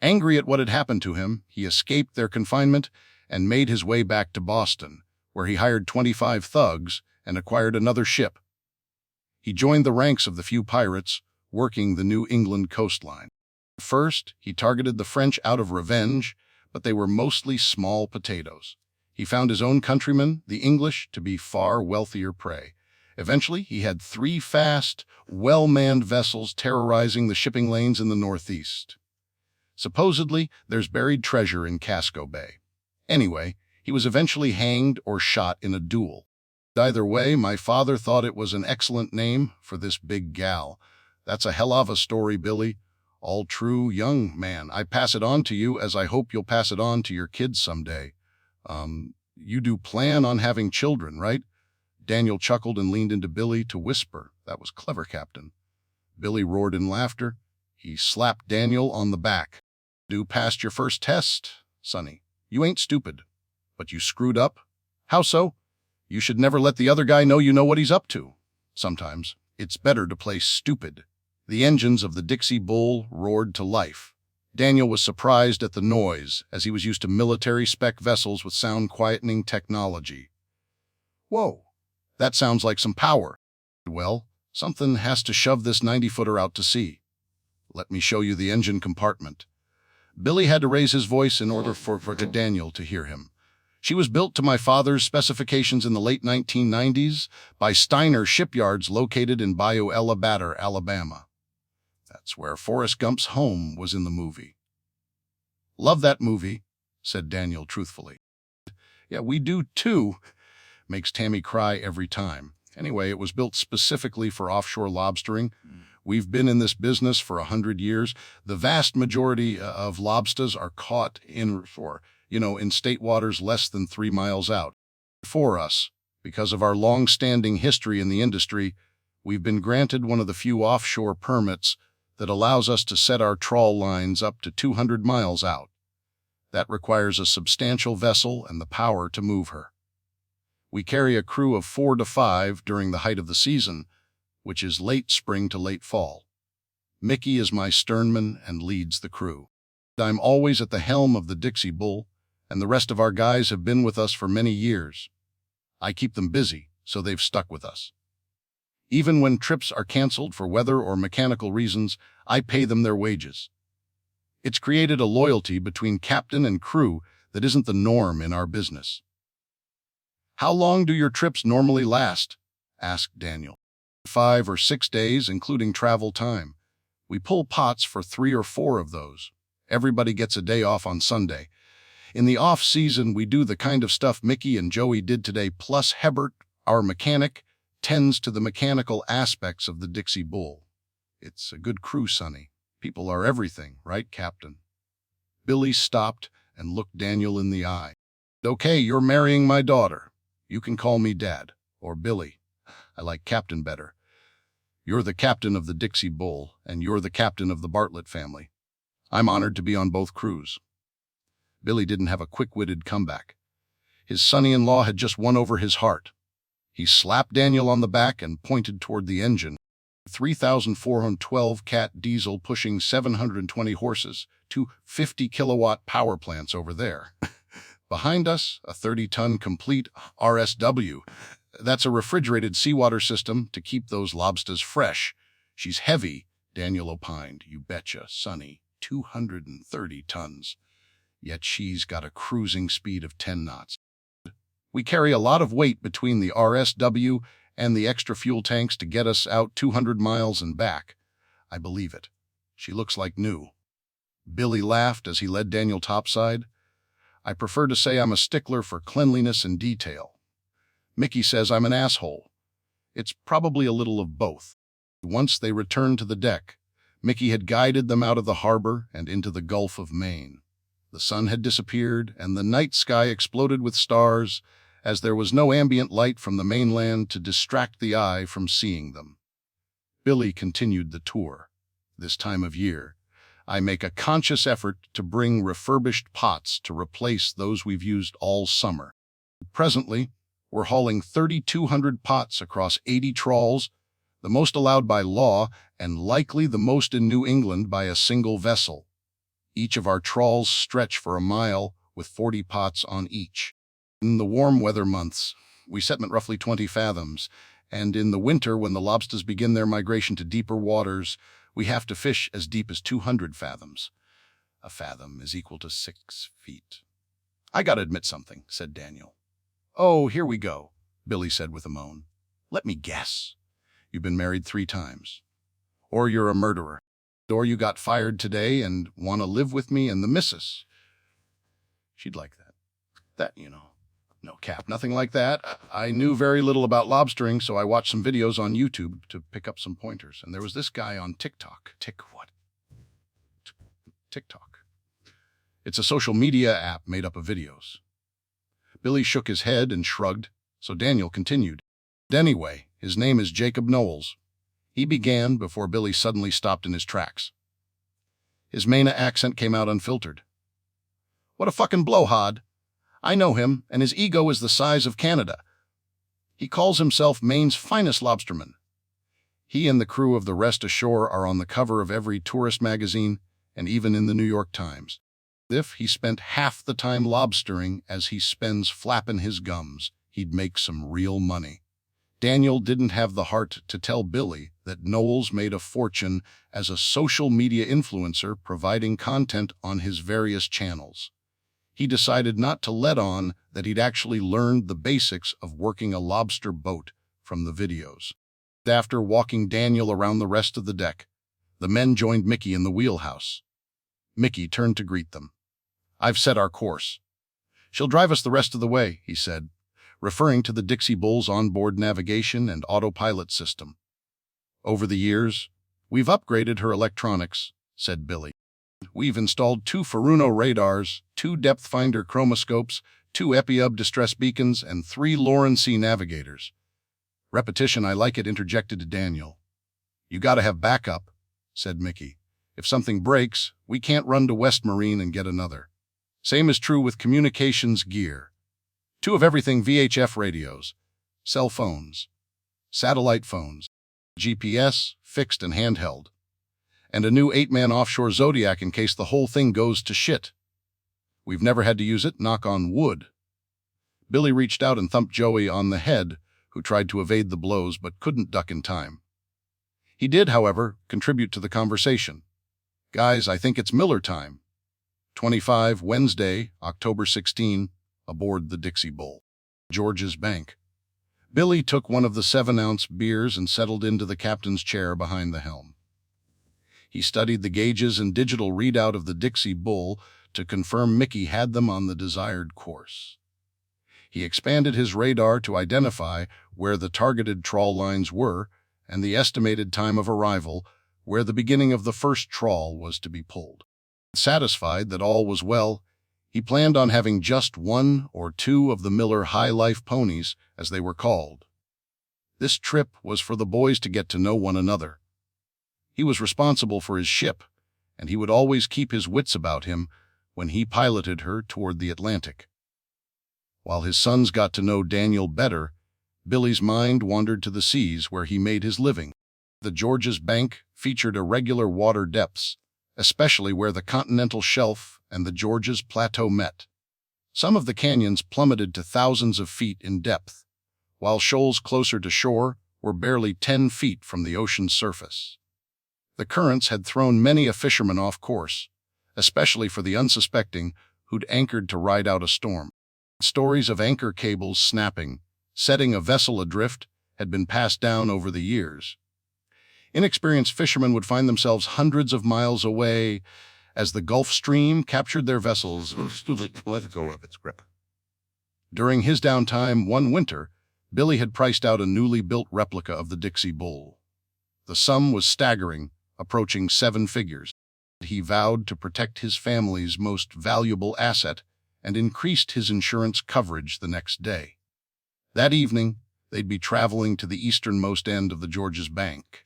Angry at what had happened to him, he escaped their confinement and made his way back to Boston, where he hired 25 thugs and acquired another ship. He joined the ranks of the few pirates working the New England coastline. First, he targeted the French out of revenge, but they were mostly small potatoes. He found his own countrymen, the English, to be far wealthier prey. Eventually, he had 3 fast, well-manned vessels terrorizing the shipping lanes in the Northeast. Supposedly, there's buried treasure in Casco Bay. Anyway, he was eventually hanged or shot in a duel. Either way, my father thought it was an excellent name for this big gal. That's a hell of a story, Billy. All true, young man. I pass it on to you, as I hope you'll pass it on to your kids someday. You do plan on having children, right? Daniel chuckled and leaned into Billy to whisper. "That was clever, Captain." Billy roared in laughter. He slapped Daniel on the back. "You passed your first test, Sonny. You ain't stupid. But you screwed up. How so? You should never let the other guy know you know what he's up to. Sometimes it's better to play stupid." The engines of the Dixie Bull roared to life. Daniel was surprised at the noise, as he was used to military-spec vessels with sound-quietening technology. "Whoa, that sounds like some power." "Well, something has to shove this 90-footer out to sea. Let me show you the engine compartment." Billy had to raise his voice in order for Daniel to hear him. "She was built to my father's specifications in the late 1990s by Steiner Shipyards located in Bayou El Abater, Alabama. That's where Forrest Gump's home was in the movie." "Love that movie," said Daniel truthfully. "Yeah, we do too." Makes Tammy cry every time. Anyway, it was built specifically for offshore lobstering. We've been in this business for 100 years. The vast majority of lobsters are caught in state waters less than 3 miles out. For us, because of our long-standing history in the industry, we've been granted one of the few offshore permits that allows us to set our trawl lines up to 200 miles out. That requires a substantial vessel and the power to move her. We carry a crew of 4 to 5 during the height of the season, which is late spring to late fall. Mickey is my sternman and leads the crew. I'm always at the helm of the Dixie Bull, and the rest of our guys have been with us for many years. I keep them busy, so they've stuck with us. Even when trips are canceled for weather or mechanical reasons, I pay them their wages. It's created a loyalty between captain and crew that isn't the norm in our business. "How long do your trips normally last?" asked Daniel. 5 or 6 days, including travel time. We pull pots for 3 or 4 of those. Everybody gets a day off on Sunday. In the off-season, we do the kind of stuff Mickey and Joey did today, plus Hebert, our mechanic, tends to the mechanical aspects of the Dixie Bull. It's a good crew, Sonny. People are everything, right, Captain? Billy stopped and looked Daniel in the eye. Okay, you're marrying my daughter. You can call me Dad, or Billy. I like Captain better. You're the captain of the Dixie Bull, and you're the captain of the Bartlett family. I'm honored to be on both crews. Billy didn't have a quick-witted comeback. His son-in-law had just won over his heart. He slapped Daniel on the back and pointed toward the engine. 3,412 cat diesel pushing 720 horses, 2 50-kilowatt power plants over there. Behind us, a 30-ton complete RSW. That's a refrigerated seawater system to keep those lobsters fresh. She's heavy, Daniel opined. You betcha, Sonny. 230 tons. Yet she's got a cruising speed of 10 knots. We carry a lot of weight between the RSW and the extra fuel tanks to get us out 200 miles and back. I believe it. She looks like new. Billy laughed as he led Daniel topside. I prefer to say I'm a stickler for cleanliness and detail. Mickey says I'm an asshole. It's probably a little of both. Once they returned to the deck, Mickey had guided them out of the harbor and into the Gulf of Maine. The sun had disappeared, and the night sky exploded with stars, as there was no ambient light from the mainland to distract the eye from seeing them. Billy continued the tour. This time of year, I make a conscious effort to bring refurbished pots to replace those we've used all summer. Presently, we're hauling 3,200 pots across 80 trawls, the most allowed by law and likely the most in New England by a single vessel. Each of our trawls stretch for a mile with 40 pots on each. In the warm weather months, we sediment roughly 20 fathoms, and in the winter when the lobsters begin their migration to deeper waters, we have to fish as deep as 200 fathoms. A fathom is equal to 6 feet. I gotta admit something, said Daniel. Oh, here we go, Billy said with a moan. Let me guess. You've been married 3 times. Or you're a murderer. Or you got fired today and want to live with me and the missus. She'd like that. That, you know. No, Cap, nothing like that. I knew very little about lobstering, so I watched some videos on YouTube to pick up some pointers. And there was this guy on TikTok. TikTok. It's a social media app made up of videos. Billy shook his head and shrugged, so Daniel continued. Anyway, his name is Jacob Knowles. He began before Billy suddenly stopped in his tracks. His Maine accent came out unfiltered. What a fucking blowhard. I know him, and his ego is the size of Canada. He calls himself Maine's finest lobsterman. He and the crew of the Rest Ashore are on the cover of every tourist magazine and even in the New York Times. If he spent half the time lobstering as he spends flapping his gums, he'd make some real money. Daniel didn't have the heart to tell Billy that Knowles made a fortune as a social media influencer providing content on his various channels. He decided not to let on that he'd actually learned the basics of working a lobster boat from the videos. After walking Daniel around the rest of the deck, the men joined Mickey in the wheelhouse. Mickey turned to greet them. I've set our course. She'll drive us the rest of the way, he said, referring to the Dixie Bull's onboard navigation and autopilot system. Over the years, we've upgraded her electronics, said Billy. We've installed 2 Furuno radars, 2 depth finder chromoscopes, 2 EpiUb distress beacons, and 3 Lorentz navigators. Repetition, I like it, interjected Daniel. You gotta have backup, said Mickey. If something breaks, we can't run to West Marine and get another. Same is true with communications gear. 2 of everything VHF radios, cell phones, satellite phones, GPS, fixed and handheld, and a new 8-man offshore Zodiac in case the whole thing goes to shit. We've never had to use it, knock on wood. Billy reached out and thumped Joey on the head, who tried to evade the blows but couldn't duck in time. He did, however, contribute to the conversation. Guys, I think it's Miller time. 25, Wednesday, October 16, aboard the Dixie Bull. George's Bank. Billy took one of the 7-ounce beers and settled into the captain's chair behind the helm. He studied the gauges and digital readout of the Dixie Bull to confirm Mickey had them on the desired course. He expanded his radar to identify where the targeted trawl lines were and the estimated time of arrival, where the beginning of the first trawl was to be pulled. Satisfied that all was well, he planned on having just 1 or 2 of the Miller High Life ponies, as they were called. This trip was for the boys to get to know one another. He was responsible for his ship, and he would always keep his wits about him when he piloted her toward the Atlantic. While his sons got to know Daniel better, Billy's mind wandered to the seas where he made his living. The George's Bank featured irregular water depths, especially where the continental shelf and the George's Plateau met. Some of the canyons plummeted to thousands of feet in depth, while shoals closer to shore were barely 10 feet from the ocean's surface. The currents had thrown many a fisherman off course, especially for the unsuspecting who'd anchored to ride out a storm. Stories of anchor cables snapping, setting a vessel adrift, had been passed down over the years. Inexperienced fishermen would find themselves hundreds of miles away as the Gulf Stream captured their vessels. Let go of its grip. During his downtime one winter, Billy had priced out a newly built replica of the Dixie Bull. The sum was staggering, approaching 7 figures. He vowed to protect his family's most valuable asset and increased his insurance coverage the next day. That evening, they'd be traveling to the easternmost end of the George's Bank,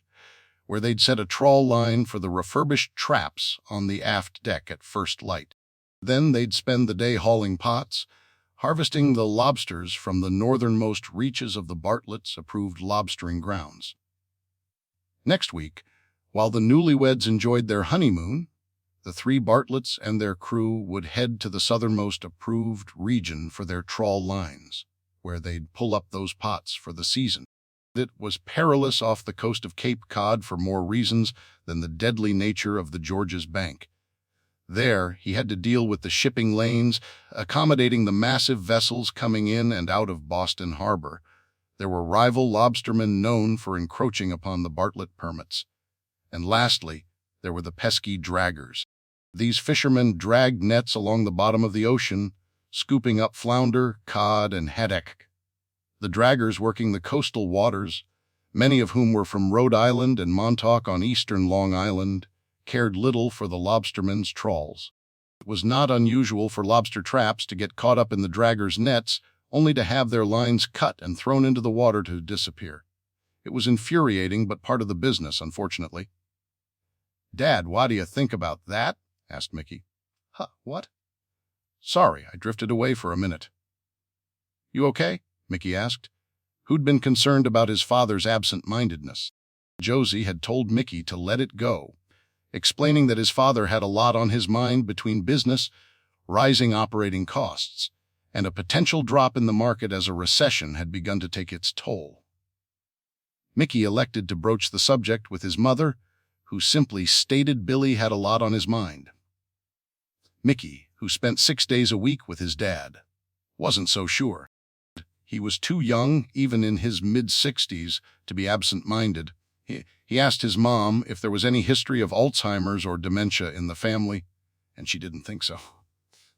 where they'd set a trawl line for the refurbished traps on the aft deck at first light. Then they'd spend the day hauling pots, harvesting the lobsters from the northernmost reaches of the Bartlett's approved lobstering grounds. Next week, while the newlyweds enjoyed their honeymoon, the 3 Bartletts and their crew would head to the southernmost approved region for their trawl lines, where they'd pull up those pots for the season. It was perilous off the coast of Cape Cod for more reasons than the deadly nature of the George's Bank. There, he had to deal with the shipping lanes, accommodating the massive vessels coming in and out of Boston Harbor. There were rival lobstermen known for encroaching upon the Bartlett permits. And lastly, there were the pesky draggers. These fishermen dragged nets along the bottom of the ocean, scooping up flounder, cod, and haddock. The draggers working the coastal waters, many of whom were from Rhode Island and Montauk on eastern Long Island, cared little for the lobstermen's trawls. It was not unusual for lobster traps to get caught up in the draggers' nets, only to have their lines cut and thrown into the water to disappear. It was infuriating, but part of the business, unfortunately. "Dad, what do you think about that?" asked Mickey. "Huh, what?" "Sorry, I drifted away for a minute." "You okay?" Mickey asked, who'd been concerned about his father's absent-mindedness. Josie had told Mickey to let it go, explaining that his father had a lot on his mind between business, rising operating costs, and a potential drop in the market as a recession had begun to take its toll. Mickey elected to broach the subject with his mother, who simply stated Billy had a lot on his mind. Mickey, who spent 6 days a week with his dad, wasn't so sure. He was too young, even in his mid-60s, to be absent-minded. He asked his mom if there was any history of Alzheimer's or dementia in the family, and she didn't think so.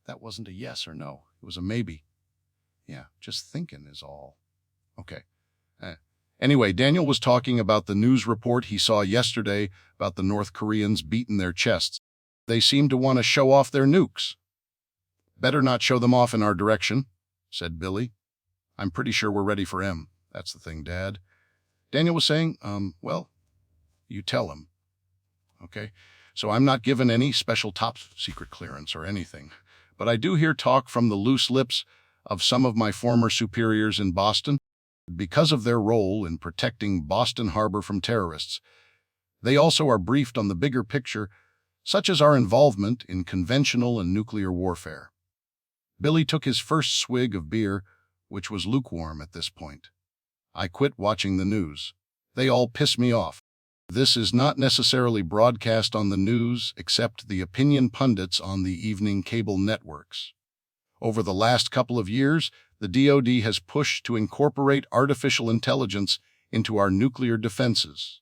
That wasn't a yes or no. It was a maybe. Yeah, just thinking is all. Okay. Anyway, Daniel was talking about the news report he saw yesterday about the North Koreans beating their chests. They seem to want to show off their nukes. "Better not show them off in our direction," said Billy. "I'm pretty sure we're ready for M." "That's the thing, Dad." Daniel was saying, well, you tell him. Okay, so I'm not given any special top-secret clearance or anything, but I do hear talk from the loose lips of some of my former superiors in Boston. Because of their role in protecting Boston Harbor from terrorists, they also are briefed on the bigger picture, such as our involvement in conventional and nuclear warfare. Billy took his first swig of beer, which was lukewarm at this point. "I quit watching the news. They all piss me off. This is not necessarily broadcast on the news, except the opinion pundits on the evening cable networks. Over the last couple of years, the DoD has pushed to incorporate artificial intelligence into our nuclear defenses.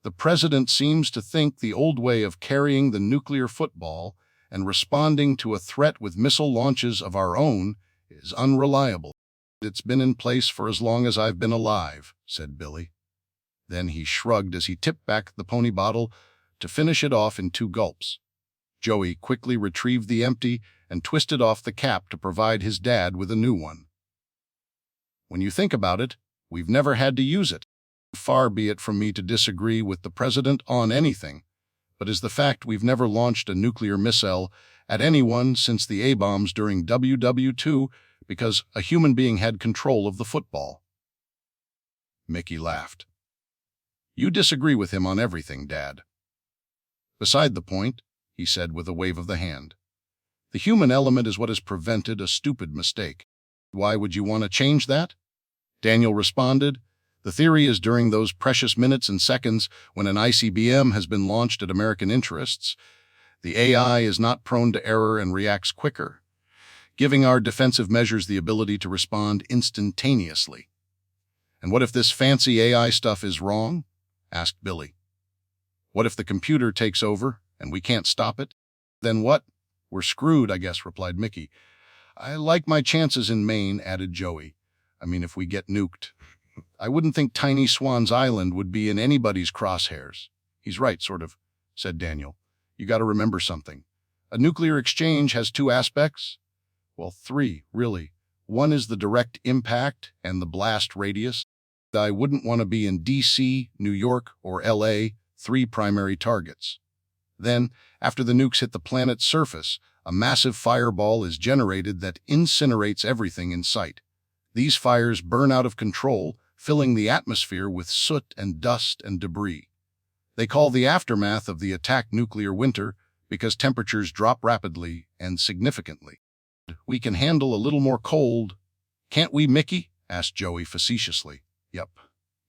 The president seems to think the old way of carrying the nuclear football and responding to a threat with missile launches of our own is unreliable. It's been in place for as long as I've been alive, said Billy. Then he shrugged as he tipped back the pony bottle to finish it off in 2 gulps. Joey quickly retrieved the empty and twisted off the cap to provide his dad with a new one. When you think about it, we've never had to use it. Far be it from me to disagree with the president on anything, but is the fact we've never launched a nuclear missile at anyone since the A-bombs during WW2 because a human being had control of the football. Mickey laughed. You disagree with him on everything, Dad. Beside the point, he said with a wave of the hand. The human element is what has prevented a stupid mistake. Why would you want to change that? Daniel responded. The theory is during those precious minutes and seconds when an ICBM has been launched at American interests, the AI is not prone to error and reacts quicker, giving our defensive measures the ability to respond instantaneously. And what if this fancy AI stuff is wrong? Asked Billy. What if the computer takes over and we can't stop it? Then what? We're screwed, I guess, replied Mickey. I like my chances in Maine, added Joey. I mean, if we get nuked. I wouldn't think Tiny Swan's Island would be in anybody's crosshairs. He's right, sort of, said Daniel. You got to remember something. A nuclear exchange has 2 aspects. Well, 3, really. One is the direct impact and the blast radius. I wouldn't want to be in D.C., New York, or L.A., 3 primary targets. Then, after the nukes hit the planet's surface, a massive fireball is generated that incinerates everything in sight. These fires burn out of control, filling the atmosphere with soot and dust and debris. They call the aftermath of the attack nuclear winter because temperatures drop rapidly and significantly. We can handle a little more cold. Can't we, Mickey? Asked Joey facetiously. Yup.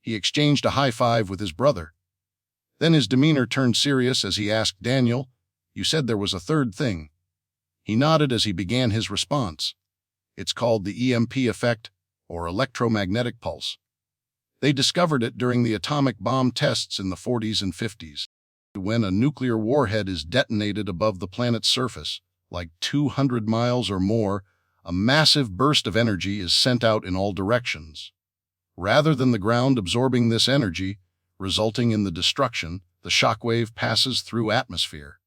He exchanged a high five with his brother. Then his demeanor turned serious as he asked Daniel, You said there was a third thing. He nodded as he began his response. It's called the EMP effect, or electromagnetic pulse. They discovered it during the atomic bomb tests in the 40s and 50s. When a nuclear warhead is detonated above the planet's surface, like 200 miles or more, a massive burst of energy is sent out in all directions. Rather than the ground absorbing this energy, resulting in the destruction, the shockwave passes through atmosphere.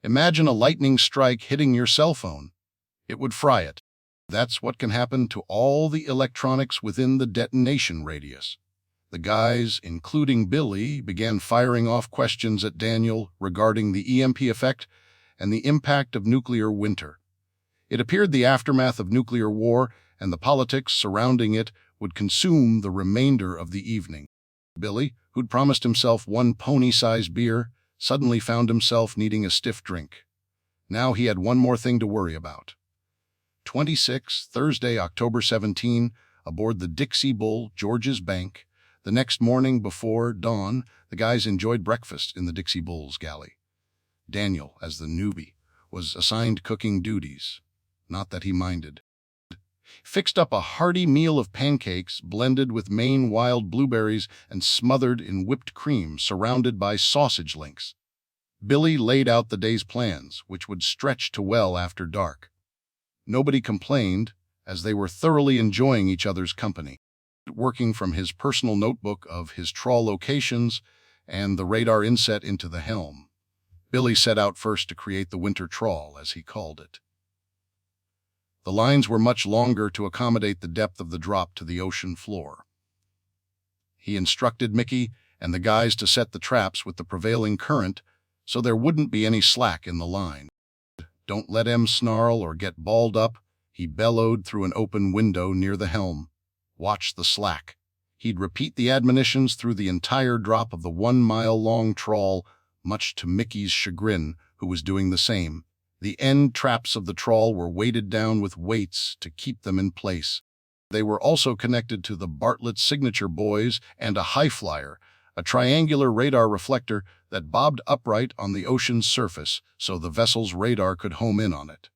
Imagine a lightning strike hitting your cell phone. It would fry it. That's what can happen to all the electronics within the detonation radius. The guys, including Billy, began firing off questions at Daniel regarding the EMP effect and the impact of nuclear winter. It appeared the aftermath of nuclear war and the politics surrounding it would consume the remainder of the evening. Billy, who'd promised himself 1 pony-sized beer, suddenly found himself needing a stiff drink. Now he had one more thing to worry about. 26, Thursday, October 17, aboard the Dixie Bull, George's Bank. The next morning before dawn, the guys enjoyed breakfast in the Dixie Bull's galley. Daniel, as the newbie, was assigned cooking duties. Not that he minded. Fixed up a hearty meal of pancakes blended with Maine wild blueberries and smothered in whipped cream surrounded by sausage links. Billy laid out the day's plans, which would stretch to well after dark. Nobody complained, as they were thoroughly enjoying each other's company. Working from his personal notebook of his trawl locations and the radar inset into the helm, Billy set out first to create the winter trawl, as he called it. The lines were much longer to accommodate the depth of the drop to the ocean floor. He instructed Mickey and the guys to set the traps with the prevailing current so there wouldn't be any slack in the line. Don't let em snarl or get balled up, he bellowed through an open window near the helm. Watch the slack. He'd repeat the admonitions through the entire drop of the 1-mile-long trawl, much to Mickey's chagrin, who was doing the same. The end traps of the trawl were weighted down with weights to keep them in place. They were also connected to the Bartlett signature buoys and a high flyer, a triangular radar reflector that bobbed upright on the ocean's surface so the vessel's radar could home in on it.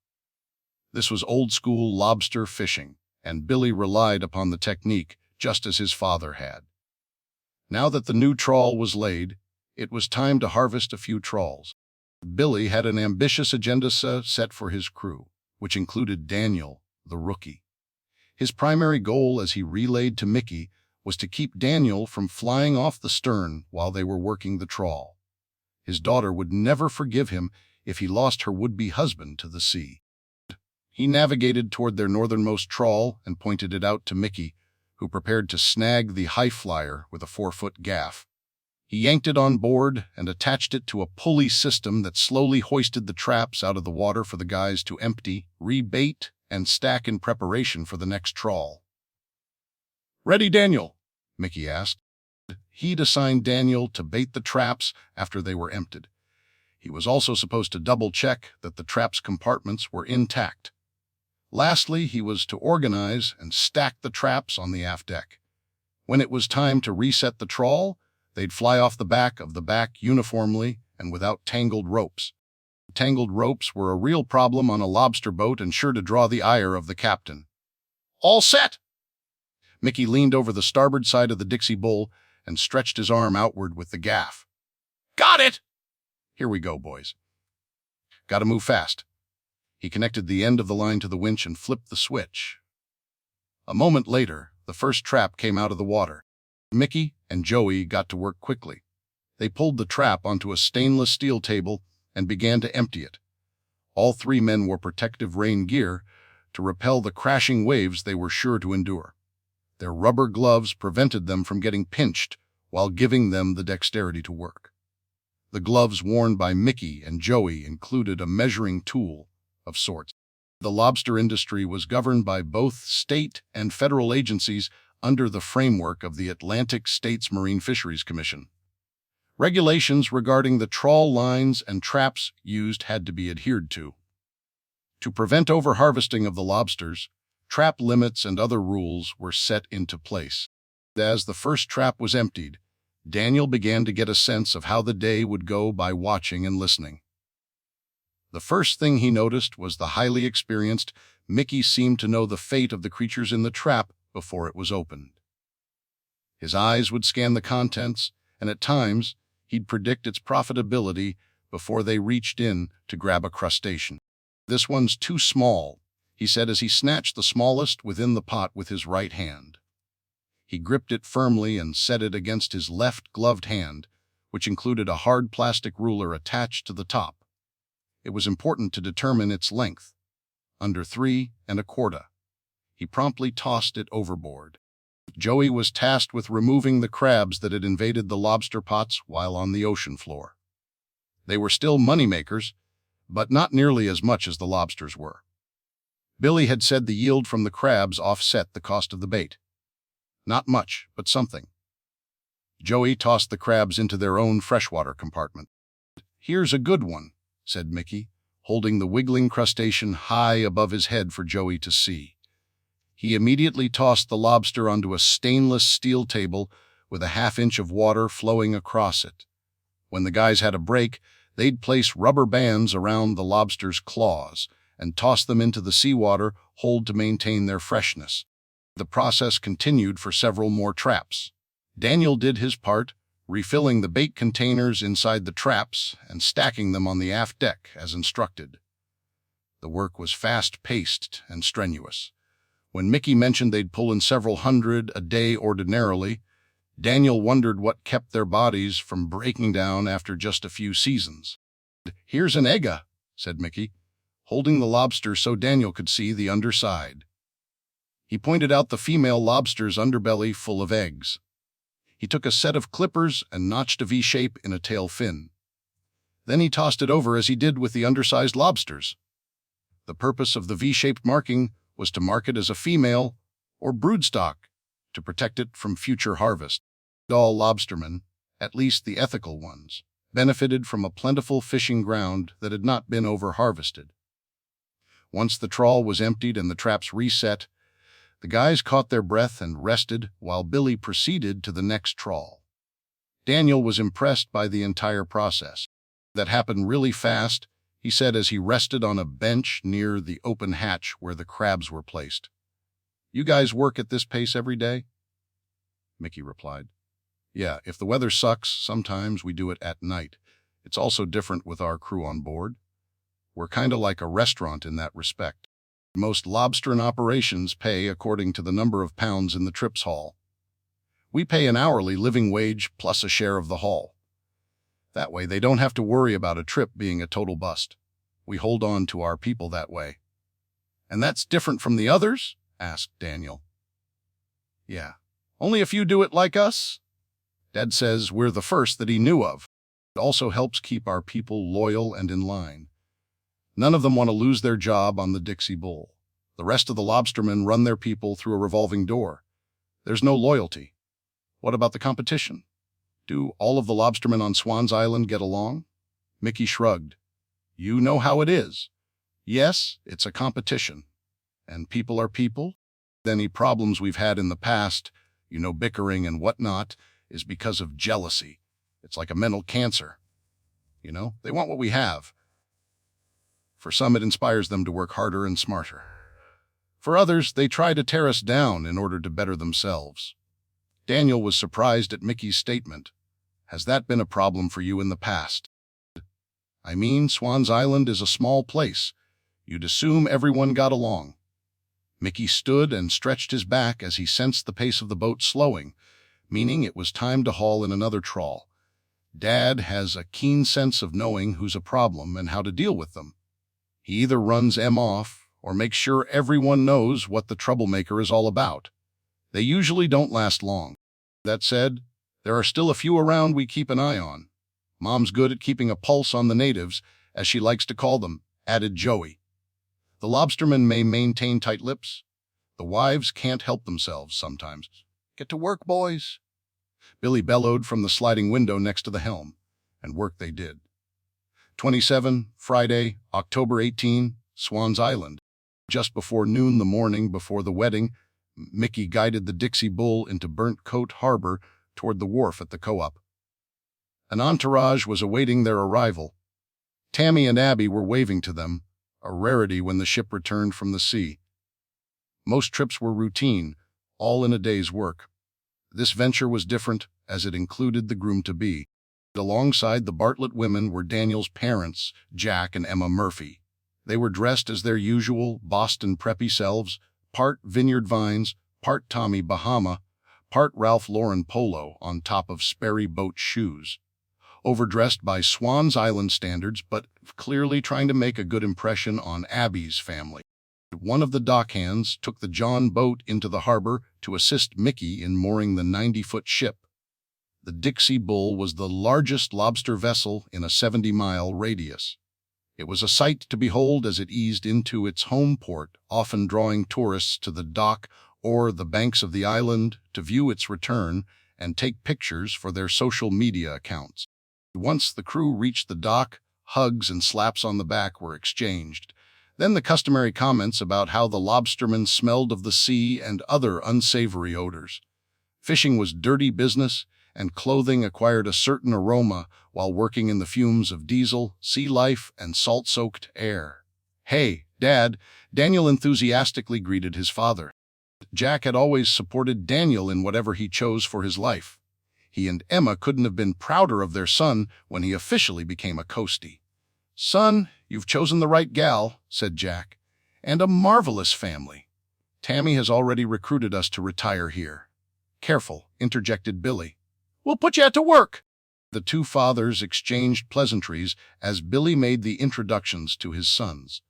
This was old-school lobster fishing, and Billy relied upon the technique just as his father had. Now that the new trawl was laid, it was time to harvest a few trawls. Billy had an ambitious agenda set for his crew, which included Daniel, the rookie. His primary goal, as he relayed to Mickey, was to keep Daniel from flying off the stern while they were working the trawl. His daughter would never forgive him if he lost her would-be husband to the sea. He navigated toward their northernmost trawl and pointed it out to Mickey, who prepared to snag the high flyer with a 4-foot gaff. He yanked it on board and attached it to a pulley system that slowly hoisted the traps out of the water for the guys to empty, rebait, and stack in preparation for the next trawl. "Ready, Daniel?" Mickey asked. He'd assigned Daniel to bait the traps after they were emptied. He was also supposed to double-check that the traps' compartments were intact. Lastly, he was to organize and stack the traps on the aft deck. When it was time to reset the trawl, they'd fly off the back of the back uniformly and without tangled ropes. Tangled ropes were a real problem on a lobster boat and sure to draw the ire of the captain. "All set!" Mickey leaned over the starboard side of the Dixie Bull and stretched his arm outward with the gaff. "Got it!" "Here we go, boys. Gotta move fast." He connected the end of the line to the winch and flipped the switch. A moment later, the first trap came out of the water. Mickey and Joey got to work quickly. They pulled the trap onto a stainless steel table and began to empty it. All 3 men wore protective rain gear to repel the crashing waves they were sure to endure. Their rubber gloves prevented them from getting pinched while giving them the dexterity to work. The gloves worn by Mickey and Joey included a measuring tool of sorts. The lobster industry was governed by both state and federal agencies under the framework of the Atlantic States Marine Fisheries Commission. Regulations regarding the trawl lines and traps used had to be adhered to. To prevent overharvesting of the lobsters, trap limits and other rules were set into place. As the first trap was emptied, Daniel began to get a sense of how the day would go by watching and listening. The first thing he noticed was the highly experienced Mickey seemed to know the fate of the creatures in the trap before it was opened. His eyes would scan the contents, and at times he'd predict its profitability before they reached in to grab a crustacean. "This one's too small," he said as he snatched the smallest within the pot with his right hand. He gripped it firmly and set it against his left gloved hand, which included a hard plastic ruler attached to the top. It was important to determine its length, under 3 1/4. He promptly tossed it overboard. Joey was tasked with removing the crabs that had invaded the lobster pots while on the ocean floor. They were still moneymakers, but not nearly as much as the lobsters were. Billy had said the yield from the crabs offset the cost of the bait. Not much, but something. Joey tossed the crabs into their own freshwater compartment. "Here's a good one," said Mickey, holding the wiggling crustacean high above his head for Joey to see. He immediately tossed the lobster onto a stainless steel table with a 1/2 inch of water flowing across it. When the guys had a break, they'd place rubber bands around the lobster's claws and toss them into the seawater hold to maintain their freshness. The process continued for several more traps. Daniel did his part, refilling the bait containers inside the traps and stacking them on the aft deck as instructed. The work was fast-paced and strenuous. When Mickey mentioned they'd pull in several hundred a day ordinarily, Daniel wondered what kept their bodies from breaking down after just a few seasons. "Here's an egga," said Mickey, holding the lobster so Daniel could see the underside. He pointed out the female lobster's underbelly full of eggs. He took a set of clippers and notched a V-shape in a tail fin. Then he tossed it over as he did with the undersized lobsters. The purpose of the V-shaped marking was to mark it as a female or broodstock to protect it from future harvest. All lobstermen, at least the ethical ones, benefited from a plentiful fishing ground that had not been over-harvested. Once the trawl was emptied and the traps reset, the guys caught their breath and rested while Billy proceeded to the next trawl. Daniel was impressed by the entire process. "That happened really fast," he said as he rested on a bench near the open hatch where the crabs were placed. You guys work at this pace every day? Mickey replied. Yeah, if the weather sucks, sometimes we do it at night. It's also different with our crew on board. We're kind of like a restaurant in that respect. Most lobster operations pay according to the number of pounds in the trip's haul. We pay an hourly living wage plus a share of the haul. That way they don't have to worry about a trip being a total bust. We hold on to our people that way. And that's different from the others? Asked Daniel. Yeah. Only a few do it like us? Dad says we're the first that he knew of. It also helps keep our people loyal and in line. None of them want to lose their job on the Dixie Bull. The rest of the lobstermen run their people through a revolving door. There's no loyalty. What about the competition? Do all of the lobstermen on Swan's Island get along? Mickey shrugged. You know how it is. Yes, it's a competition. And people are people. Any problems we've had in the past, bickering and whatnot, is because of jealousy. It's like a mental cancer. They want what we have. For some, it inspires them to work harder and smarter. For others, they try to tear us down in order to better themselves. Daniel was surprised at Mickey's statement. Has that been a problem for you in the past? I mean, Swan's Island is a small place. You'd assume everyone got along. Mickey stood and stretched his back as he sensed the pace of the boat slowing, meaning it was time to haul in another trawl. Dad has a keen sense of knowing who's a problem and how to deal with them. He either runs them off or makes sure everyone knows what the troublemaker is all about. They usually don't last long. That said, there are still a few around we keep an eye on. Mom's good at keeping a pulse on the natives, as she likes to call them, added Joey. The lobstermen may maintain tight lips. The wives can't help themselves sometimes. Get to work, boys. Billy bellowed from the sliding window next to the helm, and work they did. 27, Friday, October 18, Swan's Island. Just before noon the morning before the wedding, Mickey guided the Dixie Bull into Burnt Coat Harbor toward the wharf at the co-op. An entourage was awaiting their arrival. Tammy and Abby were waving to them, a rarity when the ship returned from the sea. Most trips were routine, all in a day's work. This venture was different, as it included the groom-to-be. Alongside the Bartlett women were Daniel's parents, Jack and Emma Murphy. They were dressed as their usual Boston preppy selves, part Vineyard Vines, part Tommy Bahama, part Ralph Lauren polo on top of Sperry boat shoes. Overdressed by Swan's Island standards, but clearly trying to make a good impression on Abby's family. One of the dockhands took the John boat into the harbor to assist Mickey in mooring the 90-foot ship. The Dixie Bull was the largest lobster vessel in a 70-mile radius. It was a sight to behold as it eased into its home port, often drawing tourists to the dock or the banks of the island to view its return and take pictures for their social media accounts. Once the crew reached the dock, hugs and slaps on the back were exchanged. Then the customary comments about how the lobstermen smelled of the sea and other unsavory odors. Fishing was dirty business, and clothing acquired a certain aroma while working in the fumes of diesel, sea life, and salt-soaked air. Hey, Dad, Daniel enthusiastically greeted his father. Jack had always supported Daniel in whatever he chose for his life. He and Emma couldn't have been prouder of their son when he officially became a coastie. Son, you've chosen the right gal, said Jack, and a marvelous family. Tammy has already recruited us to retire here. Careful, interjected Billy. We'll put you out to work. The two fathers exchanged pleasantries as Billy made the introductions to his sons.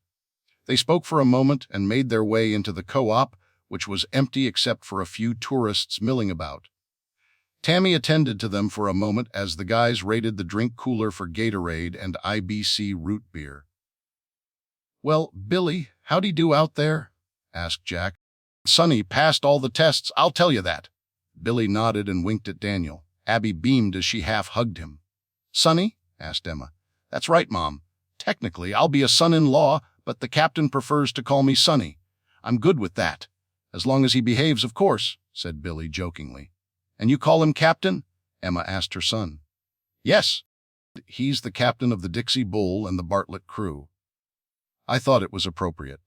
They spoke for a moment and made their way into the co-op, which was empty except for a few tourists milling about. Tammy attended to them for a moment as the guys raided the drink cooler for Gatorade and IBC root beer. Well, Billy, how'd he do out there? Asked Jack. Sonny passed all the tests, I'll tell you that. Billy nodded and winked at Daniel. Abby beamed as she half-hugged him. Sonny? Asked Emma. That's right, Mom. Technically, I'll be a son-in-law, but the captain prefers to call me Sonny. I'm good with that. As long as he behaves, of course, said Billy jokingly. And you call him Captain? Emma asked her son. Yes. He's the captain of the Dixie Bull and the Bartlett crew. I thought it was appropriate.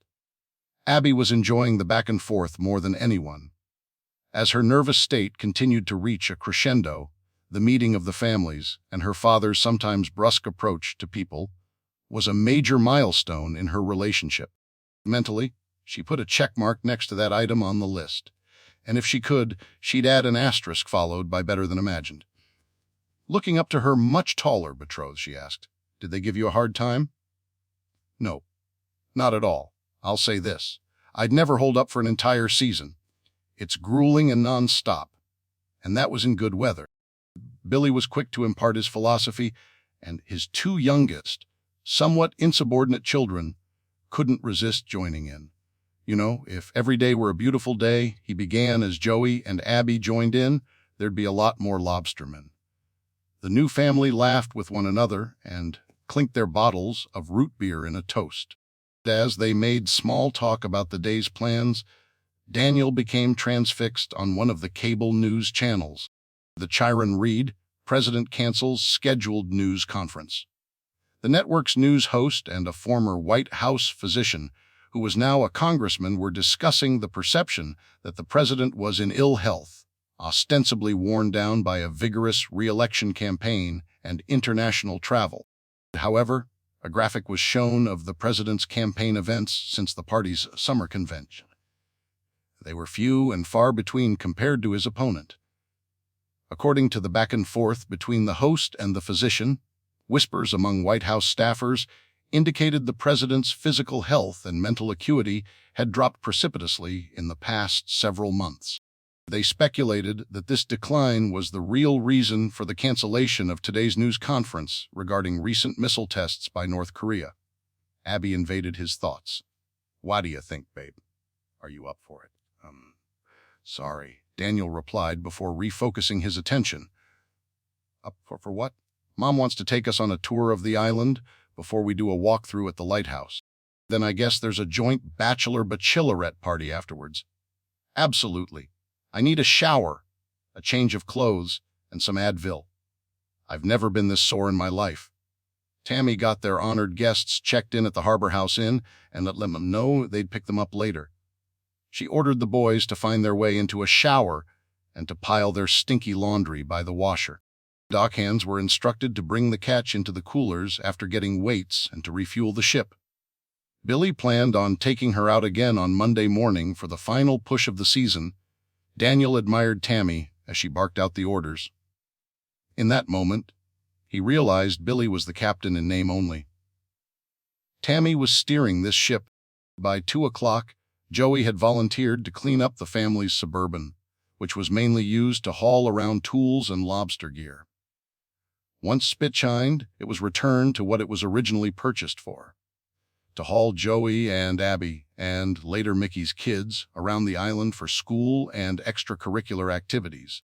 Abby was enjoying the back and forth more than anyone. As her nervous state continued to reach a crescendo, the meeting of the families and her father's sometimes brusque approach to people was a major milestone in her relationship. Mentally, she put a check mark next to that item on the list, and if she could, she'd add an asterisk followed by better than imagined. Looking up to her much taller betrothed, she asked, "Did they give you a hard time?" "No, not at all. I'll say this. I'd never hold up for an entire season. It's grueling and non-stop, and that was in good weather." Billy was quick to impart his philosophy, and his two youngest, somewhat insubordinate children couldn't resist joining in. "You know, if every day were a beautiful day," he began as Joey and Abby joined in, "there'd be a lot more lobstermen." The new family laughed with one another and clinked their bottles of root beer in a toast. As they made small talk about the day's plans, Daniel became transfixed on one of the cable news channels. The Chiron read, "President cancels scheduled news conference." The network's news host and a former White House physician, who was now a congressman, were discussing the perception that the president was in ill health, ostensibly worn down by a vigorous re-election campaign and international travel. However, a graphic was shown of the president's campaign events since the party's summer convention. They were few and far between compared to his opponent. According to the back and forth between the host and the physician, whispers among White House staffers indicated the president's physical health and mental acuity had dropped precipitously in the past several months. They speculated that this decline was the real reason for the cancellation of today's news conference regarding recent missile tests by North Korea. Abby invaded his thoughts. "Why do you think, babe? Are you up for it?" Sorry," Daniel replied before refocusing his attention. "Up for what?" "Mom wants to take us on a tour of the island before we do a walkthrough at the lighthouse. Then I guess there's a joint bachelorette party afterwards." "Absolutely. I need a shower, a change of clothes, and some Advil. I've never been this sore in my life." Tammy got their honored guests checked in at the Harbor House Inn and let them know they'd pick them up later. She ordered the boys to find their way into a shower and to pile their stinky laundry by the washer. Dockhands were instructed to bring the catch into the coolers after getting weights and to refuel the ship. Billy planned on taking her out again on Monday morning for the final push of the season. Daniel admired Tammy as she barked out the orders. In that moment, he realized Billy was the captain in name only. Tammy was steering this ship. By 2 o'clock, Joey had volunteered to clean up the family's Suburban, which was mainly used to haul around tools and lobster gear. Once spit-shined, it was returned to what it was originally purchased for, to haul Joey and Abby, and later Mickey's kids, around the island for school and extracurricular activities.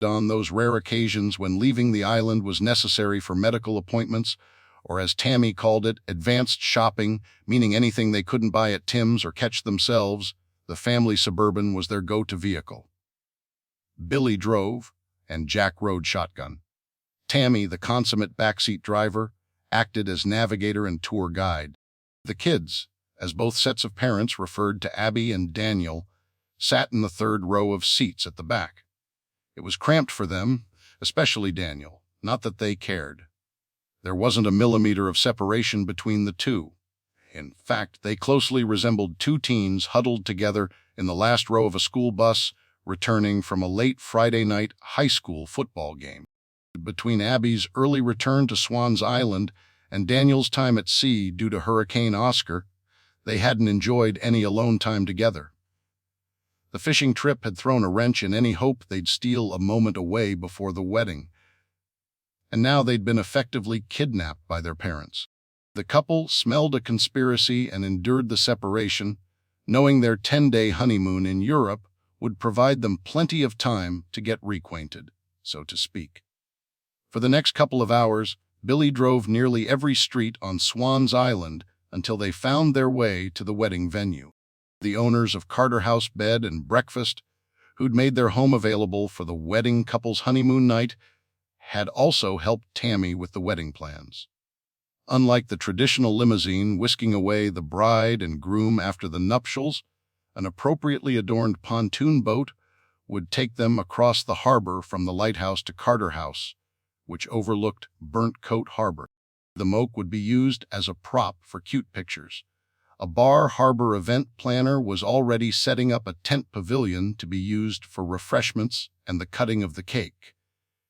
On those rare occasions when leaving the island was necessary for medical appointments, or as Tammy called it, advanced shopping, meaning anything they couldn't buy at Tim's or catch themselves, the family Suburban was their go-to vehicle. Billy drove, and Jack rode shotgun. Tammy, the consummate backseat driver, acted as navigator and tour guide. The kids, as both sets of parents referred to Abby and Daniel, sat in the third row of seats at the back. It was cramped for them, especially Daniel, not that they cared. There wasn't a millimeter of separation between the two. In fact, they closely resembled two teens huddled together in the last row of a school bus returning from a late Friday night high school football game. Between Abby's early return to Swan's Island and Daniel's time at sea due to Hurricane Oscar, they hadn't enjoyed any alone time together. The fishing trip had thrown a wrench in any hope they'd steal a moment away before the wedding, and now they'd been effectively kidnapped by their parents. The couple smelled a conspiracy and endured the separation, knowing their 10-day honeymoon in Europe would provide them plenty of time to get reacquainted, so to speak. For the next couple of hours, Billy drove nearly every street on Swan's Island until they found their way to the wedding venue. The owners of Carter House Bed and Breakfast, who'd made their home available for the wedding couple's honeymoon night, had also helped Tammy with the wedding plans. Unlike the traditional limousine whisking away the bride and groom after the nuptials, an appropriately adorned pontoon boat would take them across the harbor from the lighthouse to Carter House, which overlooked Burnt Coat Harbor. The moke would be used as a prop for cute pictures. A bar harbor event planner was already setting up a tent pavilion to be used for refreshments and the cutting of the cake.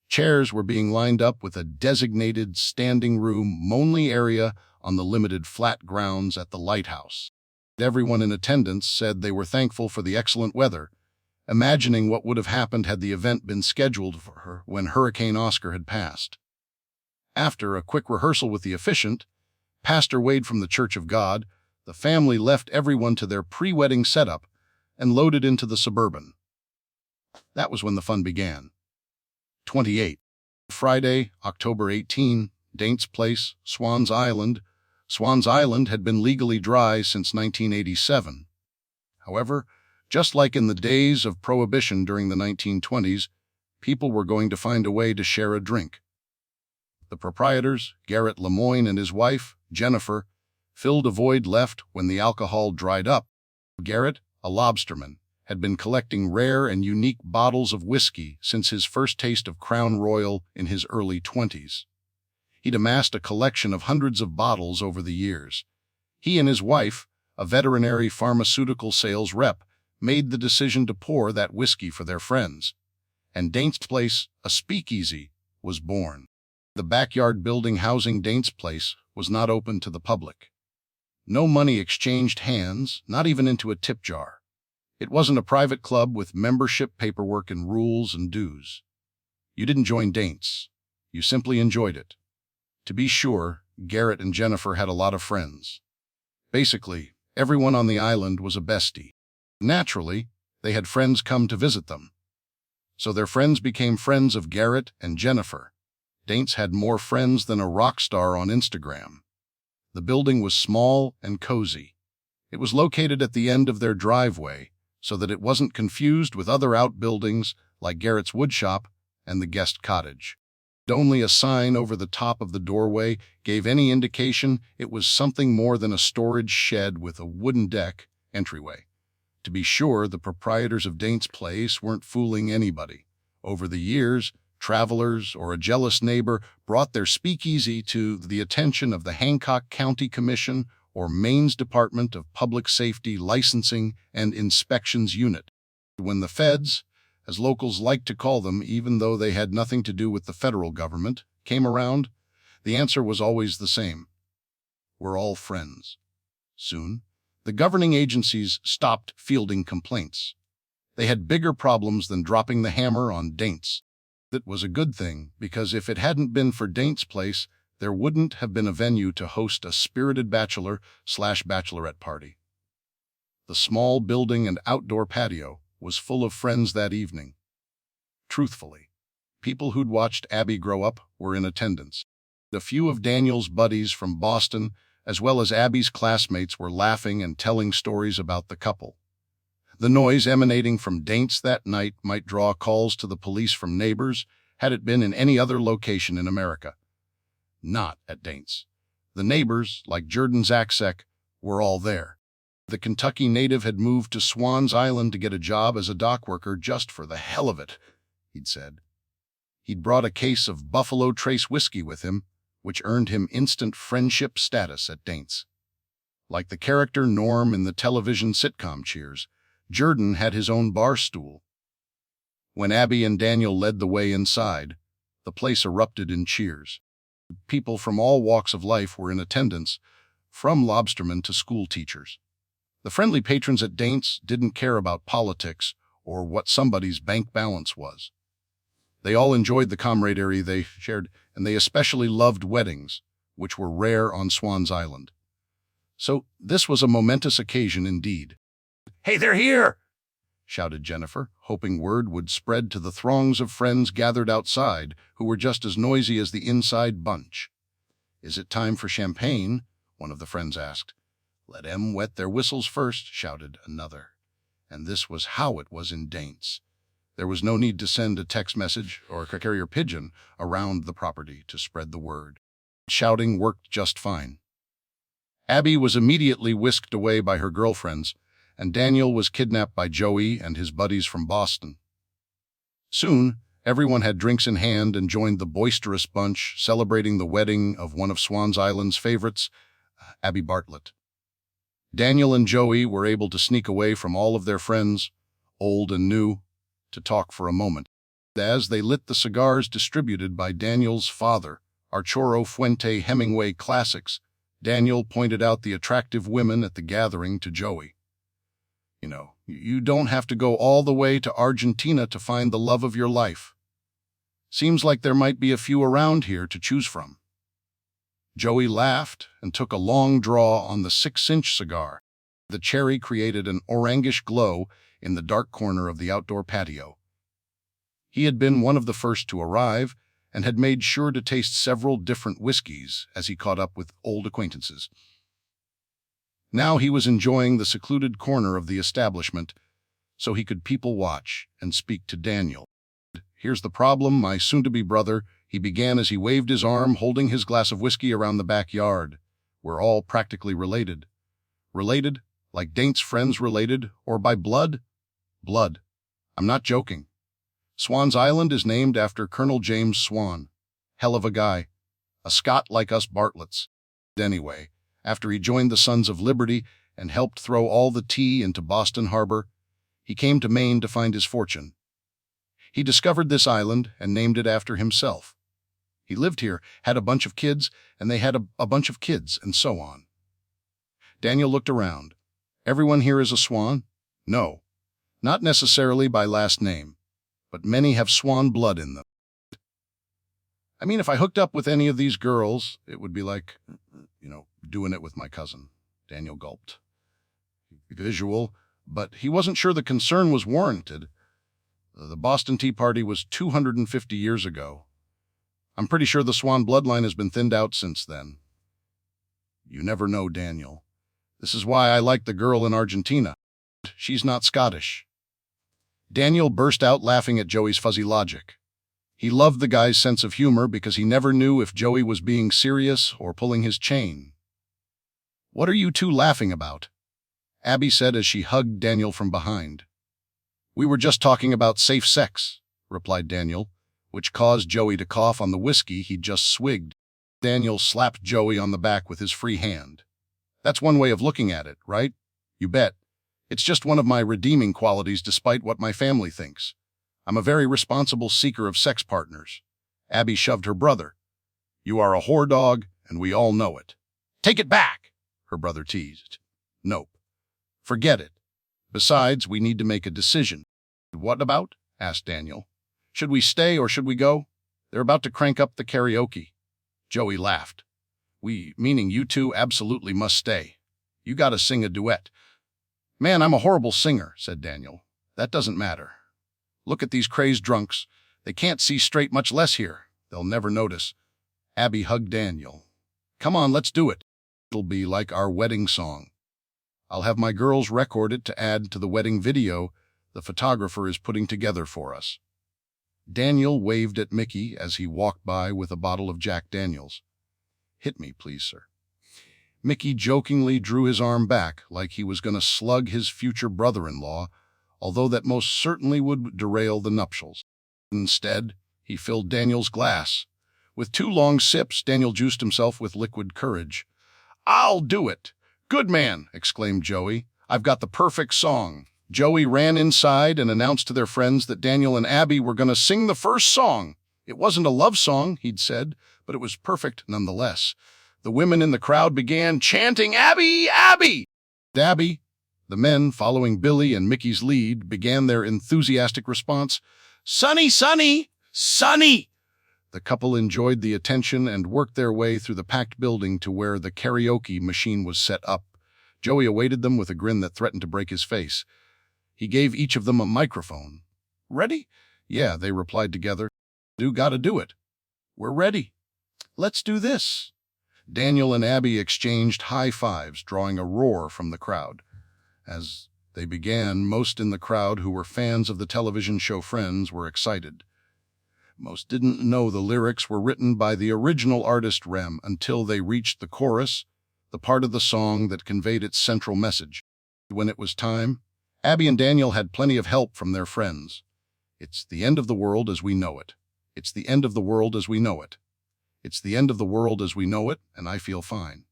Chairs were being lined up with a designated standing room only area on the limited flat grounds at the lighthouse. Everyone in attendance said they were thankful for the excellent weather, imagining what would have happened had the event been scheduled for her when Hurricane Oscar had passed. After a quick rehearsal with the officiant, Pastor Wade from the Church of God, the family left everyone to their pre-wedding setup and loaded into the Suburban. That was when the fun began. 28. Friday, October 18, Daint's Place, Swans Island. Swans Island had been legally dry since 1987. However, just like in the days of Prohibition during the 1920s, people were going to find a way to share a drink. The proprietors, Garrett Lemoyne and his wife, Jennifer, filled a void left when the alcohol dried up. Garrett, a lobsterman, had been collecting rare and unique bottles of whiskey since his first taste of Crown Royal in his early 20s. He'd amassed a collection of hundreds of bottles over the years. He and his wife, a veterinary pharmaceutical sales rep, made the decision to pour that whiskey for their friends. And Daint's Place, a speakeasy, was born. The backyard building housing Daint's Place was not open to the public. No money exchanged hands, not even into a tip jar. It wasn't a private club with membership paperwork and rules and dues. You didn't join Daint's. You simply enjoyed it. To be sure, Garrett and Jennifer had a lot of friends. Basically, everyone on the island was a bestie. Naturally, they had friends come to visit them. So their friends became friends of Garrett and Jennifer. Daint's had more friends than a rock star on Instagram. The building was small and cozy. It was located at the end of their driveway, so that it wasn't confused with other outbuildings like Garrett's woodshop and the guest cottage. Only a sign over the top of the doorway gave any indication it was something more than a storage shed with a wooden deck entryway. To be sure, the proprietors of Daint's Place weren't fooling anybody. Over the years, travelers or a jealous neighbor brought their speakeasy to the attention of the Hancock County Commission or Maine's Department of Public Safety Licensing and Inspections Unit. When the feds, as locals liked to call them even though they had nothing to do with the federal government, came around, the answer was always the same. We're all friends. Soon, the governing agencies stopped fielding complaints. They had bigger problems than dropping the hammer on Daint's. That was a good thing, because if it hadn't been for Daint's Place, there wouldn't have been a venue to host a spirited bachelor/bachelorette party. The small building and outdoor patio was full of friends that evening. Truthfully, people who'd watched Abby grow up were in attendance. A few of Daniel's buddies from Boston, as well as Abby's classmates, were laughing and telling stories about the couple. The noise emanating from Daint's that night might draw calls to the police from neighbors had it been in any other location in America. Not at Daint's. The neighbors, like Jordan Zaksek, were all there. The Kentucky native had moved to Swans Island to get a job as a dock worker just for the hell of it, he'd said. He'd brought a case of Buffalo Trace whiskey with him, which earned him instant friendship status at Daint's. Like the character Norm in the television sitcom Cheers, Jordan had his own bar stool. When Abby and Daniel led the way inside, the place erupted in cheers. People from all walks of life were in attendance, from lobstermen to school teachers. The friendly patrons at Daint's didn't care about politics or what somebody's bank balance was. They all enjoyed the camaraderie they shared, and they especially loved weddings, which were rare on Swans Island. So this was a momentous occasion indeed. "Hey, they're here!" shouted Jennifer, hoping word would spread to the throngs of friends gathered outside, who were just as noisy as the inside bunch. "Is it time for champagne?" one of the friends asked. "Let 'em wet their whistles first," shouted another. And this was how it was in Daint's. There was no need to send a text message or a carrier pigeon around the property to spread the word. Shouting worked just fine. Abby was immediately whisked away by her girlfriends, and Daniel was kidnapped by Joey and his buddies from Boston. Soon, everyone had drinks in hand and joined the boisterous bunch, celebrating the wedding of one of Swan's Island's favorites, Abby Bartlett. Daniel and Joey were able to sneak away from all of their friends, old and new, to talk for a moment. As they lit the cigars distributed by Daniel's father, Arturo Fuente Hemingway classics, Daniel pointed out the attractive women at the gathering to Joey. You don't have to go all the way to Argentina to find the love of your life. Seems like there might be a few around here to choose from. Joey laughed and took a long draw on the 6-inch cigar. The cherry created an orangish glow in the dark corner of the outdoor patio. He had been one of the first to arrive and had made sure to taste several different whiskeys as he caught up with old acquaintances. Now he was enjoying the secluded corner of the establishment so he could people watch and speak to Daniel. "Here's the problem, my soon-to-be brother," he began as he waved his arm holding his glass of whiskey around the backyard. "We're all practically related. Related, like Daint's friends related, or by blood? Blood. I'm not joking. Swan's Island is named after Colonel James Swan. Hell of a guy. A Scot like us Bartletts. Anyway, after he joined the Sons of Liberty and helped throw all the tea into Boston Harbor, he came to Maine to find his fortune. He discovered this island and named it after himself. He lived here, had a bunch of kids, and they had a bunch of kids, and so on." Daniel looked around. "Everyone here is a Swan?" "No, not necessarily by last name, but many have Swan blood in them. I mean, if I hooked up with any of these girls, it would be like, doing it with my cousin." Daniel gulped. Visual, but he wasn't sure the concern was warranted. The Boston Tea Party was 250 years ago. I'm pretty sure the Swan bloodline has been thinned out since then. "You never know, Daniel. This is why I like the girl in Argentina. She's not Scottish." Daniel burst out laughing at Joey's fuzzy logic. He loved the guy's sense of humor because he never knew if Joey was being serious or pulling his chain. "What are you two laughing about?" Abby said as she hugged Daniel from behind. "We were just talking about safe sex," replied Daniel, which caused Joey to cough on the whiskey he'd just swigged. Daniel slapped Joey on the back with his free hand. "That's one way of looking at it, right? You bet. It's just one of my redeeming qualities despite what my family thinks. I'm a very responsible seeker of sex partners." Abby shoved her brother. "You are a whore dog, and we all know it." "Take it back," her brother teased. "Nope. Forget it. Besides, we need to make a decision." "What about?" asked Daniel. "Should we stay or should we go? They're about to crank up the karaoke." Joey laughed. "We, meaning you two, absolutely must stay. You gotta sing a duet." "Man, I'm a horrible singer," said Daniel. "That doesn't matter. Look at these crazed drunks. They can't see straight, much less hear. They'll never notice." Abby hugged Daniel. "Come on, let's do it. It'll be like our wedding song. I'll have my girls record it to add to the wedding video the photographer is putting together for us." Daniel waved at Mickey as he walked by with a bottle of Jack Daniels. "Hit me, please, sir." Mickey jokingly drew his arm back like he was going to slug his future brother-in-law, although that most certainly would derail the nuptials. Instead, he filled Daniel's glass. With 2 long sips, Daniel juiced himself with liquid courage. "I'll do it. Good man," exclaimed Joey. "I've got the perfect song." Joey ran inside and announced to their friends that Daniel and Abby were going to sing the first song. It wasn't a love song, he'd said, but it was perfect nonetheless. The women in the crowd began chanting, "Abby, Abby!" Abby. The men, following Billy and Mickey's lead, began their enthusiastic response, "Sonny, Sonny, Sonny!" The couple enjoyed the attention and worked their way through the packed building to where the karaoke machine was set up. Joey awaited them with a grin that threatened to break his face. He gave each of them a microphone. "Ready?" "Yeah," they replied together. "Do gotta do it." "We're ready." "Let's do this." Daniel and Abby exchanged high fives, drawing a roar from the crowd. As they began, most in the crowd who were fans of the television show Friends were excited. Most didn't know the lyrics were written by the original artist Rem until they reached the chorus, the part of the song that conveyed its central message. When it was time, Abby and Daniel had plenty of help from their friends. It's the end of the world as we know it. It's the end of the world as we know it. It's the end of the world as we know it, and I feel fine.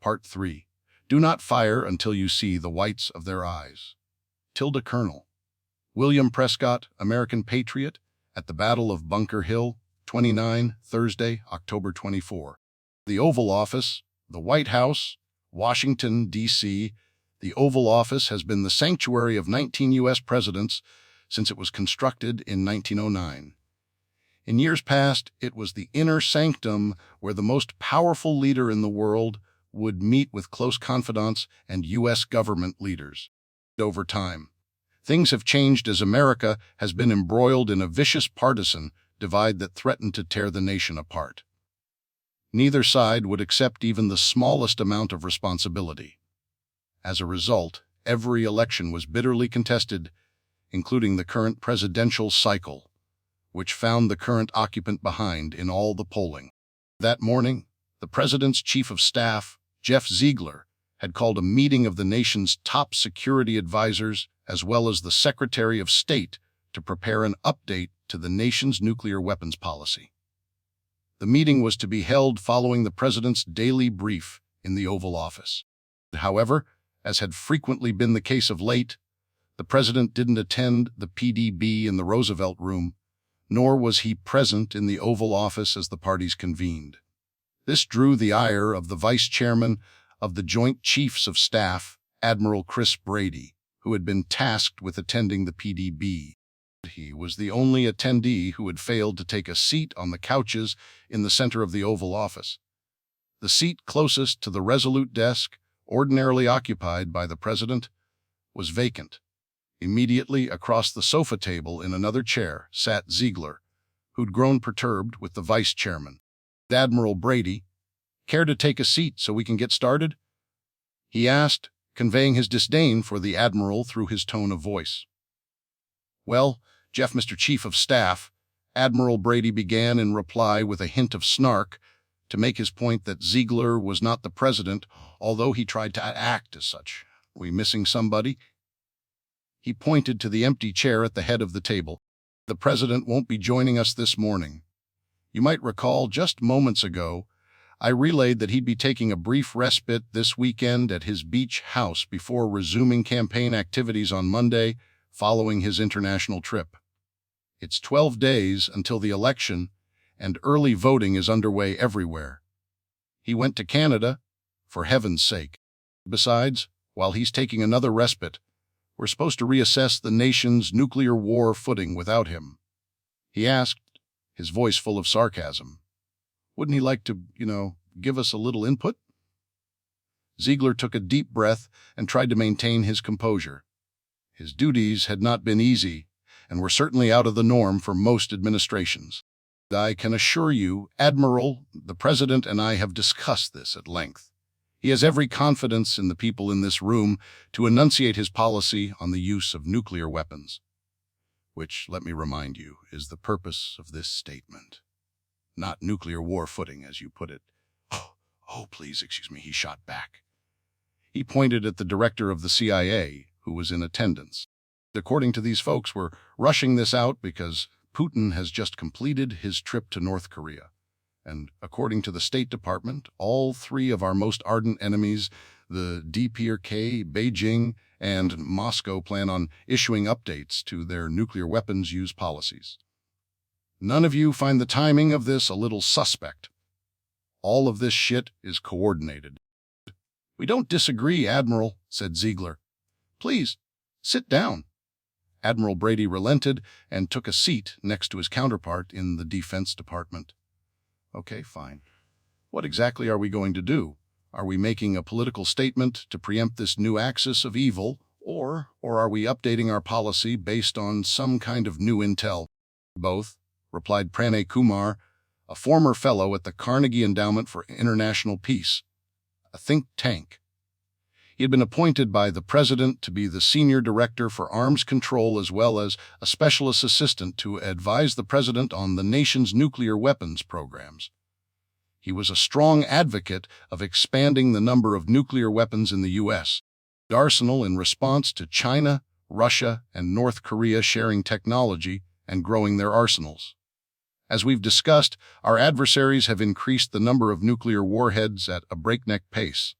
Part 3. Do not fire until you see the whites of their eyes. Tilda Colonel. William Prescott, American Patriot, at the Battle of Bunker Hill, 29, Thursday, October 24. The Oval Office, the White House, Washington, D.C. The Oval Office has been the sanctuary of 19 U.S. presidents since it was constructed in 1909. In years past, it was the inner sanctum where the most powerful leader in the world would meet with close confidants and U.S. government leaders. Over time, things have changed as America has been embroiled in a vicious partisan divide that threatened to tear the nation apart. Neither side would accept even the smallest amount of responsibility. As a result, every election was bitterly contested, including the current presidential cycle, which found the current occupant behind in all the polling. That morning, the president's chief of staff, Jeff Ziegler, had called a meeting of the nation's top security advisors as well as the Secretary of State to prepare an update to the nation's nuclear weapons policy. The meeting was to be held following the president's daily brief in the Oval Office. However, as had frequently been the case of late, the president didn't attend the PDB in the Roosevelt Room, nor was he present in the Oval Office as the parties convened. This drew the ire of the vice chairman of the Joint Chiefs of Staff, Admiral Chris Brady, who had been tasked with attending the PDB. He was the only attendee who had failed to take a seat on the couches in the center of the Oval Office. The seat closest to the resolute desk, ordinarily occupied by the president, was vacant. Immediately across the sofa table in another chair sat Ziegler, who'd grown perturbed with the vice chairman. Admiral Brady, care to take a seat so we can get started? He asked, conveying his disdain for the admiral through his tone of voice. Well, Jeff, Mr. Chief of Staff, Admiral Brady began in reply with a hint of snark to make his point that Ziegler was not the president, although he tried to act as such. We missing somebody? He pointed to the empty chair at the head of the table. The president won't be joining us this morning. You might recall just moments ago, I relayed that he'd be taking a brief respite this weekend at his beach house before resuming campaign activities on Monday following his international trip. It's 12 days until the election, and early voting is underway everywhere. He went to Canada, for heaven's sake. Besides, while he's taking another respite, we're supposed to reassess the nation's nuclear war footing without him. He asked, his voice full of sarcasm. Wouldn't he like to, give us a little input? Ziegler took a deep breath and tried to maintain his composure. His duties had not been easy, and were certainly out of the norm for most administrations. I can assure you, Admiral, the President and I have discussed this at length. He has every confidence in the people in this room to enunciate his policy on the use of nuclear weapons, which, let me remind you, is the purpose of this statement. Not nuclear war footing, as you put it. Oh, please, excuse me, he shot back. He pointed at the director of the CIA, who was in attendance. According to these folks, we're rushing this out because Putin has just completed his trip to North Korea. And according to the State Department, all three of our most ardent enemies, the DPRK, Beijing, and Moscow, plan on issuing updates to their nuclear weapons use policies. None of you find the timing of this a little suspect? All of this shit is coordinated. We don't disagree, Admiral, said Ziegler. Please, sit down. Admiral Brady relented and took a seat next to his counterpart in the Defense Department. Okay, fine. What exactly are we going to do? Are we making a political statement to preempt this new axis of evil, or are we updating our policy based on some kind of new intel? Both, replied Pranay Kumar, a former fellow at the Carnegie Endowment for International Peace, a think tank. He had been appointed by the president to be the senior director for arms control as well as a specialist assistant to advise the president on the nation's nuclear weapons programs. He was a strong advocate of expanding the number of nuclear weapons in the U.S. arsenal in response to China, Russia, and North Korea sharing technology and growing their arsenals. As we've discussed, our adversaries have increased the number of nuclear warheads at a breakneck pace.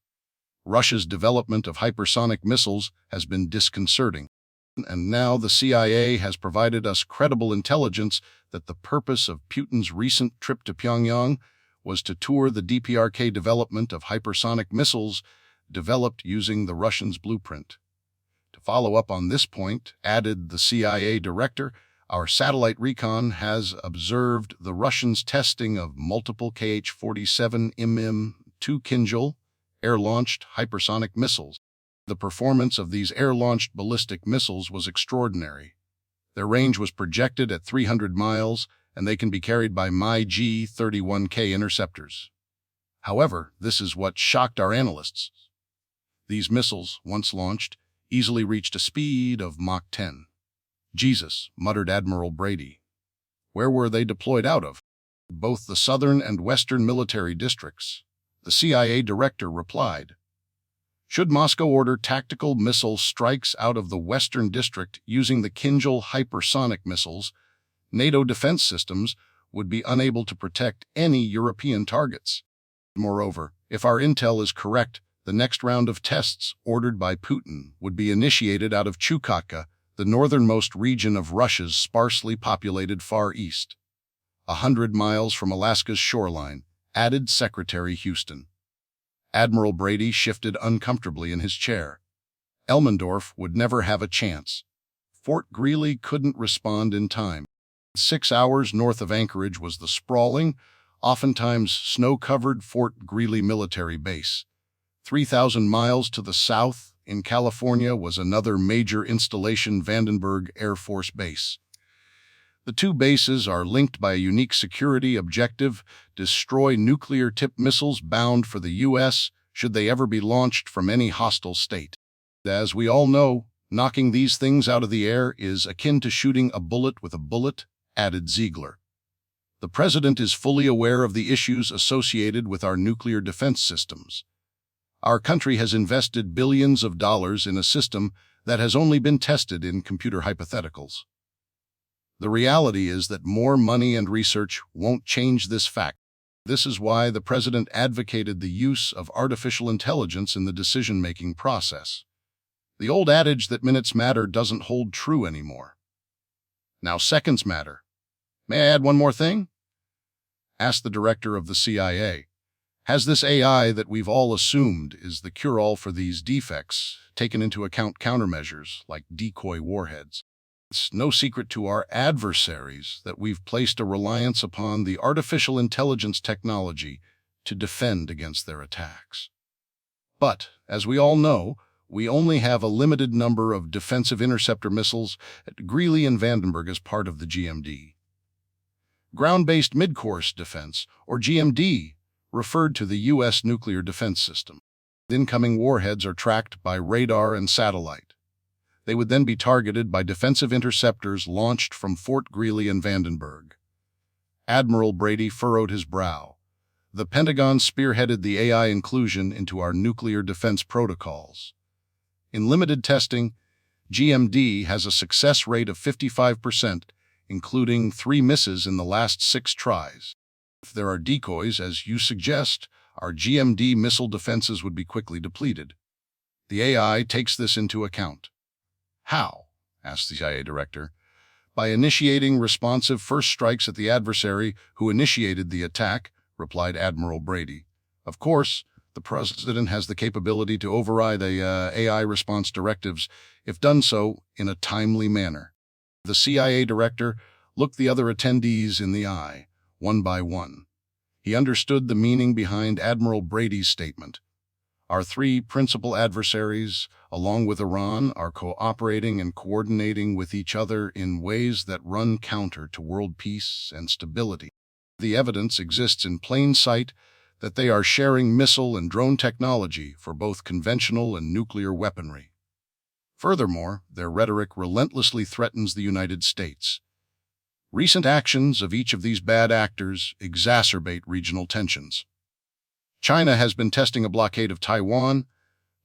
Russia's development of hypersonic missiles has been disconcerting, and now the CIA has provided us credible intelligence that the purpose of Putin's recent trip to Pyongyang was to tour the DPRK development of hypersonic missiles developed using the Russians' blueprint. To follow up on this point, added the CIA director, our satellite recon has observed the Russians' testing of multiple Kh-47 MM-2 Kinjal air-launched hypersonic missiles. The performance of these air-launched ballistic missiles was extraordinary. Their range was projected at 300 miles, and they can be carried by MiG-31K interceptors. However, this is what shocked our analysts. These missiles, once launched, easily reached a speed of Mach 10. Jesus, muttered Admiral Brady. Where were they deployed out of? Both the southern and western military districts. The CIA director replied, should Moscow order tactical missile strikes out of the western district using the Kinjal hypersonic missiles, NATO defense systems would be unable to protect any European targets. Moreover, if our intel is correct, the next round of tests ordered by Putin would be initiated out of Chukotka, the northernmost region of Russia's sparsely populated Far East, 100 miles from Alaska's shoreline, added Secretary Houston. Admiral Brady shifted uncomfortably in his chair. Elmendorf would never have a chance. Fort Greely couldn't respond in time. 6 hours north of Anchorage was the sprawling, oftentimes snow-covered Fort Greely military base. 3,000 miles to the south, in California, was another major installation, Vandenberg Air Force Base. The two bases are linked by a unique security objective: destroy nuclear-tipped missiles bound for the U.S. should they ever be launched from any hostile state. As we all know, knocking these things out of the air is akin to shooting a bullet with a bullet, added Ziegler. The president is fully aware of the issues associated with our nuclear defense systems. Our country has invested billions of dollars in a system that has only been tested in computer hypotheticals. The reality is that more money and research won't change this fact. This is why the president advocated the use of artificial intelligence in the decision-making process. The old adage that minutes matter doesn't hold true anymore. Now seconds matter. May I add one more thing? Asked the director of the CIA. Has this AI that we've all assumed is the cure-all for these defects taken into account countermeasures like decoy warheads? It's no secret to our adversaries that we've placed a reliance upon the artificial intelligence technology to defend against their attacks. But, as we all know, we only have a limited number of defensive interceptor missiles at Greely and Vandenberg as part of the GMD. Ground-based mid-course defense, or GMD, referred to the U.S. nuclear defense system. Incoming warheads are tracked by radar and satellite. They would then be targeted by defensive interceptors launched from Fort Greely and Vandenberg. Admiral Brady furrowed his brow. The Pentagon spearheaded the AI inclusion into our nuclear defense protocols. In limited testing, GMD has a success rate of 55%, including 3 misses in the last 6 tries. If there are decoys, as you suggest, our GMD missile defenses would be quickly depleted. The AI takes this into account. How? Asked the CIA director. By initiating responsive first strikes at the adversary who initiated the attack, replied Admiral Brady. Of course, the president has the capability to override AI response directives if done so in a timely manner. The CIA director looked the other attendees in the eye, one by one. He understood the meaning behind Admiral Brady's statement. Our 3 principal adversaries, along with Iran, are cooperating and coordinating with each other in ways that run counter to world peace and stability. The evidence exists in plain sight that they are sharing missile and drone technology for both conventional and nuclear weaponry. Furthermore, their rhetoric relentlessly threatens the United States. Recent actions of each of these bad actors exacerbate regional tensions. China has been testing a blockade of Taiwan,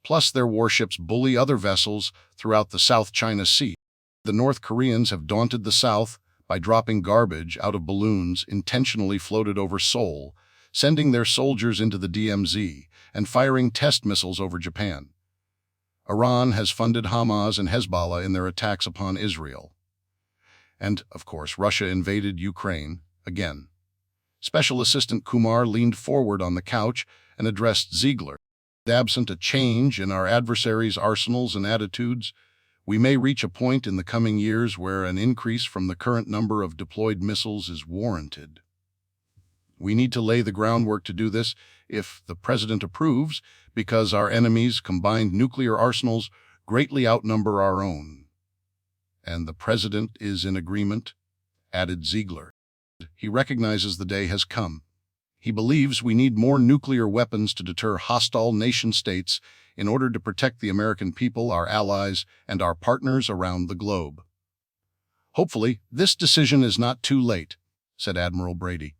plus their warships bully other vessels throughout the South China Sea. The North Koreans have daunted the South by dropping garbage out of balloons intentionally floated over Seoul, sending their soldiers into the DMZ, and firing test missiles over Japan. Iran has funded Hamas and Hezbollah in their attacks upon Israel. And, of course, Russia invaded Ukraine again. Special Assistant Kumar leaned forward on the couch and addressed Ziegler. Absent a change in our adversaries' arsenals and attitudes, we may reach a point in the coming years where an increase from the current number of deployed missiles is warranted. We need to lay the groundwork to do this if the President approves, because our enemies' combined nuclear arsenals greatly outnumber our own. And the President is in agreement, added Ziegler. He recognizes the day has come. He believes we need more nuclear weapons to deter hostile nation-states in order to protect the American people, our allies, and our partners around the globe. Hopefully, this decision is not too late, said Admiral Brady.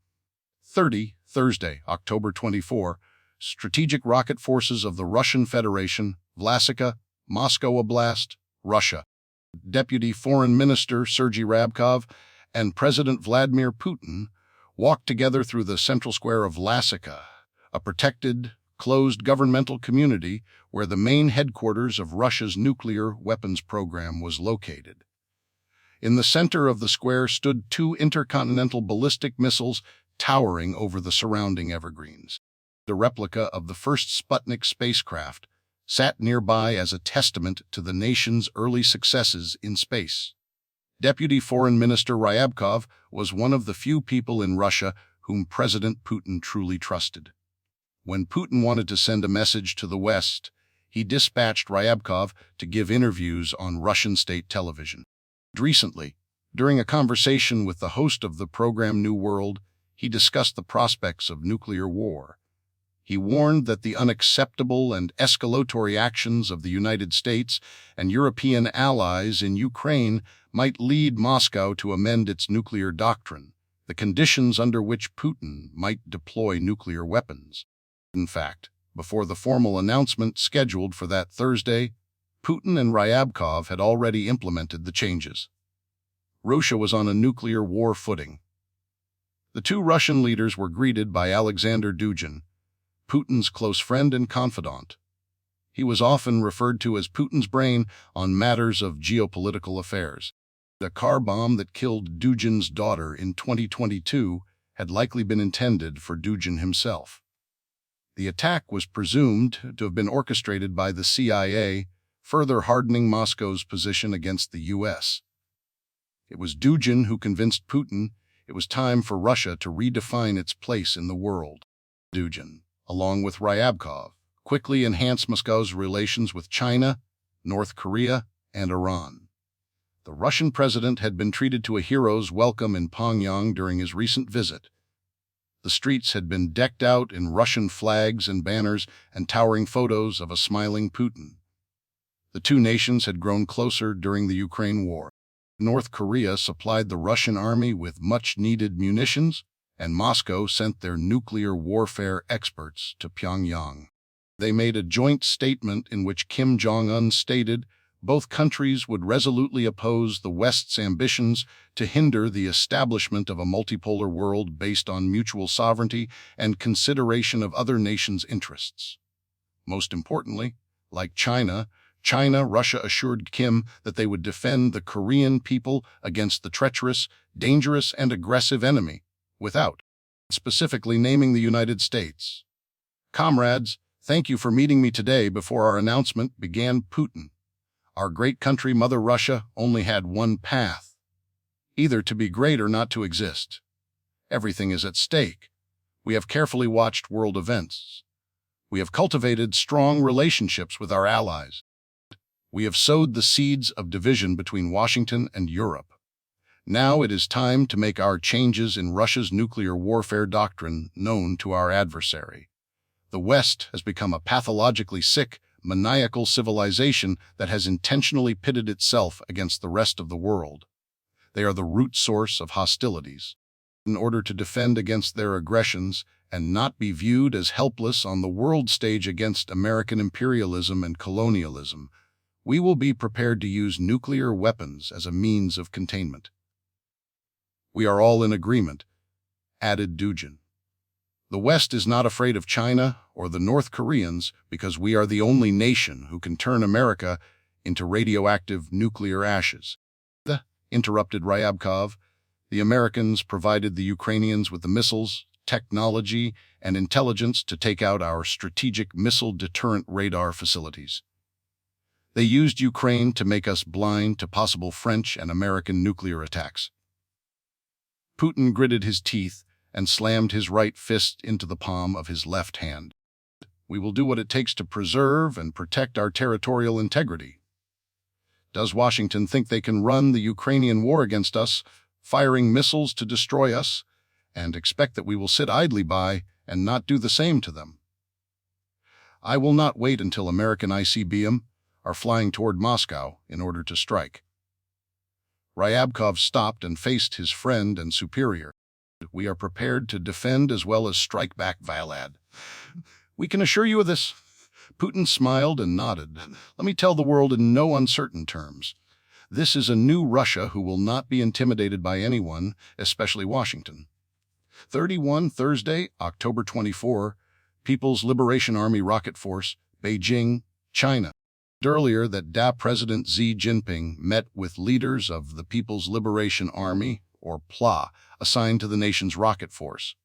Thursday, October 24, Strategic Rocket Forces of the Russian Federation, Vlasica, Moscow Oblast, Russia. Deputy Foreign Minister Sergei Ryabkov and President Vladimir Putin walked together through the central square of Vlasica, a protected, closed governmental community where the main headquarters of Russia's nuclear weapons program was located. In the center of the square stood two intercontinental ballistic missiles towering over the surrounding evergreens. The replica of the first Sputnik spacecraft sat nearby as a testament to the nation's early successes in space. Deputy Foreign Minister Ryabkov was one of the few people in Russia whom President Putin truly trusted. When Putin wanted to send a message to the West, he dispatched Ryabkov to give interviews on Russian state television. Recently, during a conversation with the host of the program New World, he discussed the prospects of nuclear war. He warned that the unacceptable and escalatory actions of the United States and European allies in Ukraine might lead Moscow to amend its nuclear doctrine, the conditions under which Putin might deploy nuclear weapons. In fact, before the formal announcement scheduled for that Thursday, Putin and Ryabkov had already implemented the changes. Russia was on a nuclear war footing. The two Russian leaders were greeted by Alexander Dugin, Putin's close friend and confidant. He was often referred to as Putin's brain on matters of geopolitical affairs. The car bomb that killed Dugin's daughter in 2022 had likely been intended for Dugin himself. The attack was presumed to have been orchestrated by the CIA, further hardening Moscow's position against the U.S. It was Dugin who convinced Putin it was time for Russia to redefine its place in the world. Dugin, along with Ryabkov, quickly enhanced Moscow's relations with China, North Korea, and Iran. The Russian president had been treated to a hero's welcome in Pyongyang during his recent visit. The streets had been decked out in Russian flags and banners and towering photos of a smiling Putin. The two nations had grown closer during the Ukraine war. North Korea supplied the Russian army with much-needed munitions, and Moscow sent their nuclear warfare experts to Pyongyang. They made a joint statement in which Kim Jong-un stated both countries would resolutely oppose the West's ambitions to hinder the establishment of a multipolar world based on mutual sovereignty and consideration of other nations' interests. Most importantly, like China, Russia assured Kim that they would defend the Korean people against the treacherous, dangerous, and aggressive enemy, without specifically naming the United States. Comrades, thank you for meeting me today before our announcement, began Putin. Our great country, Mother Russia, only had one path, either to be great or not to exist. Everything is at stake. We have carefully watched world events. We have cultivated strong relationships with our allies. We have sowed the seeds of division between Washington and Europe. Now it is time to make our changes in Russia's nuclear warfare doctrine known to our adversary. The West has become a pathologically sick, maniacal civilization that has intentionally pitted itself against the rest of the world. They are the root source of hostilities. In order to defend against their aggressions and not be viewed as helpless on the world stage against American imperialism and colonialism, we will be prepared to use nuclear weapons as a means of containment. We are all in agreement, added Dugin. The West is not afraid of China or the North Koreans because we are the only nation who can turn America into radioactive nuclear ashes. Interrupted Ryabkov. The Americans provided the Ukrainians with the missiles, technology, and intelligence to take out our strategic missile deterrent radar facilities. They used Ukraine to make us blind to possible French and American nuclear attacks. Putin gritted his teeth and slammed his right fist into the palm of his left hand. We will do what it takes to preserve and protect our territorial integrity. Does Washington think they can run the Ukrainian war against us, firing missiles to destroy us, and expect that we will sit idly by and not do the same to them? I will not wait until American ICBM are flying toward Moscow in order to strike. Ryabkov stopped and faced his friend and superior. We are prepared to defend as well as strike back, Violad. We can assure you of this. Putin smiled and nodded. Let me tell the world in no uncertain terms. This is a new Russia who will not be intimidated by anyone, especially Washington. 31 Thursday, October 24, People's Liberation Army Rocket Force, Beijing, China. Earlier that President Xi Jinping met with leaders of the People's Liberation Army, or PLA, assigned to the nation's rocket force.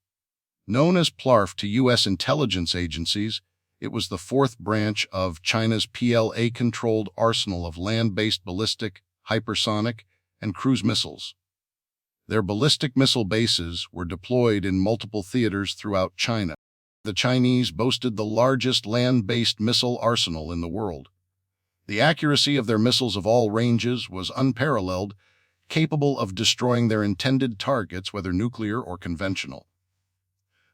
Known as PLARF to U.S. intelligence agencies, it was the fourth branch of China's PLA-controlled arsenal of land-based ballistic, hypersonic, and cruise missiles. Their ballistic missile bases were deployed in multiple theaters throughout China. The Chinese boasted the largest land-based missile arsenal in the world. The accuracy of their missiles of all ranges was unparalleled, capable of destroying their intended targets, whether nuclear or conventional.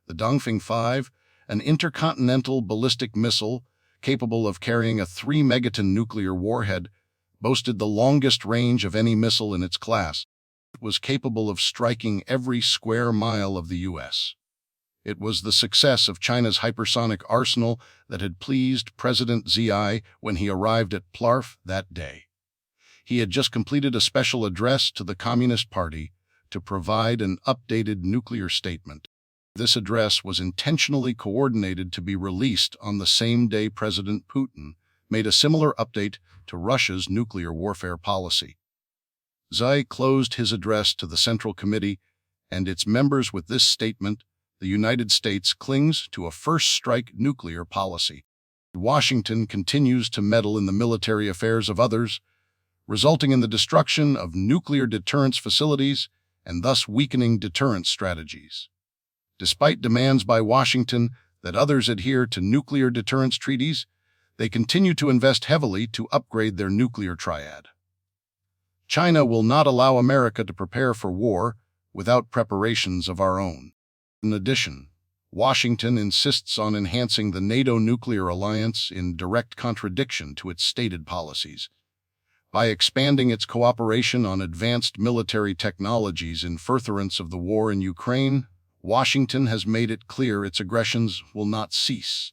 The Dongfeng 5, an intercontinental ballistic missile capable of carrying a 3-megaton nuclear warhead, boasted the longest range of any missile in its class. It was capable of striking every square mile of the U.S. It was the success of China's hypersonic arsenal that had pleased President Xi when he arrived at PLARF that day. He had just completed a special address to the Communist Party to provide an updated nuclear statement. This address was intentionally coordinated to be released on the same day President Putin made a similar update to Russia's nuclear warfare policy. Xi closed his address to the Central Committee and its members with this statement: the United States clings to a first-strike nuclear policy. Washington continues to meddle in the military affairs of others, resulting in the destruction of nuclear deterrence facilities and thus weakening deterrence strategies. Despite demands by Washington that others adhere to nuclear deterrence treaties, they continue to invest heavily to upgrade their nuclear triad. China will not allow America to prepare for war without preparations of our own. In addition, Washington insists on enhancing the NATO nuclear alliance in direct contradiction to its stated policies. By expanding its cooperation on advanced military technologies in furtherance of the war in Ukraine, Washington has made it clear its aggressions will not cease.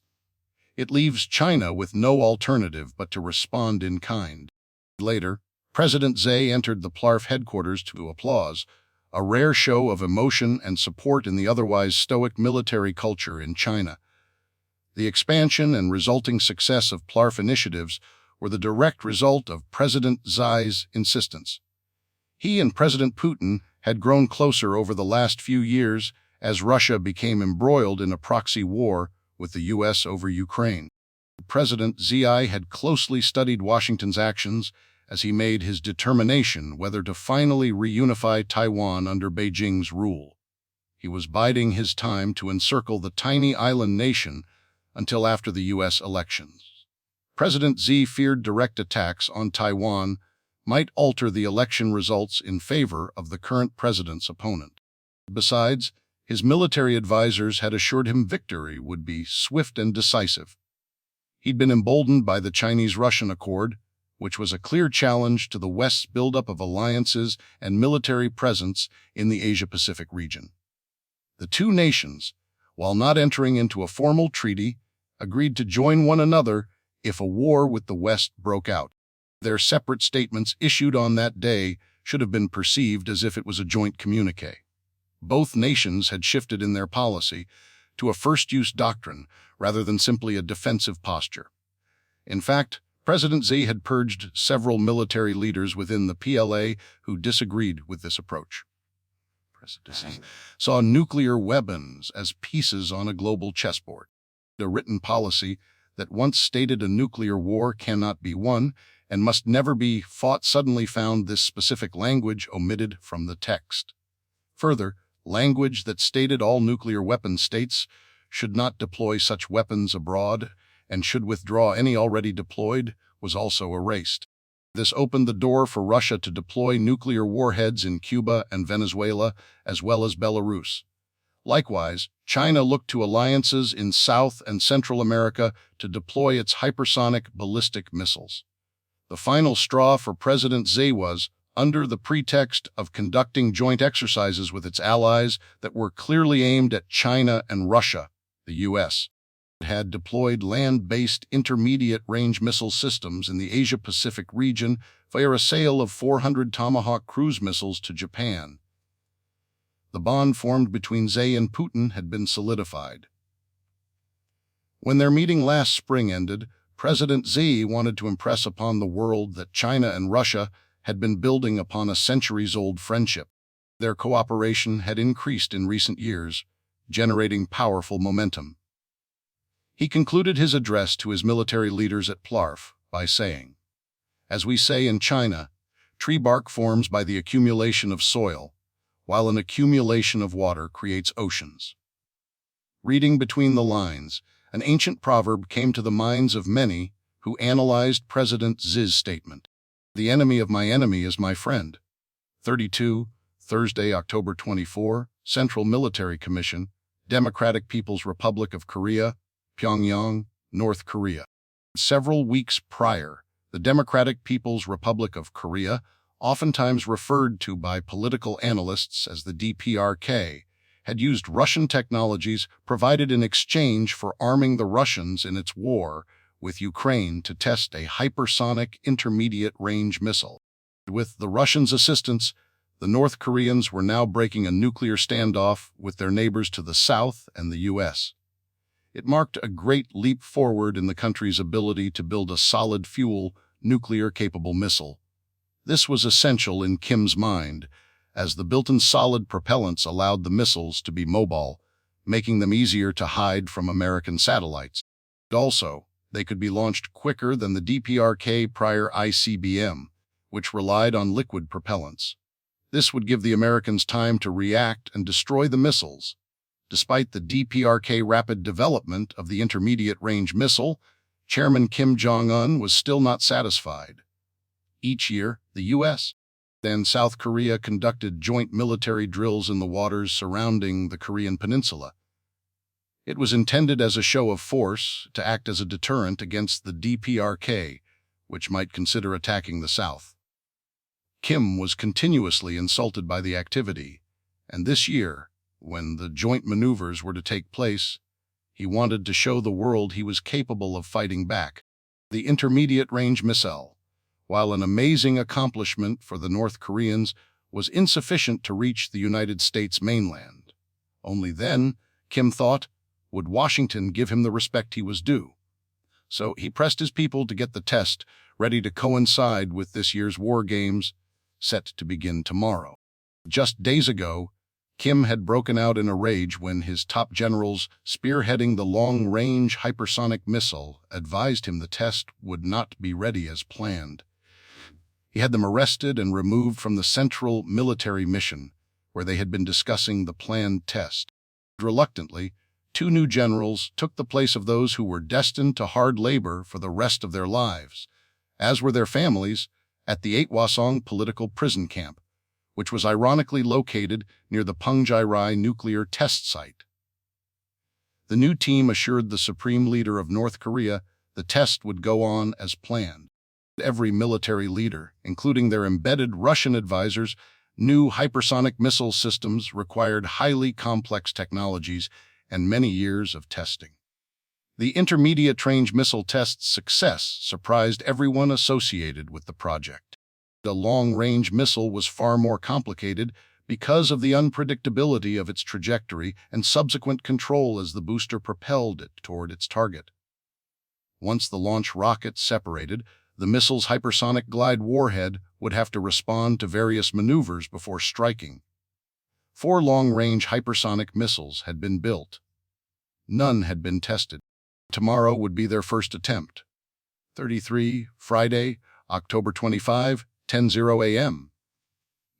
It leaves China with no alternative but to respond in kind. Later, President Xi entered the PLARF headquarters to applause, a rare show of emotion and support in the otherwise stoic military culture in China. The expansion and resulting success of PLARF initiatives were the direct result of President Xi's insistence. He and President Putin had grown closer over the last few years as Russia became embroiled in a proxy war with the U.S. over Ukraine. President Xi had closely studied Washington's actions as he made his determination whether to finally reunify Taiwan under Beijing's rule. He was biding his time to encircle the tiny island nation until after the U.S. elections. President Xi feared direct attacks on Taiwan might alter the election results in favor of the current president's opponent. Besides, his military advisors had assured him victory would be swift and decisive. He'd been emboldened by the Chinese-Russian Accord, which was a clear challenge to the West's buildup of alliances and military presence in the Asia-Pacific region. The two nations, while not entering into a formal treaty, agreed to join one another if a war with the West broke out. Their separate statements issued on that day should have been perceived as if it was a joint communiqué. Both nations had shifted in their policy to a first-use doctrine rather than simply a defensive posture. In fact, President Xi had purged several military leaders within the PLA who disagreed with this approach. President Xi saw nuclear weapons as pieces on a global chessboard. A written policy that once stated a nuclear war cannot be won and must never be fought suddenly found this specific language omitted from the text. Further, language that stated all nuclear weapon states should not deploy such weapons abroad and should withdraw any already deployed was also erased. This opened the door for Russia to deploy nuclear warheads in Cuba and Venezuela, as well as Belarus. Likewise, China looked to alliances in South and Central America to deploy its hypersonic ballistic missiles. The final straw for President Xi was, under the pretext of conducting joint exercises with its allies that were clearly aimed at China and Russia, the U.S. had deployed land-based intermediate-range missile systems in the Asia-Pacific region via a sale of 400 Tomahawk cruise missiles to Japan. The bond formed between Xi and Putin had been solidified. When their meeting last spring ended, President Xi wanted to impress upon the world that China and Russia had been building upon a centuries-old friendship. Their cooperation had increased in recent years, generating powerful momentum. He concluded his address to his military leaders at Plarf by saying, "As we say in China, tree bark forms by the accumulation of soil, while an accumulation of water creates oceans." Reading between the lines, an ancient proverb came to the minds of many who analyzed President Xi's statement. "The enemy of my enemy is my friend." 32, Thursday, October 24, Central Military Commission, Democratic People's Republic of Korea, Pyongyang, North Korea. Several weeks prior, the Democratic People's Republic of Korea, oftentimes referred to by political analysts as the DPRK, had used Russian technologies provided in exchange for arming the Russians in its war with Ukraine to test a hypersonic intermediate-range missile. With the Russians' assistance, the North Koreans were now breaking a nuclear standoff with their neighbors to the south and the U.S. It marked a great leap forward in the country's ability to build a solid-fuel, nuclear-capable missile. This was essential in Kim's mind, as the built-in solid propellants allowed the missiles to be mobile, making them easier to hide from American satellites. Also, they could be launched quicker than the DPRK prior ICBM, which relied on liquid propellants. This would give the Americans time to react and destroy the missiles. Despite the DPRK rapid development of the intermediate-range missile, Chairman Kim Jong-un was still not satisfied. Each year, the U.S. and South Korea conducted joint military drills in the waters surrounding the Korean peninsula. It was intended as a show of force to act as a deterrent against the DPRK, which might consider attacking the South. Kim was continuously insulted by the activity, and this year, when the joint maneuvers were to take place, he wanted to show the world he was capable of fighting back. The intermediate-range missile, while an amazing accomplishment for the North Koreans, was insufficient to reach the United States mainland. Only then, Kim thought, would Washington give him the respect he was due. So he pressed his people to get the test ready to coincide with this year's war games, set to begin tomorrow. Just days ago, Kim had broken out in a rage when his top generals, spearheading the long-range hypersonic missile, advised him the test would not be ready as planned. He had them arrested and removed from the Central Military Mission, where they had been discussing the planned test. Reluctantly, 2 new generals took the place of those who were destined to hard labor for the rest of their lives, as were their families, at the Eitwasong political prison camp, which was ironically located near the Punggye-ri nuclear test site. The new team assured the supreme leader of North Korea the test would go on as planned. Every military leader, including their embedded Russian advisors, knew hypersonic missile systems required highly complex technologies and many years of testing. The intermediate-range missile test's success surprised everyone associated with the project. The long-range missile was far more complicated because of the unpredictability of its trajectory and subsequent control as the booster propelled it toward its target. Once the launch rocket separated, the missile's hypersonic glide warhead would have to respond to various maneuvers before striking. 4 long-range hypersonic missiles had been built. None had been tested. Tomorrow would be their first attempt. 33, Friday, October 25, 10:00 a.m.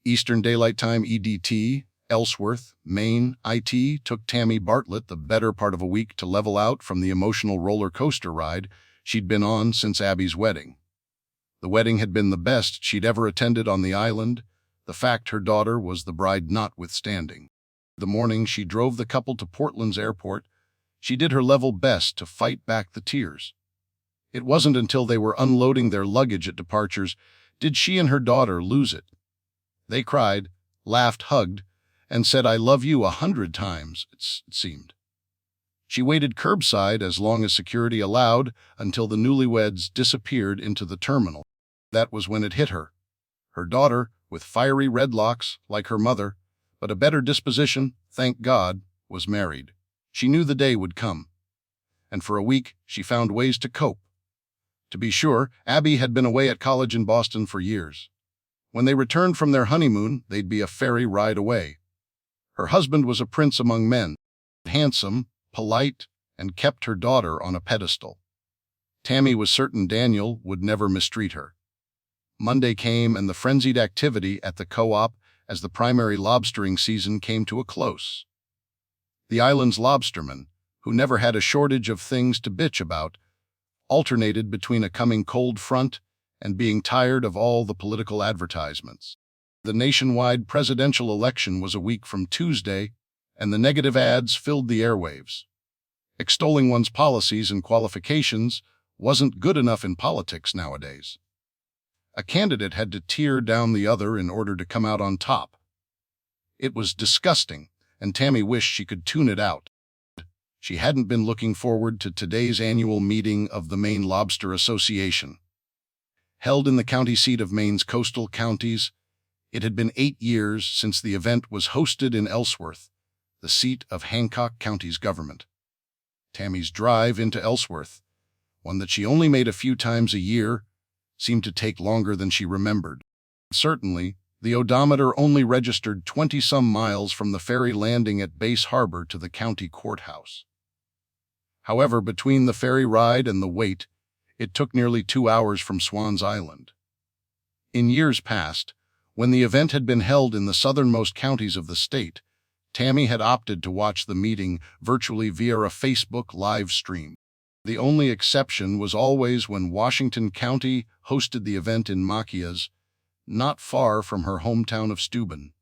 Eastern Daylight Time EDT, Ellsworth, Maine, IT took Tammy Bartlett the better part of a week to level out from the emotional roller coaster ride she'd been on since Abby's wedding. The wedding had been the best she'd ever attended on the island, the fact her daughter was the bride notwithstanding. The morning she drove the couple to Portland's airport, she did her level best to fight back the tears. It wasn't until they were unloading their luggage at departures did she and her daughter lose it. They cried, laughed, hugged, and said, "I love you 100 times, it seemed." She waited curbside as long as security allowed until the newlyweds disappeared into the terminal. That was when it hit her. Her daughter, with fiery red locks like her mother, but a better disposition, thank God, was married. She knew the day would come. And for a week, she found ways to cope. To be sure, Abby had been away at college in Boston for years. When they returned from their honeymoon, they'd be a ferry ride away. Her husband was a prince among men, handsome, polite, and kept her daughter on a pedestal. Tammy was certain Daniel would never mistreat her. Monday came and the frenzied activity at the co-op as the primary lobstering season came to a close. The island's lobstermen, who never had a shortage of things to bitch about, alternated between a coming cold front and being tired of all the political advertisements. The nationwide presidential election was a week from Tuesday, and the negative ads filled the airwaves. Extolling one's policies and qualifications wasn't good enough in politics nowadays. A candidate had to tear down the other in order to come out on top. It was disgusting, and Tammy wished she could tune it out. She hadn't been looking forward to today's annual meeting of the Maine Lobster Association. Held in the county seat of Maine's coastal counties, it had been 8 years since the event was hosted in Ellsworth, the seat of Hancock County's government. Tammy's drive into Ellsworth, one that she only made a few times a year, seemed to take longer than she remembered. Certainly, the odometer only registered 20-some miles from the ferry landing at Base Harbor to the county courthouse. However, between the ferry ride and the wait, it took nearly 2 hours from Swan's Island. In years past, when the event had been held in the southernmost counties of the state, Tammy had opted to watch the meeting virtually via a Facebook live stream. The only exception was always when Washington County hosted the event in Machias, not far from her hometown of Steuben.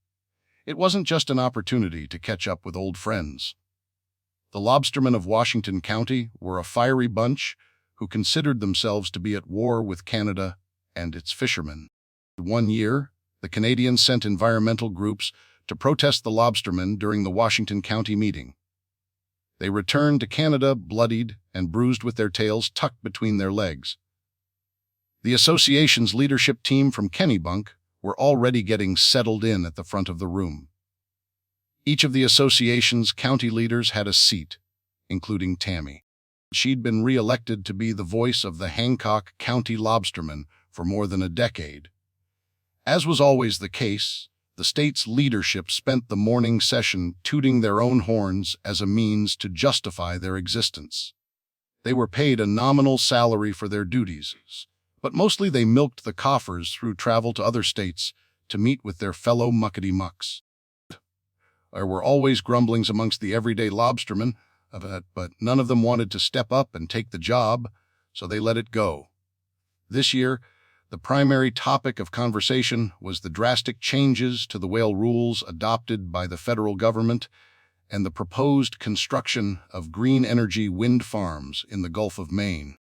It wasn't just an opportunity to catch up with old friends. The lobstermen of Washington County were a fiery bunch who considered themselves to be at war with Canada and its fishermen. One year, the Canadians sent environmental groups to protest the lobstermen during the Washington County meeting. They returned to Canada bloodied and bruised with their tails tucked between their legs. The association's leadership team from Kennebunk were already getting settled in at the front of the room. Each of the association's county leaders had a seat, including Tammy. She'd been re-elected to be the voice of the Hancock County lobstermen for more than a decade. As was always the case, the state's leadership spent the morning session tooting their own horns as a means to justify their existence. They were paid a nominal salary for their duties, but mostly they milked the coffers through travel to other states to meet with their fellow muckety-mucks. There were always grumblings amongst the everyday lobstermen, but none of them wanted to step up and take the job, so they let it go. This year, The primary topic of conversation was the drastic changes to the whale rules adopted by the federal government and the proposed construction of green energy wind farms in the Gulf of Maine.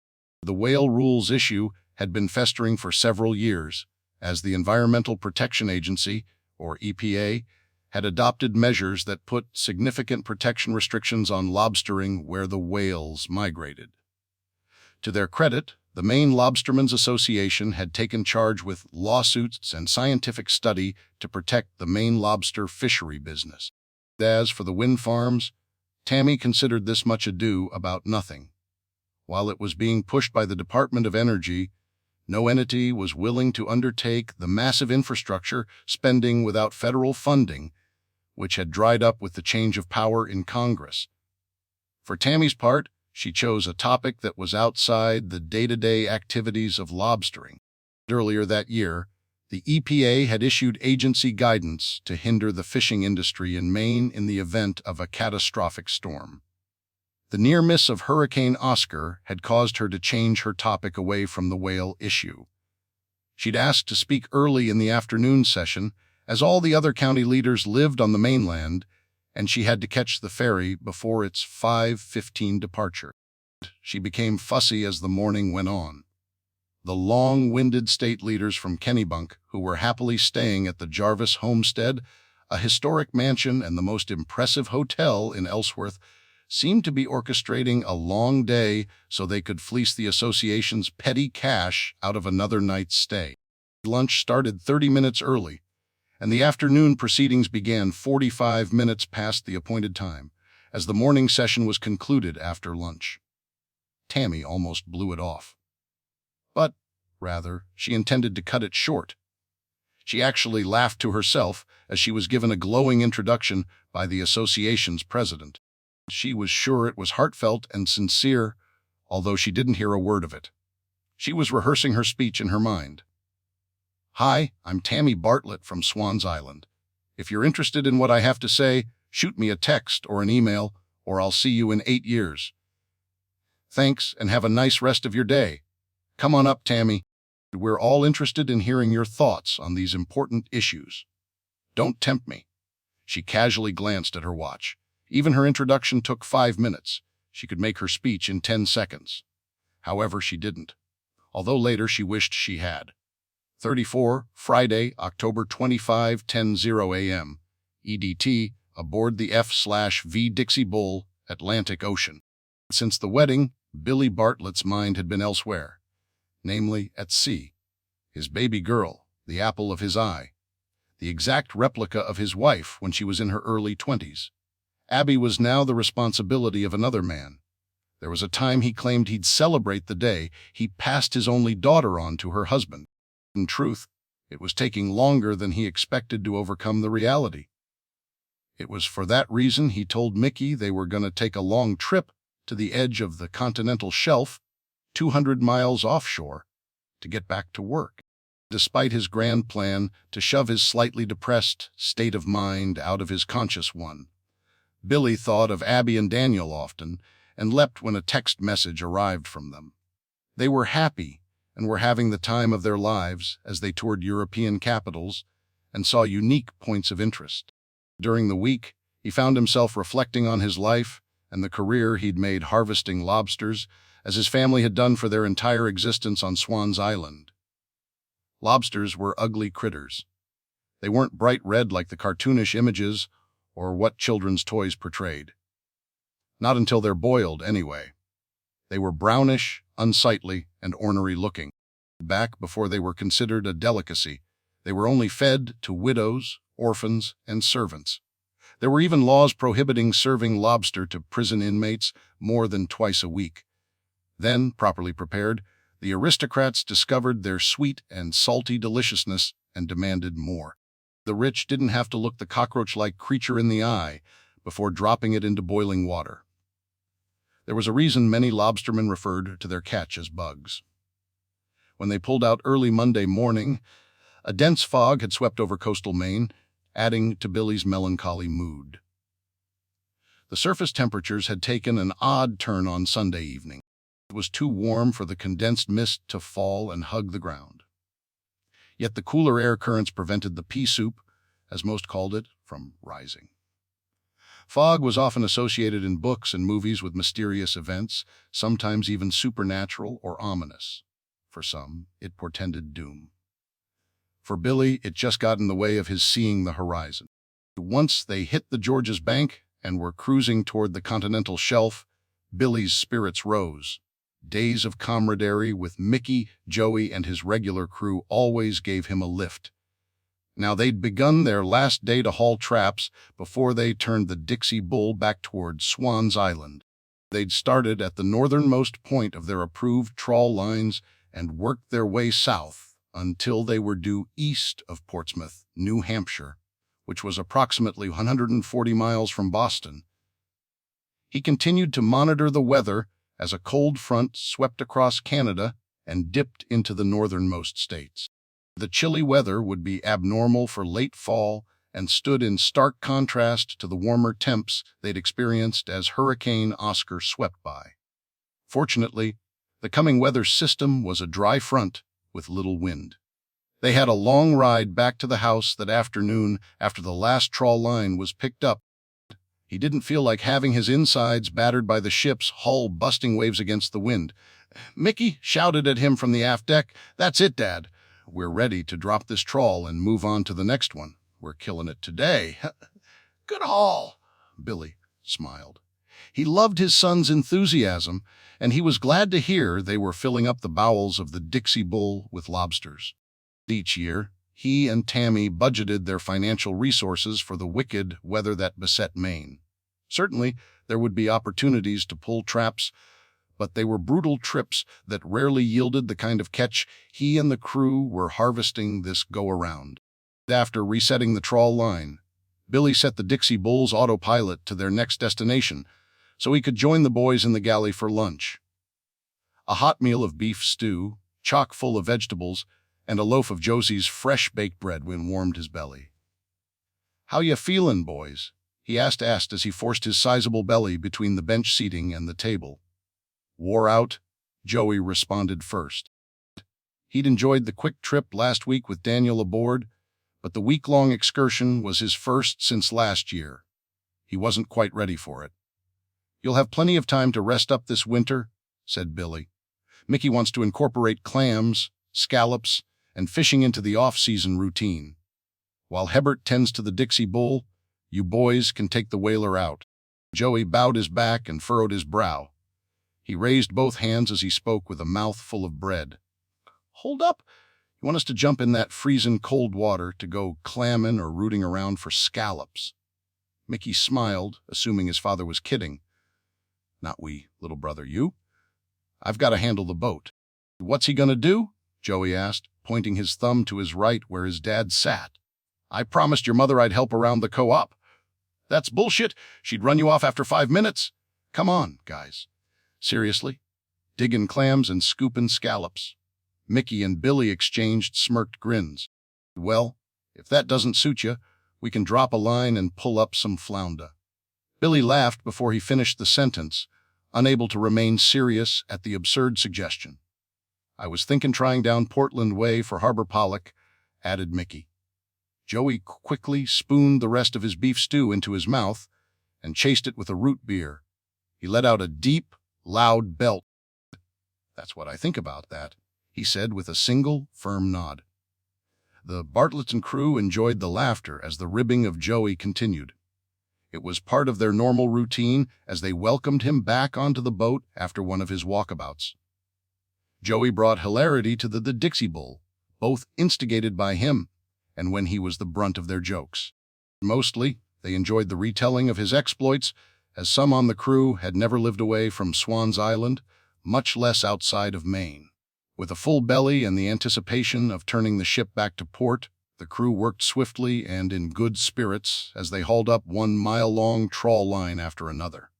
The whale rules issue had been festering for several years, as the Environmental Protection Agency, or EPA, had adopted measures that put significant protection restrictions on lobstering where the whales migrated. To their credit, the Maine Lobstermen's Association had taken charge with lawsuits and scientific study to protect the Maine lobster fishery business. As for the wind farms, Tammy considered this much ado about nothing. While it was being pushed by the Department of Energy, no entity was willing to undertake the massive infrastructure spending without federal funding, which had dried up with the change of power in Congress. For Tammy's part, she chose a topic that was outside the day-to-day activities of lobstering. Earlier that year, the EPA had issued agency guidance to hinder the fishing industry in Maine in the event of a catastrophic storm. The near miss of Hurricane Oscar had caused her to change her topic away from the whale issue. She'd asked to speak early in the afternoon session, as all the other county leaders lived on the mainland, and she had to catch the ferry before its 5:15 departure. She became fussy as the morning went on. The long-winded state leaders from Kennebunk, who were happily staying at the Jarvis Homestead, a historic mansion and the most impressive hotel in Ellsworth, seemed to be orchestrating a long day so they could fleece the association's petty cash out of another night's stay. Lunch started 30 minutes early, and the afternoon proceedings began 45 minutes past the appointed time, as the morning session was concluded after lunch. Tammy almost blew it off. But, rather, she intended to cut it short. She actually laughed to herself as she was given a glowing introduction by the association's president. She was sure it was heartfelt and sincere, although she didn't hear a word of it. She was rehearsing her speech in her mind. "Hi, I'm Tammy Bartlett from Swans Island. If you're interested in what I have to say, shoot me a text or an email, or I'll see you in 8 years. Thanks, and have a nice rest of your day. Come on up, Tammy. We're all interested in hearing your thoughts on these important issues. Don't tempt me." She casually glanced at her watch. Even her introduction took 5 minutes. She could make her speech in 10 seconds. However, she didn't, although later she wished she had. 34, Friday, October 25, 10:00 a.m., EDT, aboard the F/V Dixie Bull, Atlantic Ocean. Since the wedding, Billy Bartlett's mind had been elsewhere, namely at sea. His baby girl, the apple of his eye, the exact replica of his wife when she was in her early 20s. Abby was now the responsibility of another man. There was a time he claimed he'd celebrate the day he passed his only daughter on to her husband. In truth, it was taking longer than he expected to overcome the reality. It was for that reason he told Mickey they were going to take a long trip to the edge of the continental shelf, 200 miles offshore, to get back to work. Despite his grand plan to shove his slightly depressed state of mind out of his conscious one, Billy thought of Abby and Daniel often and leapt when a text message arrived from them. They were happy and were having the time of their lives as they toured European capitals and saw unique points of interest. During the week, he found himself reflecting on his life and the career he'd made harvesting lobsters, as his family had done for their entire existence on Swans Island. Lobsters were ugly critters. They weren't bright red like the cartoonish images or what children's toys portrayed. Not until they're boiled, anyway. They were brownish, unsightly, and ornery looking. Back before they were considered a delicacy, they were only fed to widows, orphans, and servants. There were even laws prohibiting serving lobster to prison inmates more than twice a week. Then, properly prepared, the aristocrats discovered their sweet and salty deliciousness and demanded more. The rich didn't have to look the cockroach-like creature in the eye before dropping it into boiling water. There was a reason many lobstermen referred to their catch as bugs. When they pulled out early Monday morning, a dense fog had swept over coastal Maine, adding to Billy's melancholy mood. The surface temperatures had taken an odd turn on Sunday evening. It was too warm for the condensed mist to fall and hug the ground. Yet the cooler air currents prevented the pea soup, as most called it, from rising. Fog was often associated in books and movies with mysterious events, sometimes even supernatural or ominous. For some, it portended doom. For Billy, it just got in the way of his seeing the horizon. Once they hit the Georges Bank and were cruising toward the continental shelf, Billy's spirits rose. Days of camaraderie with Mickey, Joey, and his regular crew always gave him a lift. Now they'd begun their last day to haul traps before they turned the Dixie Bull back toward Swan's Island. They'd started at the northernmost point of their approved trawl lines and worked their way south until they were due east of Portsmouth, New Hampshire, which was approximately 140 miles from Boston. He continued to monitor the weather as a cold front swept across Canada and dipped into the northernmost states. The chilly weather would be abnormal for late fall and stood in stark contrast to the warmer temps they'd experienced as Hurricane Oscar swept by. Fortunately, the coming weather system was a dry front with little wind. They had a long ride back to the house that afternoon after the last trawl line was picked up. He didn't feel like having his insides battered by the ship's hull busting waves against the wind. Mickey shouted at him from the aft deck, "That's it, Dad. We're ready to drop this trawl and move on to the next one. We're killing it today." "Good haul," Billy smiled. He loved his son's enthusiasm, and he was glad to hear they were filling up the bowels of the Dixie Bull with lobsters. Each year, he and Tammy budgeted their financial resources for the wicked weather that beset Maine. Certainly, there would be opportunities to pull traps, but they were brutal trips that rarely yielded the kind of catch he and the crew were harvesting this go-around. After resetting the trawl line, Billy set the Dixie Bull's autopilot to their next destination so he could join the boys in the galley for lunch. A hot meal of beef stew, chock full of vegetables, and a loaf of Josie's fresh baked bread warmed his belly. "How ya feelin', boys?" he asked as he forced his sizable belly between the bench seating and the table. "Wore out," Joey responded first. He'd enjoyed the quick trip last week with Daniel aboard, but the week-long excursion was his first since last year. He wasn't quite ready for it. "You'll have plenty of time to rest up this winter," said Billy. "Mickey wants to incorporate clams, scallops, and fishing into the off-season routine. While Hebert tends to the Dixie Bull, you boys can take the whaler out." Joey bowed his back and furrowed his brow. He raised both hands as he spoke with a mouth full of bread. "Hold up! You want us to jump in that freezin' cold water to go clammin' or rooting around for scallops?" Mickey smiled, assuming his father was kidding. "Not we, little brother, you. I've got to handle the boat." "What's he gonna do?" Joey asked, pointing his thumb to his right where his dad sat. "I promised your mother I'd help around the co-op." "That's bullshit. She'd run you off after 5 minutes. Come on, guys. Seriously? Diggin' clams and scoopin' scallops." Mickey and Billy exchanged smirked grins. "Well, if that doesn't suit you, we can drop a line and pull up some flounder." Billy laughed before he finished the sentence, unable to remain serious at the absurd suggestion. "I was thinking trying down Portland Way for Harbor Pollock," added Mickey. Joey quickly spooned the rest of his beef stew into his mouth and chased it with a root beer. He let out a deep, loud belt. "That's what I think about that," he said with a single, firm nod. The Bartleton crew enjoyed the laughter as the ribbing of Joey continued. It was part of their normal routine as they welcomed him back onto the boat after one of his walkabouts. Joey brought hilarity to the Dixie Bull, both instigated by him and when he was the brunt of their jokes. Mostly, they enjoyed the retelling of his exploits, as some on the crew had never lived away from Swan's Island, much less outside of Maine. With a full belly and the anticipation of turning the ship back to port, the crew worked swiftly and in good spirits as they hauled up 1-mile-long trawl line after another.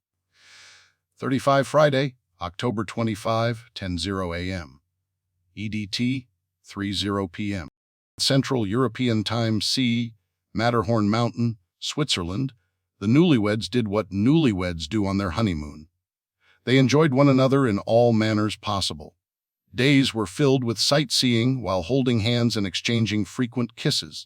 35 Friday, October 25, 10:00 a.m. EDT, 3:00 p.m. Central European Time C, Matterhorn Mountain, Switzerland. The newlyweds did what newlyweds do on their honeymoon. They enjoyed one another in all manners possible. Days were filled with sightseeing while holding hands and exchanging frequent kisses.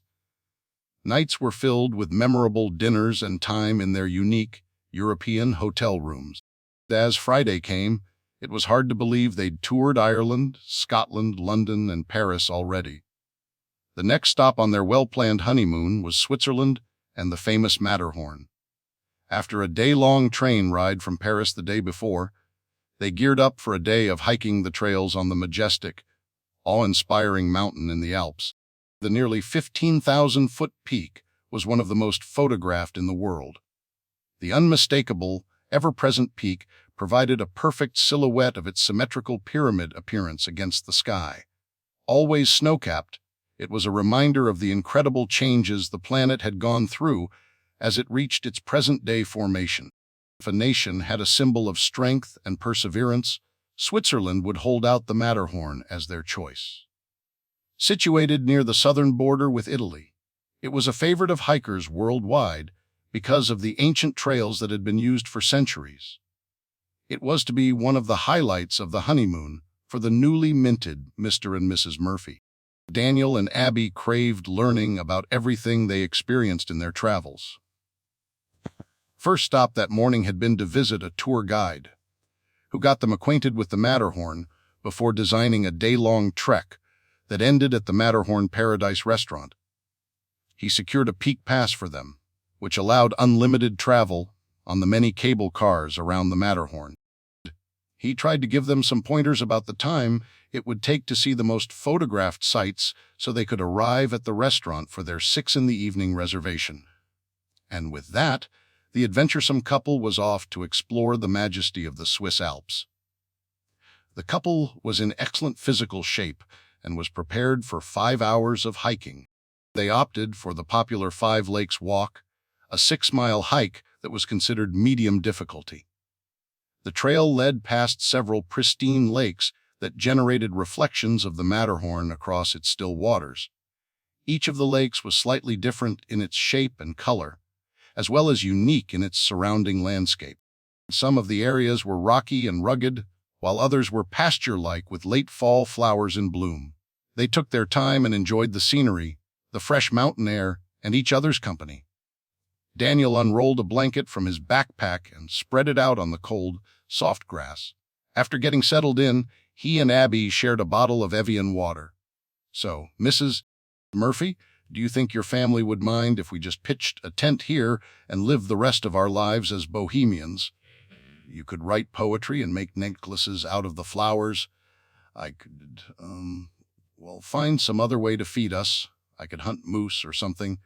Nights were filled with memorable dinners and time in their unique European hotel rooms. As Friday came, it was hard to believe they'd toured Ireland, Scotland, London, and Paris already. The next stop on their well-planned honeymoon was Switzerland and the famous Matterhorn. After a day-long train ride from Paris the day before, they geared up for a day of hiking the trails on the majestic, awe-inspiring mountain in the Alps. The nearly 15,000-foot peak was one of the most photographed in the world. The unmistakable, ever-present peak provided a perfect silhouette of its symmetrical pyramid appearance against the sky. Always snow-capped, it was a reminder of the incredible changes the planet had gone through as it reached its present-day formation. If a nation had a symbol of strength and perseverance, Switzerland would hold out the Matterhorn as their choice. Situated near the southern border with Italy, it was a favorite of hikers worldwide because of the ancient trails that had been used for centuries. It was to be one of the highlights of the honeymoon for the newly minted Mr. and Mrs. Murphy. Daniel and Abby craved learning about everything they experienced in their travels. First stop that morning had been to visit a tour guide, who got them acquainted with the Matterhorn before designing a day-long trek that ended at the Matterhorn Paradise restaurant. He secured a peak pass for them, which allowed unlimited travel on the many cable cars around the Matterhorn. He tried to give them some pointers about the time it would take to see the most photographed sights so they could arrive at the restaurant for their 6 p.m. reservation. And with that, the adventuresome couple was off to explore the majesty of the Swiss Alps. The couple was in excellent physical shape and was prepared for 5 hours of hiking. They opted for the popular 5 Lakes Walk, a 6-mile hike that was considered medium difficulty. The trail led past several pristine lakes that generated reflections of the Matterhorn across its still waters. Each of the lakes was slightly different in its shape and color, as well as unique in its surrounding landscape. Some of the areas were rocky and rugged, while others were pasture-like with late fall flowers in bloom. They took their time and enjoyed the scenery, the fresh mountain air, and each other's company. Daniel unrolled a blanket from his backpack and spread it out on the cold, soft grass. After getting settled in, he and Abby shared a bottle of Evian water. "So, Mrs. Murphy, do you think your family would mind if we just pitched a tent here and lived the rest of our lives as bohemians? You could write poetry and make necklaces out of the flowers. I could, find some other way to feed us. I could hunt moose or something."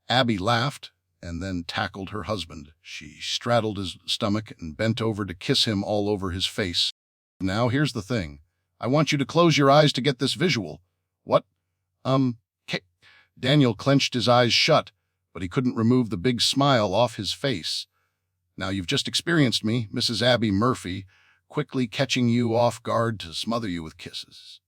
Abby laughed and then tackled her husband. She straddled his stomach and bent over to kiss him all over his face. "Now, here's the thing. I want you to close your eyes to get this visual." "What? Daniel clenched his eyes shut, but he couldn't remove the big smile off his face. "Now, you've just experienced me, Mrs. Abby Murphy, quickly catching you off guard to smother you with kisses.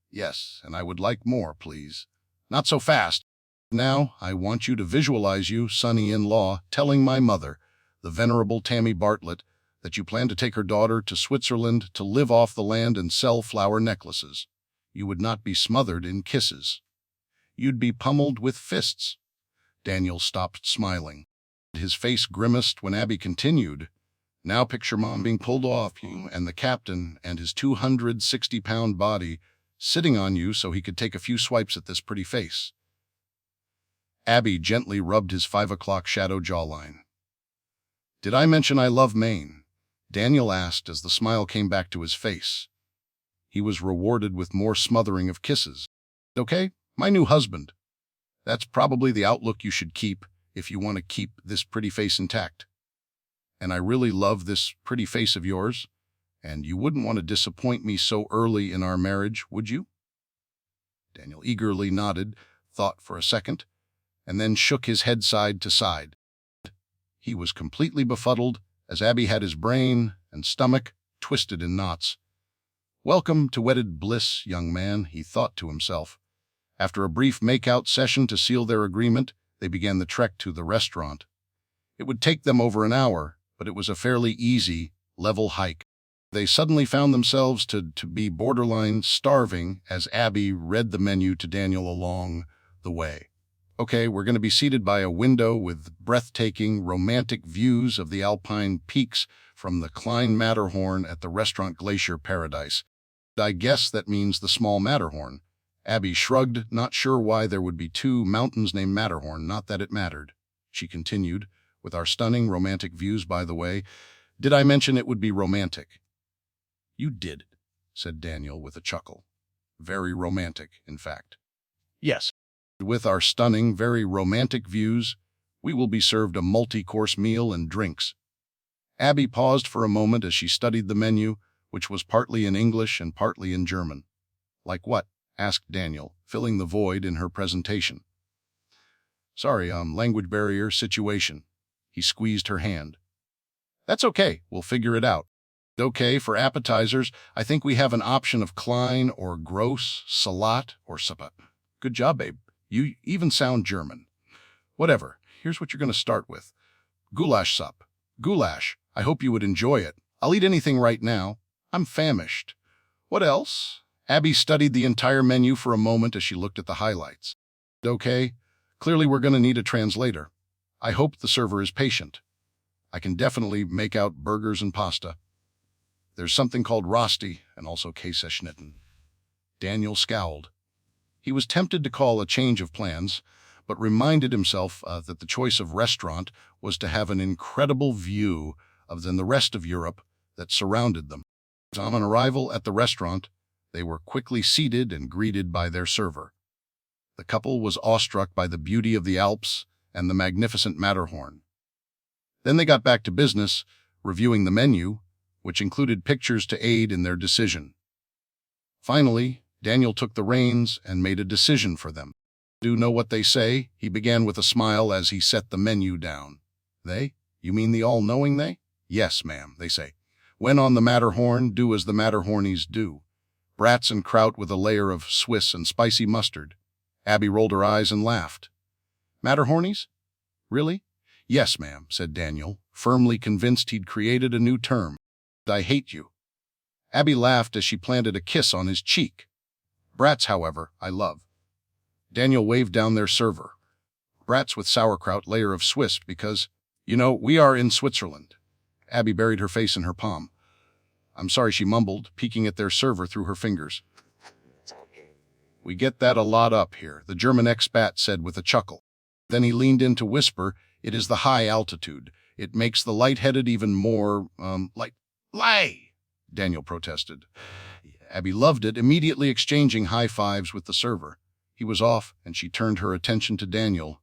Yes, and I would like more, please. Not so fast. Now, I want you to visualize you, sonny-in-law, telling my mother, the venerable Tammy Bartlett, that you plan to take her daughter to Switzerland to live off the land and sell flower necklaces. You would not be smothered in kisses. You'd be pummeled with fists." Daniel stopped smiling. His face grimaced when Abby continued, "Now picture Mom being pulled off you and the captain and his 260-pound body sitting on you so he could take a few swipes at this pretty face." Abby gently rubbed his 5 o'clock shadow jawline. "Did I mention I love Maine?" Daniel asked as the smile came back to his face. He was rewarded with more smothering of kisses. "Okay, my new husband. That's probably the outlook you should keep if you want to keep this pretty face intact. And I really love this pretty face of yours, and you wouldn't want to disappoint me so early in our marriage, would you?" Daniel eagerly nodded, thought for a second, and then shook his head side to side. He was completely befuddled as Abby had his brain and stomach twisted in knots. "Welcome to wedded bliss, young man," he thought to himself. After a brief make-out session to seal their agreement, they began the trek to the restaurant. It would take them over an hour, but it was a fairly easy, level hike. They suddenly found themselves to be borderline starving as Abby read the menu to Daniel along the way. Okay, we're going to be seated by a window with breathtaking, romantic views of the Alpine peaks from the Klein Matterhorn at the restaurant Glacier Paradise. I guess that means the small Matterhorn. Abby shrugged, not sure why there would be two mountains named Matterhorn, not that it mattered. She continued, with our stunning, romantic views, by the way. Did I mention it would be romantic? You did, said Daniel with a chuckle. Very romantic, in fact. Yes. With our stunning, very romantic views, we will be served a multi-course meal and drinks. Abby paused for a moment as she studied the menu, which was partly in English and partly in German. Like what? Asked Daniel, filling the void in her presentation. Sorry, language barrier situation. He squeezed her hand. That's okay, we'll figure it out. Okay, for appetizers, I think we have an option of Klein or Gross, Salat or Suppe. Good job, babe. You even sound German. Whatever, here's what you're going to start with. Goulash sup. Goulash. I hope you would enjoy it. I'll eat anything right now. I'm famished. What else? Abby studied the entire menu for a moment as she looked at the highlights. Okay, clearly we're going to need a translator. I hope the server is patient. I can definitely make out burgers and pasta. There's something called Rosti and also Käseschnitten. Daniel scowled. He was tempted to call a change of plans, but reminded himself that the choice of restaurant was to have an incredible view of the rest of Europe that surrounded them. On arrival at the restaurant, they were quickly seated and greeted by their server. The couple was awestruck by the beauty of the Alps and the magnificent Matterhorn. Then they got back to business, reviewing the menu, which included pictures to aid in their decision. Finally, Daniel took the reins and made a decision for them. Do know what they say? He began with a smile as he set the menu down. They? You mean the all-knowing they? Yes, ma'am, they say. When on the Matterhorn, do as the Matterhornies do. Brats and kraut with a layer of Swiss and spicy mustard. Abby rolled her eyes and laughed. Matterhornies? Really? Yes, ma'am, said Daniel, firmly convinced he'd created a new term. I hate you. Abby laughed as she planted a kiss on his cheek. Brats, however, I love. Daniel waved down their server. Brats with sauerkraut, layer of Swiss, because, we are in Switzerland. Abby buried her face in her palm. I'm sorry, she mumbled, peeking at their server through her fingers. We get that a lot up here, the German expat said with a chuckle. Then he leaned in to whisper, it is the high altitude. It makes the lightheaded even more, Lay! Daniel protested. Abby loved it, immediately exchanging high fives with the server. He was off, and she turned her attention to Daniel.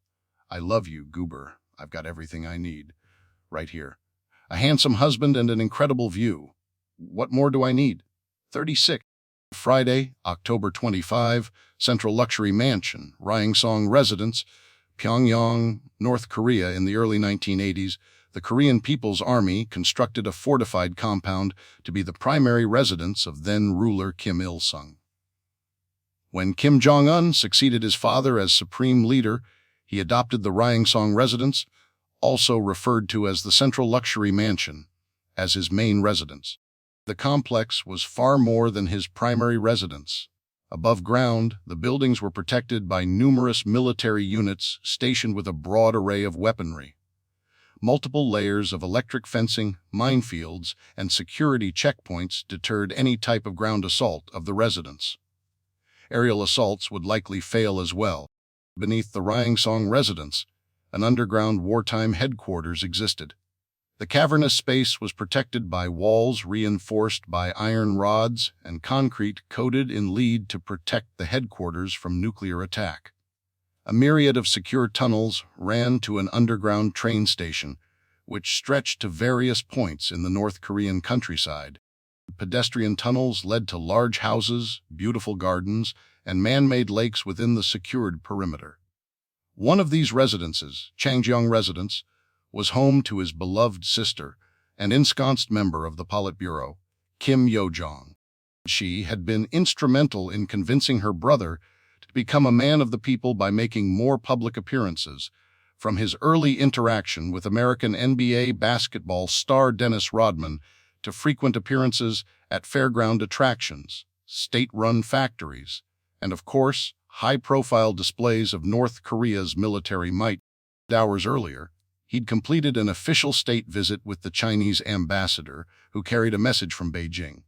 I love you, Goober. I've got everything I need. Right here. A handsome husband and an incredible view. What more do I need? 36. Friday, October 25, Central Luxury Mansion, Ryangsong Residence, Pyongyang, North Korea. In the early 1980s, the Korean People's Army constructed a fortified compound to be the primary residence of then-ruler Kim Il-sung. When Kim Jong-un succeeded his father as supreme leader, he adopted the Ryangsong Residence, also referred to as the Central Luxury Mansion, as his main residence. The complex was far more than his primary residence. Above ground, the buildings were protected by numerous military units stationed with a broad array of weaponry. Multiple layers of electric fencing, minefields, and security checkpoints deterred any type of ground assault of the residence. Aerial assaults would likely fail as well. Beneath the Ryangsong Residence, an underground wartime headquarters existed. The cavernous space was protected by walls reinforced by iron rods and concrete coated in lead to protect the headquarters from nuclear attack. A myriad of secure tunnels ran to an underground train station, which stretched to various points in the North Korean countryside. Pedestrian tunnels led to large houses, beautiful gardens, and man-made lakes within the secured perimeter. One of these residences, Changjong Residence, was home to his beloved sister, an ensconced member of the Politburo, Kim Yo-jong. She had been instrumental in convincing her brother to become a man of the people by making more public appearances, from his early interaction with American NBA basketball star Dennis Rodman to frequent appearances at fairground attractions, state-run factories, and of course, high-profile displays of North Korea's military might. Hours earlier, he'd completed an official state visit with the Chinese ambassador, who carried a message from Beijing.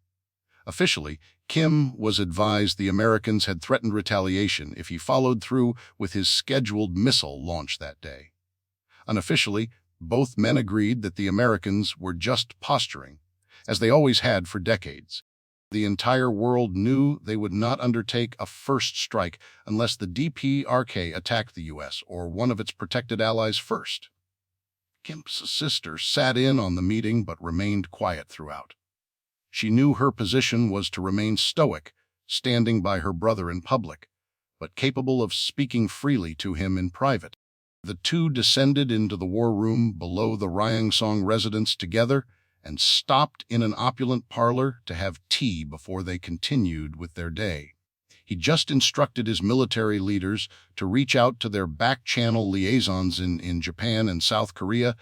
Officially, Kim was advised the Americans had threatened retaliation if he followed through with his scheduled missile launch that day. Unofficially, both men agreed that the Americans were just posturing, as they always had for decades. The entire world knew they would not undertake a first strike unless the DPRK attacked the U.S. or one of its protected allies first. Kim's sister sat in on the meeting but remained quiet throughout. She knew her position was to remain stoic, standing by her brother in public, but capable of speaking freely to him in private. The two descended into the war room below the Ryangsong residence together and stopped in an opulent parlor to have tea before they continued with their day. He just instructed his military leaders to reach out to their back-channel liaisons in Japan and South Korea,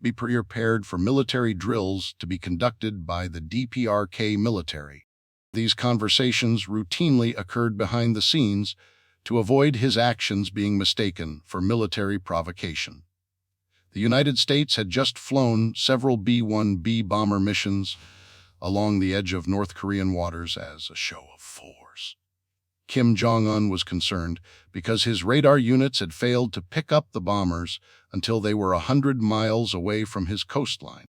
be prepared for military drills to be conducted by the DPRK military. These conversations routinely occurred behind the scenes to avoid his actions being mistaken for military provocation. The United States had just flown several B-1B bomber missions along the edge of North Korean waters as a show of force. Kim Jong-un was concerned because his radar units had failed to pick up the bombers until they were 100 miles away from his coastline.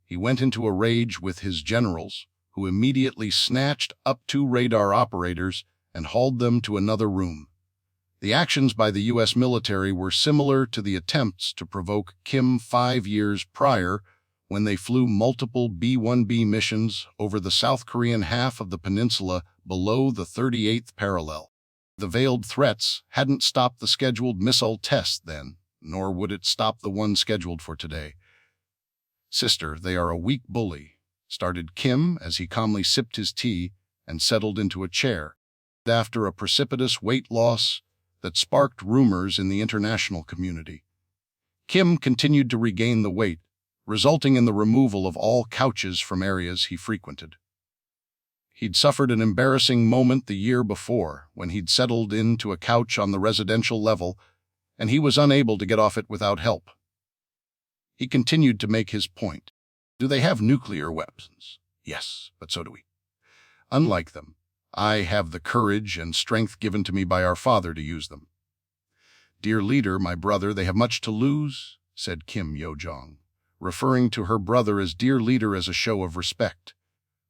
He went into a rage with his generals, who immediately snatched up 2 radar operators and hauled them to another room. The actions by the U.S. military were similar to the attempts to provoke Kim 5 years prior when they flew multiple B-1B missions over the South Korean half of the peninsula below the 38th parallel. The veiled threats hadn't stopped the scheduled missile test then, nor would it stop the one scheduled for today. "Sister, they are a weak bully," started Kim as he calmly sipped his tea and settled into a chair. After a precipitous weight loss that sparked rumors in the international community, Kim continued to regain the weight, resulting in the removal of all couches from areas he frequented. He'd suffered an embarrassing moment the year before when he'd settled into a couch on the residential level, and he was unable to get off it without help. He continued to make his point. "Do they have nuclear weapons? Yes, but so do we. Unlike them, I have the courage and strength given to me by our father to use them." "Dear leader, my brother, they have much to lose," said Kim Yo-jong, referring to her brother as dear leader as a show of respect.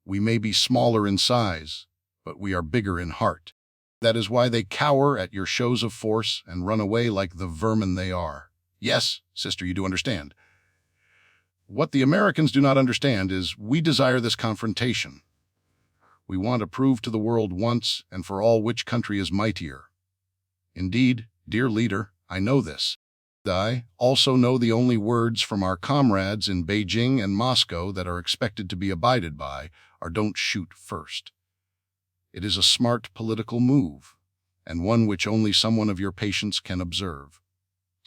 "We may be smaller in size, but we are bigger in heart. That is why they cower at your shows of force and run away like the vermin they are." "Yes, sister, you do understand. What the Americans do not understand is we desire this confrontation. We want to prove to the world once and for all which country is mightier. Indeed, dear leader, I know this. I also know the only words from our comrades in Beijing and Moscow that are expected to be abided by are don't shoot first. It is a smart political move, and one which only someone of your patience can observe."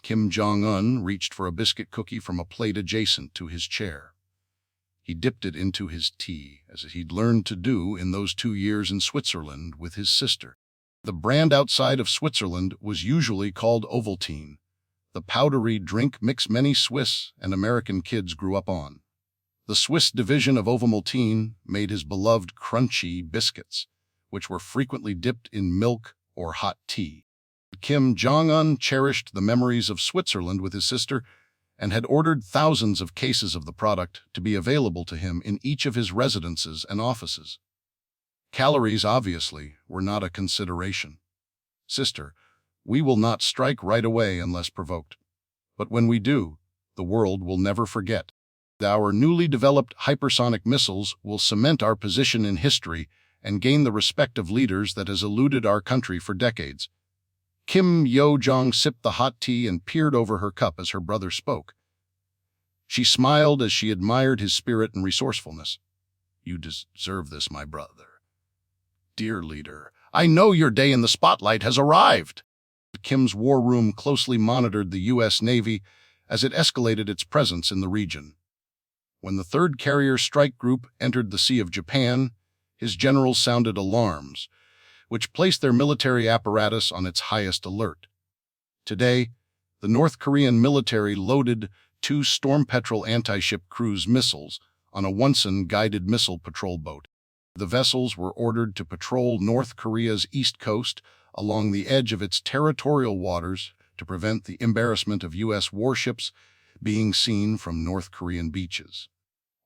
Kim Jong-un reached for a biscuit cookie from a plate adjacent to his chair. He dipped it into his tea, as he'd learned to do in those 2 years in Switzerland with his sister. The brand outside of Switzerland was usually called Ovaltine, the powdery drink mix many Swiss and American kids grew up on. The Swiss division of Ovaltine made his beloved crunchy biscuits, which were frequently dipped in milk or hot tea. Kim Jong-un cherished the memories of Switzerland with his sister and had ordered thousands of cases of the product to be available to him in each of his residences and offices. Calories, obviously, were not a consideration. "Sister, we will not strike right away unless provoked. But when we do, the world will never forget. Our newly developed hypersonic missiles will cement our position in history and gain the respect of leaders that has eluded our country for decades." Kim Yo-jong sipped the hot tea and peered over her cup as her brother spoke. She smiled as she admired his spirit and resourcefulness. "You deserve this, my brother. Dear leader, I know your day in the spotlight has arrived." Kim's war room closely monitored the U.S. Navy as it escalated its presence in the region. When the third carrier strike group entered the Sea of Japan, his generals sounded alarms, which placed their military apparatus on its highest alert. Today, the North Korean military loaded 2 Storm Petrel anti-ship cruise missiles on a Wonsan guided missile patrol boat. The vessels were ordered to patrol North Korea's east coast along the edge of its territorial waters to prevent the embarrassment of U.S. warships being seen from North Korean beaches.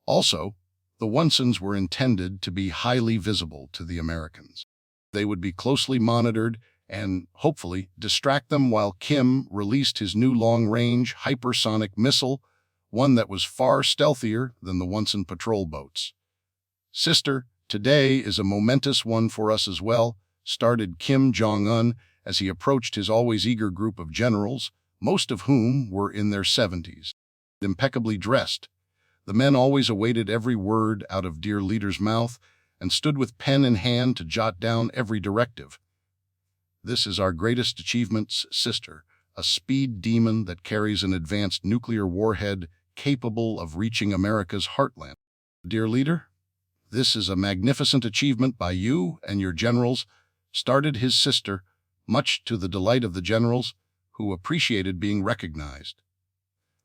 Also, the Wonsans were intended to be highly visible to the Americans. They would be closely monitored and, hopefully, distract them while Kim released his new long-range hypersonic missile, one that was far stealthier than the Wonsan patrol boats. "Sister, today is a momentous one for us as well," started Kim Jong-un as he approached his always eager group of generals, most of whom were in their 70s. Impeccably dressed, the men always awaited every word out of dear leader's mouth and stood with pen in hand to jot down every directive. "This is our greatest achievement, sister, a speed demon that carries an advanced nuclear warhead capable of reaching America's heartland. Dear leader, this is a magnificent achievement by you and your generals," started his sister, much to the delight of the generals, who appreciated being recognized.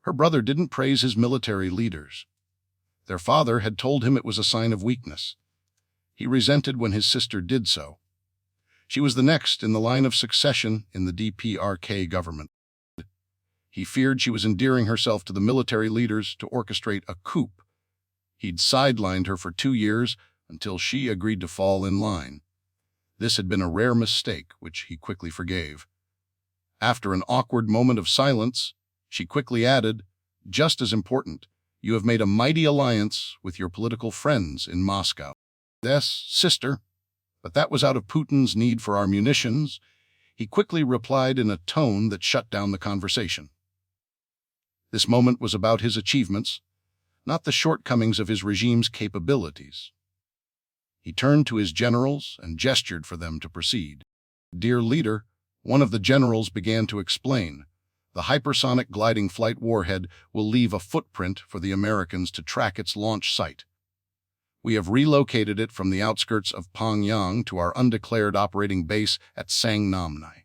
Her brother didn't praise his military leaders. Their father had told him it was a sign of weakness. He resented when his sister did so. She was the next in the line of succession in the DPRK government. He feared she was endearing herself to the military leaders to orchestrate a coup. He'd sidelined her for 2 years until she agreed to fall in line. This had been a rare mistake, which he quickly forgave. After an awkward moment of silence, she quickly added, "Just as important, you have made a mighty alliance with your political friends in Moscow." "Yes, sister, but that was out of Putin's need for our munitions," he quickly replied in a tone that shut down the conversation. This moment was about his achievements, not the shortcomings of his regime's capabilities. He turned to his generals and gestured for them to proceed. "Dear leader," one of the generals began to explain, "the hypersonic gliding flight warhead will leave a footprint for the Americans to track its launch site. We have relocated it from the outskirts of Pyongyang to our undeclared operating base at Sangnamnai.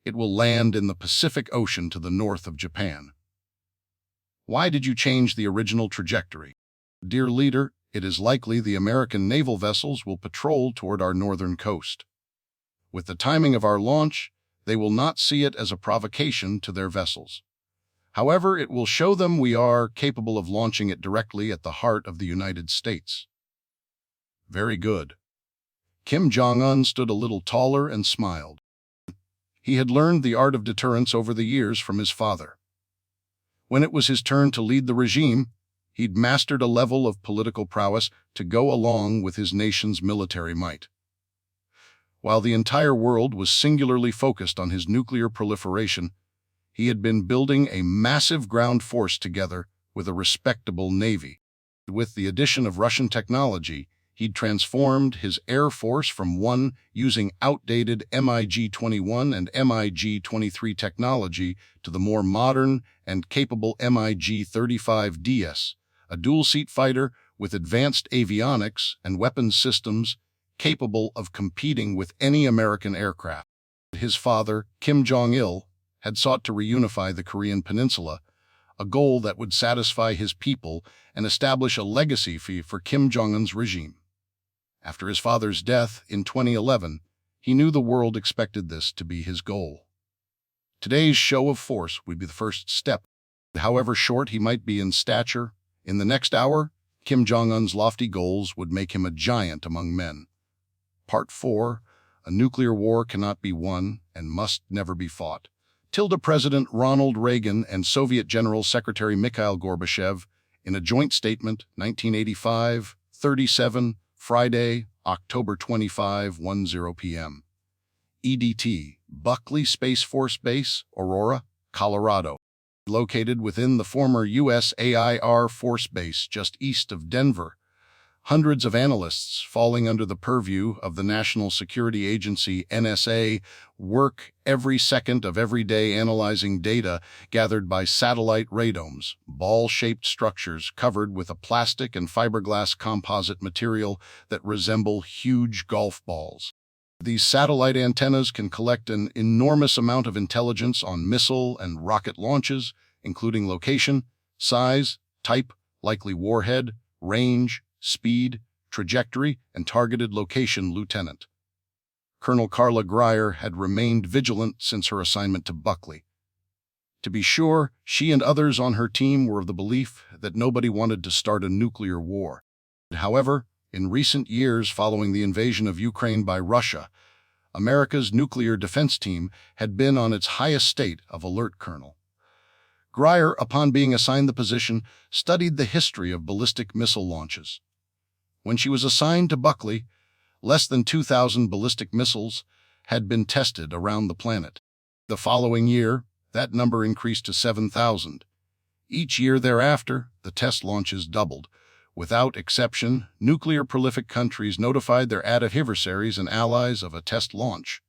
It will land in the Pacific Ocean to the north of Japan." "Why did you change the original trajectory?" "Dear leader, it is likely the American naval vessels will patrol toward our northern coast. With the timing of our launch, they will not see it as a provocation to their vessels. However, it will show them we are capable of launching it directly at the heart of the United States." "Very good." Kim Jong-un stood a little taller and smiled. He had learned the art of deterrence over the years from his father. When it was his turn to lead the regime, he'd mastered a level of political prowess to go along with his nation's military might. While the entire world was singularly focused on his nuclear proliferation, he had been building a massive ground force together with a respectable navy. With the addition of Russian technology, he'd transformed his air force from one using outdated MiG-21 and MiG-23 technology to the more modern and capable MiG-35DS, a dual-seat fighter with advanced avionics and weapons systems capable of competing with any American aircraft. His father, Kim Jong-il, had sought to reunify the Korean peninsula, a goal that would satisfy his people and establish a legacy for Kim Jong-un's regime. After his father's death in 2011, he knew the world expected this to be his goal. Today's show of force would be the first step. However short he might be in stature, in the next hour, Kim Jong-un's lofty goals would make him a giant among men. Part 4, A Nuclear War Cannot Be Won and Must Never Be Fought. President Ronald Reagan and Soviet General Secretary Mikhail Gorbachev, in a joint statement, 1985-37, Friday, October 25, 10 p.m. EDT, Buckley Space Force Base, Aurora, Colorado. Located within the former USAIR Force Base just east of Denver, Hundreds of analysts falling under the purview of the National Security Agency, NSA, work every second of every day analyzing data gathered by satellite radomes, ball-shaped structures covered with a plastic and fiberglass composite material that resemble huge golf balls. These satellite antennas can collect an enormous amount of intelligence on missile and rocket launches, including location, size, type, likely warhead, range, speed, trajectory, and targeted location. Lieutenant Colonel Carla Grier had remained vigilant since her assignment to Buckley. To be sure, she and others on her team were of the belief that nobody wanted to start a nuclear war. However, in recent years following the invasion of Ukraine by Russia, America's nuclear defense team had been on its highest state of alert. Colonel Grier, upon being assigned the position, studied the history of ballistic missile launches. When she was assigned to Buckley, less than 2,000 ballistic missiles had been tested around the planet. The following year, that number increased to 7,000. Each year thereafter, the test launches doubled. Without exception, nuclear-prolific countries notified their adversaries and allies of a test launch.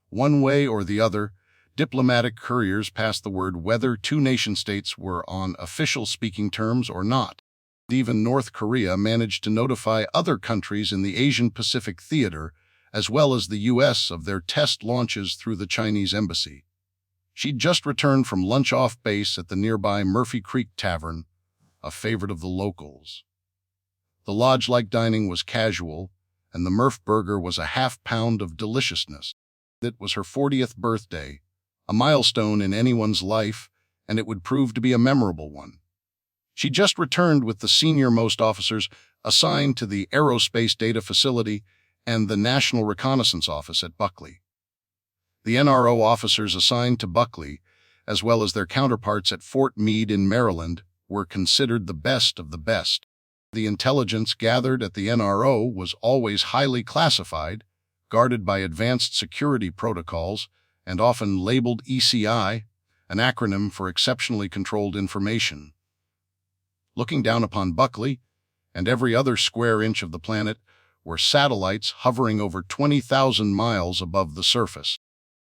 One way or the other, diplomatic couriers passed the word whether two nation-states were on official speaking terms or not. Even North Korea managed to notify other countries in the Asian-Pacific theater, as well as the U.S., of their test launches through the Chinese embassy. She'd just returned from lunch off base at the nearby Murphy Creek Tavern, a favorite of the locals. The lodge-like dining was casual, and the Murph burger was a half-pound of deliciousness. It was her 40th birthday, a milestone in anyone's life, and it would prove to be a memorable one. She just returned with the senior-most officers assigned to the Aerospace Data Facility and the National Reconnaissance Office at Buckley. The NRO officers assigned to Buckley, as well as their counterparts at Fort Meade in Maryland, were considered the best of the best. The intelligence gathered at the NRO was always highly classified, guarded by advanced security protocols, and often labeled ECI, an acronym for Exceptionally Controlled Information. Looking down upon Buckley and every other square inch of the planet were satellites hovering over 20,000 miles above the surface.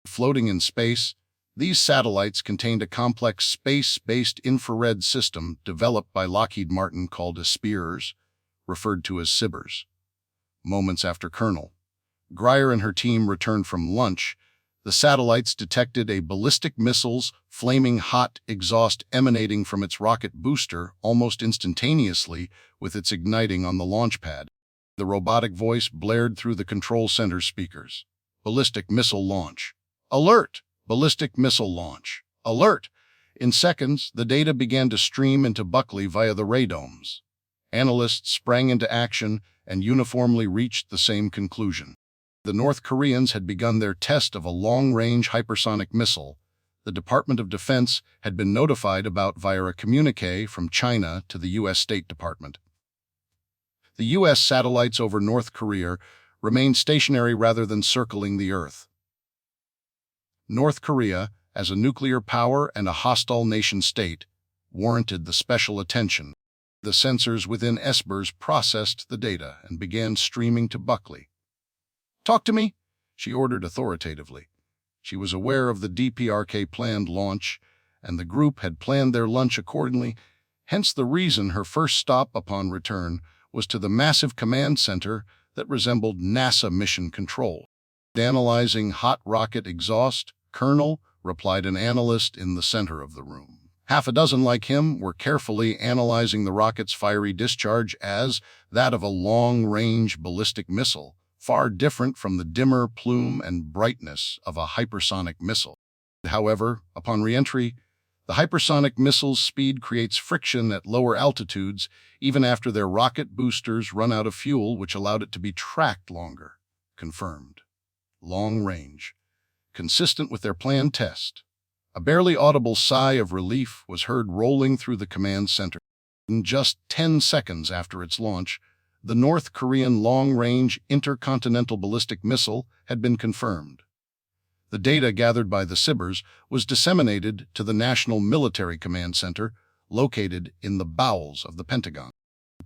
Floating in space, these satellites contained a complex space-based infrared system developed by Lockheed Martin called SBIRS, referred to as SBIRS. Moments after Colonel Grier and her team returned from lunch, the satellites detected a ballistic missile's flaming hot exhaust emanating from its rocket booster almost instantaneously with its igniting on the launch pad. The robotic voice blared through the control center speakers. Ballistic missile launch. Alert! Ballistic missile launch. Alert! In seconds, the data began to stream into Buckley via the radomes. Analysts sprang into action and uniformly reached the same conclusion. The North Koreans had begun their test of a long-range hypersonic missile. The Department of Defense had been notified about via a communique from China to the U.S. State Department. The U.S. satellites over North Korea remained stationary rather than circling the Earth. North Korea, as a nuclear power and a hostile nation-state, warranted the special attention. The sensors within SBIRS processed the data and began streaming to Buckley. "Talk to me," she ordered authoritatively. She was aware of the DPRK planned launch, and the group had planned their lunch accordingly, hence the reason her first stop upon return was to the massive command center that resembled NASA mission control. "Analyzing hot rocket exhaust, Colonel," replied an analyst in the center of the room. Half a dozen like him were carefully analyzing the rocket's fiery discharge as that of a long-range ballistic missile, far different from the dimmer plume and brightness of a hypersonic missile. However, upon re-entry, the hypersonic missile's speed creates friction at lower altitudes even after their rocket boosters run out of fuel, which allowed it to be tracked longer. Confirmed. Long range. Consistent with their planned test. A barely audible sigh of relief was heard rolling through the command center. In just 10 seconds after its launch, the North Korean long-range intercontinental ballistic missile had been confirmed. The data gathered by the SBIRS was disseminated to the National Military Command Center, located in the bowels of the Pentagon.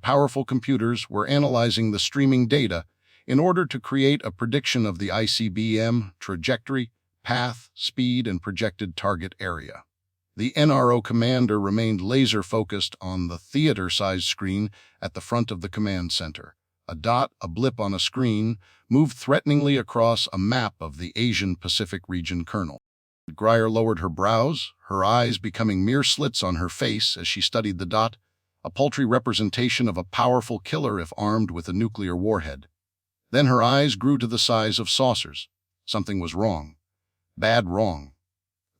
Powerful computers were analyzing the streaming data in order to create a prediction of the ICBM trajectory, path, speed, and projected target area. The NRO commander remained laser-focused on the theater-sized screen at the front of the command center. A dot, a blip on a screen, moved threateningly across a map of the Asian-Pacific region. Colonel Greer lowered her brows, her eyes becoming mere slits on her face as she studied the dot, a paltry representation of a powerful killer if armed with a nuclear warhead. Then her eyes grew to the size of saucers. Something was wrong. Bad wrong.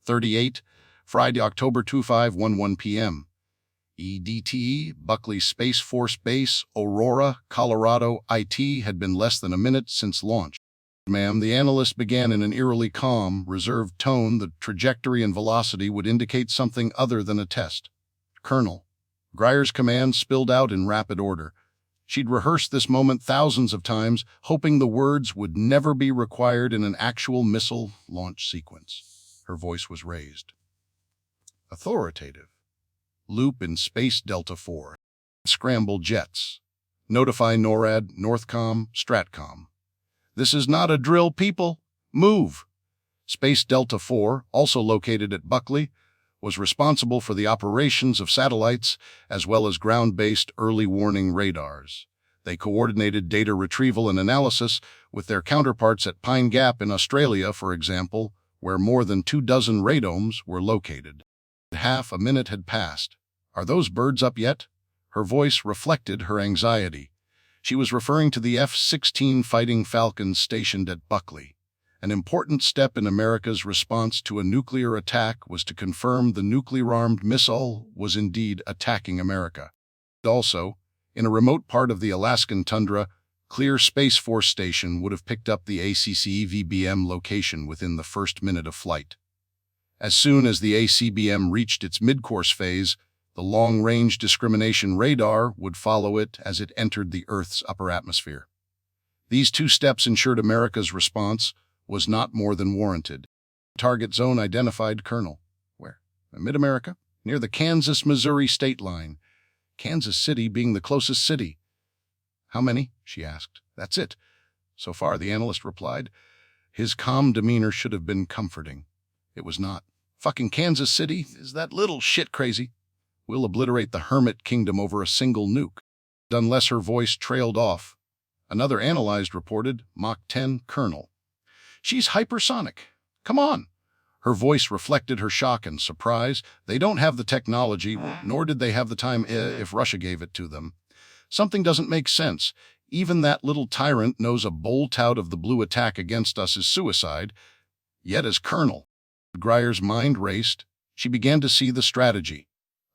38, Friday, October 25:11 p.m. EDT, Buckley Space Force Base, Aurora, Colorado. IT had been less than a minute since launch. Ma'am, the analyst began in an eerily calm, reserved tone. The trajectory and velocity would indicate something other than a test. Colonel Greer's command spilled out in rapid order. She'd rehearsed this moment thousands of times, hoping the words would never be required in an actual missile launch sequence. Her voice was raised. Authoritative. Loop in Space Delta 4. Scramble jets. Notify NORAD, Northcom, Stratcom. This is not a drill, people. Move. Space Delta 4, also located at Buckley, was responsible for the operations of satellites as well as ground-based early warning radars. They coordinated data retrieval and analysis with their counterparts at Pine Gap in Australia, for example, where more than 24 radomes were located. Half a minute had passed. Are those birds up yet? Her voice reflected her anxiety. She was referring to the F-16 Fighting Falcons stationed at Buckley. An important step in America's response to a nuclear attack was to confirm the nuclear-armed missile was indeed attacking America. Also, in a remote part of the Alaskan tundra, Clear Space Force Station would have picked up the ACCVBM location within the first minute of flight. As soon as the ACBM reached its mid-course phase, the long-range discrimination radar would follow it as it entered the Earth's upper atmosphere. These two steps ensured America's response was not more than warranted. Target zone identified. Colonel. Where? Mid-America, near the Kansas-Missouri state line. Kansas City being the closest city. How many? She asked. That's it. So far, the analyst replied. His calm demeanor should have been comforting. It was not. Fucking Kansas City? Is that little shit crazy? We'll obliterate the Hermit Kingdom over a single nuke. Unless her voice trailed off. Another analyst reported, Mach 10, Colonel. She's hypersonic. Come on. Her voice reflected her shock and surprise. They don't have the technology, nor did they have the time if Russia gave it to them. Something doesn't make sense. Even that little tyrant knows a bold tout of the blue attack against us is suicide. Yet as Colonel Greer's mind raced, she began to see the strategy.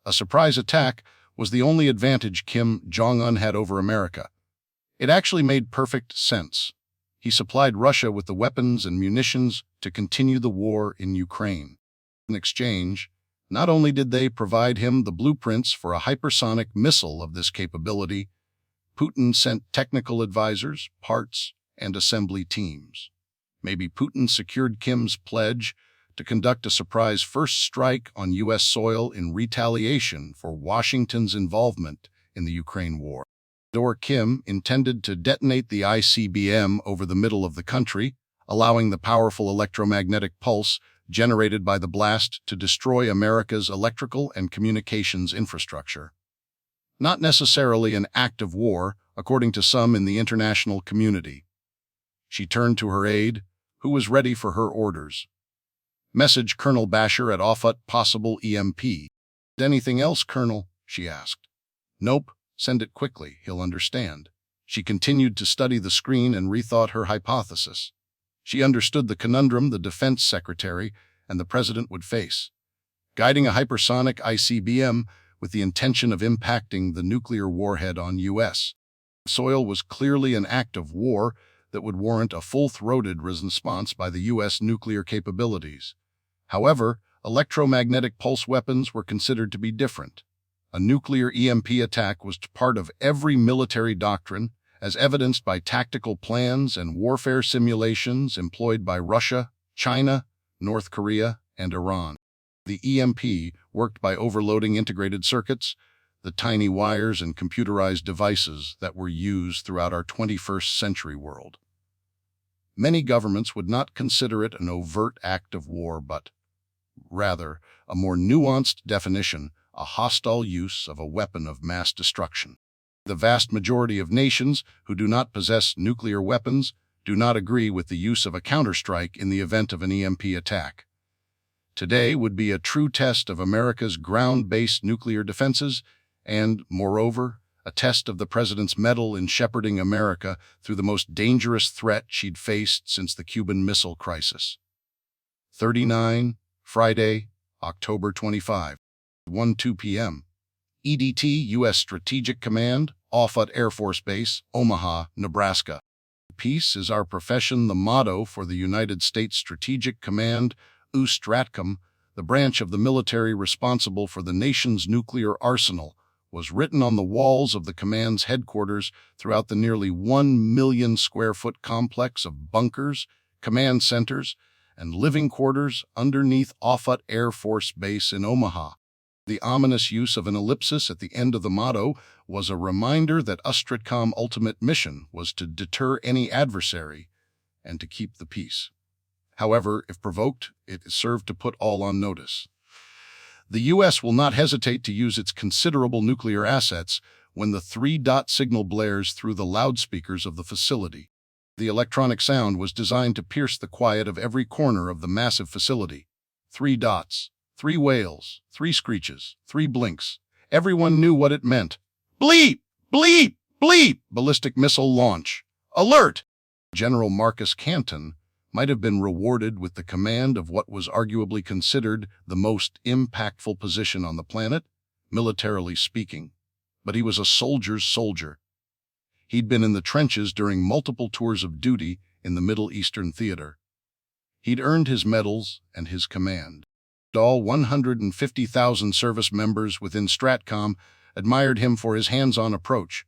A surprise attack was the only advantage Kim Jong-un had over America. It actually made perfect sense. He supplied Russia with the weapons and munitions to continue the war in Ukraine. In exchange, not only did they provide him the blueprints for a hypersonic missile of this capability, Putin sent technical advisors, parts, and assembly teams. Maybe Putin secured Kim's pledge to conduct a surprise first strike on U.S. soil in retaliation for Washington's involvement in the Ukraine war. Kim intended to detonate the ICBM over the middle of the country, allowing the powerful electromagnetic pulse generated by the blast to destroy America's electrical and communications infrastructure. Not necessarily an act of war, according to some in the international community. She turned to her aide, who was ready for her orders. Message Colonel Basher at Offutt, possible EMP. Anything else, Colonel? She asked. Nope. Send it quickly, he'll understand. She continued to study the screen and rethought her hypothesis. She understood the conundrum the defense secretary and the president would face. Guiding a hypersonic ICBM with the intention of impacting the nuclear warhead on U.S. soil was clearly an act of war that would warrant a full-throated response by the U.S. nuclear capabilities. However, electromagnetic pulse weapons were considered to be different. A nuclear EMP attack was part of every military doctrine, as evidenced by tactical plans and warfare simulations employed by Russia, China, North Korea, and Iran. The EMP worked by overloading integrated circuits. the tiny wires and computerized devices that were used throughout our 21st century world. Many governments would not consider it an overt act of war, but rather a more nuanced definition, a hostile use of a weapon of mass destruction. The vast majority of nations who do not possess nuclear weapons do not agree with the use of a counterstrike in the event of an EMP attack. Today would be a true test of America's ground-based nuclear defenses and, moreover, a test of the president's mettle in shepherding America through the most dangerous threat she'd faced since the Cuban Missile Crisis. 39, Friday, October 25, 1:02 p.m. EDT, U.S. Strategic Command, Offutt Air Force Base, Omaha, Nebraska. Peace is our profession, the motto for the United States Strategic Command, USTRATCOM, the branch of the military responsible for the nation's nuclear arsenal, was written on the walls of the command's headquarters throughout the nearly 1 million square foot complex of bunkers, command centers, and living quarters underneath Offutt Air Force Base in Omaha. The ominous use of an ellipsis at the end of the motto was a reminder that USTRATCOM's ultimate mission was to deter any adversary and to keep the peace. However, if provoked, it served to put all on notice. The U.S. will not hesitate to use its considerable nuclear assets when the three-dot signal blares through the loudspeakers of the facility. The electronic sound was designed to pierce the quiet of every corner of the massive facility. 3 dots, 3 wails, 3 screeches, 3 blinks. Everyone knew what it meant. Bleep! Bleep! Bleep! Ballistic missile launch. Alert! General Marcus Canton might have been rewarded with the command of what was arguably considered the most impactful position on the planet, militarily speaking. But he was a soldier's soldier. He'd been in the trenches during multiple tours of duty in the Middle Eastern theater. He'd earned his medals and his command. All 150,000 service members within STRATCOM admired him for his hands-on approach.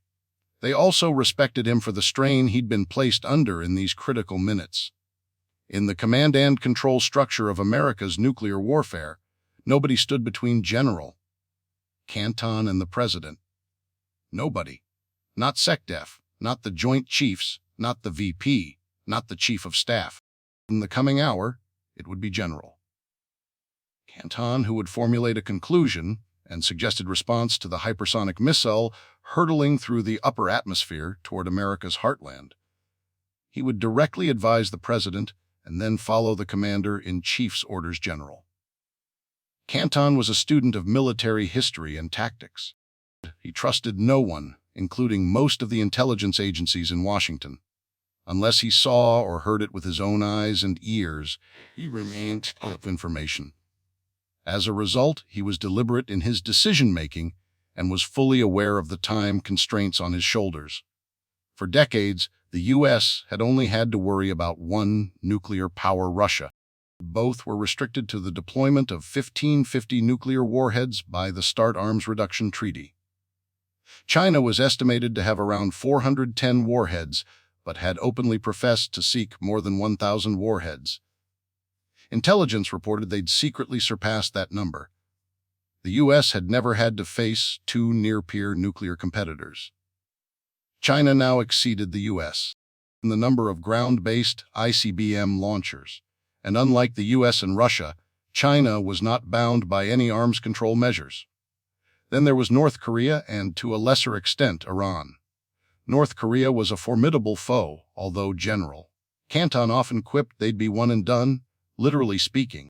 They also respected him for the strain he'd been placed under in these critical minutes. In the command and control structure of America's nuclear warfare, nobody stood between General Canton and the President. Nobody. Not SecDef, not the Joint Chiefs, not the VP, not the Chief of Staff. In the coming hour, it would be General Canton who would formulate a conclusion and suggested response to the hypersonic missile hurtling through the upper atmosphere toward America's heartland. He would directly advise the President and then follow the Commander-in-Chief's orders general. Canton was a student of military history and tactics. He trusted no one, including most of the intelligence agencies in Washington. Unless he saw or heard it with his own eyes and ears, he remained full of information. As a result, he was deliberate in his decision-making and was fully aware of the time constraints on his shoulders. For decades, the U.S. had only had to worry about one nuclear power, Russia. Both were restricted to the deployment of 1550 nuclear warheads by the START Arms Reduction Treaty. China was estimated to have around 410 warheads, but had openly professed to seek more than 1,000 warheads. Intelligence reported they'd secretly surpassed that number. The U.S. had never had to face 2 near-peer nuclear competitors. China now exceeded the U.S. in the number of ground-based ICBM launchers, and unlike the U.S. and Russia, China was not bound by any arms control measures. Then there was North Korea and, to a lesser extent, Iran. North Korea was a formidable foe, although General Canton often quipped they'd be one and done, literally speaking.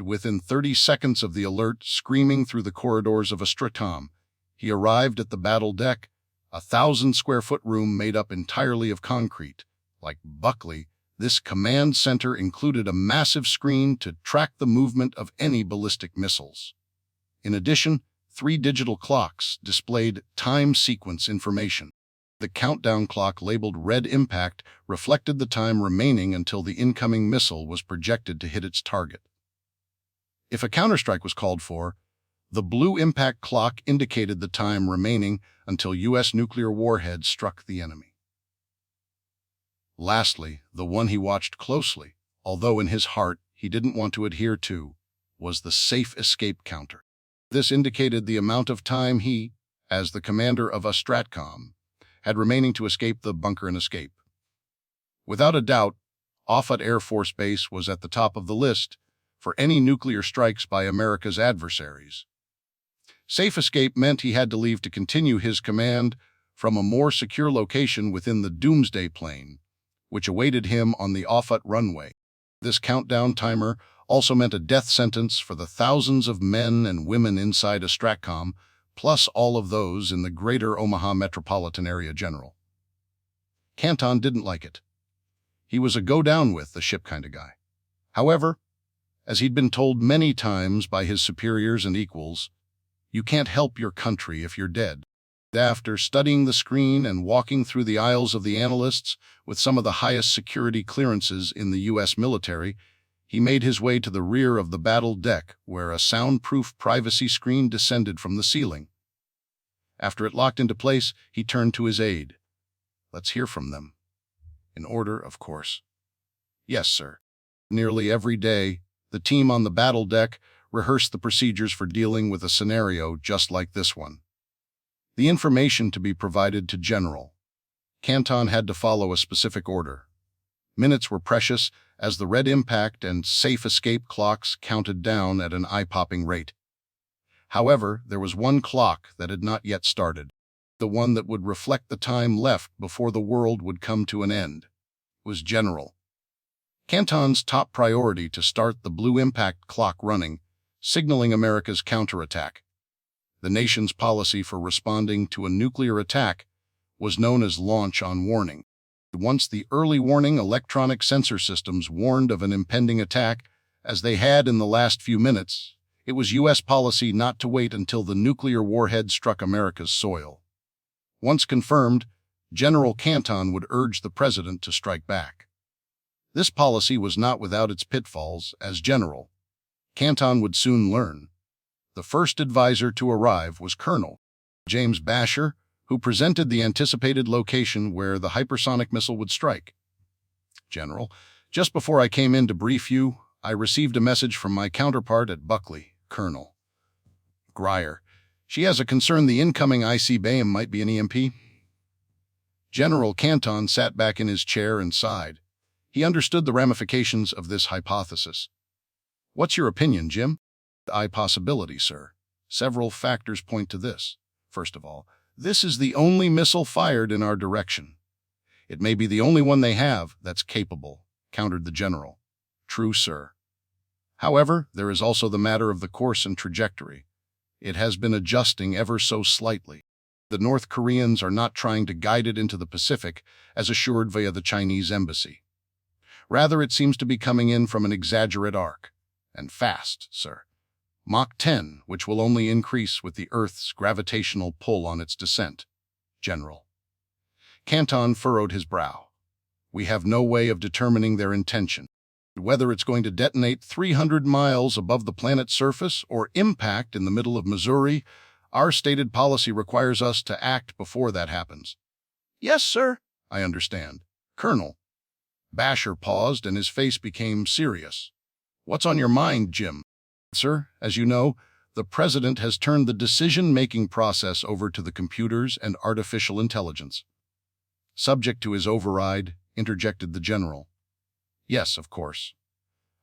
Within 30 seconds of the alert screaming through the corridors of STRATCOM, he arrived at the battle deck, a 1,000-square-foot room made up entirely of concrete. Like Buckley, this command center included a massive screen to track the movement of any ballistic missiles. In addition, 3 digital clocks displayed time sequence information. The countdown clock labeled Red Impact reflected the time remaining until the incoming missile was projected to hit its target. If a counterstrike was called for, the Blue Impact clock indicated the time remaining until U.S. nuclear warheads struck the enemy. Lastly, the one he watched closely, although in his heart he didn't want to adhere to, was the safe escape counter. This indicated the amount of time he, as the commander of a Stratcom, had remaining to escape the bunker and escape. Without a doubt, Offutt Air Force Base was at the top of the list for any nuclear strikes by America's adversaries. Safe escape meant he had to leave to continue his command from a more secure location within the Doomsday Plane, which awaited him on the Offutt runway. This countdown timer also meant a death sentence for the thousands of men and women inside a Stratcom, plus all of those in the greater Omaha metropolitan area general. Canton didn't like it. He was a go-down-with-the-ship kind of guy. However, as he'd been told many times by his superiors and equals, you can't help your country if you're dead. After studying the screen and walking through the aisles of the analysts with some of the highest security clearances in the U.S. military, he made his way to the rear of the battle deck where a soundproof privacy screen descended from the ceiling. After it locked into place, he turned to his aide. Let's hear from them. In order, of course. Yes, sir. Nearly every day, the team on the battle deck rehearsed the procedures for dealing with a scenario just like this one. The information to be provided to General. Canton had to follow a specific order. Minutes were precious as the red impact and safe escape clocks counted down at an eye-popping rate. However, there was one clock that had not yet started, the one that would reflect the time left before the world would come to an end. It was General Canton's top priority to start the blue impact clock running, signaling America's counterattack. The nation's policy for responding to a nuclear attack was known as launch on warning. Once the early warning electronic sensor systems warned of an impending attack, as they had in the last few minutes, it was U.S. policy not to wait until the nuclear warhead struck America's soil. Once confirmed, General Canton would urge the president to strike back. This policy was not without its pitfalls, as General Canton would soon learn. The first advisor to arrive was Colonel James Basher, who presented the anticipated location where the hypersonic missile would strike. General, just before I came in to brief you, I received a message from my counterpart at Buckley, Colonel Grier. She has a concern the incoming ICBAM might be an EMP. General Canton sat back in his chair and sighed. He understood the ramifications of this hypothesis. What's your opinion, Jim? Possibility, sir. Several factors point to this. First of all, this is the only missile fired in our direction. It may be the only one they have that's capable, countered the general. True, sir. However, there is also the matter of the course and trajectory. It has been adjusting ever so slightly. The North Koreans are not trying to guide it into the Pacific, as assured via the Chinese embassy. Rather, it seems to be coming in from an exaggerate arc. And fast, sir. Mach 10, which will only increase with the Earth's gravitational pull on its descent. General Canton furrowed his brow. We have no way of determining their intention. Whether it's going to detonate 300 miles above the planet's surface or impact in the middle of Missouri, our stated policy requires us to act before that happens. Yes, sir, I understand. Colonel. Basher paused and his face became serious. What's on your mind, Jim? Sir, as you know, the president has turned the decision-making process over to the computers and artificial intelligence. Subject to his override, interjected the general. Yes, of course.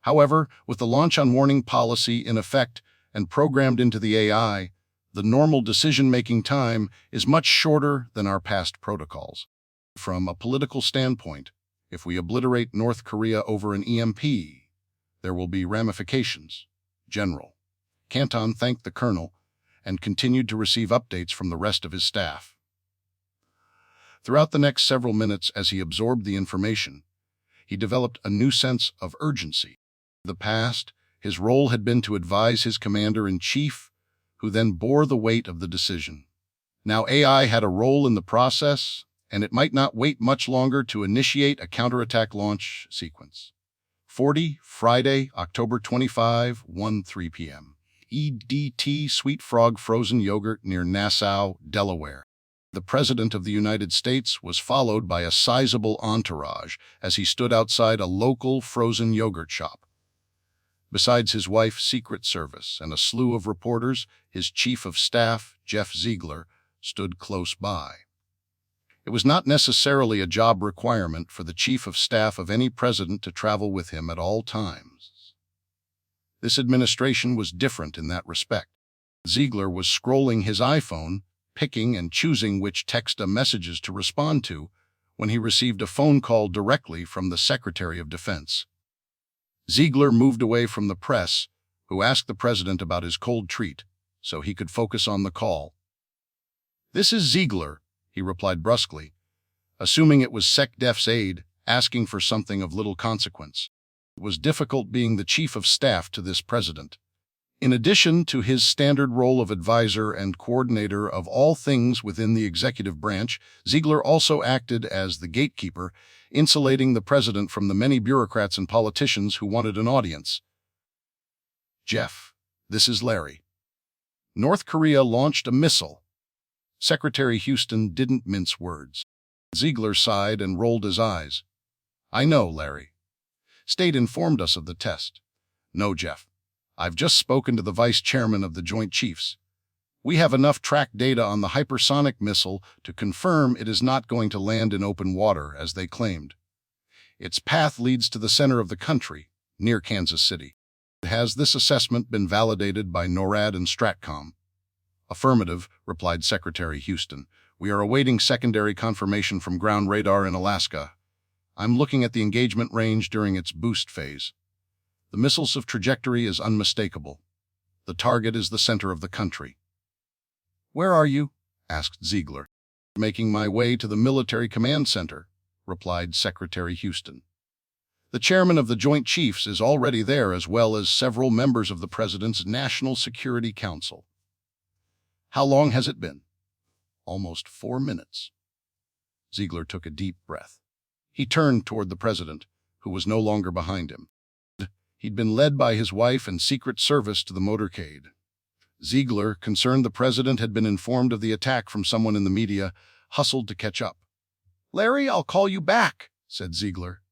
However, with the launch on warning policy in effect and programmed into the AI, the normal decision-making time is much shorter than our past protocols. From a political standpoint, if we obliterate North Korea over an EMP, there will be ramifications. General Canton thanked the colonel and continued to receive updates from the rest of his staff. Throughout the next several minutes as he absorbed the information, he developed a new sense of urgency. In the past, his role had been to advise his commander-in-chief, who then bore the weight of the decision. Now AI had a role in the process, and it might not wait much longer to initiate a counterattack launch sequence. 40, Friday, October 25, 1:03 p.m. EDT Sweet Frog Frozen Yogurt near Nassau, Delaware. The President of the United States was followed by a sizable entourage as he stood outside a local frozen yogurt shop. Besides his wife, Secret Service, and a slew of reporters, his chief of staff, Jeff Ziegler, stood close by. It was not necessarily a job requirement for the chief of staff of any president to travel with him at all times. This administration was different in that respect. Ziegler was scrolling his iPhone, picking and choosing which text messages to respond to, when he received a phone call directly from the Secretary of Defense. Ziegler moved away from the press, who asked the president about his cold treat, so he could focus on the call. "This is Ziegler," he replied brusquely, assuming it was SecDef's aide asking for something of little consequence. It was difficult being the chief of staff to this president. In addition to his standard role of advisor and coordinator of all things within the executive branch, Ziegler also acted as the gatekeeper, insulating the president from the many bureaucrats and politicians who wanted an audience. "Jeff, this is Larry. North Korea launched a missile." Secretary Houston didn't mince words. Ziegler sighed and rolled his eyes. "I know, Larry. State informed us of the test." "No, Jeff. I've just spoken to the vice chairman of the Joint Chiefs. We have enough track data on the hypersonic missile to confirm it is not going to land in open water, as they claimed. Its path leads to the center of the country, near Kansas City. Has this assessment been validated by NORAD and STRATCOM?" "Affirmative," replied Secretary Houston. "We are awaiting secondary confirmation from ground radar in Alaska. I'm looking at the engagement range during its boost phase. The missile's trajectory is unmistakable. The target is the center of the country." "Where are you?" asked Ziegler. "Making my way to the Military Command Center," replied Secretary Houston. "The chairman of the Joint Chiefs is already there, as well as several members of the President's National Security Council." "How long has it been?" "Almost 4 minutes." Ziegler took a deep breath. He turned toward the president, who was no longer behind him. He'd been led by his wife and Secret Service to the motorcade. Ziegler, concerned the president had been informed of the attack from someone in the media, hustled to catch up. "Larry, I'll call you back," said Ziegler.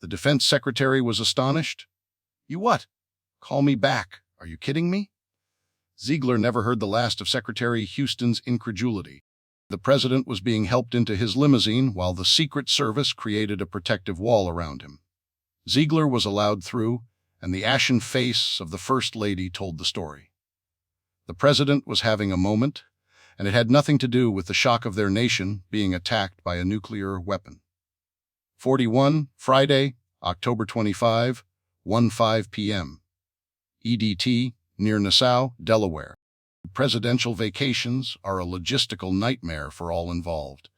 The defense secretary was astonished. "You what? Call me back? Are you kidding me?" Ziegler never heard the last of Secretary Houston's incredulity. The president was being helped into his limousine while the Secret Service created a protective wall around him. Ziegler was allowed through, and the ashen face of the First Lady told the story. The president was having a moment, and it had nothing to do with the shock of their nation being attacked by a nuclear weapon. 41, Friday, October 25, 1:05 p.m. EDT, near Nassau, Delaware. Presidential vacations are a logistical nightmare for all involved.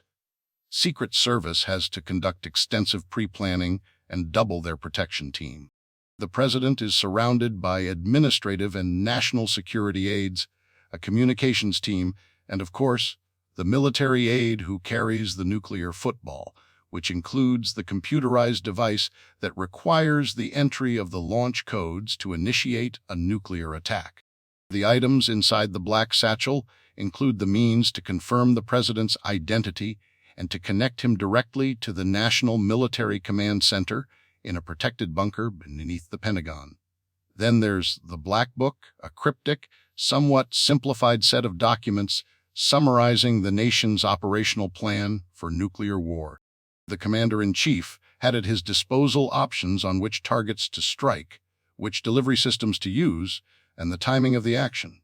Secret Service has to conduct extensive pre-planning and double their protection team. The president is surrounded by administrative and national security aides, a communications team, and, of course, the military aide who carries the nuclear football, which includes the computerized device that requires the entry of the launch codes to initiate a nuclear attack. The items inside the black satchel include the means to confirm the president's identity and to connect him directly to the National Military Command Center in a protected bunker beneath the Pentagon. Then there's the Black Book, a cryptic, somewhat simplified set of documents summarizing the nation's operational plan for nuclear war. The commander-in-chief had at his disposal options on which targets to strike, which delivery systems to use, and the timing of the action.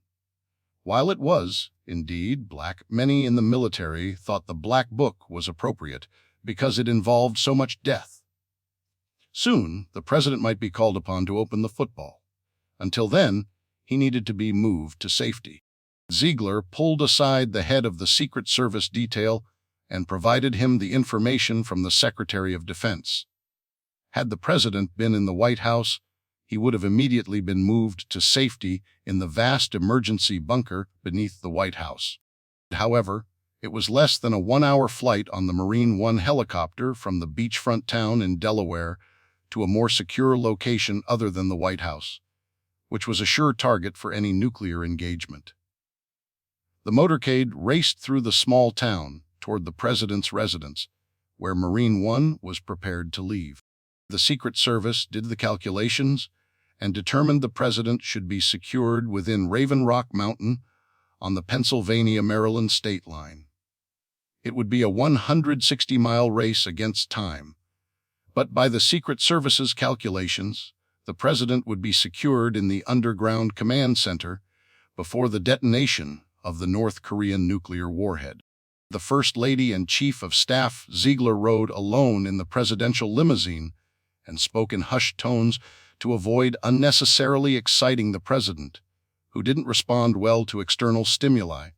While it was, indeed, black, many in the military thought the Black Book was appropriate because it involved so much death. Soon, the president might be called upon to open the football. Until then, he needed to be moved to safety. Ziegler pulled aside the head of the Secret Service detail and provided him the information from the Secretary of Defense. Had the president been in the White House, he would have immediately been moved to safety in the vast emergency bunker beneath the White House. However, it was less than a 1-hour flight on the Marine One helicopter from the beachfront town in Delaware to a more secure location other than the White House, which was a sure target for any nuclear engagement. The motorcade raced through the small town toward the president's residence, where Marine One was prepared to leave. The Secret Service did the calculations and determined the president should be secured within Raven Rock Mountain on the Pennsylvania-Maryland state line. It would be a 160-mile race against time, but by the Secret Service's calculations, the president would be secured in the underground command center before the detonation of the North Korean nuclear warhead. The First Lady and Chief of Staff Ziegler rode alone in the presidential limousine and spoke in hushed tones to avoid unnecessarily exciting the president, who didn't respond well to external stimuli.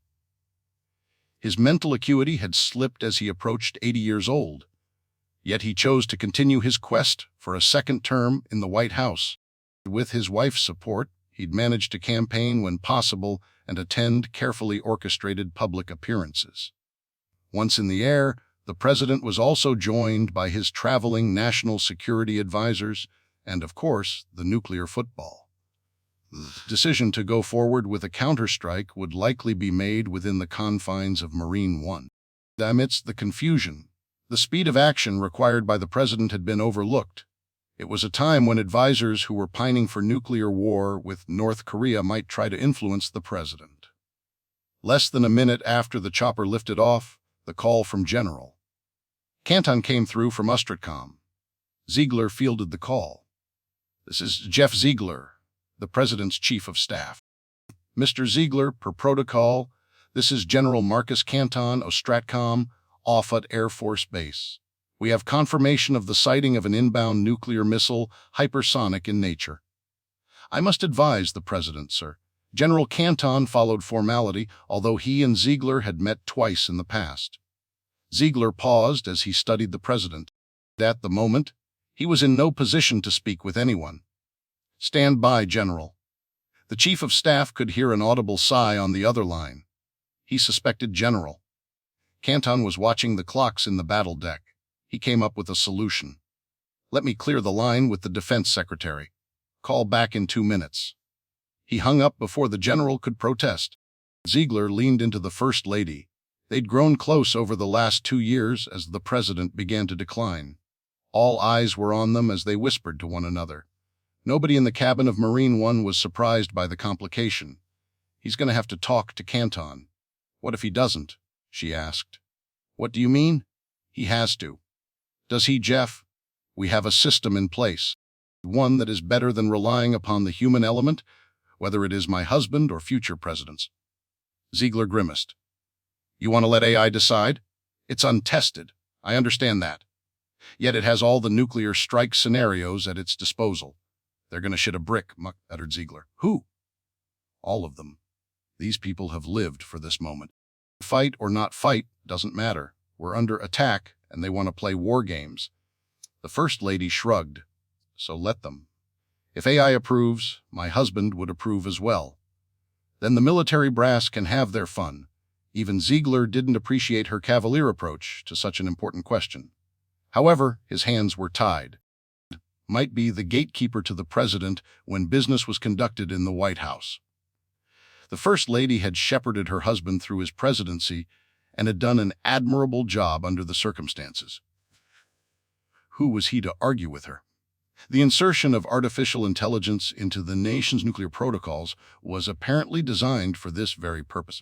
His mental acuity had slipped as he approached 80 years old, yet he chose to continue his quest for a second term in the White House. With his wife's support, he'd managed to campaign when possible and attend carefully orchestrated public appearances. Once in the air, the president was also joined by his traveling national security advisors and, of course, the nuclear football. The decision to go forward with a counterstrike would likely be made within the confines of Marine One. Amidst the confusion, the speed of action required by the president had been overlooked. It was a time when advisors who were pining for nuclear war with North Korea might try to influence the president. Less than a minute after the chopper lifted off, the call from General Canton came through from Ustratcom. Ziegler fielded the call. "This is Jeff Ziegler, the President's Chief of Staff." "Mr. Ziegler, per protocol, this is General Marcus Canton, Ostratcom, Offutt Air Force Base. We have confirmation of the sighting of an inbound nuclear missile, hypersonic in nature." "I must advise the President, sir." General Canton followed formality, although he and Ziegler had met twice in the past. Ziegler paused as he studied the president. At the moment, he was in no position to speak with anyone. "Stand by, General." The Chief of Staff could hear an audible sigh on the other line. He suspected General Canton was watching the clocks in the battle deck. He came up with a solution. "Let me clear the line with the Defense Secretary. Call back in 2 minutes." He hung up before the general could protest. Ziegler leaned into the First Lady. They'd grown close over the last 2 years as the president began to decline. All eyes were on them as they whispered to one another. Nobody in the cabin of Marine One was surprised by the complication. "He's going to have to talk to Canton." "What if he doesn't?" she asked. "What do you mean?" "He has to." "Does he, Jeff?" "We have a system in place. One that is better than relying upon the human element, whether it is my husband or future presidents." Ziegler grimaced. "You want to let AI decide? It's untested. I understand that. Yet it has all the nuclear strike scenarios at its disposal." "They're going to shit a brick," uttered Ziegler. "Who?" "All of them. These people have lived for this moment. Fight or not fight doesn't matter. We're under attack, and they want to play war games." The First Lady shrugged. "So let them. If AI approves, my husband would approve as well. Then the military brass can have their fun." Even Ziegler didn't appreciate her cavalier approach to such an important question. However, his hands were tied. Might be the gatekeeper to the president when business was conducted in the White House. The First Lady had shepherded her husband through his presidency and had done an admirable job under the circumstances. Who was he to argue with her? The insertion of artificial intelligence into the nation's nuclear protocols was apparently designed for this very purpose.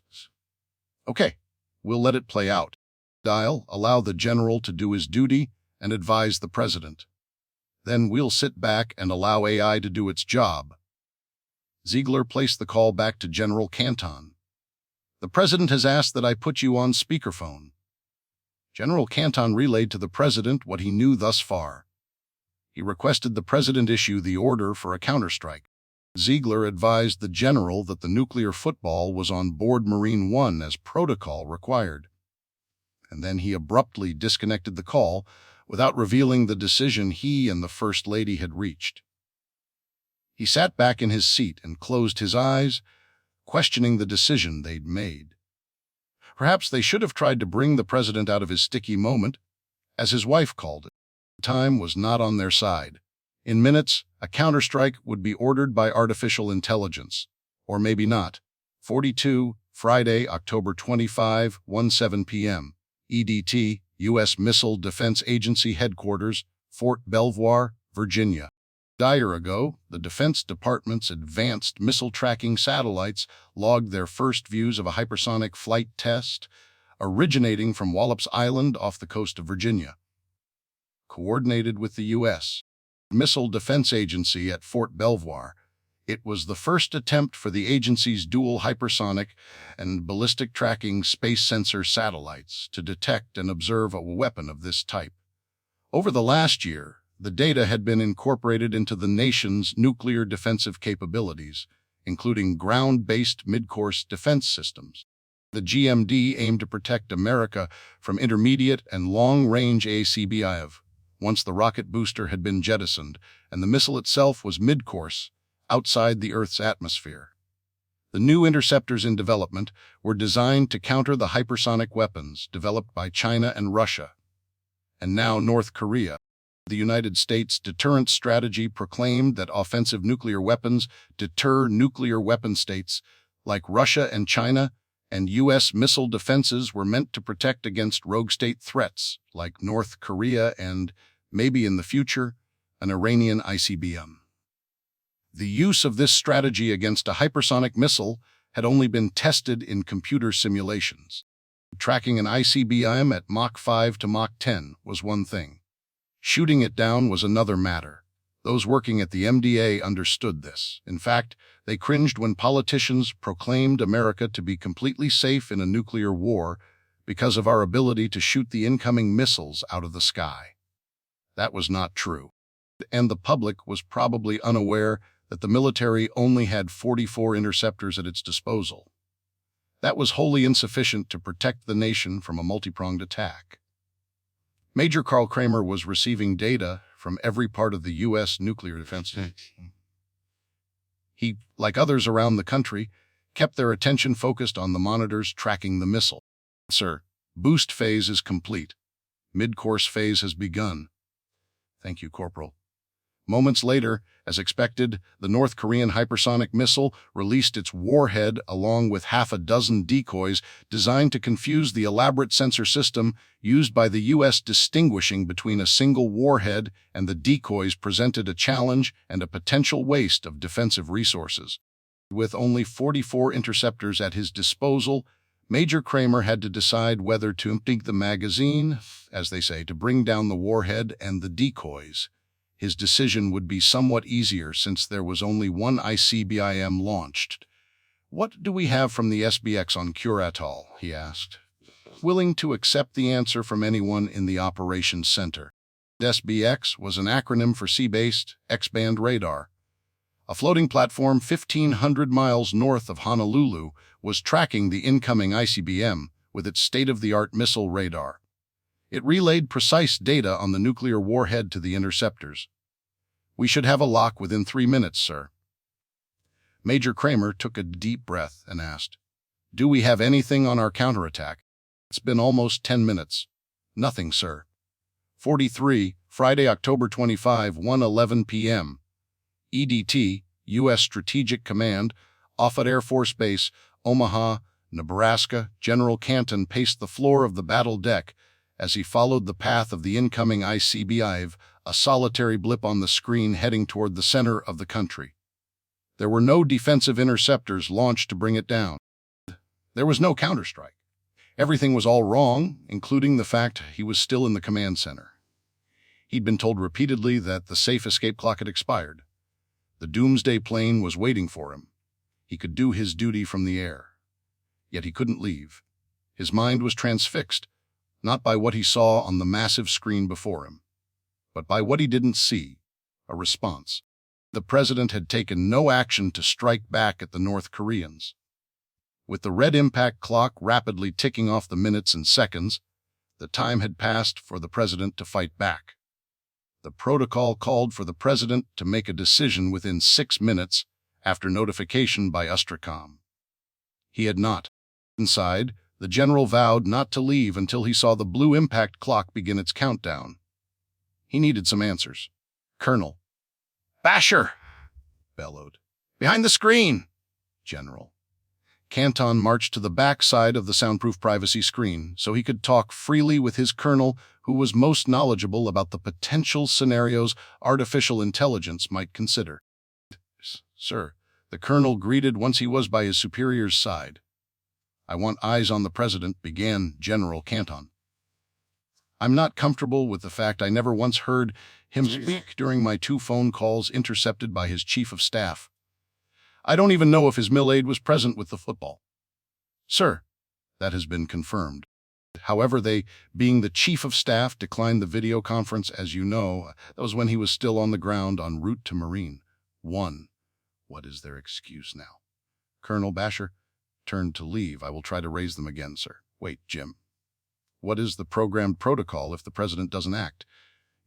"Okay, we'll let it play out. Allow the general to do his duty and advise the president. Then we'll sit back and allow AI to do its job." Ziegler placed the call back to General Canton. "The president has asked that I put you on speakerphone." General Canton relayed to the president what he knew thus far. He requested the president issue the order for a counterstrike. Ziegler advised the general that the nuclear football was on board Marine One as protocol required. And then he abruptly disconnected the call without revealing the decision he and the First Lady had reached. He sat back in his seat and closed his eyes, questioning the decision they'd made. Perhaps they should have tried to bring the president out of his sticky moment, as his wife called it. Time was not on their side. In minutes, a counterstrike would be ordered by artificial intelligence. Or maybe not. 42, Friday, October 25, 1:07 p.m. EDT, U.S. Missile Defense Agency Headquarters, Fort Belvoir, Virginia. A year ago, the Defense Department's advanced missile tracking satellites logged their first views of a hypersonic flight test originating from Wallops Island off the coast of Virginia. Coordinated with the U.S. Missile Defense Agency at Fort Belvoir, it was the first attempt for the agency's dual hypersonic and ballistic tracking space sensor satellites to detect and observe a weapon of this type. Over the last year, the data had been incorporated into the nation's nuclear defensive capabilities, including ground-based mid-course defense systems. The GMD aimed to protect America from intermediate and long-range ICBM once the rocket booster had been jettisoned and the missile itself was mid-course, outside the Earth's atmosphere. The new interceptors in development were designed to counter the hypersonic weapons developed by China and Russia, and now North Korea. The United States deterrence strategy proclaimed that offensive nuclear weapons deter nuclear weapon states like Russia and China, and U.S. missile defenses were meant to protect against rogue state threats like North Korea and, maybe in the future, an Iranian ICBM. The use of this strategy against a hypersonic missile had only been tested in computer simulations. Tracking an ICBM at Mach 5 to Mach 10 was one thing. Shooting it down was another matter. Those working at the MDA understood this. In fact, they cringed when politicians proclaimed America to be completely safe in a nuclear war because of our ability to shoot the incoming missiles out of the sky. That was not true, and the public was probably unaware that the military only had 44 interceptors at its disposal. That was wholly insufficient to protect the nation from a multi-pronged attack. Major Carl Kramer was receiving data from every part of the U.S. nuclear defense. He, like others around the country, kept their attention focused on the monitors tracking the missile. Sir, boost phase is complete. Mid-course phase has begun. Thank you, Corporal. Moments later, as expected, the North Korean hypersonic missile released its warhead along with half a dozen decoys designed to confuse the elaborate sensor system used by the U.S. Distinguishing between a single warhead and the decoys presented a challenge and a potential waste of defensive resources. With only 44 interceptors at his disposal, Major Kramer had to decide whether to empty the magazine, as they say, to bring down the warhead and the decoys. His decision would be somewhat easier since there was only one ICBM launched. "What do we have from the SBX on Cure Atoll?" he asked, willing to accept the answer from anyone in the operations center. SBX was an acronym for Sea-Based X-band radar. A floating platform 1,500 miles north of Honolulu was tracking the incoming ICBM with its state-of-the-art missile radar. It relayed precise data on the nuclear warhead to the interceptors. "We should have a lock within 3 minutes, sir." Major Kramer took a deep breath and asked, "Do we have anything on our counterattack?" "It's been almost 10 minutes. Nothing, sir." 43, Friday, October 25, 1:11 p.m. EDT, U.S. Strategic Command, Offutt Air Force Base, Omaha, Nebraska. General Canton paced the floor of the battle deck as he followed the path of the incoming ICBM, a solitary blip on the screen heading toward the center of the country. There were no defensive interceptors launched to bring it down. There was no counterstrike. Everything was all wrong, including the fact he was still in the command center. He'd been told repeatedly that the safe escape clock had expired. The doomsday plane was waiting for him. He could do his duty from the air. Yet he couldn't leave. His mind was transfixed, not by what he saw on the massive screen before him, but by what he didn't see, a response. The president had taken no action to strike back at the North Koreans. With the red impact clock rapidly ticking off the minutes and seconds, the time had passed for the president to fight back. The protocol called for the president to make a decision within 6 minutes after notification by Ustracom. He had not. Inside, the general vowed not to leave until he saw the blue impact clock begin its countdown. He needed some answers. "Colonel." "Basher!" bellowed. "Behind the screen!" "General." Canton marched to the back side of the soundproof privacy screen so he could talk freely with his colonel, who was most knowledgeable about the potential scenarios artificial intelligence might consider. "Sir," the colonel greeted once he was by his superior's side. "I want eyes on the president," began General Canton. "I'm not comfortable with the fact I never once heard him speak during my 2 phone calls intercepted by his chief of staff. I don't even know if his mill aide was present with the football." "Sir, that has been confirmed. However, they, being the chief of staff, declined the video conference, as you know. That was when he was still on the ground en route to Marine 1. What is their excuse now?" Colonel Basher turned to leave. "I will try to raise them again, sir." "Wait, Jim. What is the programmed protocol if the president doesn't act?"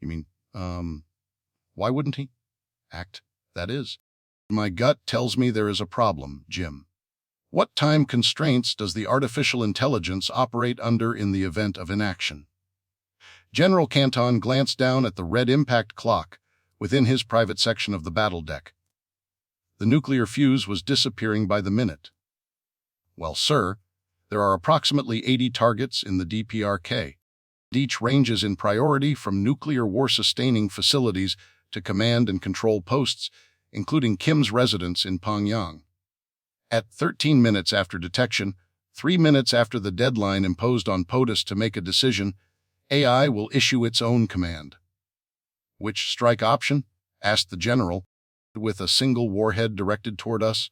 "You mean, why wouldn't he act? That is." "My gut tells me there is a problem, Jim. What time constraints does the artificial intelligence operate under in the event of inaction?" General Canton glanced down at the red impact clock within his private section of the battle deck. The nuclear fuse was disappearing by the minute. "Well, sir, there are approximately 80 targets in the DPRK. Each ranges in priority from nuclear war-sustaining facilities to command and control posts, including Kim's residence in Pyongyang. At 13 minutes after detection, 3 minutes after the deadline imposed on POTUS to make a decision, AI will issue its own command." "Which strike option?" asked the general, with a single warhead directed toward us.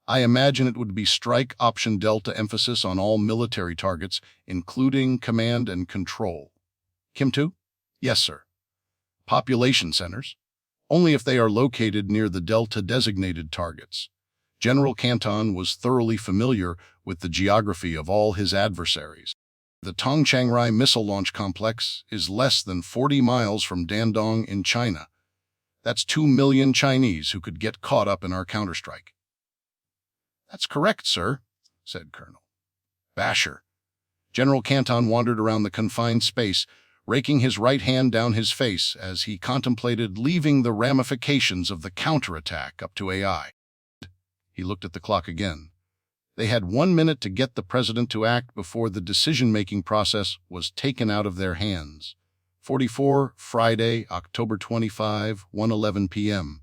"I imagine it would be strike option Delta, emphasis on all military targets, including command and control." "Kim 2? "Yes, sir." "Population centers? Only if they are located near the Delta-designated targets." General Canton was thoroughly familiar with the geography of all his adversaries. The Tongchang-Rai missile launch complex is less than 40 miles from Dandong in China. That's 2 million Chinese who could get caught up in our counterstrike. "That's correct, sir," said Colonel Basher. General Canton wandered around the confined space, raking his right hand down his face as he contemplated leaving the ramifications of the counterattack up to AI. He looked at the clock again. They had 1 minute to get the president to act before the decision-making process was taken out of their hands. 44, Friday, October 25, 1:11 p.m.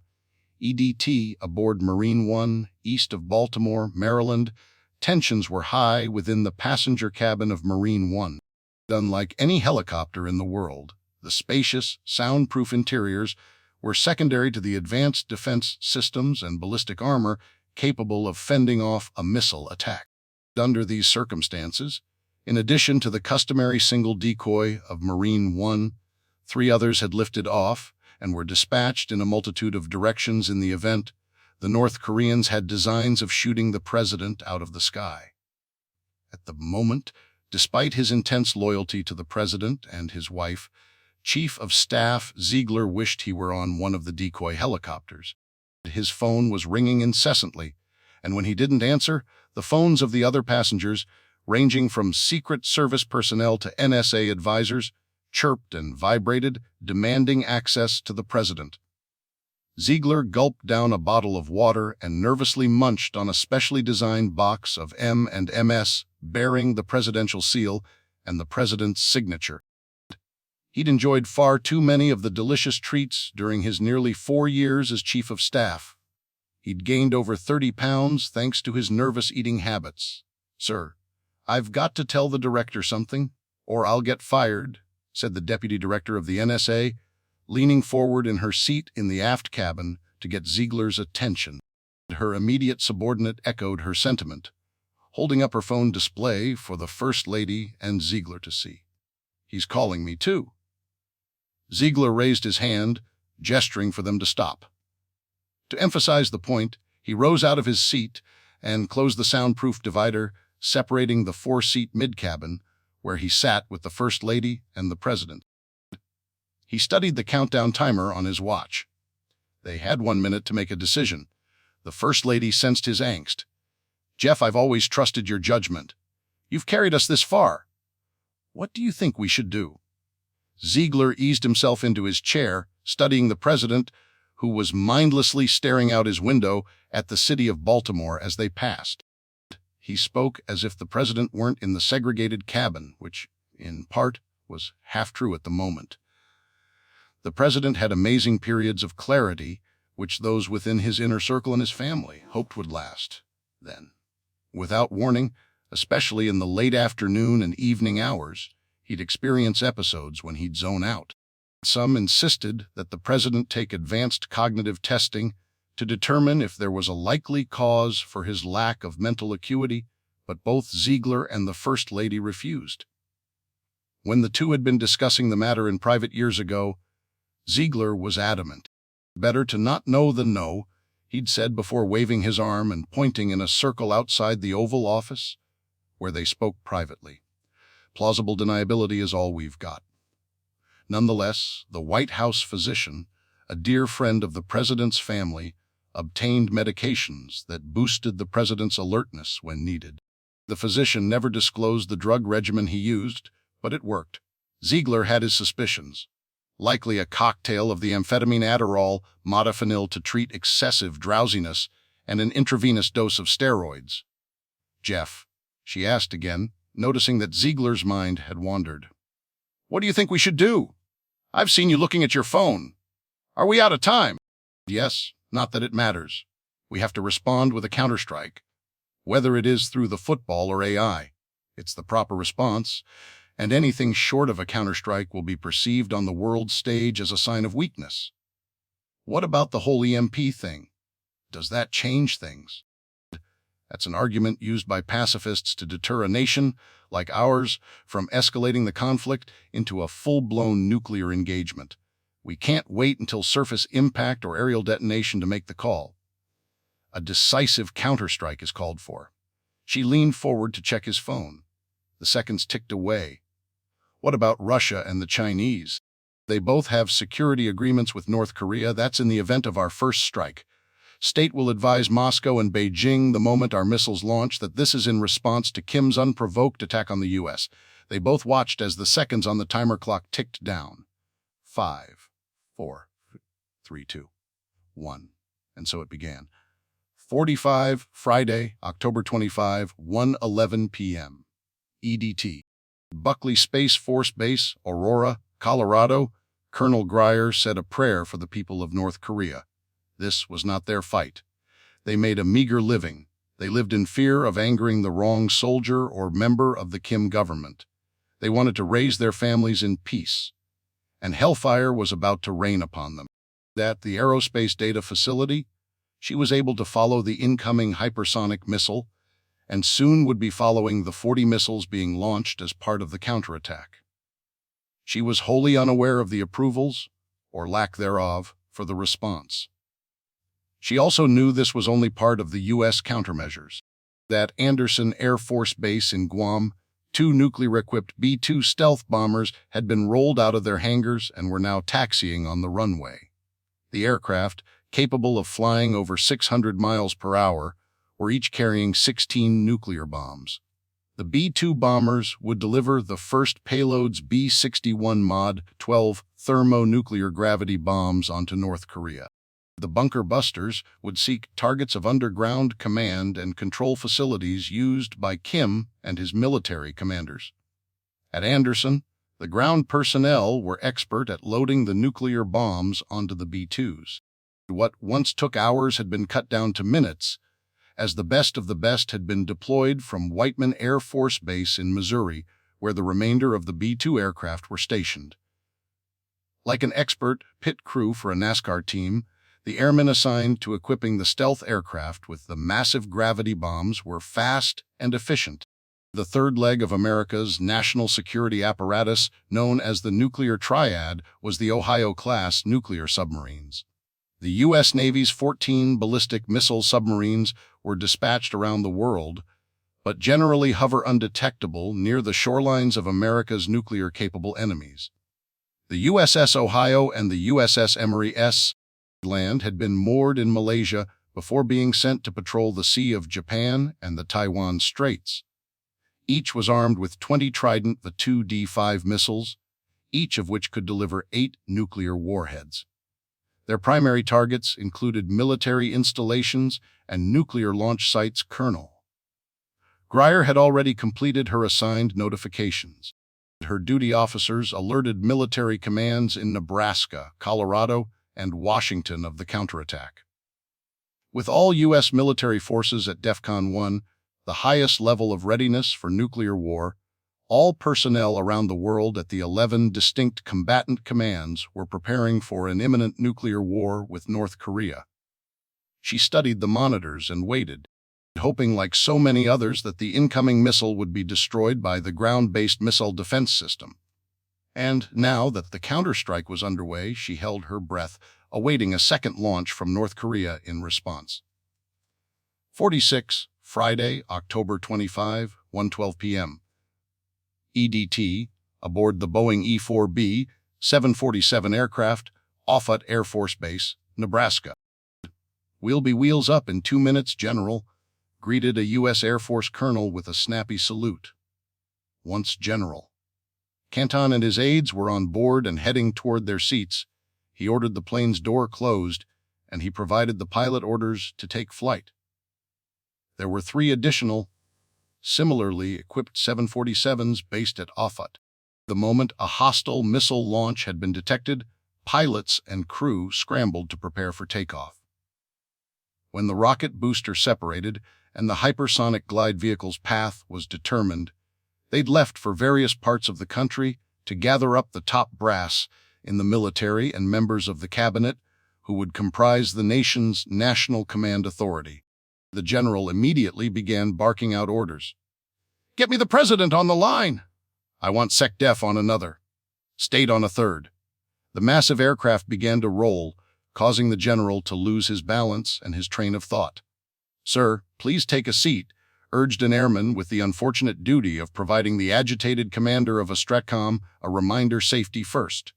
EDT aboard Marine 1, east of Baltimore, Maryland. Tensions were high within the passenger cabin of Marine 1. Unlike any helicopter in the world, the spacious, soundproof interiors were secondary to the advanced defense systems and ballistic armor capable of fending off a missile attack. Under these circumstances, in addition to the customary single decoy of Marine 1, 3 others had lifted off and were dispatched in a multitude of directions in the event. The North Koreans had designs of shooting the president out of the sky. At the moment, despite his intense loyalty to the president and his wife, Chief of Staff Ziegler wished he were on one of the decoy helicopters. His phone was ringing incessantly, and when he didn't answer, the phones of the other passengers, ranging from Secret Service personnel to NSA advisors, chirped and vibrated, demanding access to the president. Ziegler gulped down a bottle of water and nervously munched on a specially designed box of M&Ms bearing the presidential seal and the president's signature. He'd enjoyed far too many of the delicious treats during his nearly 4 years as chief of staff. He'd gained over 30 pounds thanks to his nervous eating habits. "Sir, I've got to tell the director something, or I'll get fired," said the deputy director of the NSA, leaning forward in her seat in the aft cabin to get Ziegler's attention. Her immediate subordinate echoed her sentiment, holding up her phone display for the First Lady and Ziegler to see. "He's calling me, too." Ziegler raised his hand, gesturing for them to stop. To emphasize the point, he rose out of his seat and closed the soundproof divider, separating the 4-seat mid-cabin, where he sat with the First Lady and the President. He studied the countdown timer on his watch. They had 1 minute to make a decision. The First Lady sensed his angst. "Jeff, I've always trusted your judgment. You've carried us this far. What do you think we should do?" Ziegler eased himself into his chair, studying the president, who was mindlessly staring out his window at the city of Baltimore as they passed. He spoke as if the president weren't in the segregated cabin, which, in part, was half true at the moment. The president had amazing periods of clarity, which those within his inner circle and his family hoped would last. Then, without warning, especially in the late afternoon and evening hours, he'd experience episodes when he'd zone out. Some insisted that the president take advanced cognitive testing to determine if there was a likely cause for his lack of mental acuity, but both Ziegler and the First Lady refused. When the two had been discussing the matter in private years ago, Ziegler was adamant. Better to not know than know, he'd said before waving his arm and pointing in a circle outside the Oval Office, where they spoke privately. Plausible deniability is all we've got. Nonetheless, the White House physician, a dear friend of the president's family, obtained medications that boosted the president's alertness when needed. The physician never disclosed the drug regimen he used, but it worked. Ziegler had his suspicions. Likely a cocktail of the amphetamine Adderall, modafinil to treat excessive drowsiness, and an intravenous dose of steroids. "Jeff," she asked again, noticing that Ziegler's mind had wandered. "What do you think we should do? I've seen you looking at your phone. Are we out of time?" "Yes, not that it matters. We have to respond with a counterstrike. Whether it is through the football or AI, it's the proper response, and anything short of a counterstrike will be perceived on the world stage as a sign of weakness." "What about the whole EMP thing? Does that change things?" "That's an argument used by pacifists to deter a nation like ours from escalating the conflict into a full-blown nuclear engagement. We can't wait until surface impact or aerial detonation to make the call. A decisive counterstrike is called for." She leaned forward to check his phone. The seconds ticked away. "What about Russia and the Chinese? They both have security agreements with North Korea. That's in the event of our first strike. State will advise Moscow and Beijing the moment our missiles launch that this is in response to Kim's unprovoked attack on the U.S. They both watched as the seconds on the timer clock ticked down. 5, 4, 3, 2, 1. And so it began. 45, Friday, October 25, 1:11 p.m. EDT. Buckley Space Force Base, Aurora, Colorado. Colonel Grier said a prayer for the people of North Korea. This was not their fight. They made a meager living. They lived in fear of angering the wrong soldier or member of the Kim government. They wanted to raise their families in peace. And hellfire was about to rain upon them. At the aerospace data facility, she was able to follow the incoming hypersonic missile, and soon would be following the 40 missiles being launched as part of the counterattack. She was wholly unaware of the approvals, or lack thereof, for the response. She also knew this was only part of the U.S. countermeasures. At Anderson Air Force Base in Guam, 2 nuclear-equipped B-2 stealth bombers had been rolled out of their hangars and were now taxiing on the runway. The aircraft, capable of flying over 600 miles per hour, were each carrying 16 nuclear bombs. The B-2 bombers would deliver the first payload's B-61 Mod 12 thermonuclear gravity bombs onto North Korea. The bunker busters would seek targets of underground command and control facilities used by Kim and his military commanders. At Anderson, the ground personnel were expert at loading the nuclear bombs onto the B-2s. What once took hours had been cut down to minutes, as the best of the best had been deployed from Whiteman Air Force Base in Missouri, where the remainder of the B-2 aircraft were stationed. Like an expert pit crew for a NASCAR team, the airmen assigned to equipping the stealth aircraft with the massive gravity bombs were fast and efficient. The third leg of America's national security apparatus, known as the Nuclear Triad, was the Ohio-class nuclear submarines. The U.S. Navy's 14 ballistic missile submarines were dispatched around the world, but generally hover undetectable near the shorelines of America's nuclear-capable enemies. The USS Ohio and the USS Emory S. Land had been moored in Malaysia before being sent to patrol the Sea of Japan and the Taiwan Straits. Each was armed with 20 Trident V-2D5 missiles, each of which could deliver 8 nuclear warheads. Their primary targets included military installations and nuclear launch sites. Colonel Greer had already completed her assigned notifications. Her duty officers alerted military commands in Nebraska, Colorado, and Washington of the counterattack. With all U.S. military forces at DEFCON 1, the highest level of readiness for nuclear war, all personnel around the world at the 11 distinct combatant commands were preparing for an imminent nuclear war with North Korea. She studied the monitors and waited, hoping like so many others that the incoming missile would be destroyed by the ground-based missile defense system. And now that the counterstrike was underway, she held her breath, awaiting a second launch from North Korea in response. 46, Friday, October 25, 1:12 p.m. EDT, aboard the Boeing E-4B 747 aircraft, Offutt Air Force Base, Nebraska. "We'll be wheels up in 2 minutes, General," greeted a U.S. Air Force colonel with a snappy salute. Once General Canton and his aides were on board and heading toward their seats, he ordered the plane's door closed, and he provided the pilot orders to take flight. There were 3 additional, similarly equipped 747s based at Offutt. The moment a hostile missile launch had been detected, pilots and crew scrambled to prepare for takeoff. When the rocket booster separated and the hypersonic glide vehicle's path was determined, they'd left for various parts of the country to gather up the top brass in the military and members of the cabinet who would comprise the nation's National Command Authority. The general immediately began barking out orders. "Get me the president on the line! I want SecDef on another. State on a third." The massive aircraft began to roll, causing the general to lose his balance and his train of thought. "Sir, please take a seat," urged an airman with the unfortunate duty of providing the agitated commander of a Stratcom a reminder safety first.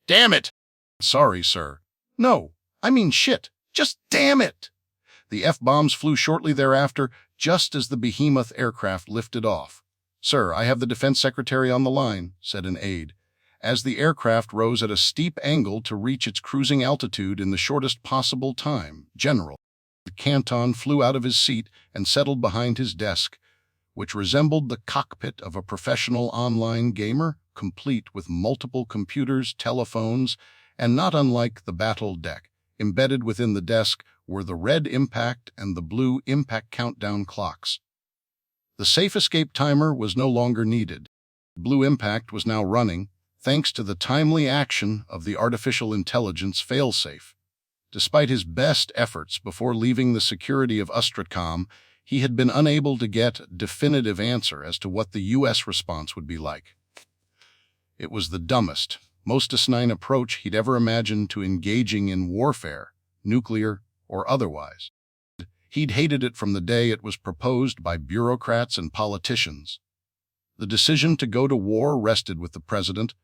"Damn it!" "Sorry, sir." "No, I mean shit. Just damn it!" The F-bombs flew shortly thereafter, just as the behemoth aircraft lifted off. "Sir, I have the defense secretary on the line," said an aide, as the aircraft rose at a steep angle to reach its cruising altitude in the shortest possible time. "General." Canton flew out of his seat and settled behind his desk, which resembled the cockpit of a professional online gamer, complete with multiple computers, telephones, and not unlike the battle deck. Embedded within the desk were the red impact and the blue impact countdown clocks. The safe escape timer was no longer needed. Blue impact was now running, thanks to the timely action of the artificial intelligence failsafe. Despite his best efforts before leaving the security of Stratcom, he had been unable to get a definitive answer as to what the U.S. response would be like. It was the dumbest, most asinine approach he'd ever imagined to engaging in warfare, nuclear or otherwise. He'd hated it from the day it was proposed by bureaucrats and politicians. The decision to go to war rested with the president,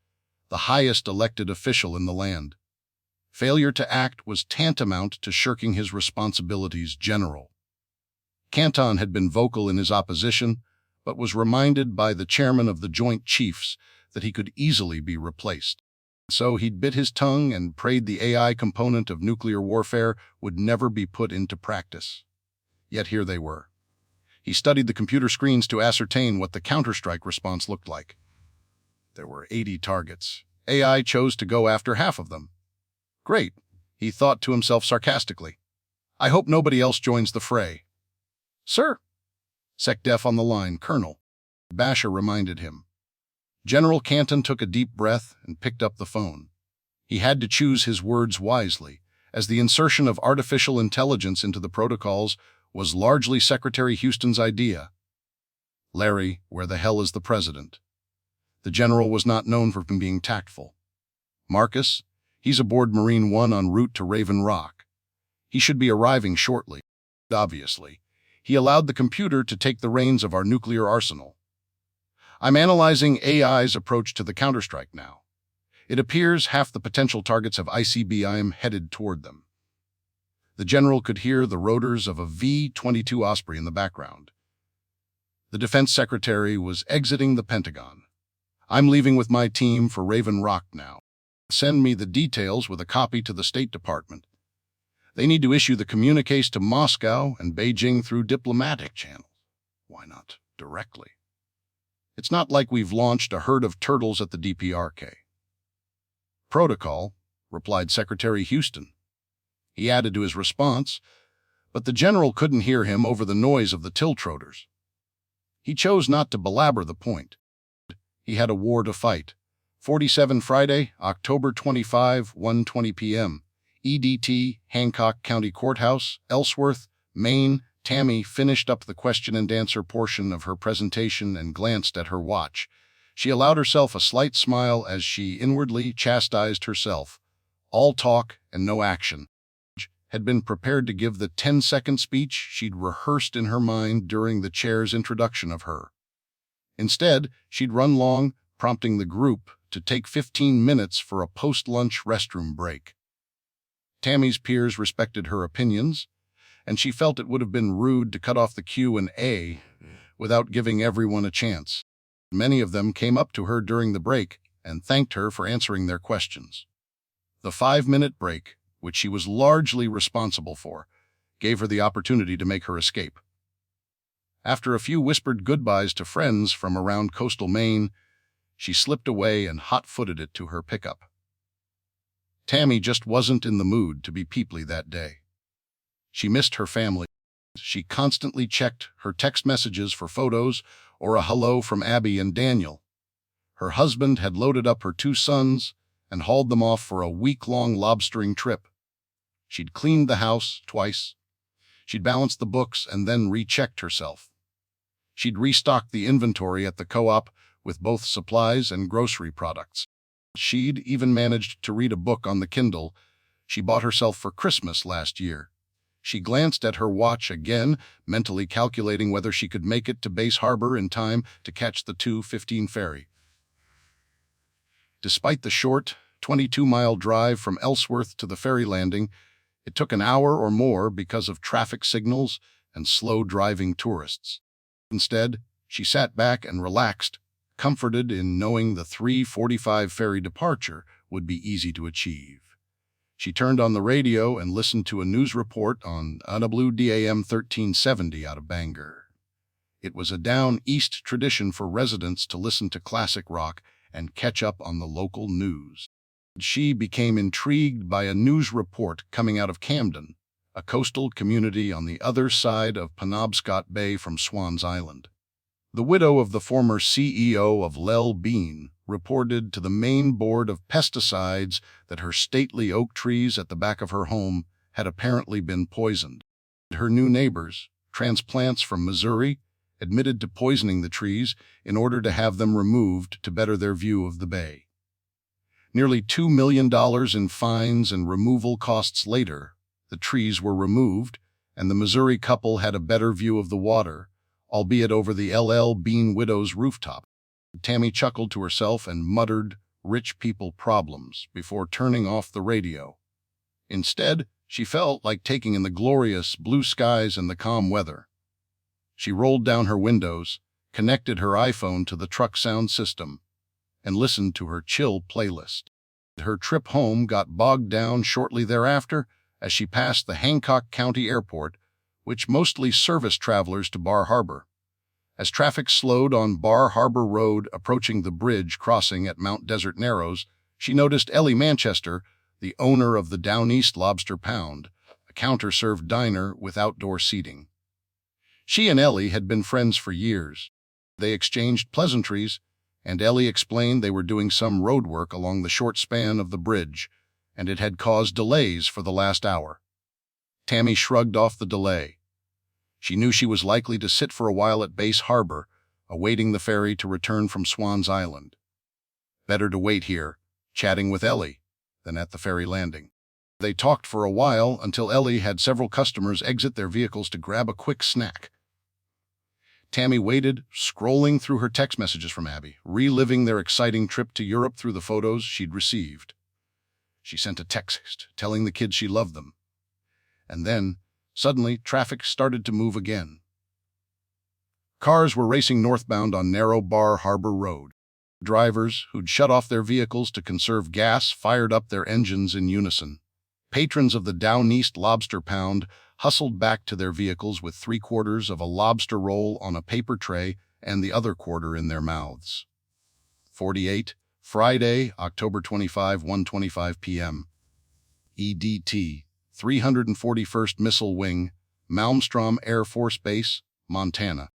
the highest elected official in the land. Failure to act was tantamount to shirking his responsibilities. General Canton had been vocal in his opposition, but was reminded by the chairman of the Joint Chiefs that he could easily be replaced. So he'd bit his tongue and prayed the AI component of nuclear warfare would never be put into practice. Yet here they were. He studied the computer screens to ascertain what the counterstrike response looked like. There were 80 targets. AI chose to go after half of them. Great, he thought to himself sarcastically. I hope nobody else joins the fray. Sir? SecDef on the line, Colonel. Basher reminded him. General Canton took a deep breath and picked up the phone. He had to choose his words wisely, as the insertion of artificial intelligence into the protocols was largely Secretary Houston's idea. Larry, where the hell is the president? The general was not known for being tactful. Marcus, he's aboard Marine One en route to Raven Rock. He should be arriving shortly. Obviously, he allowed the computer to take the reins of our nuclear arsenal. I'm analyzing AI's approach to the counterstrike now. It appears half the potential targets have ICBM headed toward them. The general could hear the rotors of a V-22 Osprey in the background. The defense secretary was exiting the Pentagon. I'm leaving with my team for Raven Rock now. Send me the details with a copy to the State Department. They need to issue the communiques to Moscow and Beijing through diplomatic channels. Why not directly? It's not like we've launched a herd of turtles at the DPRK. Protocol, replied Secretary Houston. He added to his response, but the general couldn't hear him over the noise of the Tiltroaders. He chose not to belabor the point. He had a war to fight. 47 Friday, October 25, 1:20 p.m. EDT, Hancock County Courthouse, Ellsworth, Maine. Tammy finished up the question-and-answer portion of her presentation and glanced at her watch. She allowed herself a slight smile as she inwardly chastised herself. All talk and no action. Had been prepared to give the 10-second speech she'd rehearsed in her mind during the chair's introduction of her. Instead, she'd run long, prompting the group to take 15 minutes for a post-lunch restroom break. Tammy's peers respected her opinions, and she felt it would have been rude to cut off the Q&A without giving everyone a chance. Many of them came up to her during the break and thanked her for answering their questions. The 5-minute break, which she was largely responsible for, gave her the opportunity to make her escape. After a few whispered goodbyes to friends from around coastal Maine, she slipped away and hot-footed it to her pickup. Tammy just wasn't in the mood to be peoply that day. She missed her family. She constantly checked her text messages for photos or a hello from Abby and Daniel. Her husband had loaded up her 2 sons and hauled them off for a week-long lobstering trip. She'd cleaned the house twice. She'd balanced the books and then rechecked herself. She'd restocked the inventory at the co-op with both supplies and grocery products. She'd even managed to read a book on the Kindle she bought herself for Christmas last year. She glanced at her watch again, mentally calculating whether she could make it to Base Harbor in time to catch the 2:15 ferry. Despite the short, 22-mile drive from Ellsworth to the ferry landing, it took an hour or more because of traffic signals and slow-driving tourists. Instead, she sat back and relaxed, comforted in knowing the 3:45 ferry departure would be easy to achieve. She turned on the radio and listened to a news report on WDAM 1370 out of Bangor. It was a down east tradition for residents to listen to classic rock and catch up on the local news. She became intrigued by a news report coming out of Camden, a coastal community on the other side of Penobscot Bay from Swan's Island. The widow of the former CEO of Lel Bean reported to the Maine Board of Pesticides that her stately oak trees at the back of her home had apparently been poisoned. Her new neighbors, transplants from Missouri, admitted to poisoning the trees in order to have them removed to better their view of the bay. Nearly $2 million in fines and removal costs later, the trees were removed, and the Missouri couple had a better view of the water, albeit over the L.L. Bean widow's rooftop. Tammy chuckled to herself and muttered, "Rich people problems," before turning off the radio. Instead, she felt like taking in the glorious blue skies and the calm weather. She rolled down her windows, connected her iPhone to the truck sound system, and listened to her chill playlist. Her trip home got bogged down shortly thereafter as she passed the Hancock County Airport, which mostly serviced travelers to Bar Harbor. As traffic slowed on Bar Harbor Road approaching the bridge crossing at Mount Desert Narrows, she noticed Ellie Manchester, the owner of the Down East Lobster Pound, a counter-served diner with outdoor seating. She and Ellie had been friends for years. They exchanged pleasantries, and Ellie explained they were doing some road work along the short span of the bridge, and it had caused delays for the last hour. Tammy shrugged off the delay. She knew she was likely to sit for a while at Base Harbor, awaiting the ferry to return from Swan's Island. Better to wait here, chatting with Ellie, than at the ferry landing. They talked for a while until Ellie had several customers exit their vehicles to grab a quick snack. Tammy waited, scrolling through her text messages from Abby, reliving their exciting trip to Europe through the photos she'd received. She sent a text telling the kids she loved them. And then, suddenly, traffic started to move again. Cars were racing northbound on narrow Bar Harbor Road. Drivers, who'd shut off their vehicles to conserve gas, fired up their engines in unison. Patrons of the Down East Lobster Pound hustled back to their vehicles with 3/4 of a lobster roll on a paper tray and the other quarter in their mouths. 48. Friday, October 25, 1:25 p.m. EDT, 341st Missile Wing, Malmstrom Air Force Base, Montana.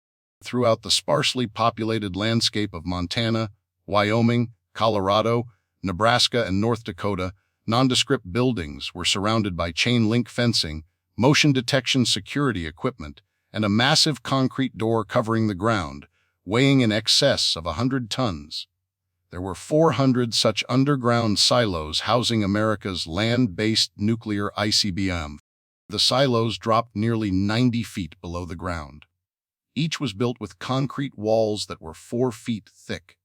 Throughout the sparsely populated landscape of Montana, Wyoming, Colorado, Nebraska, and North Dakota, nondescript buildings were surrounded by chain-link fencing, motion detection security equipment, and a massive concrete door covering the ground, weighing in excess of 100 tons. There were 400 such underground silos housing America's land-based nuclear ICBM. The silos dropped nearly 90 feet below the ground. Each was built with concrete walls that were 4 feet thick.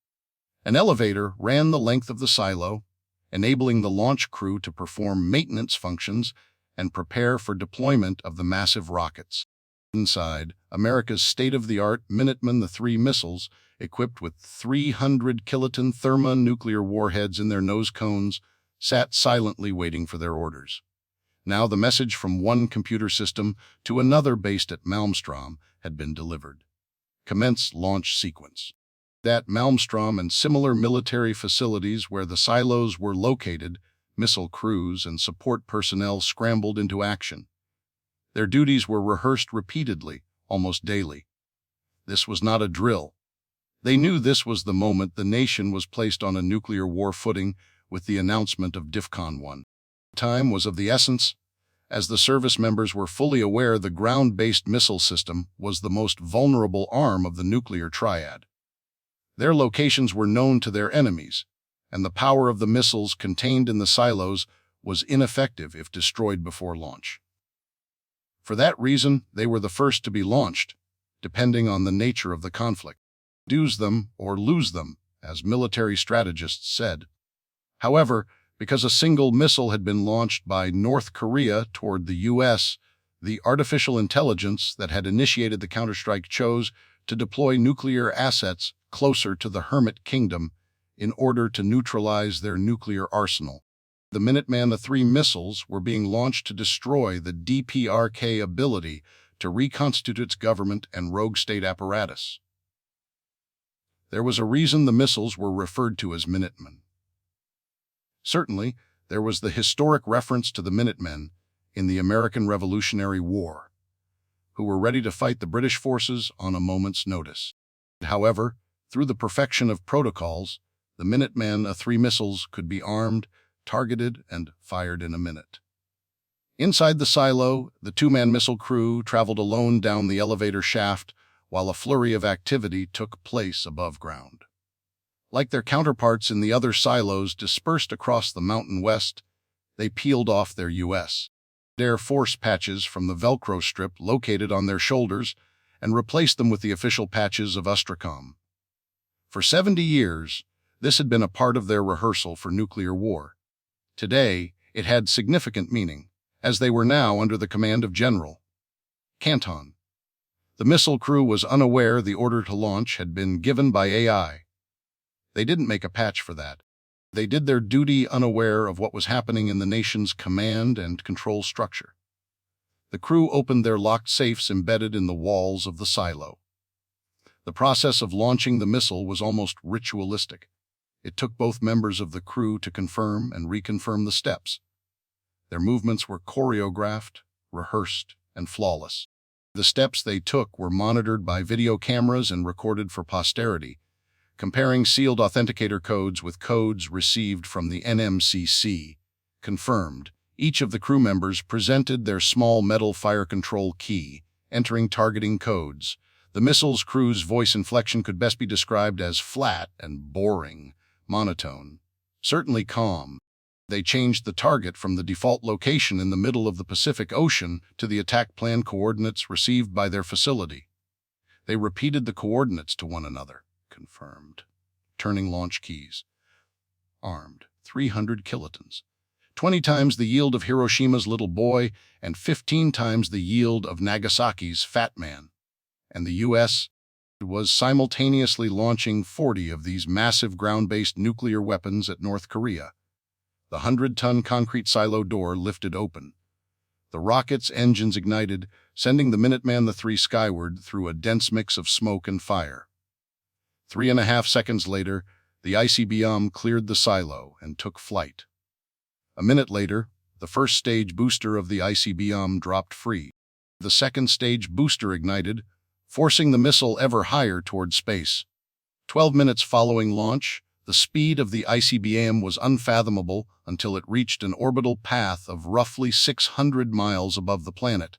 An elevator ran the length of the silo, enabling the launch crew to perform maintenance functions and prepare for deployment of the massive rockets. Inside, America's state-of-the-art Minuteman III missiles, equipped with 300 kiloton thermonuclear warheads in their nose cones, sat silently waiting for their orders. Now the message from one computer system to another based at Malmstrom had been delivered. Commence launch sequence. At Malmstrom and similar military facilities where the silos were located, missile crews and support personnel scrambled into action. Their duties were rehearsed repeatedly, almost daily. This was not a drill. They knew this was the moment the nation was placed on a nuclear war footing with the announcement of DEFCON 1. Time was of the essence, as the service members were fully aware the ground-based missile system was the most vulnerable arm of the nuclear triad. Their locations were known to their enemies, and the power of the missiles contained in the silos was ineffective if destroyed before launch. For that reason, they were the first to be launched, depending on the nature of the conflict. Use them or lose them, as military strategists said. However, because a single missile had been launched by North Korea toward the U.S., the artificial intelligence that had initiated the counterstrike chose to deploy nuclear assets closer to the Hermit Kingdom in order to neutralize their nuclear arsenal. The Minuteman III missiles were being launched to destroy the DPRK ability to reconstitute its government and rogue state apparatus. There was a reason the missiles were referred to as Minutemen. Certainly, there was the historic reference to the Minutemen in the American Revolutionary War, who were ready to fight the British forces on a moment's notice. However, through the perfection of protocols, the Minuteman III missiles could be armed, targeted, and fired in a minute. Inside the silo, the two-man missile crew traveled alone down the elevator shaft while a flurry of activity took place above ground. Like their counterparts in the other silos dispersed across the Mountain West, they peeled off their U.S. Air Force patches from the Velcro strip located on their shoulders and replaced them with the official patches of Ustracom. For 70 years, this had been a part of their rehearsal for nuclear war. Today, it had significant meaning, as they were now under the command of General Canton. The missile crew was unaware the order to launch had been given by AI. They didn't make a patch for that. They did their duty unaware of what was happening in the nation's command and control structure. The crew opened their locked safes embedded in the walls of the silo. The process of launching the missile was almost ritualistic. It took both members of the crew to confirm and reconfirm the steps. Their movements were choreographed, rehearsed, and flawless. The steps they took were monitored by video cameras and recorded for posterity, comparing sealed authenticator codes with codes received from the NMCC. Confirmed, each of the crew members presented their small metal fire control key, entering targeting codes. The missile's crew's voice inflection could best be described as flat and boring, monotone, certainly calm. They changed the target from the default location in the middle of the Pacific Ocean to the attack plan coordinates received by their facility. They repeated the coordinates to one another. Confirmed. Turning launch keys. Armed. 300 kilotons. 20 times the yield of Hiroshima's little boy and 15 times the yield of Nagasaki's fat man. And the U.S. was simultaneously launching 40 of these massive ground-based nuclear weapons at North Korea. The 100-ton concrete silo door lifted open. The rocket's engines ignited, sending the Minuteman III skyward through a dense mix of smoke and fire. 3.5 seconds later, the ICBM cleared the silo and took flight. A minute later, the first stage booster of the ICBM dropped free. The second stage booster ignited, forcing the missile ever higher toward space. 12 minutes following launch, the speed of the ICBM was unfathomable until it reached an orbital path of roughly 600 miles above the planet.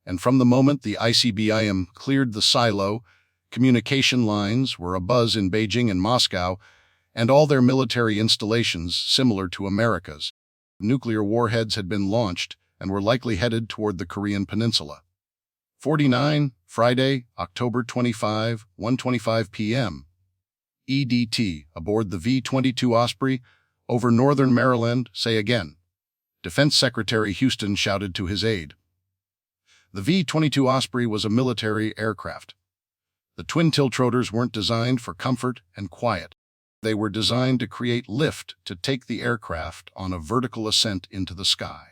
And from the moment the ICBM cleared the silo, communication lines were abuzz in Beijing and Moscow, and all their military installations similar to America's. Nuclear warheads had been launched and were likely headed toward the Korean peninsula. 49, Friday, October 25, 1:25 p.m. EDT, aboard the V-22 Osprey, over northern Maryland, say again. Defense Secretary Houston shouted to his aide. The V-22 Osprey was a military aircraft. The twin tiltrotors weren't designed for comfort and quiet. They were designed to create lift to take the aircraft on a vertical ascent into the sky.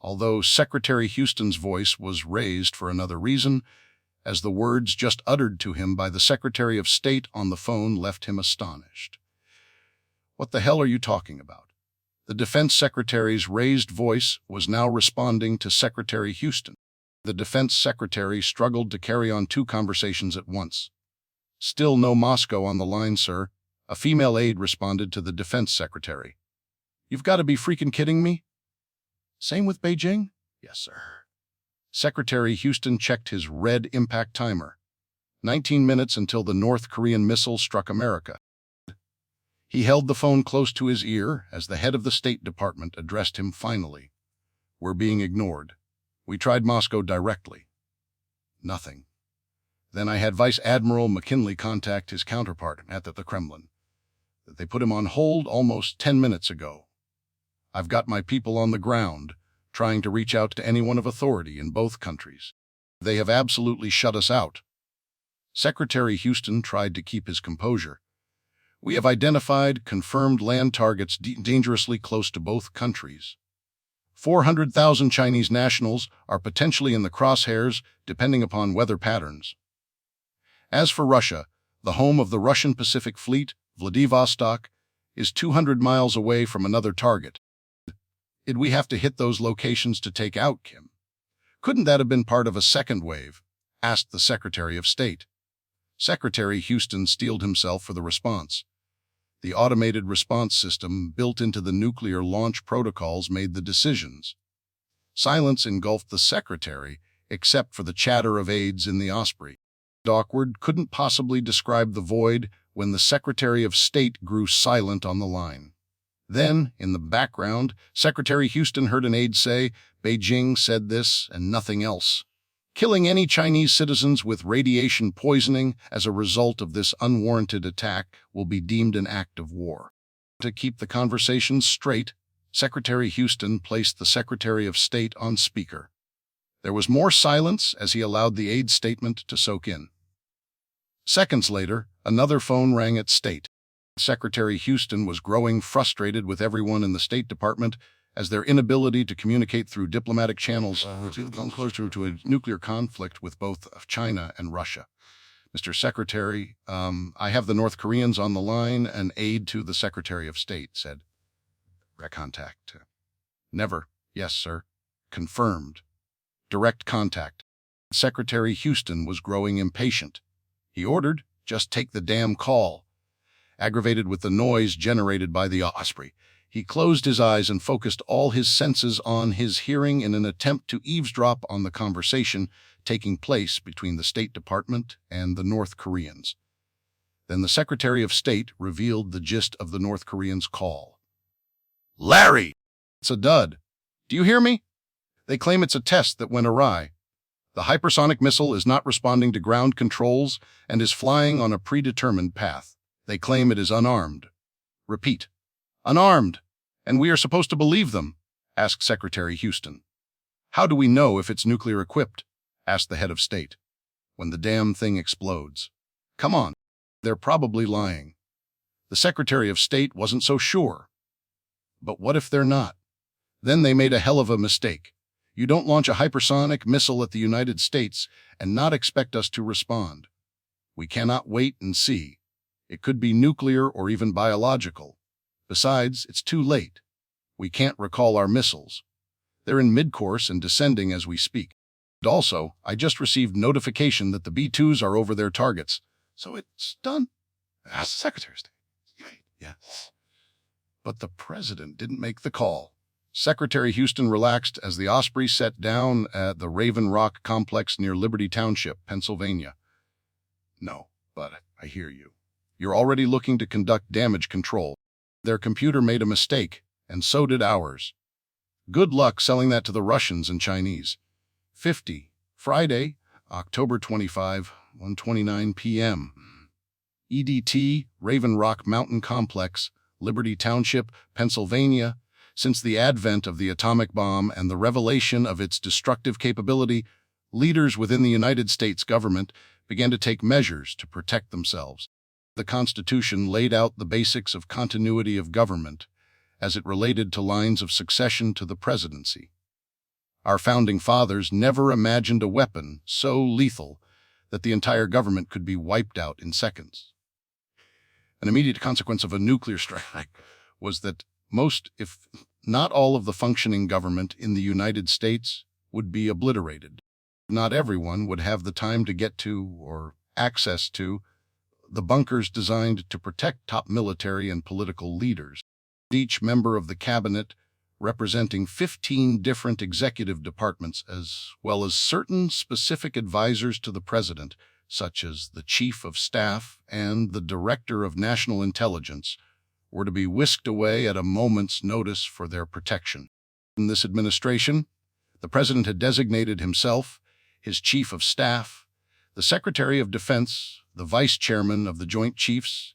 Although Secretary Houston's voice was raised for another reason, as the words just uttered to him by the Secretary of State on the phone left him astonished. "What the hell are you talking about?" The Defense Secretary's raised voice was now responding to Secretary Houston. The Defense Secretary struggled to carry on two conversations at once. "Still no Moscow on the line, sir," a female aide responded to the Defense Secretary. "You've got to be freaking kidding me?" "Same with Beijing?" "Yes, sir." Secretary Houston checked his red impact timer. 19 minutes until the North Korean missile struck America. He held the phone close to his ear as the head of the State Department addressed him finally. "We're being ignored. We tried Moscow directly. Nothing. Then I had Vice Admiral McKinley contact his counterpart at the Kremlin. They put him on hold almost 10 minutes ago. I've got my people on the ground, trying to reach out to anyone of authority in both countries. They have absolutely shut us out." Secretary Houston tried to keep his composure. "We have identified confirmed land targets dangerously close to both countries. 400,000 Chinese nationals are potentially in the crosshairs, depending upon weather patterns. As for Russia, the home of the Russian Pacific Fleet, Vladivostok, is 200 miles away from another target. Did we have to hit those locations to take out Kim? Couldn't that have been part of a second wave?" asked the Secretary of State. Secretary Houston steeled himself for the response. The automated response system built into the nuclear launch protocols made the decisions. Silence engulfed the Secretary, except for the chatter of aides in the Osprey. Awkward couldn't possibly describe the void when the Secretary of State grew silent on the line. Then, in the background, Secretary Houston heard an aide say, "Beijing said this and nothing else. Killing any Chinese citizens with radiation poisoning as a result of this unwarranted attack will be deemed an act of war." To keep the conversation straight, Secretary Houston placed the Secretary of State on speaker. There was more silence as he allowed the aide's statement to soak in. Seconds later, another phone rang at State. Secretary Houston was growing frustrated with everyone in the State Department as their inability to communicate through diplomatic channels come closer to a nuclear conflict with both China and Russia. "Mr. Secretary, I have the North Koreans on the line," an aide to the Secretary of State said. "Direct contact." "Never." "Yes, sir." "Confirmed." "Direct contact." Secretary Houston was growing impatient. He ordered, "Just take the damn call." Aggravated with the noise generated by the Osprey, he closed his eyes and focused all his senses on his hearing in an attempt to eavesdrop on the conversation taking place between the State Department and the North Koreans. Then the Secretary of State revealed the gist of the North Koreans' call. "Larry! It's a dud. Do you hear me? They claim it's a test that went awry. The hypersonic missile is not responding to ground controls and is flying on a predetermined path. They claim it is unarmed. Repeat, unarmed. And we are supposed to believe them?" asked Secretary Houston. "How do we know if it's nuclear equipped?" asked the head of state. "When the damn thing explodes." "Come on. They're probably lying." The Secretary of State wasn't so sure. But what if they're not? Then they made a hell of a mistake. You don't launch a hypersonic missile at the United States and not expect us to respond. We cannot wait and see. It could be nuclear or even biological. Besides, it's too late. We can't recall our missiles. They're in mid-course and descending as we speak. And also, I just received notification that the B-2s are over their targets. So it's done. Ask the Secretary of State. Yes. But the president didn't make the call. Secretary Houston relaxed as the Osprey set down at the Raven Rock complex near Liberty Township, Pennsylvania. No, but I hear you. You're already looking to conduct damage control. Their computer made a mistake, and so did ours. Good luck selling that to the Russians and Chinese. 50. Friday, October 25, 1:29 p.m. EDT, Raven Rock Mountain Complex, Liberty Township, Pennsylvania. Since the advent of the atomic bomb and the revelation of its destructive capability, leaders within the United States government began to take measures to protect themselves. The Constitution laid out the basics of continuity of government as it related to lines of succession to the presidency. Our founding fathers never imagined a weapon so lethal that the entire government could be wiped out in seconds. An immediate consequence of a nuclear strike was that most, if not all, of the functioning government in the United States would be obliterated. Not everyone would have the time to get to or access to the bunkers designed to protect top military and political leaders. Each member of the cabinet, representing 15 different executive departments, as well as certain specific advisors to the president, such as the Chief of Staff and the Director of National Intelligence, were to be whisked away at a moment's notice for their protection. In this administration, the president had designated himself, his Chief of Staff, the Secretary of Defense, the Vice Chairman of the Joint Chiefs,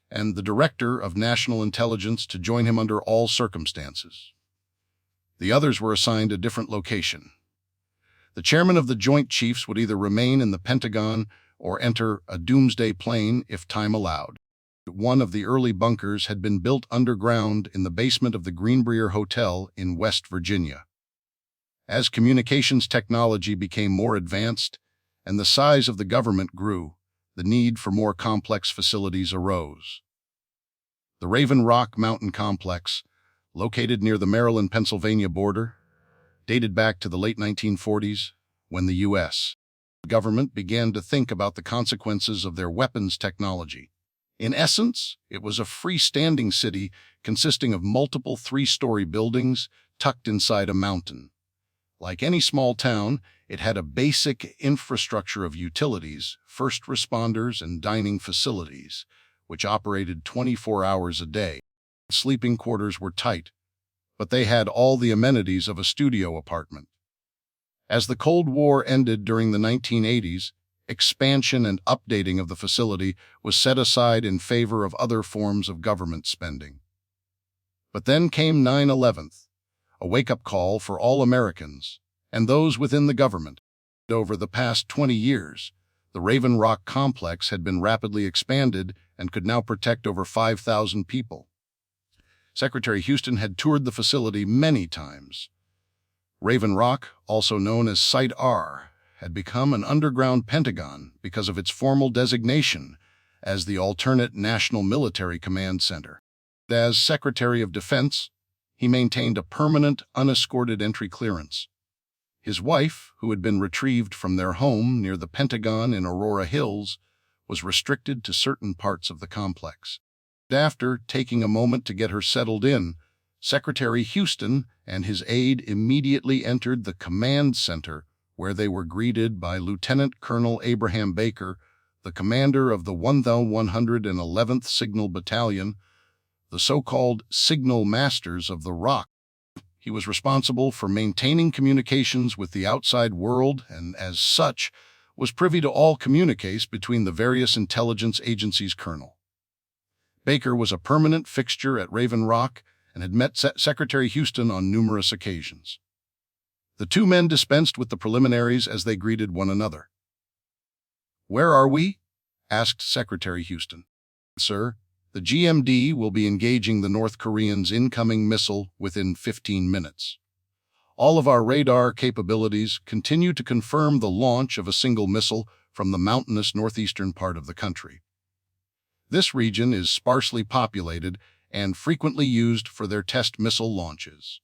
and the Director of National Intelligence to join him under all circumstances. The others were assigned a different location. The Chairman of the Joint Chiefs would either remain in the Pentagon or enter a doomsday plane if time allowed. One of the early bunkers had been built underground in the basement of the Greenbrier Hotel in West Virginia. As communications technology became more advanced and the size of the government grew, the need for more complex facilities arose. The Raven Rock Mountain Complex, located near the Maryland-Pennsylvania border, dated back to the late 1940s, when the U.S. government began to think about the consequences of their weapons technology. In essence, it was a freestanding city consisting of multiple three-story buildings tucked inside a mountain. Like any small town, it had a basic infrastructure of utilities, first responders, and dining facilities, which operated 24 hours a day. Sleeping quarters were tight, but they had all the amenities of a studio apartment. As the Cold War ended during the 1980s, expansion and updating of the facility was set aside in favor of other forms of government spending. But then came 9/11, a wake-up call for all Americans and those within the government. Over the past 20 years, the Raven Rock complex had been rapidly expanded and could now protect over 5,000 people. Secretary Houston had toured the facility many times. Raven Rock, also known as Site R, had become an underground Pentagon because of its formal designation as the alternate National Military Command Center. As Secretary of Defense, he maintained a permanent, unescorted entry clearance. His wife, who had been retrieved from their home near the Pentagon in Aurora Hills, was restricted to certain parts of the complex. After taking a moment to get her settled in, Secretary Houston and his aide immediately entered the command center, where they were greeted by Lieutenant Colonel Abraham Baker, the commander of the 1,111th Signal Battalion, the so-called Signal Masters of the Rock. He was responsible for maintaining communications with the outside world and, as such, was privy to all communiques between the various intelligence agencies' colonel. Baker was a permanent fixture at Raven Rock and had met Secretary Houston on numerous occasions. The two men dispensed with the preliminaries as they greeted one another. "Where are we?" asked Secretary Houston. "Sir, the GMD will be engaging the North Koreans' incoming missile within 15 minutes. All of our radar capabilities continue to confirm the launch of a single missile from the mountainous northeastern part of the country. This region is sparsely populated and frequently used for their test missile launches.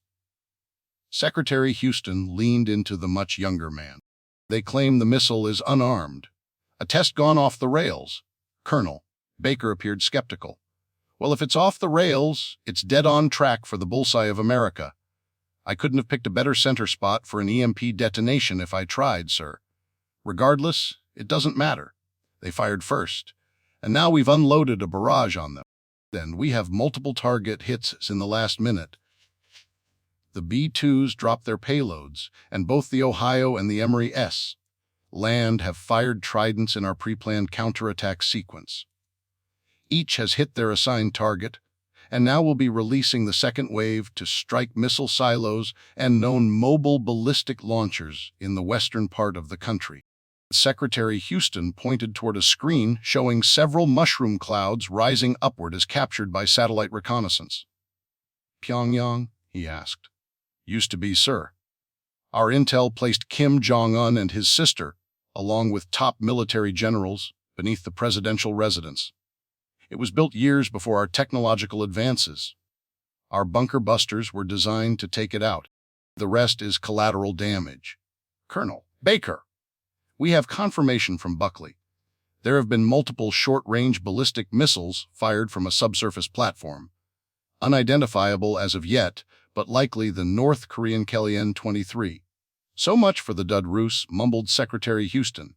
Secretary Houston leaned into the much younger man. They claim the missile is unarmed. A test gone off the rails. Colonel Baker appeared skeptical. Well, if it's off the rails, it's dead on track for the bullseye of America. I couldn't have picked a better center spot for an EMP detonation if I tried, sir. Regardless, it doesn't matter. They fired first, and now we've unloaded a barrage on them. Then we have multiple target hits in the last minute. The B-2s dropped their payloads, and both the Ohio and the Emory S. Land have fired tridents in our pre-planned counterattack sequence. Each has hit their assigned target, and now we'll be releasing the second wave to strike missile silos and known mobile ballistic launchers in the western part of the country. Secretary Houston pointed toward a screen showing several mushroom clouds rising upward as captured by satellite reconnaissance. Pyongyang? He asked. Used to be, sir. Our intel placed Kim Jong-un and his sister, along with top military generals, beneath the presidential residence. It was built years before our technological advances. Our bunker busters were designed to take it out. The rest is collateral damage. Colonel Baker, we have confirmation from Buckley. There have been multiple short-range ballistic missiles fired from a subsurface platform. Unidentifiable as of yet, but likely the North Korean Kellion-23. So much for the dud ruse, mumbled Secretary Houston.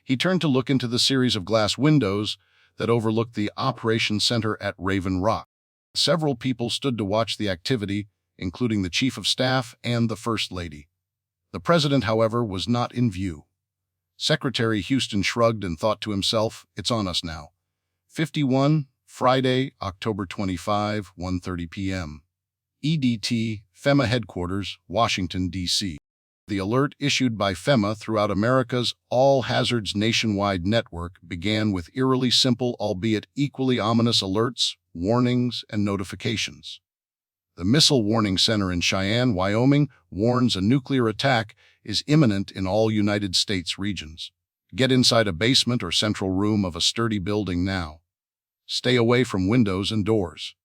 He turned to look into the series of glass windows that overlooked the operations center at Raven Rock. Several people stood to watch the activity, including the Chief of Staff and the First Lady. The President, however, was not in view. Secretary Houston shrugged and thought to himself, it's on us now. 51, Friday, October 25, 1:30 p.m. EDT, FEMA Headquarters, Washington, D.C. The alert issued by FEMA throughout America's all-hazards nationwide network began with eerily simple, albeit equally ominous alerts, warnings, and notifications. The Missile Warning Center in Cheyenne, Wyoming, warns a nuclear attack is imminent in all United States regions. Get inside a basement or central room of a sturdy building now. Stay away from windows and doors.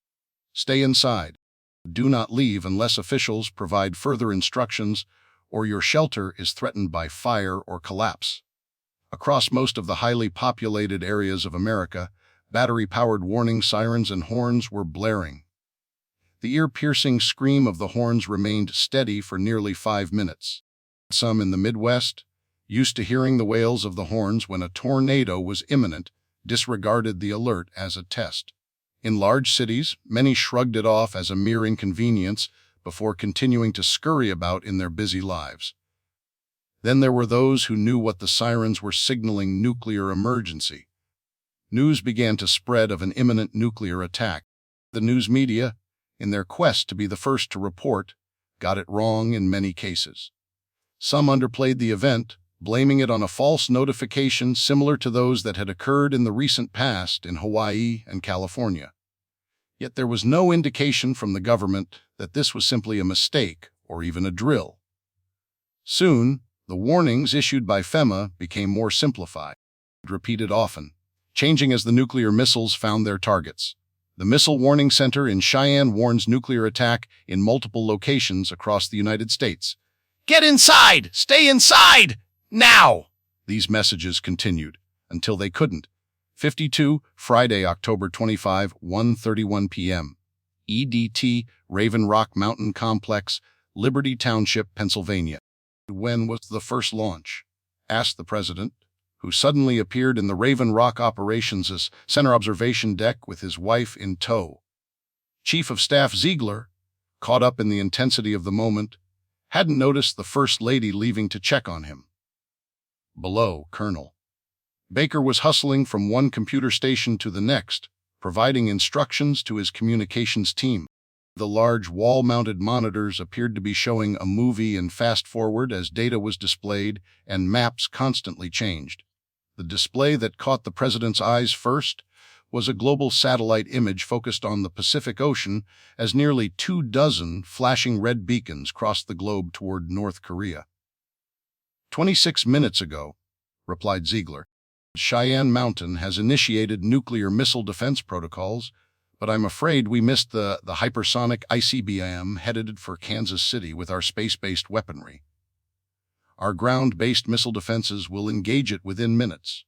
Stay inside. Do not leave unless officials provide further instructions or your shelter is threatened by fire or collapse. Across most of the highly populated areas of America, battery-powered warning sirens and horns were blaring. The ear-piercing scream of the horns remained steady for nearly 5 minutes. Some in the Midwest, used to hearing the wails of the horns when a tornado was imminent, disregarded the alert as a test. In large cities, many shrugged it off as a mere inconvenience before continuing to scurry about in their busy lives. Then there were those who knew what the sirens were signaling: nuclear emergency. News began to spread of an imminent nuclear attack. The news media, in their quest to be the first to report, got it wrong in many cases. Some underplayed the event, blaming it on a false notification similar to those that had occurred in the recent past in Hawaii and California. Yet there was no indication from the government that this was simply a mistake or even a drill. Soon, the warnings issued by FEMA became more simplified, repeated often, changing as the nuclear missiles found their targets. The Missile Warning Center in Cheyenne warns nuclear attack in multiple locations across the United States. Get inside! Stay inside! Now! These messages continued until they couldn't. 52, Friday, October 25, 1:31 p.m. EDT, Raven Rock Mountain Complex, Liberty Township, Pennsylvania. When was the first launch? Asked the President, who suddenly appeared in the Raven Rock Operations' center observation deck with his wife in tow. Chief of Staff Ziegler, caught up in the intensity of the moment, hadn't noticed the First Lady leaving to check on him. Below, Colonel Baker was hustling from one computer station to the next, providing instructions to his communications team. The large wall-mounted monitors appeared to be showing a movie in fast-forward as data was displayed and maps constantly changed. The display that caught the President's eyes first was a global satellite image focused on the Pacific Ocean as nearly 24 flashing red beacons crossed the globe toward North Korea. 26 minutes ago, replied Ziegler. Cheyenne Mountain has initiated nuclear missile defense protocols, but I'm afraid we missed the hypersonic ICBM headed for Kansas City with our space-based weaponry. Our ground-based missile defenses will engage it within minutes.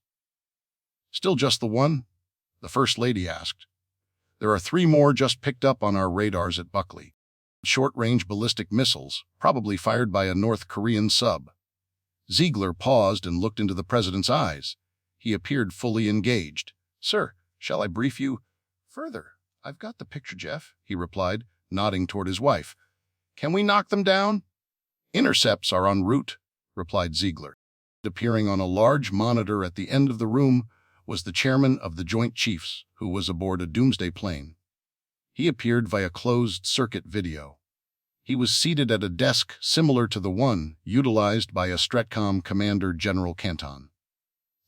Still just the one? The First Lady asked. There are 3 more just picked up on our radars at Buckley. Short-range ballistic missiles, probably fired by a North Korean sub. Ziegler paused and looked into the president's eyes. He appeared fully engaged. Sir, shall I brief you further? I've got the picture, Jeff, he replied, nodding toward his wife. Can we knock them down? Intercepts are en route, replied Ziegler. Appearing on a large monitor at the end of the room was the chairman of the Joint Chiefs, who was aboard a doomsday plane. He appeared via closed-circuit video. He was seated at a desk similar to the one utilized by a STRATCOM commander, General Canton.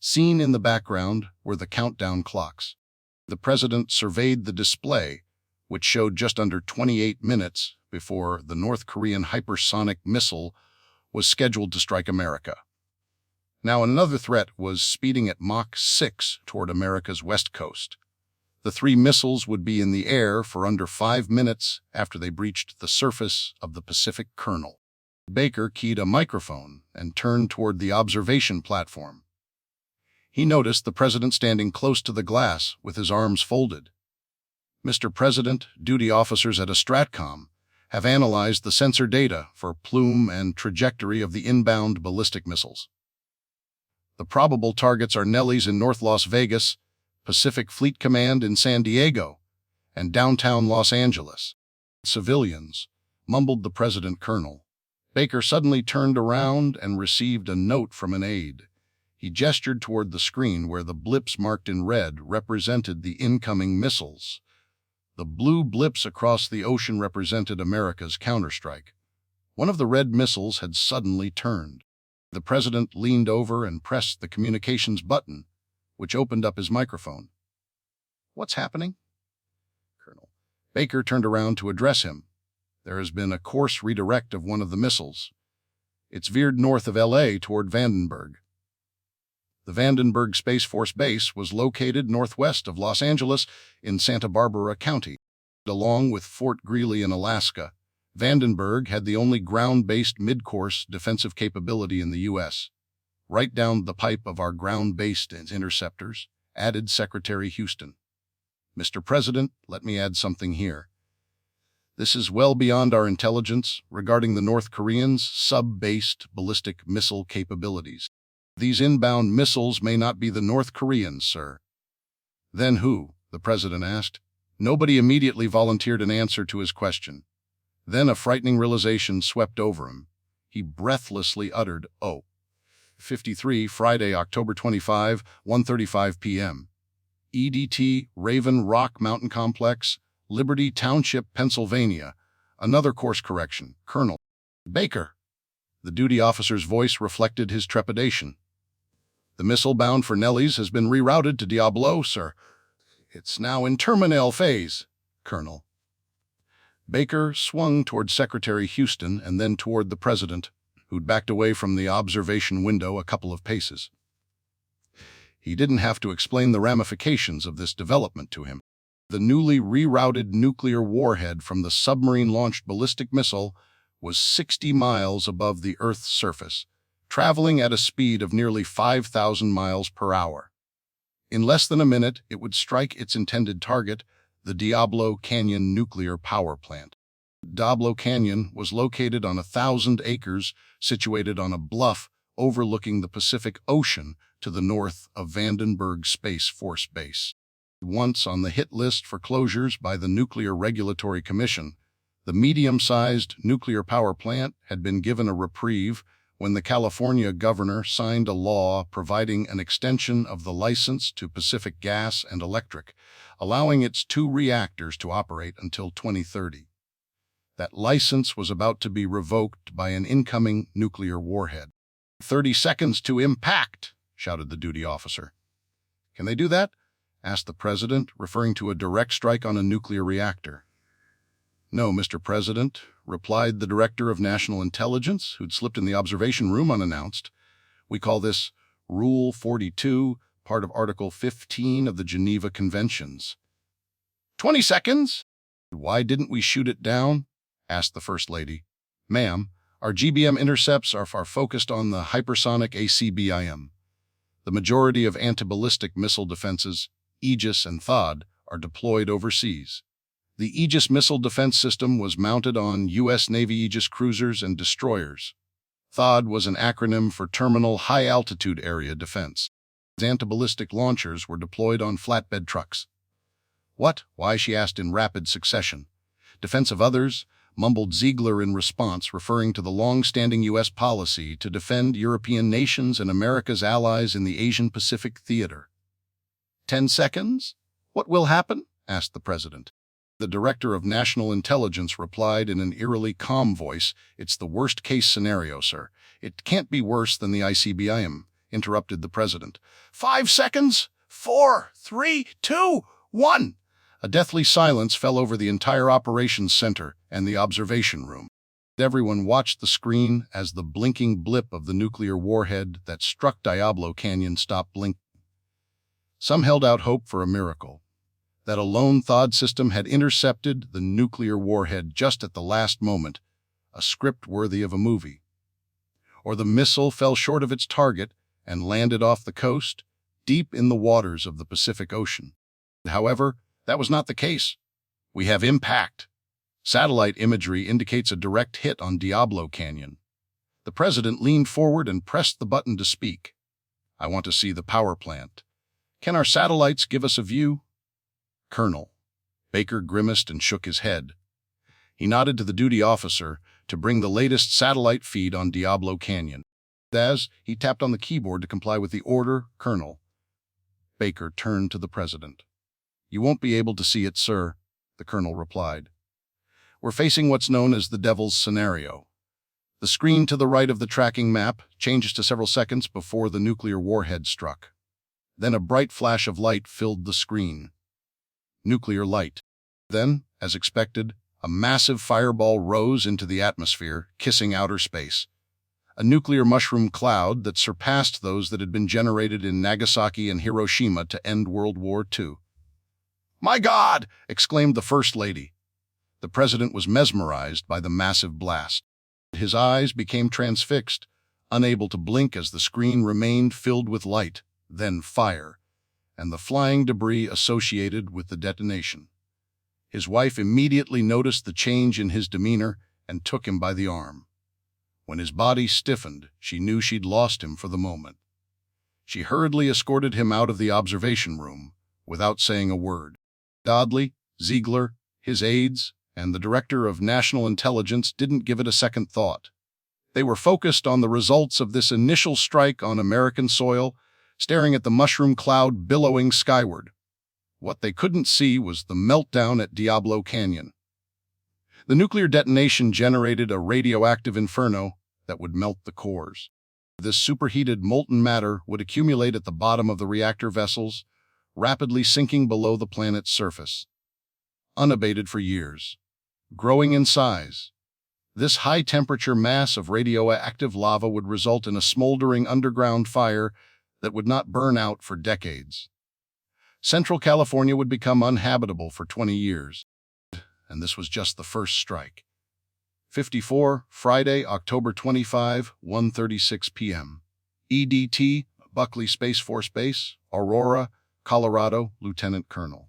Seen in the background were the countdown clocks. The president surveyed the display, which showed just under 28 minutes before the North Korean hypersonic missile was scheduled to strike America. Now another threat was speeding at Mach 6 toward America's west coast. The 3 missiles would be in the air for under 5 minutes after they breached the surface of the Pacific Kernel. Baker keyed a microphone and turned toward the observation platform. He noticed the president standing close to the glass with his arms folded. Mr. President, duty officers at a STRATCOM have analyzed the sensor data for plume and trajectory of the inbound ballistic missiles. The probable targets are Nellies in North Las Vegas, Pacific Fleet Command in San Diego, and downtown Los Angeles. Civilians, mumbled the President Colonel. Baker suddenly turned around and received a note from an aide. He gestured toward the screen where the blips marked in red represented the incoming missiles. The blue blips across the ocean represented America's counterstrike. One of the red missiles had suddenly turned. The president leaned over and pressed the communications button, which opened up his microphone. What's happening? Colonel Baker turned around to address him. There has been a course redirect of one of the missiles. It's veered north of L.A. toward Vandenberg. The Vandenberg Space Force Base was located northwest of Los Angeles in Santa Barbara County. Along with Fort Greely in Alaska, Vandenberg had the only ground-based mid-course defensive capability in the U.S. Right down the pipe of our ground-based interceptors, added Secretary Houston. Mr. President, let me add something here. This is well beyond our intelligence regarding the North Koreans' sub-based ballistic missile capabilities. These inbound missiles may not be the North Koreans, sir. Then who? The president asked. Nobody immediately volunteered an answer to his question. Then a frightening realization swept over him. He breathlessly uttered, "Oh." 53, Friday, October 25, 1:35 p.m. EDT, Raven Rock Mountain Complex, Liberty Township, Pennsylvania. Another course correction. Colonel Baker. The duty officer's voice reflected his trepidation. The missile bound for Nellies has been rerouted to Diablo, sir. It's now in terminal phase, Colonel. Baker swung toward Secretary Houston and then toward the president, who'd backed away from the observation window a couple of paces. He didn't have to explain the ramifications of this development to him. The newly rerouted nuclear warhead from the submarine-launched ballistic missile was 60 miles above the Earth's surface, traveling at a speed of nearly 5,000 miles per hour. In less than a minute, it would strike its intended target, the Diablo Canyon nuclear power plant. Diablo Canyon was located on 1,000 acres, situated on a bluff overlooking the Pacific Ocean to the north of Vandenberg Space Force Base. Once on the hit list for closures by the Nuclear Regulatory Commission, the medium-sized nuclear power plant had been given a reprieve when the California governor signed a law providing an extension of the license to Pacific Gas and Electric, allowing its 2 reactors to operate until 2030. That license was about to be revoked by an incoming nuclear warhead. 30 seconds to impact, shouted the duty officer. Can they do that? asked the president, referring to a direct strike on a nuclear reactor. "No, Mr. President," replied the director of national intelligence, who'd slipped in the observation room unannounced. "We call this Rule 42, part of Article 15 of the Geneva Conventions." 20 seconds? "Why didn't we shoot it down?" asked the First Lady. "Ma'am, our GBM intercepts are focused on the hypersonic ACBIM. The majority of anti-ballistic missile defenses, Aegis and THAAD, are deployed overseas. The Aegis missile defense system was mounted on U.S. Navy Aegis cruisers and destroyers. THAAD was an acronym for Terminal High Altitude Area Defense. Anti-ballistic launchers were deployed on flatbed trucks." "What?" "Why?" she asked in rapid succession. "Defense of others," mumbled Ziegler in response, referring to the long-standing U.S. policy to defend European nations and America's allies in the Asian-Pacific theater. 10 seconds? "What will happen?" asked the president. The director of national intelligence replied in an eerily calm voice, "It's the worst-case scenario, sir. It can't be worse than the ICBIM," interrupted the president. 5 seconds? 4, 3, 2, 1. A deathly silence fell over the entire operations center and the observation room. Everyone watched the screen as the blinking blip of the nuclear warhead that struck Diablo Canyon stopped blinking. Some held out hope for a miracle, that a lone THAAD system had intercepted the nuclear warhead just at the last moment, a script worthy of a movie. Or the missile fell short of its target and landed off the coast, deep in the waters of the Pacific Ocean. However, that was not the case. We have impact. Satellite imagery indicates a direct hit on Diablo Canyon. The president leaned forward and pressed the button to speak. "I want to see the power plant. Can our satellites give us a view?" "Colonel." Baker grimaced and shook his head. He nodded to the duty officer to bring the latest satellite feed on Diablo Canyon. As he tapped on the keyboard to comply with the order, "Colonel." Baker turned to the president. "You won't be able to see it, sir," the colonel replied. "We're facing what's known as the devil's scenario. The screen to the right of the tracking map changes to several seconds before the nuclear warhead struck. Then a bright flash of light filled the screen. Nuclear light. Then, as expected, a massive fireball rose into the atmosphere, kissing outer space. A nuclear mushroom cloud that surpassed those that had been generated in Nagasaki and Hiroshima to end World War II. "My God!" exclaimed the First Lady. The president was mesmerized by the massive blast. His eyes became transfixed, unable to blink as the screen remained filled with light, then fire, and the flying debris associated with the detonation. His wife immediately noticed the change in his demeanor and took him by the arm. When his body stiffened, she knew she'd lost him for the moment. She hurriedly escorted him out of the observation room, without saying a word. Dodley, Ziegler, his aides, and the director of national intelligence didn't give it a second thought. They were focused on the results of this initial strike on American soil, staring at the mushroom cloud billowing skyward. What they couldn't see was the meltdown at Diablo Canyon. The nuclear detonation generated a radioactive inferno that would melt the cores. This superheated molten matter would accumulate at the bottom of the reactor vessels, rapidly sinking below the planet's surface. Unabated for years, growing in size, this high-temperature mass of radioactive lava would result in a smoldering underground fire that would not burn out for decades. Central California would become uninhabitable for 20 years. And this was just the first strike. 54, Friday, October 25, 1:36 p.m. EDT, Buckley Space Force Base, Aurora, Colorado, Lieutenant Colonel.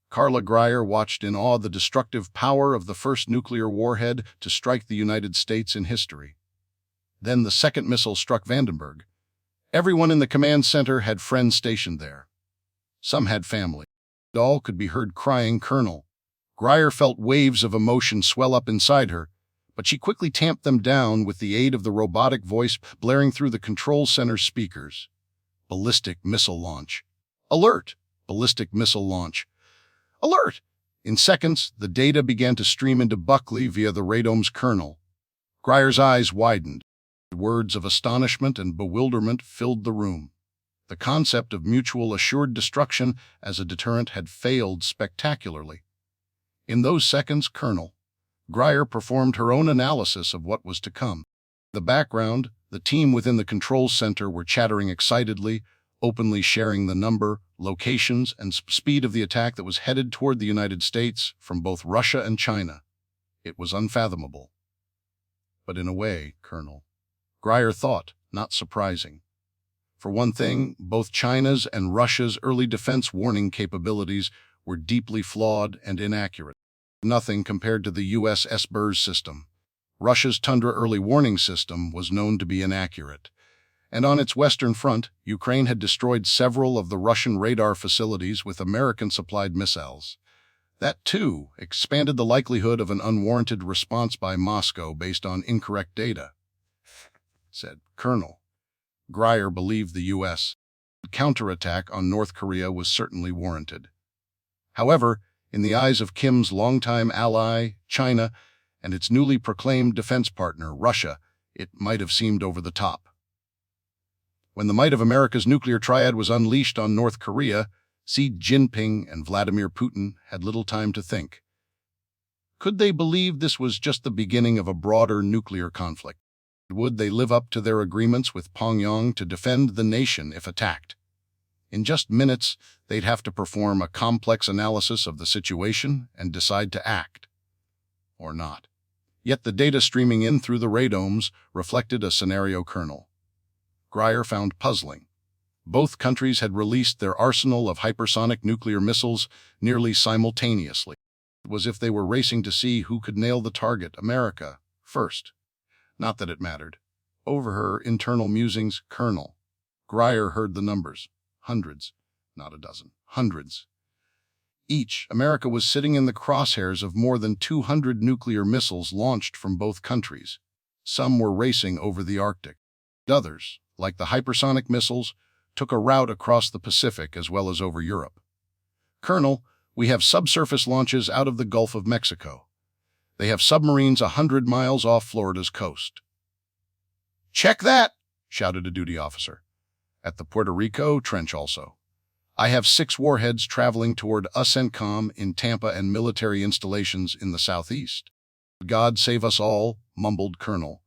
Carla Greyer watched in awe the destructive power of the first nuclear warhead to strike the United States in history. Then the second missile struck Vandenberg. Everyone in the command center had friends stationed there. Some had family. All could be heard crying, "Colonel." Greyer felt waves of emotion swell up inside her, but she quickly tamped them down with the aid of the robotic voice blaring through the control center speakers. Ballistic missile launch. Alert! Ballistic missile launch. Alert! In seconds, the data began to stream into Buckley via the radom's kernel. Greyer's eyes widened. Words of astonishment and bewilderment filled the room. The concept of mutual assured destruction as a deterrent had failed spectacularly. In those seconds, Colonel Greyer performed her own analysis of what was to come. The background, the team within the control center were chattering excitedly, openly sharing the number, locations, and speed of the attack that was headed toward the United States from both Russia and China. It was unfathomable. But in a way, Colonel Greyer thought, not surprising. For one thing, both China's and Russia's early defense warning capabilities were deeply flawed and inaccurate. Nothing compared to the U.S. S-BURS system. Russia's Tundra early warning system was known to be inaccurate. And on its western front, Ukraine had destroyed several of the Russian radar facilities with American-supplied missiles. That, too, expanded the likelihood of an unwarranted response by Moscow based on incorrect data. Said Colonel Greyer believed the U.S. counterattack on North Korea was certainly warranted. However, in the eyes of Kim's longtime ally, China, and its newly proclaimed defense partner, Russia, it might have seemed over the top. When the might of America's nuclear triad was unleashed on North Korea, Xi Jinping and Vladimir Putin had little time to think. Could they believe this was just the beginning of a broader nuclear conflict? Would they live up to their agreements with Pyongyang to defend the nation if attacked? In just minutes, they'd have to perform a complex analysis of the situation and decide to act. Or not. Yet the data streaming in through the radomes reflected a scenario Colonel Greyer found puzzling. Both countries had released their arsenal of hypersonic nuclear missiles nearly simultaneously. It was as if they were racing to see who could nail the target, America, first. Not that it mattered. Over her internal musings, Colonel Greyer heard the numbers. Hundreds, not a dozen, hundreds. Each, America was sitting in the crosshairs of more than 200 nuclear missiles launched from both countries. Some were racing over the Arctic. Others, like the hypersonic missiles, took a route across the Pacific as well as over Europe. Colonel, we have subsurface launches out of the Gulf of Mexico. They have submarines 100 miles off Florida's coast. "Check that!" shouted a duty officer. At the Puerto Rico trench also. I have 6 warheads traveling toward USCENTCOM in Tampa and military installations in the southeast. "God save us all," mumbled Colonel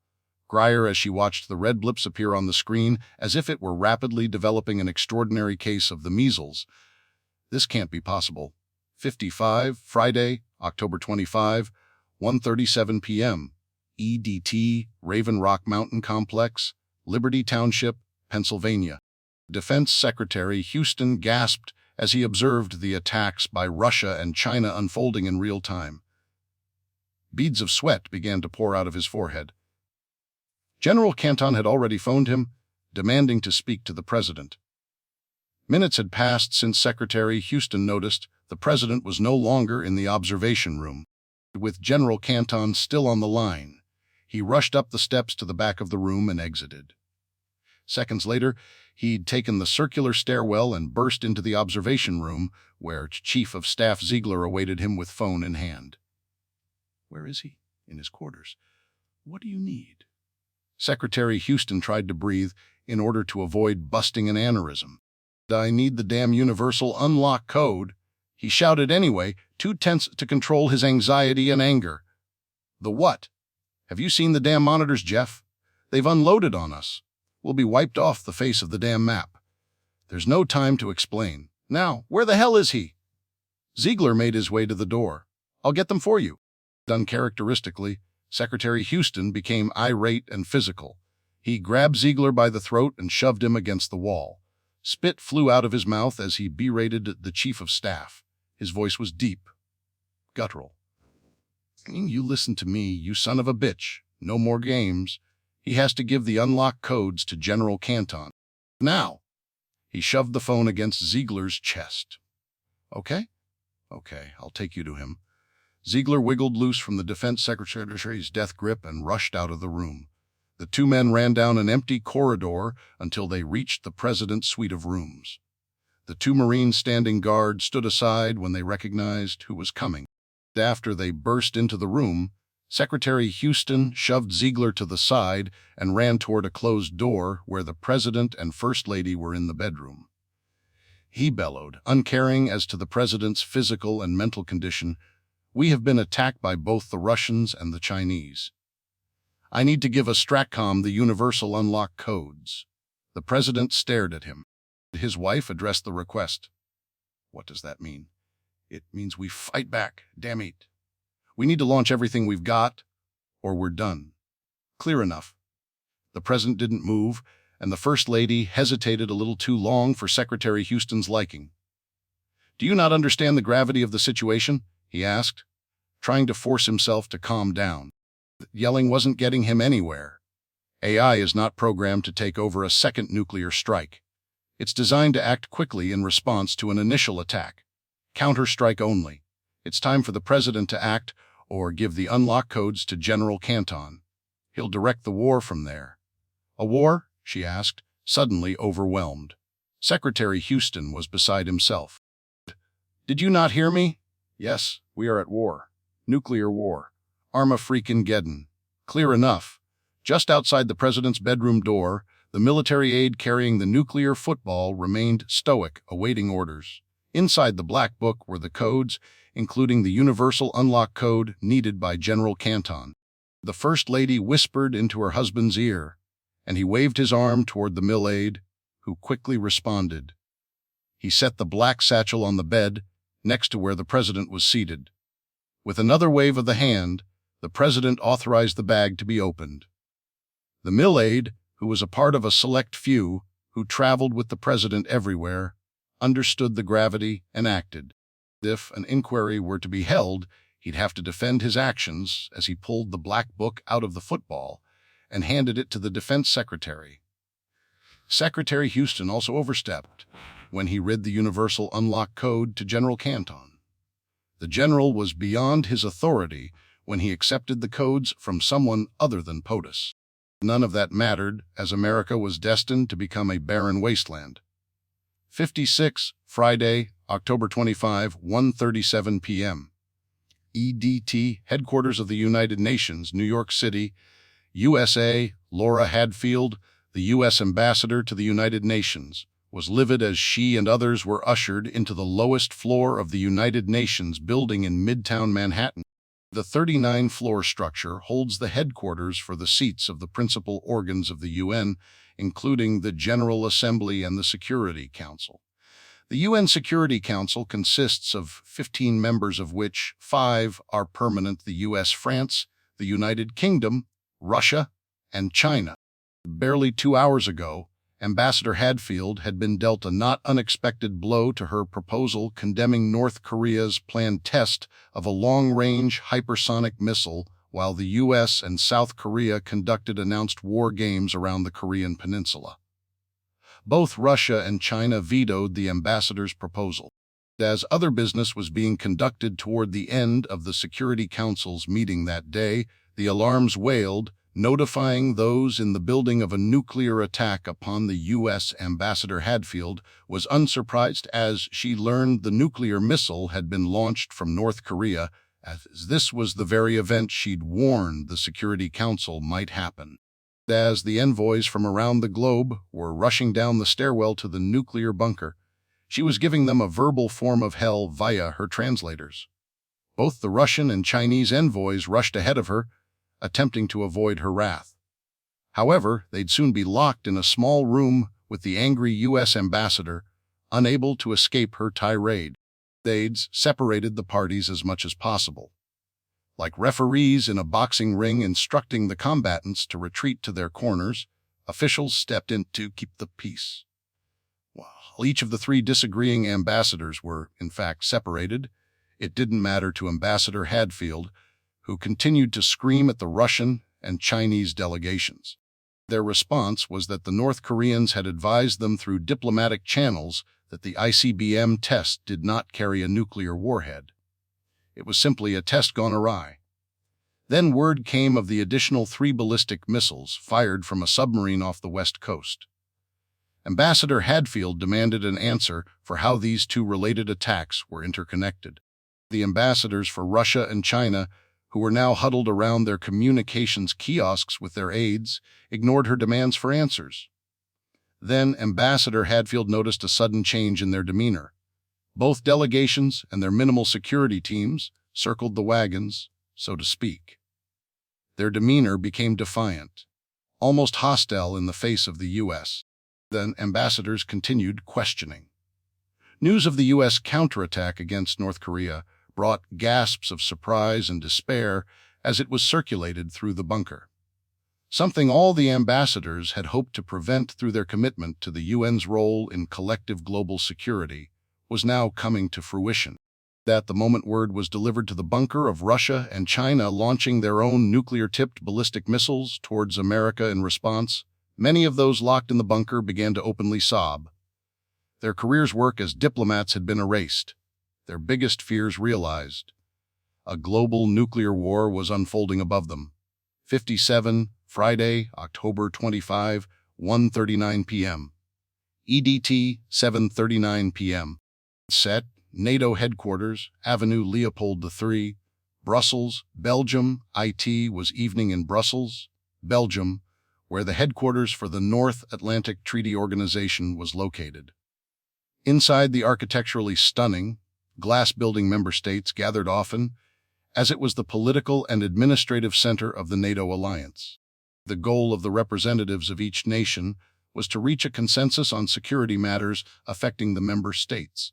Greyer as she watched the red blips appear on the screen as if it were rapidly developing an extraordinary case of the measles. This can't be possible. 55, Friday, October 25, 1:37 p.m. EDT, Raven Rock Mountain Complex, Liberty Township, Pennsylvania. Defense Secretary Houston gasped as he observed the attacks by Russia and China unfolding in real time. Beads of sweat began to pour out of his forehead. General Canton had already phoned him, demanding to speak to the president. Minutes had passed since Secretary Houston noticed the president was no longer in the observation room. With General Canton still on the line, he rushed up the steps to the back of the room and exited. Seconds later, he'd taken the circular stairwell and burst into the observation room, where Chief of Staff Ziegler awaited him with phone in hand. "Where is he?" "In his quarters." "What do you need?" Secretary Houston tried to breathe in order to avoid busting an aneurysm. "I need the damn universal unlock code," he shouted anyway, too tense to control his anxiety and anger. "The what?" "Have you seen the damn monitors, Jeff? They've unloaded on us. We'll be wiped off the face of the damn map." "There's no time to explain. Now, where the hell is he?" Ziegler made his way to the door. "I'll get them for you." Uncharacteristically, Secretary Houston became irate and physical. He grabbed Ziegler by the throat and shoved him against the wall. Spit flew out of his mouth as he berated the Chief of Staff. His voice was deep, guttural. "You listen to me, you son of a bitch. No more games. He has to give the unlock codes to General Canton. Now." He shoved the phone against Ziegler's chest. "Okay? Okay, I'll take you to him." Ziegler wiggled loose from the Defense Secretary's death grip and rushed out of the room. The two men ran down an empty corridor until they reached the president's suite of rooms. The 2 Marines standing guard stood aside when they recognized who was coming. After they burst into the room, Secretary Houston shoved Ziegler to the side and ran toward a closed door where the President and First Lady were in the bedroom. He bellowed, uncaring as to the President's physical and mental condition, "We have been attacked by both the Russians and the Chinese. I need to give a Stratcom the universal unlock codes." The President stared at him. His wife addressed the request. "What does that mean?" "It means we fight back, damn it. We need to launch everything we've got, or we're done." "Clear enough." The President didn't move, and the First Lady hesitated a little too long for Secretary Houston's liking. "Do you not understand the gravity of the situation?" he asked, trying to force himself to calm down. Yelling wasn't getting him anywhere. AI is not programmed to take over a second nuclear strike. It's designed to act quickly in response to an initial attack. Counter-strike only. It's time for the President to act or give the unlock codes to General Canton. He'll direct the war from there. "A war?" she asked, suddenly overwhelmed. Secretary Houston was beside himself. "Did you not hear me?" "Yes, we are at war. Nuclear war. Arma-freaking-geddon. Clear enough." Just outside the President's bedroom door, the military aide carrying the nuclear football remained stoic, awaiting orders. Inside the black book were the codes, including the universal unlock code needed by General Canton. The First Lady whispered into her husband's ear, and he waved his arm toward the mill aide, who quickly responded. He set the black satchel on the bed, next to where the President was seated. With another wave of the hand, the President authorized the bag to be opened. The mill aide, who was a part of a select few who traveled with the President everywhere, understood the gravity and acted. If an inquiry were to be held, he'd have to defend his actions as he pulled the black book out of the football and handed it to the Defense Secretary. Secretary Houston also overstepped when he read the universal unlock code to General Canton. The general was beyond his authority when he accepted the codes from someone other than POTUS. None of that mattered, as America was destined to become a barren wasteland. 56, Friday, October 25, 1:37 p.m. EDT, Headquarters of the United Nations, New York City, USA. Laura Hadfield, the U.S. Ambassador to the United Nations, was livid as she and others were ushered into the lowest floor of the United Nations building in Midtown Manhattan. The 39-floor structure holds the headquarters for the seats of the principal organs of the UN, including the General Assembly and the Security Council. The UN Security Council consists of 15 members, of which 5 are permanent: the US, France, the United Kingdom, Russia, and China. Barely 2 hours ago, Ambassador Hadfield had been dealt a not unexpected blow to her proposal condemning North Korea's planned test of a long-range hypersonic missile while the U.S. and South Korea conducted announced war games around the Korean peninsula. Both Russia and China vetoed the ambassador's proposal. As other business was being conducted toward the end of the Security Council's meeting that day, the alarms wailed, notifying those in the building of a nuclear attack upon the U.S. Ambassador Hadfield was unsurprised as she learned the nuclear missile had been launched from North Korea, as this was the very event she'd warned the Security Council might happen. As the envoys from around the globe were rushing down the stairwell to the nuclear bunker, she was giving them a verbal form of hell via her translators. Both the Russian and Chinese envoys rushed ahead of her, attempting to avoid her wrath. However, they'd soon be locked in a small room with the angry U.S. ambassador, unable to escape her tirade. They'd separated the parties as much as possible. Like referees in a boxing ring instructing the combatants to retreat to their corners, officials stepped in to keep the peace. While each of the 3 disagreeing ambassadors were, in fact, separated, it didn't matter to Ambassador Hadfield, who continued to scream at the Russian and Chinese delegations. Their response was that the North Koreans had advised them through diplomatic channels that the ICBM test did not carry a nuclear warhead. It was simply a test gone awry. Then word came of the additional 3 ballistic missiles fired from a submarine off the west coast. Ambassador Hadfield demanded an answer for how these 2 related attacks were interconnected. The ambassadors for Russia and China, who were now huddled around their communications kiosks with their aides, ignored her demands for answers. Then Ambassador Hadfield noticed a sudden change in their demeanor. Both delegations and their minimal security teams circled the wagons, so to speak. Their demeanor became defiant, almost hostile in the face of the U.S. Then ambassadors continued questioning. News of the U.S. counterattack against North Korea brought gasps of surprise and despair as it was circulated through the bunker. Something all the ambassadors had hoped to prevent through their commitment to the UN's role in collective global security was now coming to fruition. That the moment word was delivered to the bunker of Russia and China launching their own nuclear-tipped ballistic missiles towards America in response, many of those locked in the bunker began to openly sob. Their careers' work as diplomats had been erased, their biggest fears realized. A global nuclear war was unfolding above them. 57, Friday, October 25, 1:39 p.m. EDT, 7:39 p.m. Set, NATO headquarters, Avenue Leopold III, Brussels, Belgium. It was evening in Brussels, Belgium, where the headquarters for the North Atlantic Treaty Organization was located. Inside the architecturally stunning, glass-building member states gathered often, as it was the political and administrative center of the NATO alliance. The goal of the representatives of each nation was to reach a consensus on security matters affecting the member states.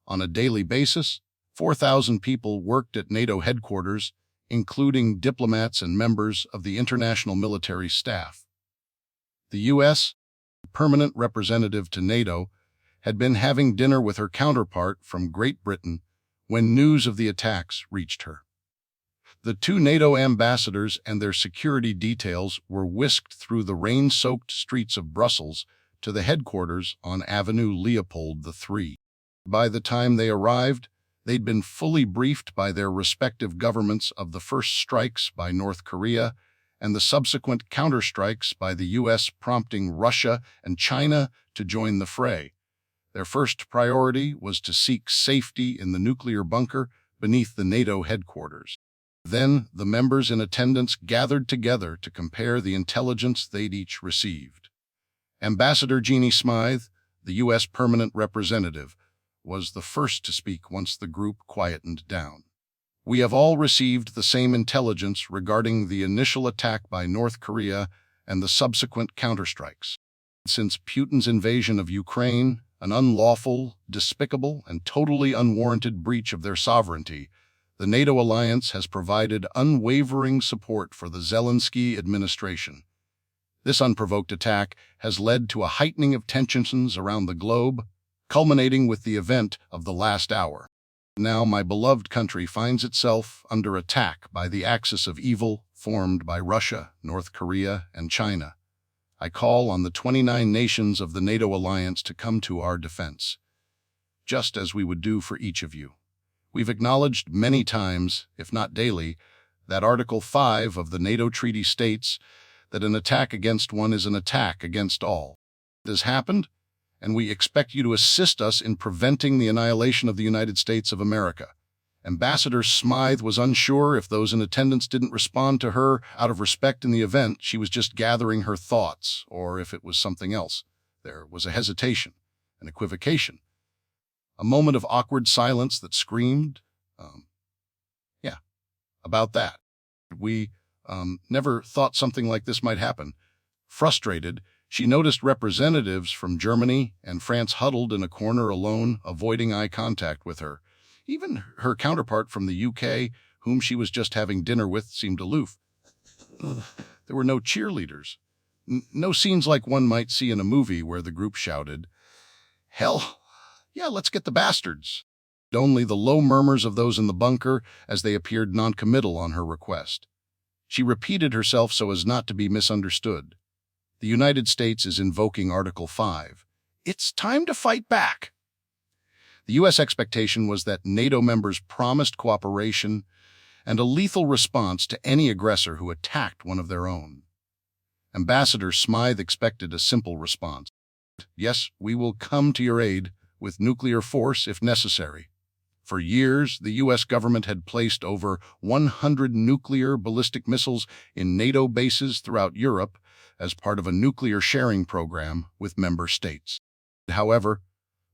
On a daily basis, 4,000 people worked at NATO headquarters, including diplomats and members of the international military staff. The U.S., permanent representative to NATO, had been having dinner with her counterpart from Great Britain when news of the attacks reached her. The two NATO ambassadors and their security details were whisked through the rain-soaked streets of Brussels to the headquarters on Avenue Leopold III. By the time they arrived, they'd been fully briefed by their respective governments of the first strikes by North Korea and the subsequent counterstrikes by the U.S., prompting Russia and China to join the fray. Their first priority was to seek safety in the nuclear bunker beneath the NATO headquarters. Then the members in attendance gathered together to compare the intelligence they'd each received. Ambassador Jeannie Smythe, the U.S. permanent representative, was the first to speak once the group quietened down. We have all received the same intelligence regarding the initial attack by North Korea and the subsequent counterstrikes. Since Putin's invasion of Ukraine, an unlawful, despicable, and totally unwarranted breach of their sovereignty, the NATO alliance has provided unwavering support for the Zelensky administration. This unprovoked attack has led to a heightening of tensions around the globe, culminating with the event of the last hour. Now my beloved country finds itself under attack by the axis of evil formed by Russia, North Korea, and China. I call on the 29 nations of the NATO alliance to come to our defense, just as we would do for each of you. We've acknowledged many times, if not daily, that Article 5 of the NATO treaty states that an attack against one is an attack against all. It has happened, and we expect you to assist us in preventing the annihilation of the United States of America. Ambassador Smythe was unsure if those in attendance didn't respond to her out of respect in the event she was just gathering her thoughts, or if it was something else. There was a hesitation, an equivocation, a moment of awkward silence that screamed, about that. We never thought something like this might happen. Frustrated, she noticed representatives from Germany and France huddled in a corner alone, avoiding eye contact with her. Even her counterpart from the UK, whom she was just having dinner with, seemed aloof. There were no cheerleaders. No scenes like one might see in a movie where the group shouted, "Hell, yeah, let's get the bastards." Only the low murmurs of those in the bunker as they appeared noncommittal on her request. She repeated herself so as not to be misunderstood. The United States is invoking Article 5. It's time to fight back. The U.S. expectation was that NATO members promised cooperation and a lethal response to any aggressor who attacked one of their own. Ambassador Smythe expected a simple response. Yes, we will come to your aid with nuclear force if necessary. For years, the U.S. government had placed over 100 nuclear ballistic missiles in NATO bases throughout Europe as part of a nuclear sharing program with member states. However,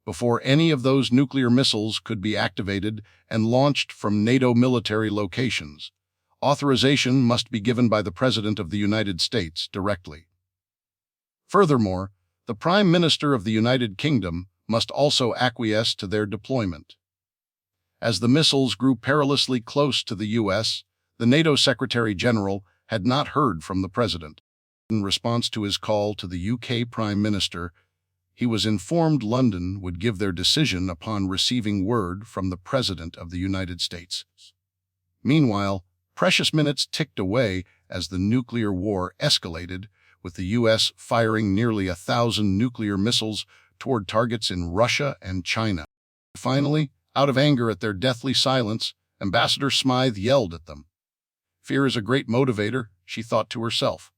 before any of those nuclear missiles could be activated and launched from NATO military locations, authorization must be given by the President of the United States directly. Furthermore, the Prime Minister of the United Kingdom must also acquiesce to their deployment. As the missiles grew perilously close to the U.S., the NATO Secretary General had not heard from the President. In response to his call to the UK Prime Minister, he was informed London would give their decision upon receiving word from the President of the United States. Meanwhile, precious minutes ticked away as the nuclear war escalated, with the U.S. firing nearly 1,000 nuclear missiles toward targets in Russia and China. Finally, out of anger at their deathly silence, Ambassador Smythe yelled at them. "Fear is a great motivator," she thought to herself.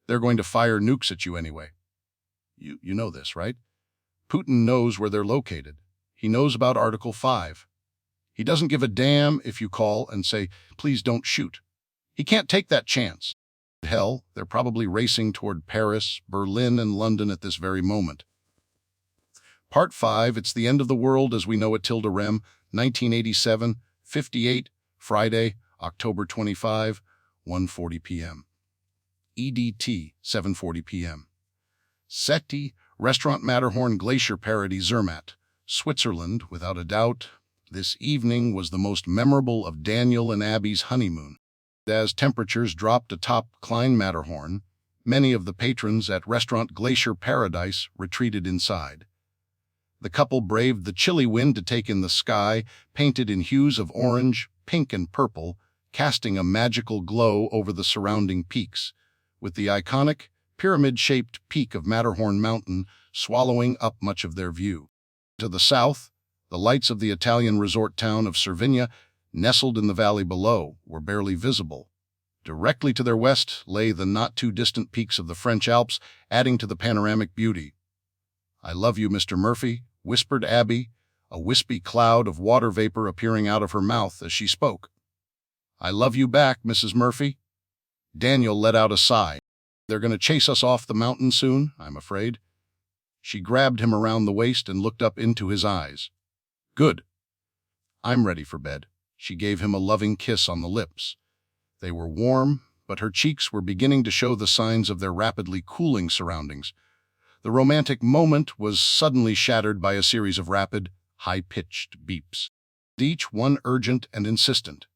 "They're going to fire nukes at you anyway. You know this, right? Putin knows where they're located. He knows about Article 5. He doesn't give a damn if you call and say, 'Please don't shoot.' He can't take that chance. Hell, they're probably racing toward Paris, Berlin, and London at this very moment." Part 5, It's the End of the World as We Know It, Tilde Rem, 1987, 58, Friday, October 25, 1:40 p.m. EDT, 7:40 p.m. SETI, Restaurant Matterhorn Glacier Parody, Zermatt, Switzerland. Without a doubt, this evening was the most memorable of Daniel and Abby's honeymoon. As temperatures dropped atop Klein Matterhorn, many of the patrons at Restaurant Glacier Paradise retreated inside. The couple braved the chilly wind to take in the sky, painted in hues of orange, pink, and purple, casting a magical glow over the surrounding peaks, with the iconic, pyramid-shaped peak of Matterhorn Mountain swallowing up much of their view. To the south, the lights of the Italian resort town of Cervinia, nestled in the valley below, were barely visible. Directly to their west lay the not-too-distant peaks of the French Alps, adding to the panoramic beauty. "I love you, Mr. Murphy," whispered Abby, a wispy cloud of water vapor appearing out of her mouth as she spoke. "I love you back, Mrs. Murphy." Daniel let out a sigh. "They're going to chase us off the mountain soon, I'm afraid." She grabbed him around the waist and looked up into his eyes. "Good. I'm ready for bed." She gave him a loving kiss on the lips. They were warm, but her cheeks were beginning to show the signs of their rapidly cooling surroundings. The romantic moment was suddenly shattered by a series of rapid, high-pitched beeps, each one urgent and insistent.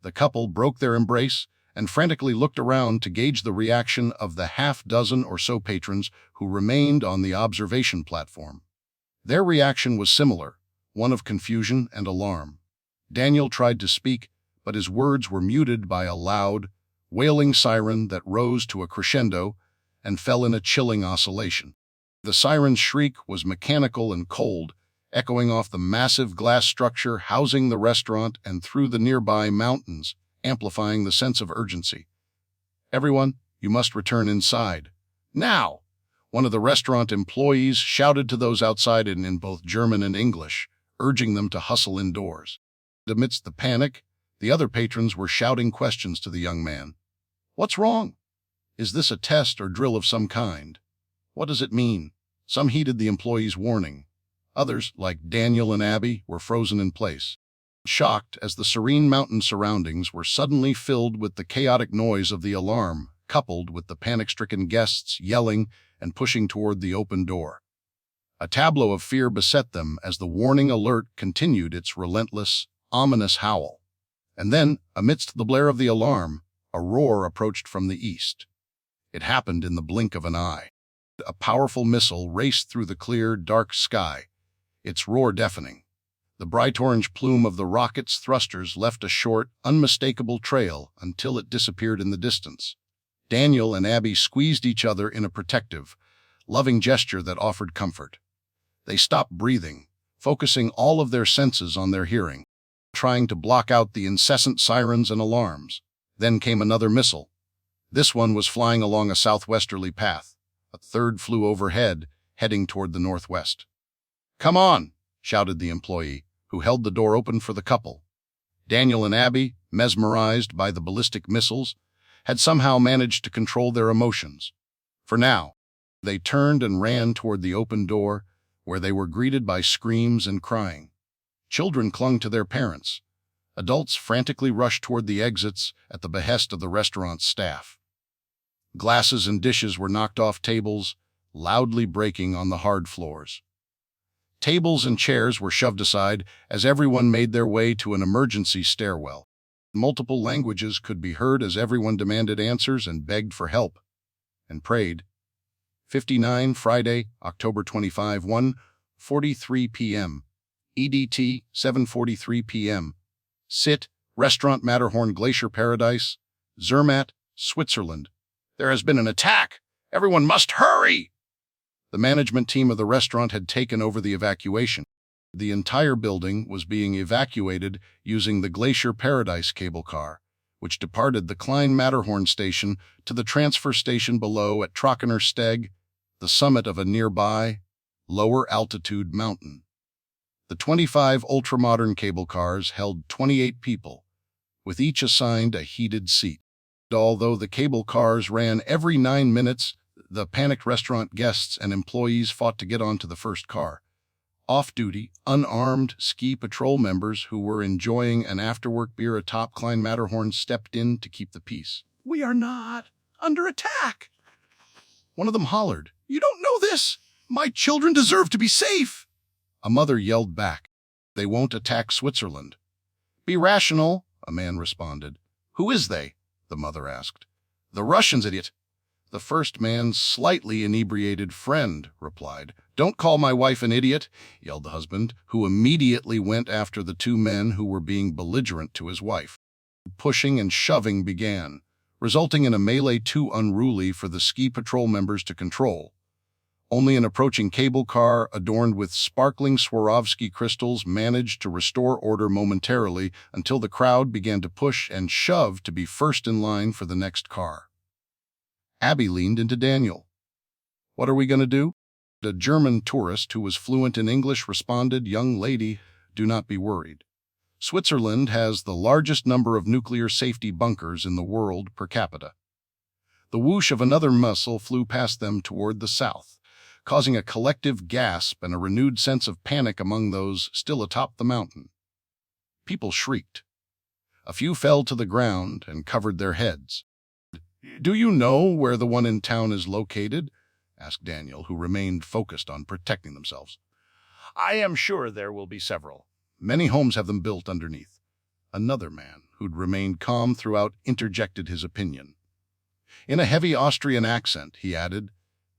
The couple broke their embrace and frantically looked around to gauge the reaction of the half-dozen or so patrons who remained on the observation platform. Their reaction was similar, one of confusion and alarm. Daniel tried to speak, but his words were muted by a loud, wailing siren that rose to a crescendo and fell in a chilling oscillation. The siren's shriek was mechanical and cold, echoing off the massive glass structure housing the restaurant and through the nearby mountains, amplifying the sense of urgency. "Everyone, you must return inside. Now!" One of the restaurant employees shouted to those outside in both German and English, urging them to hustle indoors. Amidst the panic, the other patrons were shouting questions to the young man. "What's wrong? Is this a test or drill of some kind? What does it mean?" Some heeded the employee's warning. Others, like Daniel and Abby, were frozen in place, shocked as the serene mountain surroundings were suddenly filled with the chaotic noise of the alarm, coupled with the panic-stricken guests yelling and pushing toward the open door. A tableau of fear beset them as the warning alert continued its relentless, ominous howl. And then, amidst the blare of the alarm, a roar approached from the east. It happened in the blink of an eye. A powerful missile raced through the clear, dark sky, its roar deafening. The bright orange plume of the rocket's thrusters left a short, unmistakable trail until it disappeared in the distance. Daniel and Abby squeezed each other in a protective, loving gesture that offered comfort. They stopped breathing, focusing all of their senses on their hearing, trying to block out the incessant sirens and alarms. Then came another missile. This one was flying along a southwesterly path. A third flew overhead, heading toward the northwest. "Come on!" shouted the employee, who held the door open for the couple. Daniel and Abby, mesmerized by the ballistic missiles, had somehow managed to control their emotions. For now, they turned and ran toward the open door, where they were greeted by screams and crying. Children clung to their parents. Adults frantically rushed toward the exits at the behest of the restaurant's staff. Glasses and dishes were knocked off tables, loudly breaking on the hard floors. Tables and chairs were shoved aside as everyone made their way to an emergency stairwell. Multiple languages could be heard as everyone demanded answers and begged for help, and prayed. 59 Friday, October 25, 1:43 p.m. EDT, 7:43 p.m. Sit, Restaurant Matterhorn Glacier Paradise, Zermatt, Switzerland. There has been an attack. Everyone must hurry! The management team of the restaurant had taken over the evacuation. The entire building was being evacuated using the Glacier Paradise cable car, which departed the Klein-Matterhorn station to the transfer station below at Trockener Steg, the summit of a nearby, lower-altitude mountain. The 25 ultramodern cable cars held 28 people, with each assigned a heated seat. Although the cable cars ran every 9 minutes, the panicked restaurant guests and employees fought to get onto the first car. Off-duty, unarmed ski patrol members who were enjoying an after-work beer atop Klein-Matterhorn stepped in to keep the peace. "We are not under attack!" One of them hollered, "You don't know this! My children deserve to be safe!" A mother yelled back, "They won't attack Switzerland." "Be rational," a man responded. "Who is they?" the mother asked. "The Russians, idiot." The first man's slightly inebriated friend replied. "Don't call my wife an idiot," yelled the husband, who immediately went after the two men who were being belligerent to his wife. Pushing and shoving began, resulting in a melee too unruly for the ski patrol members to control. Only an approaching cable car adorned with sparkling Swarovski crystals managed to restore order momentarily until the crowd began to push and shove to be first in line for the next car. Abby leaned into Daniel. "What are we going to do?" A German tourist who was fluent in English responded, "Young lady, do not be worried. Switzerland has the largest number of nuclear safety bunkers in the world per capita." The whoosh of another missile flew past them toward the south, causing a collective gasp and a renewed sense of panic among those still atop the mountain. People shrieked. A few fell to the ground and covered their heads. "Do you know where the one in town is located?" asked Daniel, who remained focused on protecting themselves. "I am sure there will be several. Many homes have them built underneath." Another man, who'd remained calm throughout, interjected his opinion. In a heavy Austrian accent, he added,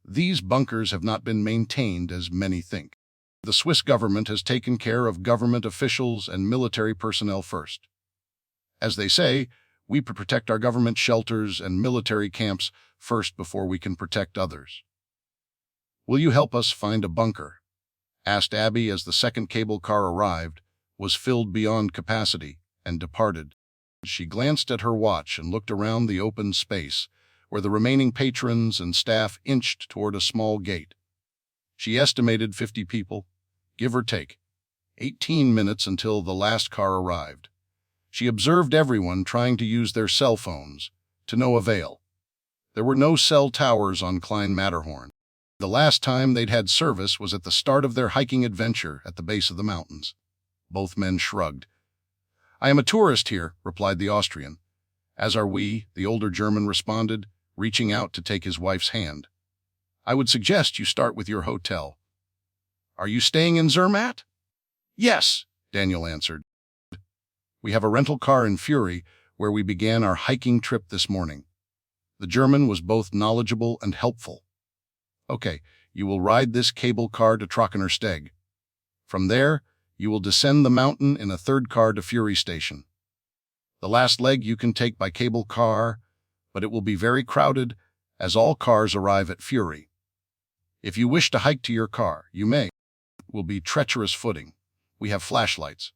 "These bunkers have not been maintained as many think. The Swiss government has taken care of government officials and military personnel first. As they say, we protect our government shelters and military camps first before we can protect others." "Will you help us find a bunker?" asked Abby as the second cable car arrived, was filled beyond capacity, and departed. She glanced at her watch and looked around the open space, where the remaining patrons and staff inched toward a small gate. She estimated 50 people, give or take. 18 minutes until the last car arrived. She observed everyone trying to use their cell phones, to no avail. There were no cell towers on Klein-Matterhorn. The last time they'd had service was at the start of their hiking adventure at the base of the mountains. Both men shrugged. "I am a tourist here," replied the Austrian. "As are we," the older German responded, reaching out to take his wife's hand. "I would suggest you start with your hotel." "Are you staying in Zermatt?" "Yes," Daniel answered. "We have a rental car in Fury, where we began our hiking trip this morning." The German was both knowledgeable and helpful. "Okay, you will ride this cable car to Trockener Steg. From there, you will descend the mountain in a third car to Fury Station. The last leg you can take by cable car, but it will be very crowded, as all cars arrive at Fury. If you wish to hike to your car, you may. It will be treacherous footing. We have flashlights.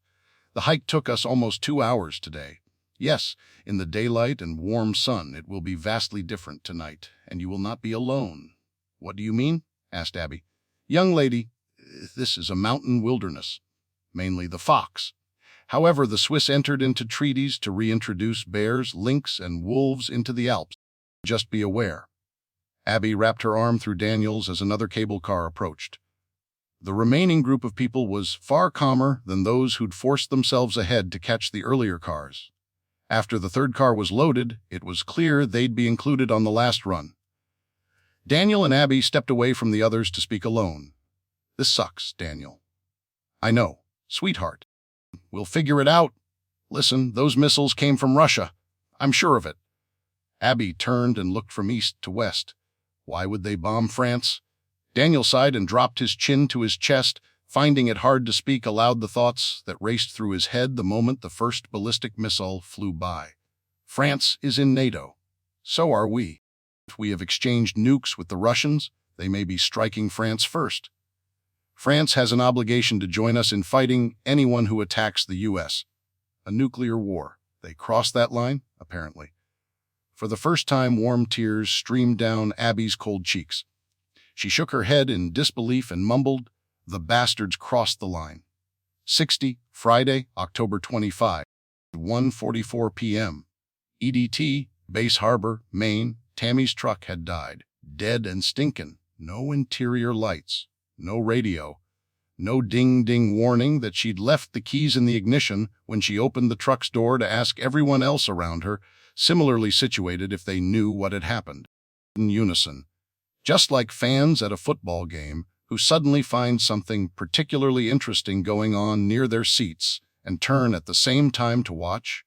The hike took us almost 2 hours today. Yes, in the daylight and warm sun, it will be vastly different tonight, and you will not be alone." "What do you mean?" asked Abby. "Young lady, this is a mountain wilderness. mainly the fox. However, the Swiss entered into treaties to reintroduce bears, lynx, and wolves into the Alps. Just be aware. Abby wrapped her arm through Daniel's as another cable car approached. The remaining group of people was far calmer than those who'd forced themselves ahead to catch the earlier cars. After the third car was loaded, it was clear they'd be included on the last run. Daniel and Abby stepped away from the others to speak alone. "This sucks, Daniel." "I know, sweetheart. We'll figure it out. Listen, those missiles came from Russia. I'm sure of it." Abby turned and looked from east to west. Why would they bomb France? Daniel sighed and dropped his chin to his chest, finding it hard to speak aloud the thoughts that raced through his head the moment the first ballistic missile flew by. France is in NATO. So are we. If we have exchanged nukes with the Russians, they may be striking France first. France has an obligation to join us in fighting anyone who attacks the U.S. A nuclear war. They crossed that line, apparently. For the first time, warm tears streamed down Abby's cold cheeks. She shook her head in disbelief and mumbled, "The bastards crossed the line." 60, Friday, October 25, 1:44 p.m. EDT, Base Harbor, Maine. Tammy's truck had died, dead and stinkin'. No interior lights, no radio, no ding-ding warning that she'd left the keys in the ignition when she opened the truck's door to ask everyone else around her, similarly situated, if they knew what had happened. In unison, just like fans at a football game who suddenly find something particularly interesting going on near their seats and turn at the same time to watch,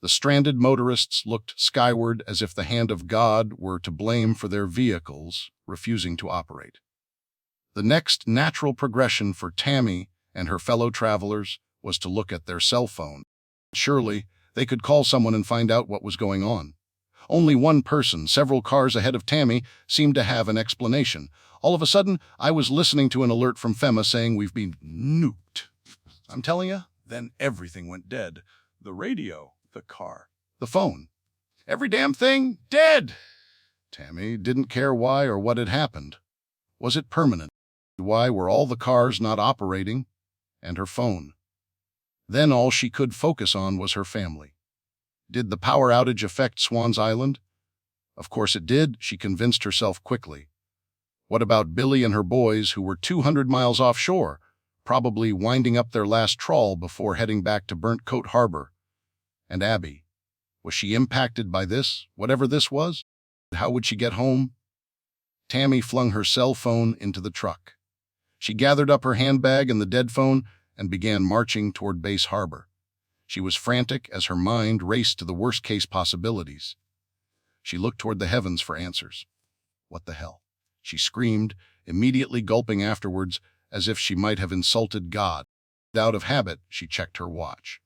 the stranded motorists looked skyward as if the hand of God were to blame for their vehicles refusing to operate. The next natural progression for Tammy and her fellow travelers was to look at their cell phone. Surely, they could call someone and find out what was going on. Only one person, several cars ahead of Tammy, seemed to have an explanation. All of a sudden, I was listening to an alert from FEMA saying we've been nuked. I'm telling you, then everything went dead. The radio, the car, the phone. Every damn thing dead. Tammy didn't care why or what had happened. Was it permanent? Why were all the cars not operating? And her phone. Then all she could focus on was her family. Did the power outage affect Swan's Island? Of course it did, she convinced herself quickly. What about Billy and her boys who were 200 miles offshore, probably winding up their last trawl before heading back to Burnt Coat Harbor? And Abby? Was she impacted by this, whatever this was? How would she get home? Tammy flung her cell phone into the truck. She gathered up her handbag and the dead phone and began marching toward Base Harbor. She was frantic as her mind raced to the worst-case possibilities. She looked toward the heavens for answers. What the hell? She screamed, immediately gulping afterwards as if she might have insulted God. Out of habit, she checked her watch.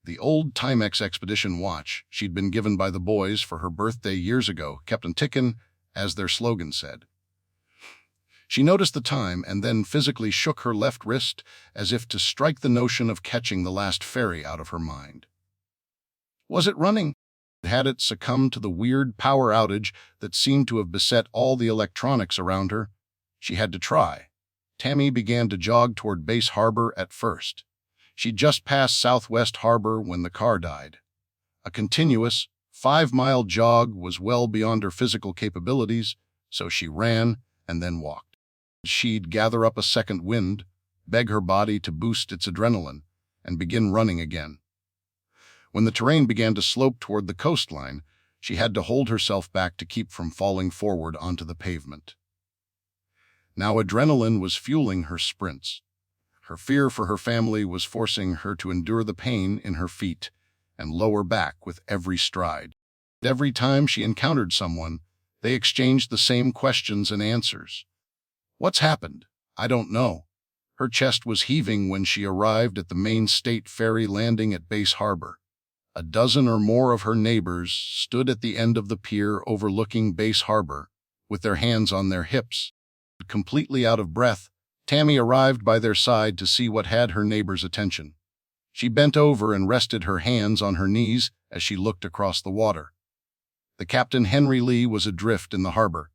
The old Timex Expedition watch she'd been given by the boys for her birthday years ago kept on ticking, as their slogan said. She noticed the time and then physically shook her left wrist as if to strike the notion of catching the last ferry out of her mind. Was it running? Had it succumbed to the weird power outage that seemed to have beset all the electronics around her? She had to try. Tammy began to jog toward Base Harbor at first. She'd just passed Southwest Harbor when the car died. A continuous, 5-mile jog was well beyond her physical capabilities, so she ran and then walked. She'd gather up a second wind, beg her body to boost its adrenaline, and begin running again. When the terrain began to slope toward the coastline, she had to hold herself back to keep from falling forward onto the pavement. Now adrenaline was fueling her sprints. Her fear for her family was forcing her to endure the pain in her feet and lower back with every stride. Every time she encountered someone, they exchanged the same questions and answers. What's happened? I don't know. Her chest was heaving when she arrived at the main state ferry landing at Base Harbor. A dozen or more of her neighbors stood at the end of the pier overlooking Base Harbor, with their hands on their hips. Completely out of breath, Tammy arrived by their side to see what had her neighbor's attention. She bent over and rested her hands on her knees as she looked across the water. The Captain Henry Lee was adrift in the harbor.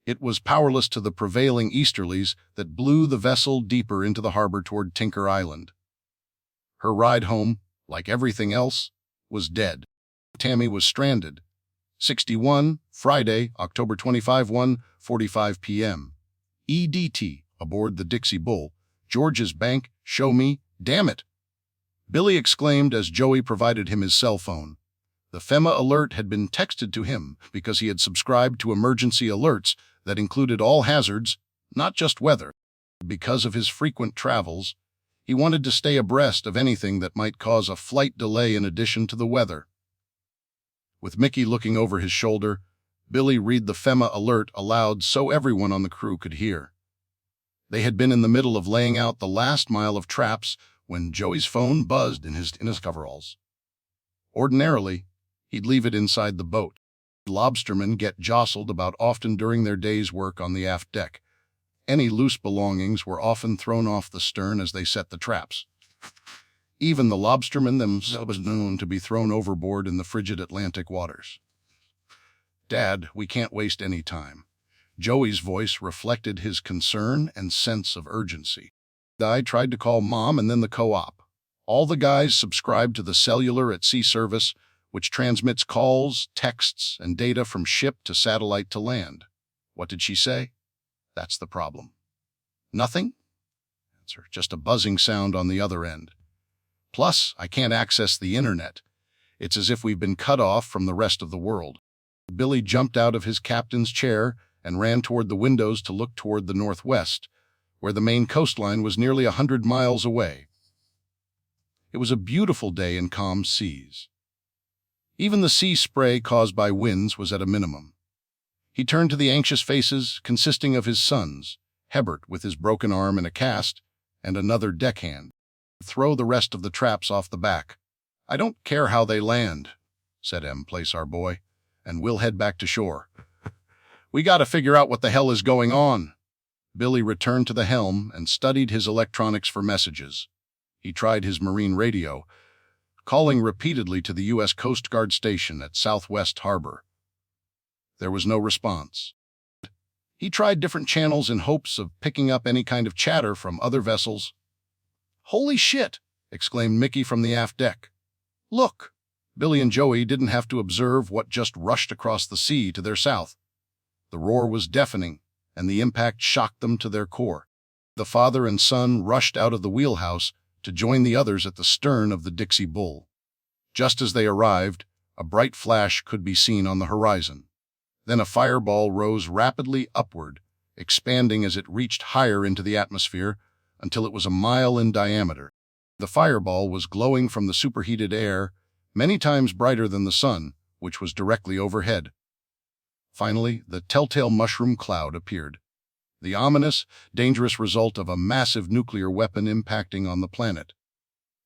It was powerless to the prevailing easterlies that blew the vessel deeper into the harbor toward Tinker Island. Her ride home, like everything else, was dead. Tammy was stranded. 61, Friday, October 25, 1:45 p.m. EDT, aboard the Dixie Bull. George's Bank, show me, damn it! Billy exclaimed as Joey provided him his cell phone. The FEMA alert had been texted to him because he had subscribed to emergency alerts that included all hazards, not just weather. Because of his frequent travels, he wanted to stay abreast of anything that might cause a flight delay in addition to the weather. With Mickey looking over his shoulder, Billy read the FEMA alert aloud so everyone on the crew could hear. They had been in the middle of laying out the last mile of traps when Joey's phone buzzed in his coveralls. Ordinarily, he'd leave it inside the boat. Lobstermen get jostled about often during their day's work on the aft deck. Any loose belongings were often thrown off the stern as they set the traps. Even the lobstermen themselves were known to be thrown overboard in the frigid Atlantic waters. "Dad, we can't waste any time." Joey's voice reflected his concern and sense of urgency. I tried to call Mom and then the co-op. All the guys subscribed to the Cellular at Sea service, which transmits calls, texts, and data from ship to satellite to land. What did she say? That's the problem. Nothing? Answer, just a buzzing sound on the other end. Plus, I can't access the internet. It's as if we've been cut off from the rest of the world. Billy jumped out of his captain's chair and ran toward the windows to look toward the northwest, where the main coastline was nearly 100 miles away. It was a beautiful day in calm seas. Even the sea spray caused by winds was at a minimum. He turned to the anxious faces consisting of his sons, Hebert with his broken arm in a cast, and another deckhand. "Throw the rest of the traps off the back. I don't care how they land," said Place our boy, "and we'll head back to shore. We gotta figure out what the hell is going on." Billy returned to the helm and studied his electronics for messages. He tried his marine radio, calling repeatedly to the U.S. Coast Guard station at Southwest Harbor. There was no response. He tried different channels in hopes of picking up any kind of chatter from other vessels. "Holy shit!" exclaimed Mickey from the aft deck. "Look!" Billy and Joey didn't have to observe what just rushed across the sea to their south. The roar was deafening, and the impact shocked them to their core. The father and son rushed out of the wheelhouse to join the others at the stern of the Dixie Bull. Just as they arrived, a bright flash could be seen on the horizon. Then a fireball rose rapidly upward, expanding as it reached higher into the atmosphere until it was a mile in diameter. The fireball was glowing from the superheated air, many times brighter than the sun, which was directly overhead. Finally, the telltale mushroom cloud appeared, the ominous, dangerous result of a massive nuclear weapon impacting on the planet.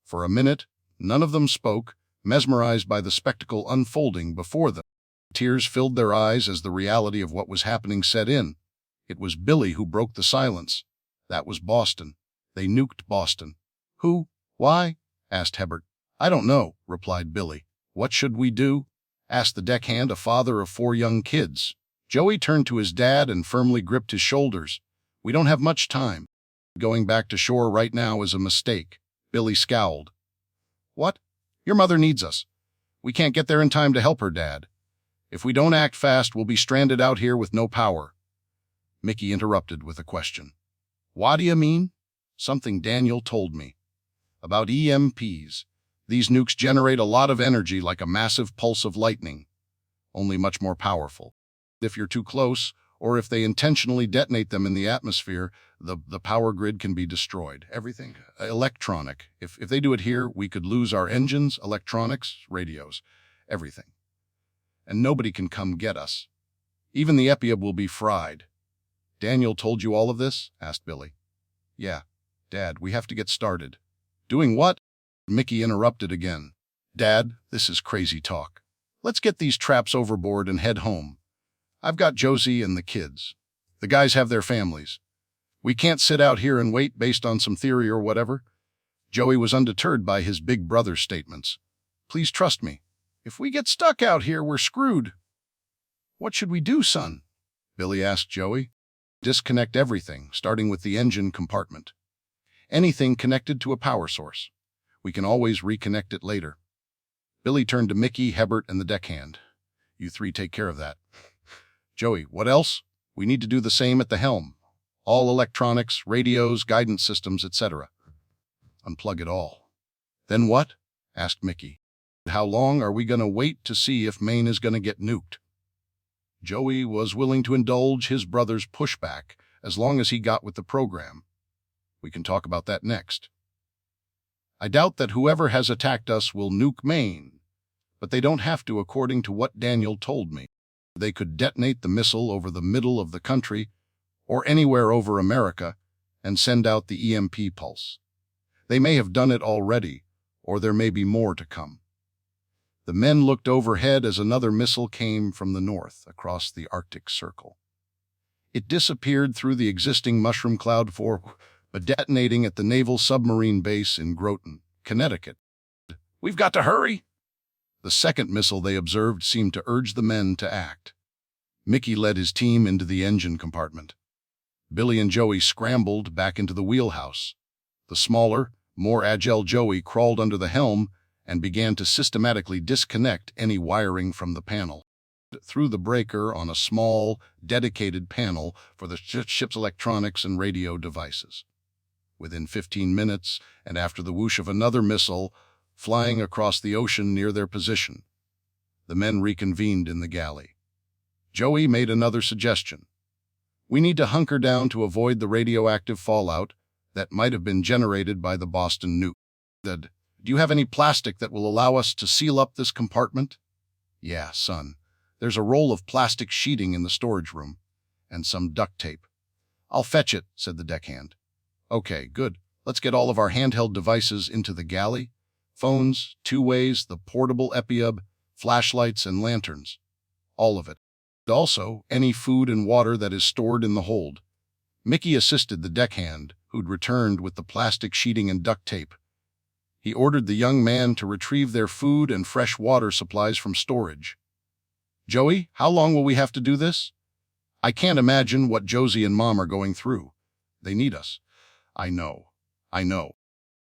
For a minute, none of them spoke, mesmerized by the spectacle unfolding before them. Tears filled their eyes as the reality of what was happening set in. It was Billy who broke the silence. That was Boston. They nuked Boston. "Who? Why?" asked Hebert. "I don't know," replied Billy. "What should we do?" asked the deckhand, a father of 4 young kids. Joey turned to his dad and firmly gripped his shoulders. "We don't have much time. Going back to shore right now is a mistake." Billy scowled. "What? Your mother needs us. We can't get there in time to help her, Dad. If we don't act fast, we'll be stranded out here with no power." Mickey interrupted with a question. "What do you mean?" "Something Daniel told me. About EMPs. These nukes generate a lot of energy like a massive pulse of lightning, only much more powerful. If you're too close, or if they intentionally detonate them in the atmosphere, the power grid can be destroyed. Everything. Electronic. If they do it here, we could lose our engines, electronics, radios, everything. And nobody can come get us. Even the EPIA will be fried." "Daniel told you all of this?" asked Billy. "Yeah. Dad, we have to get started." "Doing what?" Mickey interrupted again. "Dad, this is crazy talk. Let's get these traps overboard and head home. I've got Josie and the kids. The guys have their families. We can't sit out here and wait based on some theory or whatever." Joey was undeterred by his big brother's statements. "Please trust me. If we get stuck out here, we're screwed." "What should we do, son?" Billy asked Joey. "Disconnect everything, starting with the engine compartment. Anything connected to a power source. We can always reconnect it later. Billy turned to Mickey, Hebert, and the deckhand. You three take care of that. Joey, what else? We need to do the same at the helm. All electronics, radios, guidance systems, etc. Unplug it all. Then what? Asked Mickey. How long are we going to wait to see if Maine is going to get nuked? Joey was willing to indulge his brother's pushback as long as he got with the program. We can talk about that next. I doubt that whoever has attacked us will nuke Maine, but they don't have to according to what Daniel told me. They could detonate the missile over the middle of the country or anywhere over America and send out the EMP pulse. They may have done it already, or there may be more to come. The men looked overhead as another missile came from the north across the Arctic Circle. It disappeared through the existing mushroom cloud but detonating at the Naval Submarine Base in Groton, Connecticut. We've got to hurry! The second missile they observed seemed to urge the men to act. Mickey led his team into the engine compartment. Billy and Joey scrambled back into the wheelhouse. The smaller, more agile Joey crawled under the helm and began to systematically disconnect any wiring from the panel. Through the breaker on a small, dedicated panel for the ship's electronics and radio devices. Within 15 minutes, and after the whoosh of another missile flying across the ocean near their position, the men reconvened in the galley. Joey made another suggestion. We need to hunker down to avoid the radioactive fallout that might have been generated by the Boston nuke. Do you have any plastic that will allow us to seal up this compartment? Yeah, son. There's a roll of plastic sheeting in the storage room, and some duct tape. I'll fetch it, said the deckhand. Okay, good. Let's get all of our handheld devices into the galley. Phones, two-ways, the portable EpiHub, flashlights, and lanterns. All of it. Also, any food and water that is stored in the hold. Mickey assisted the deckhand, who'd returned with the plastic sheeting and duct tape. He ordered the young man to retrieve their food and fresh water supplies from storage. Joey, how long will we have to do this? I can't imagine what Josie and Mom are going through. They need us. I know.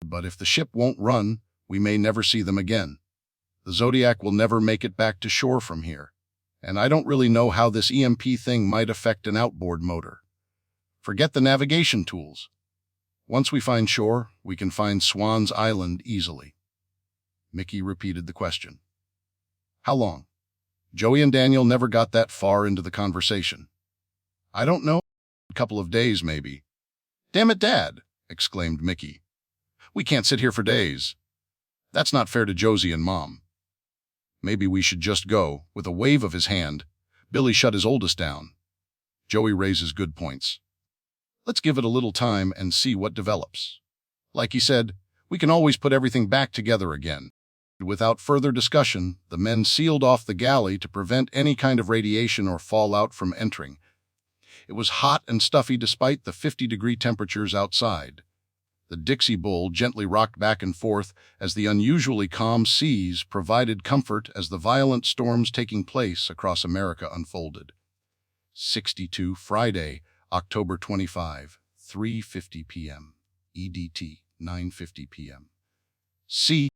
But if the ship won't run, we may never see them again. The Zodiac will never make it back to shore from here. And I don't really know how this EMP thing might affect an outboard motor. Forget the navigation tools. Once we find shore, we can find Swan's Island easily. Mickey repeated the question. How long? Joey and Daniel never got that far into the conversation. I don't know. A couple of days, maybe. Damn it, Dad, exclaimed Mickey. We can't sit here for days. That's not fair to Josie and Mom. Maybe we should just go. With a wave of his hand, Billy shut his oldest down. Joey raises good points. Let's give it a little time and see what develops. Like he said, we can always put everything back together again. Without further discussion, the men sealed off the galley to prevent any kind of radiation or fallout from entering. It was hot and stuffy despite the 50-degree temperatures outside. The Dixie Bull gently rocked back and forth as the unusually calm seas provided comfort as the violent storms taking place across America unfolded. 62 Friday, October 25, 3:50 p.m. EDT, 9:50 p.m. C.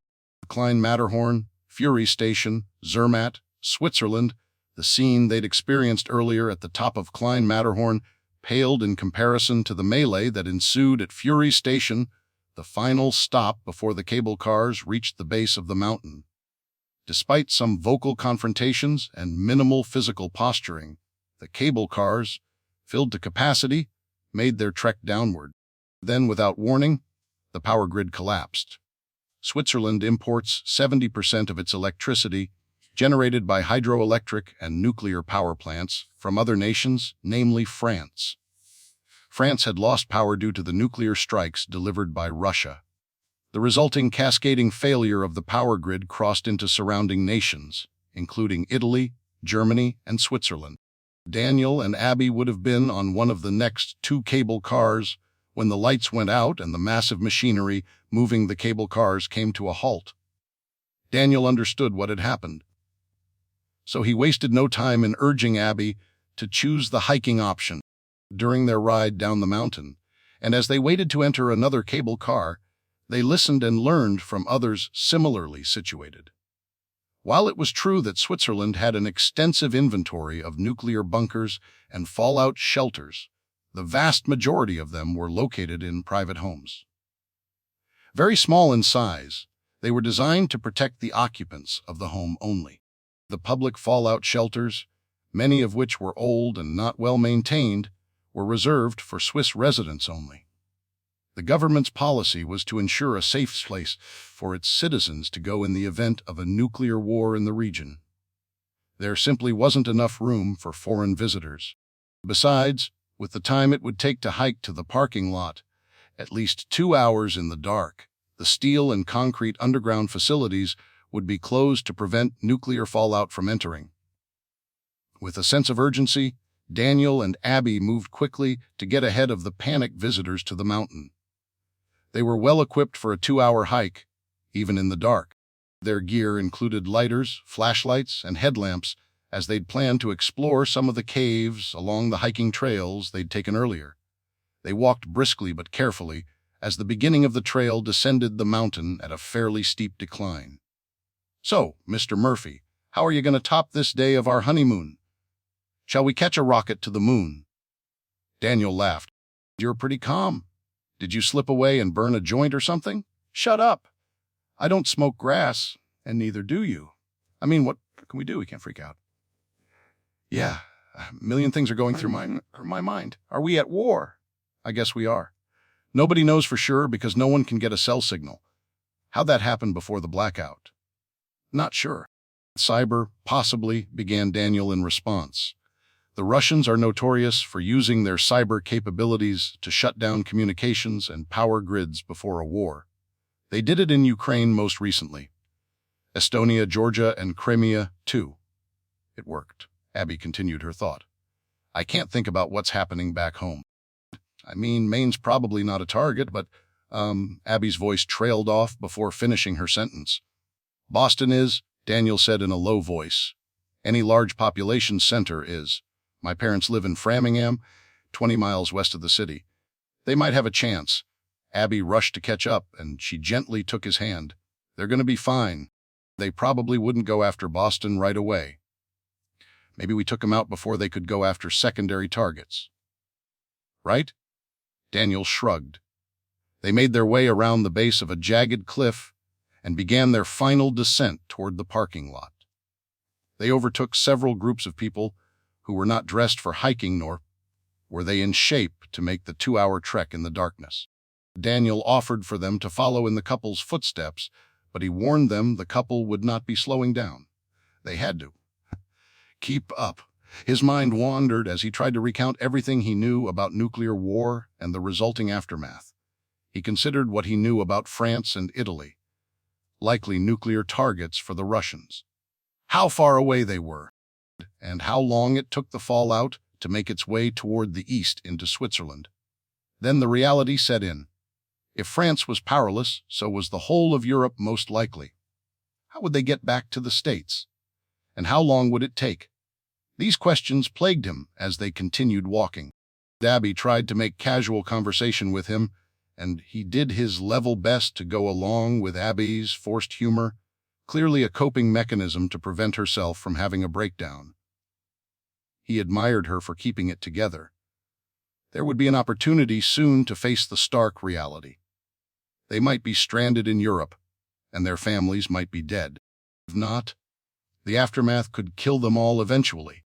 Klein Matterhorn, Fury Station, Zermatt, Switzerland. The scene they'd experienced earlier at the top of Klein Matterhorn paled in comparison to the melee that ensued at Fury Station, the final stop before the cable cars reached the base of the mountain. Despite some vocal confrontations and minimal physical posturing, the cable cars, filled to capacity, made their trek downward. Then, without warning, the power grid collapsed. Switzerland imports 70% of its electricity generated by hydroelectric and nuclear power plants from other nations, namely France. France had lost power due to the nuclear strikes delivered by Russia. The resulting cascading failure of the power grid crossed into surrounding nations, including Italy, Germany, and Switzerland. Daniel and Abby would have been on one of the next two cable cars when the lights went out and the massive machinery moving the cable cars came to a halt. Daniel understood what had happened, so he wasted no time in urging Abby to choose the hiking option. During their ride down the mountain, and as they waited to enter another cable car, They listened and learned from others similarly situated. While it was true that Switzerland had an extensive inventory of nuclear bunkers and fallout shelters, the vast majority of them were located in private homes. Very small in size, they were designed to protect the occupants of the home only. The public fallout shelters, many of which were old and not well maintained, were reserved for Swiss residents only. The government's policy was to ensure a safe place for its citizens to go in the event of a nuclear war in the region. There simply wasn't enough room for foreign visitors. Besides, with the time it would take to hike to the parking lot, at least 2 hours in the dark, the steel and concrete underground facilities would be closed to prevent nuclear fallout from entering. With a sense of urgency, Daniel and Abby moved quickly to get ahead of the panicked visitors to the mountain. They were well equipped for a 2-hour hike, even in the dark. Their gear included lighters, flashlights, and headlamps, as they'd planned to explore some of the caves along the hiking trails they'd taken earlier. They walked briskly but carefully, as the beginning of the trail descended the mountain at a fairly steep decline. "So, Mr. Murphy, how are you going to top this day of our honeymoon? Shall we catch a rocket to the moon?" Daniel laughed. "You're pretty calm. Did you slip away and burn a joint or something?" "Shut up. I don't smoke grass, and neither do you. I mean, what can we do? We can't freak out." "Yeah, a million things are going through my mind. Are we at war?" "I guess we are. Nobody knows for sure because no one can get a cell signal. How'd that happen before the blackout?" "Not sure." "Cyber, possibly," began Daniel in response. "The Russians are notorious for using their cyber capabilities to shut down communications and power grids before a war. They did it in Ukraine most recently. Estonia, Georgia, and Crimea, too. It worked." Abby continued her thought. "I can't think about what's happening back home." "I mean, Maine's probably not a target, but, Abby's voice trailed off before finishing her sentence. "Boston is," Daniel said in a low voice. "Any large population center is. My parents live in Framingham, 20 miles west of the city. They might have a chance." Abby rushed to catch up, and she gently took his hand. "They're going to be fine. They probably wouldn't go after Boston right away. Maybe we took them out before they could go after secondary targets." "Right?" Daniel shrugged. They made their way around the base of a jagged cliff and began their final descent toward the parking lot. They overtook several groups of people who were not dressed for hiking, nor were they in shape to make the 2-hour trek in the darkness. Daniel offered for them to follow in the couple's footsteps, but he warned them the couple would not be slowing down. They had to keep up. His mind wandered as he tried to recount everything he knew about nuclear war and the resulting aftermath. He considered what he knew about France and Italy, likely nuclear targets for the Russians, how far away they were, and how long it took the fallout to make its way toward the east into Switzerland. Then the reality set in. If France was powerless, so was the whole of Europe most likely. How would they get back to the States? And how long would it take? These questions plagued him as they continued walking. Abby tried to make casual conversation with him, and he did his level best to go along with Abby's forced humor, clearly a coping mechanism to prevent herself from having a breakdown. He admired her for keeping it together. There would be an opportunity soon to face the stark reality. They might be stranded in Europe, and their families might be dead. If not, the aftermath could kill them all eventually.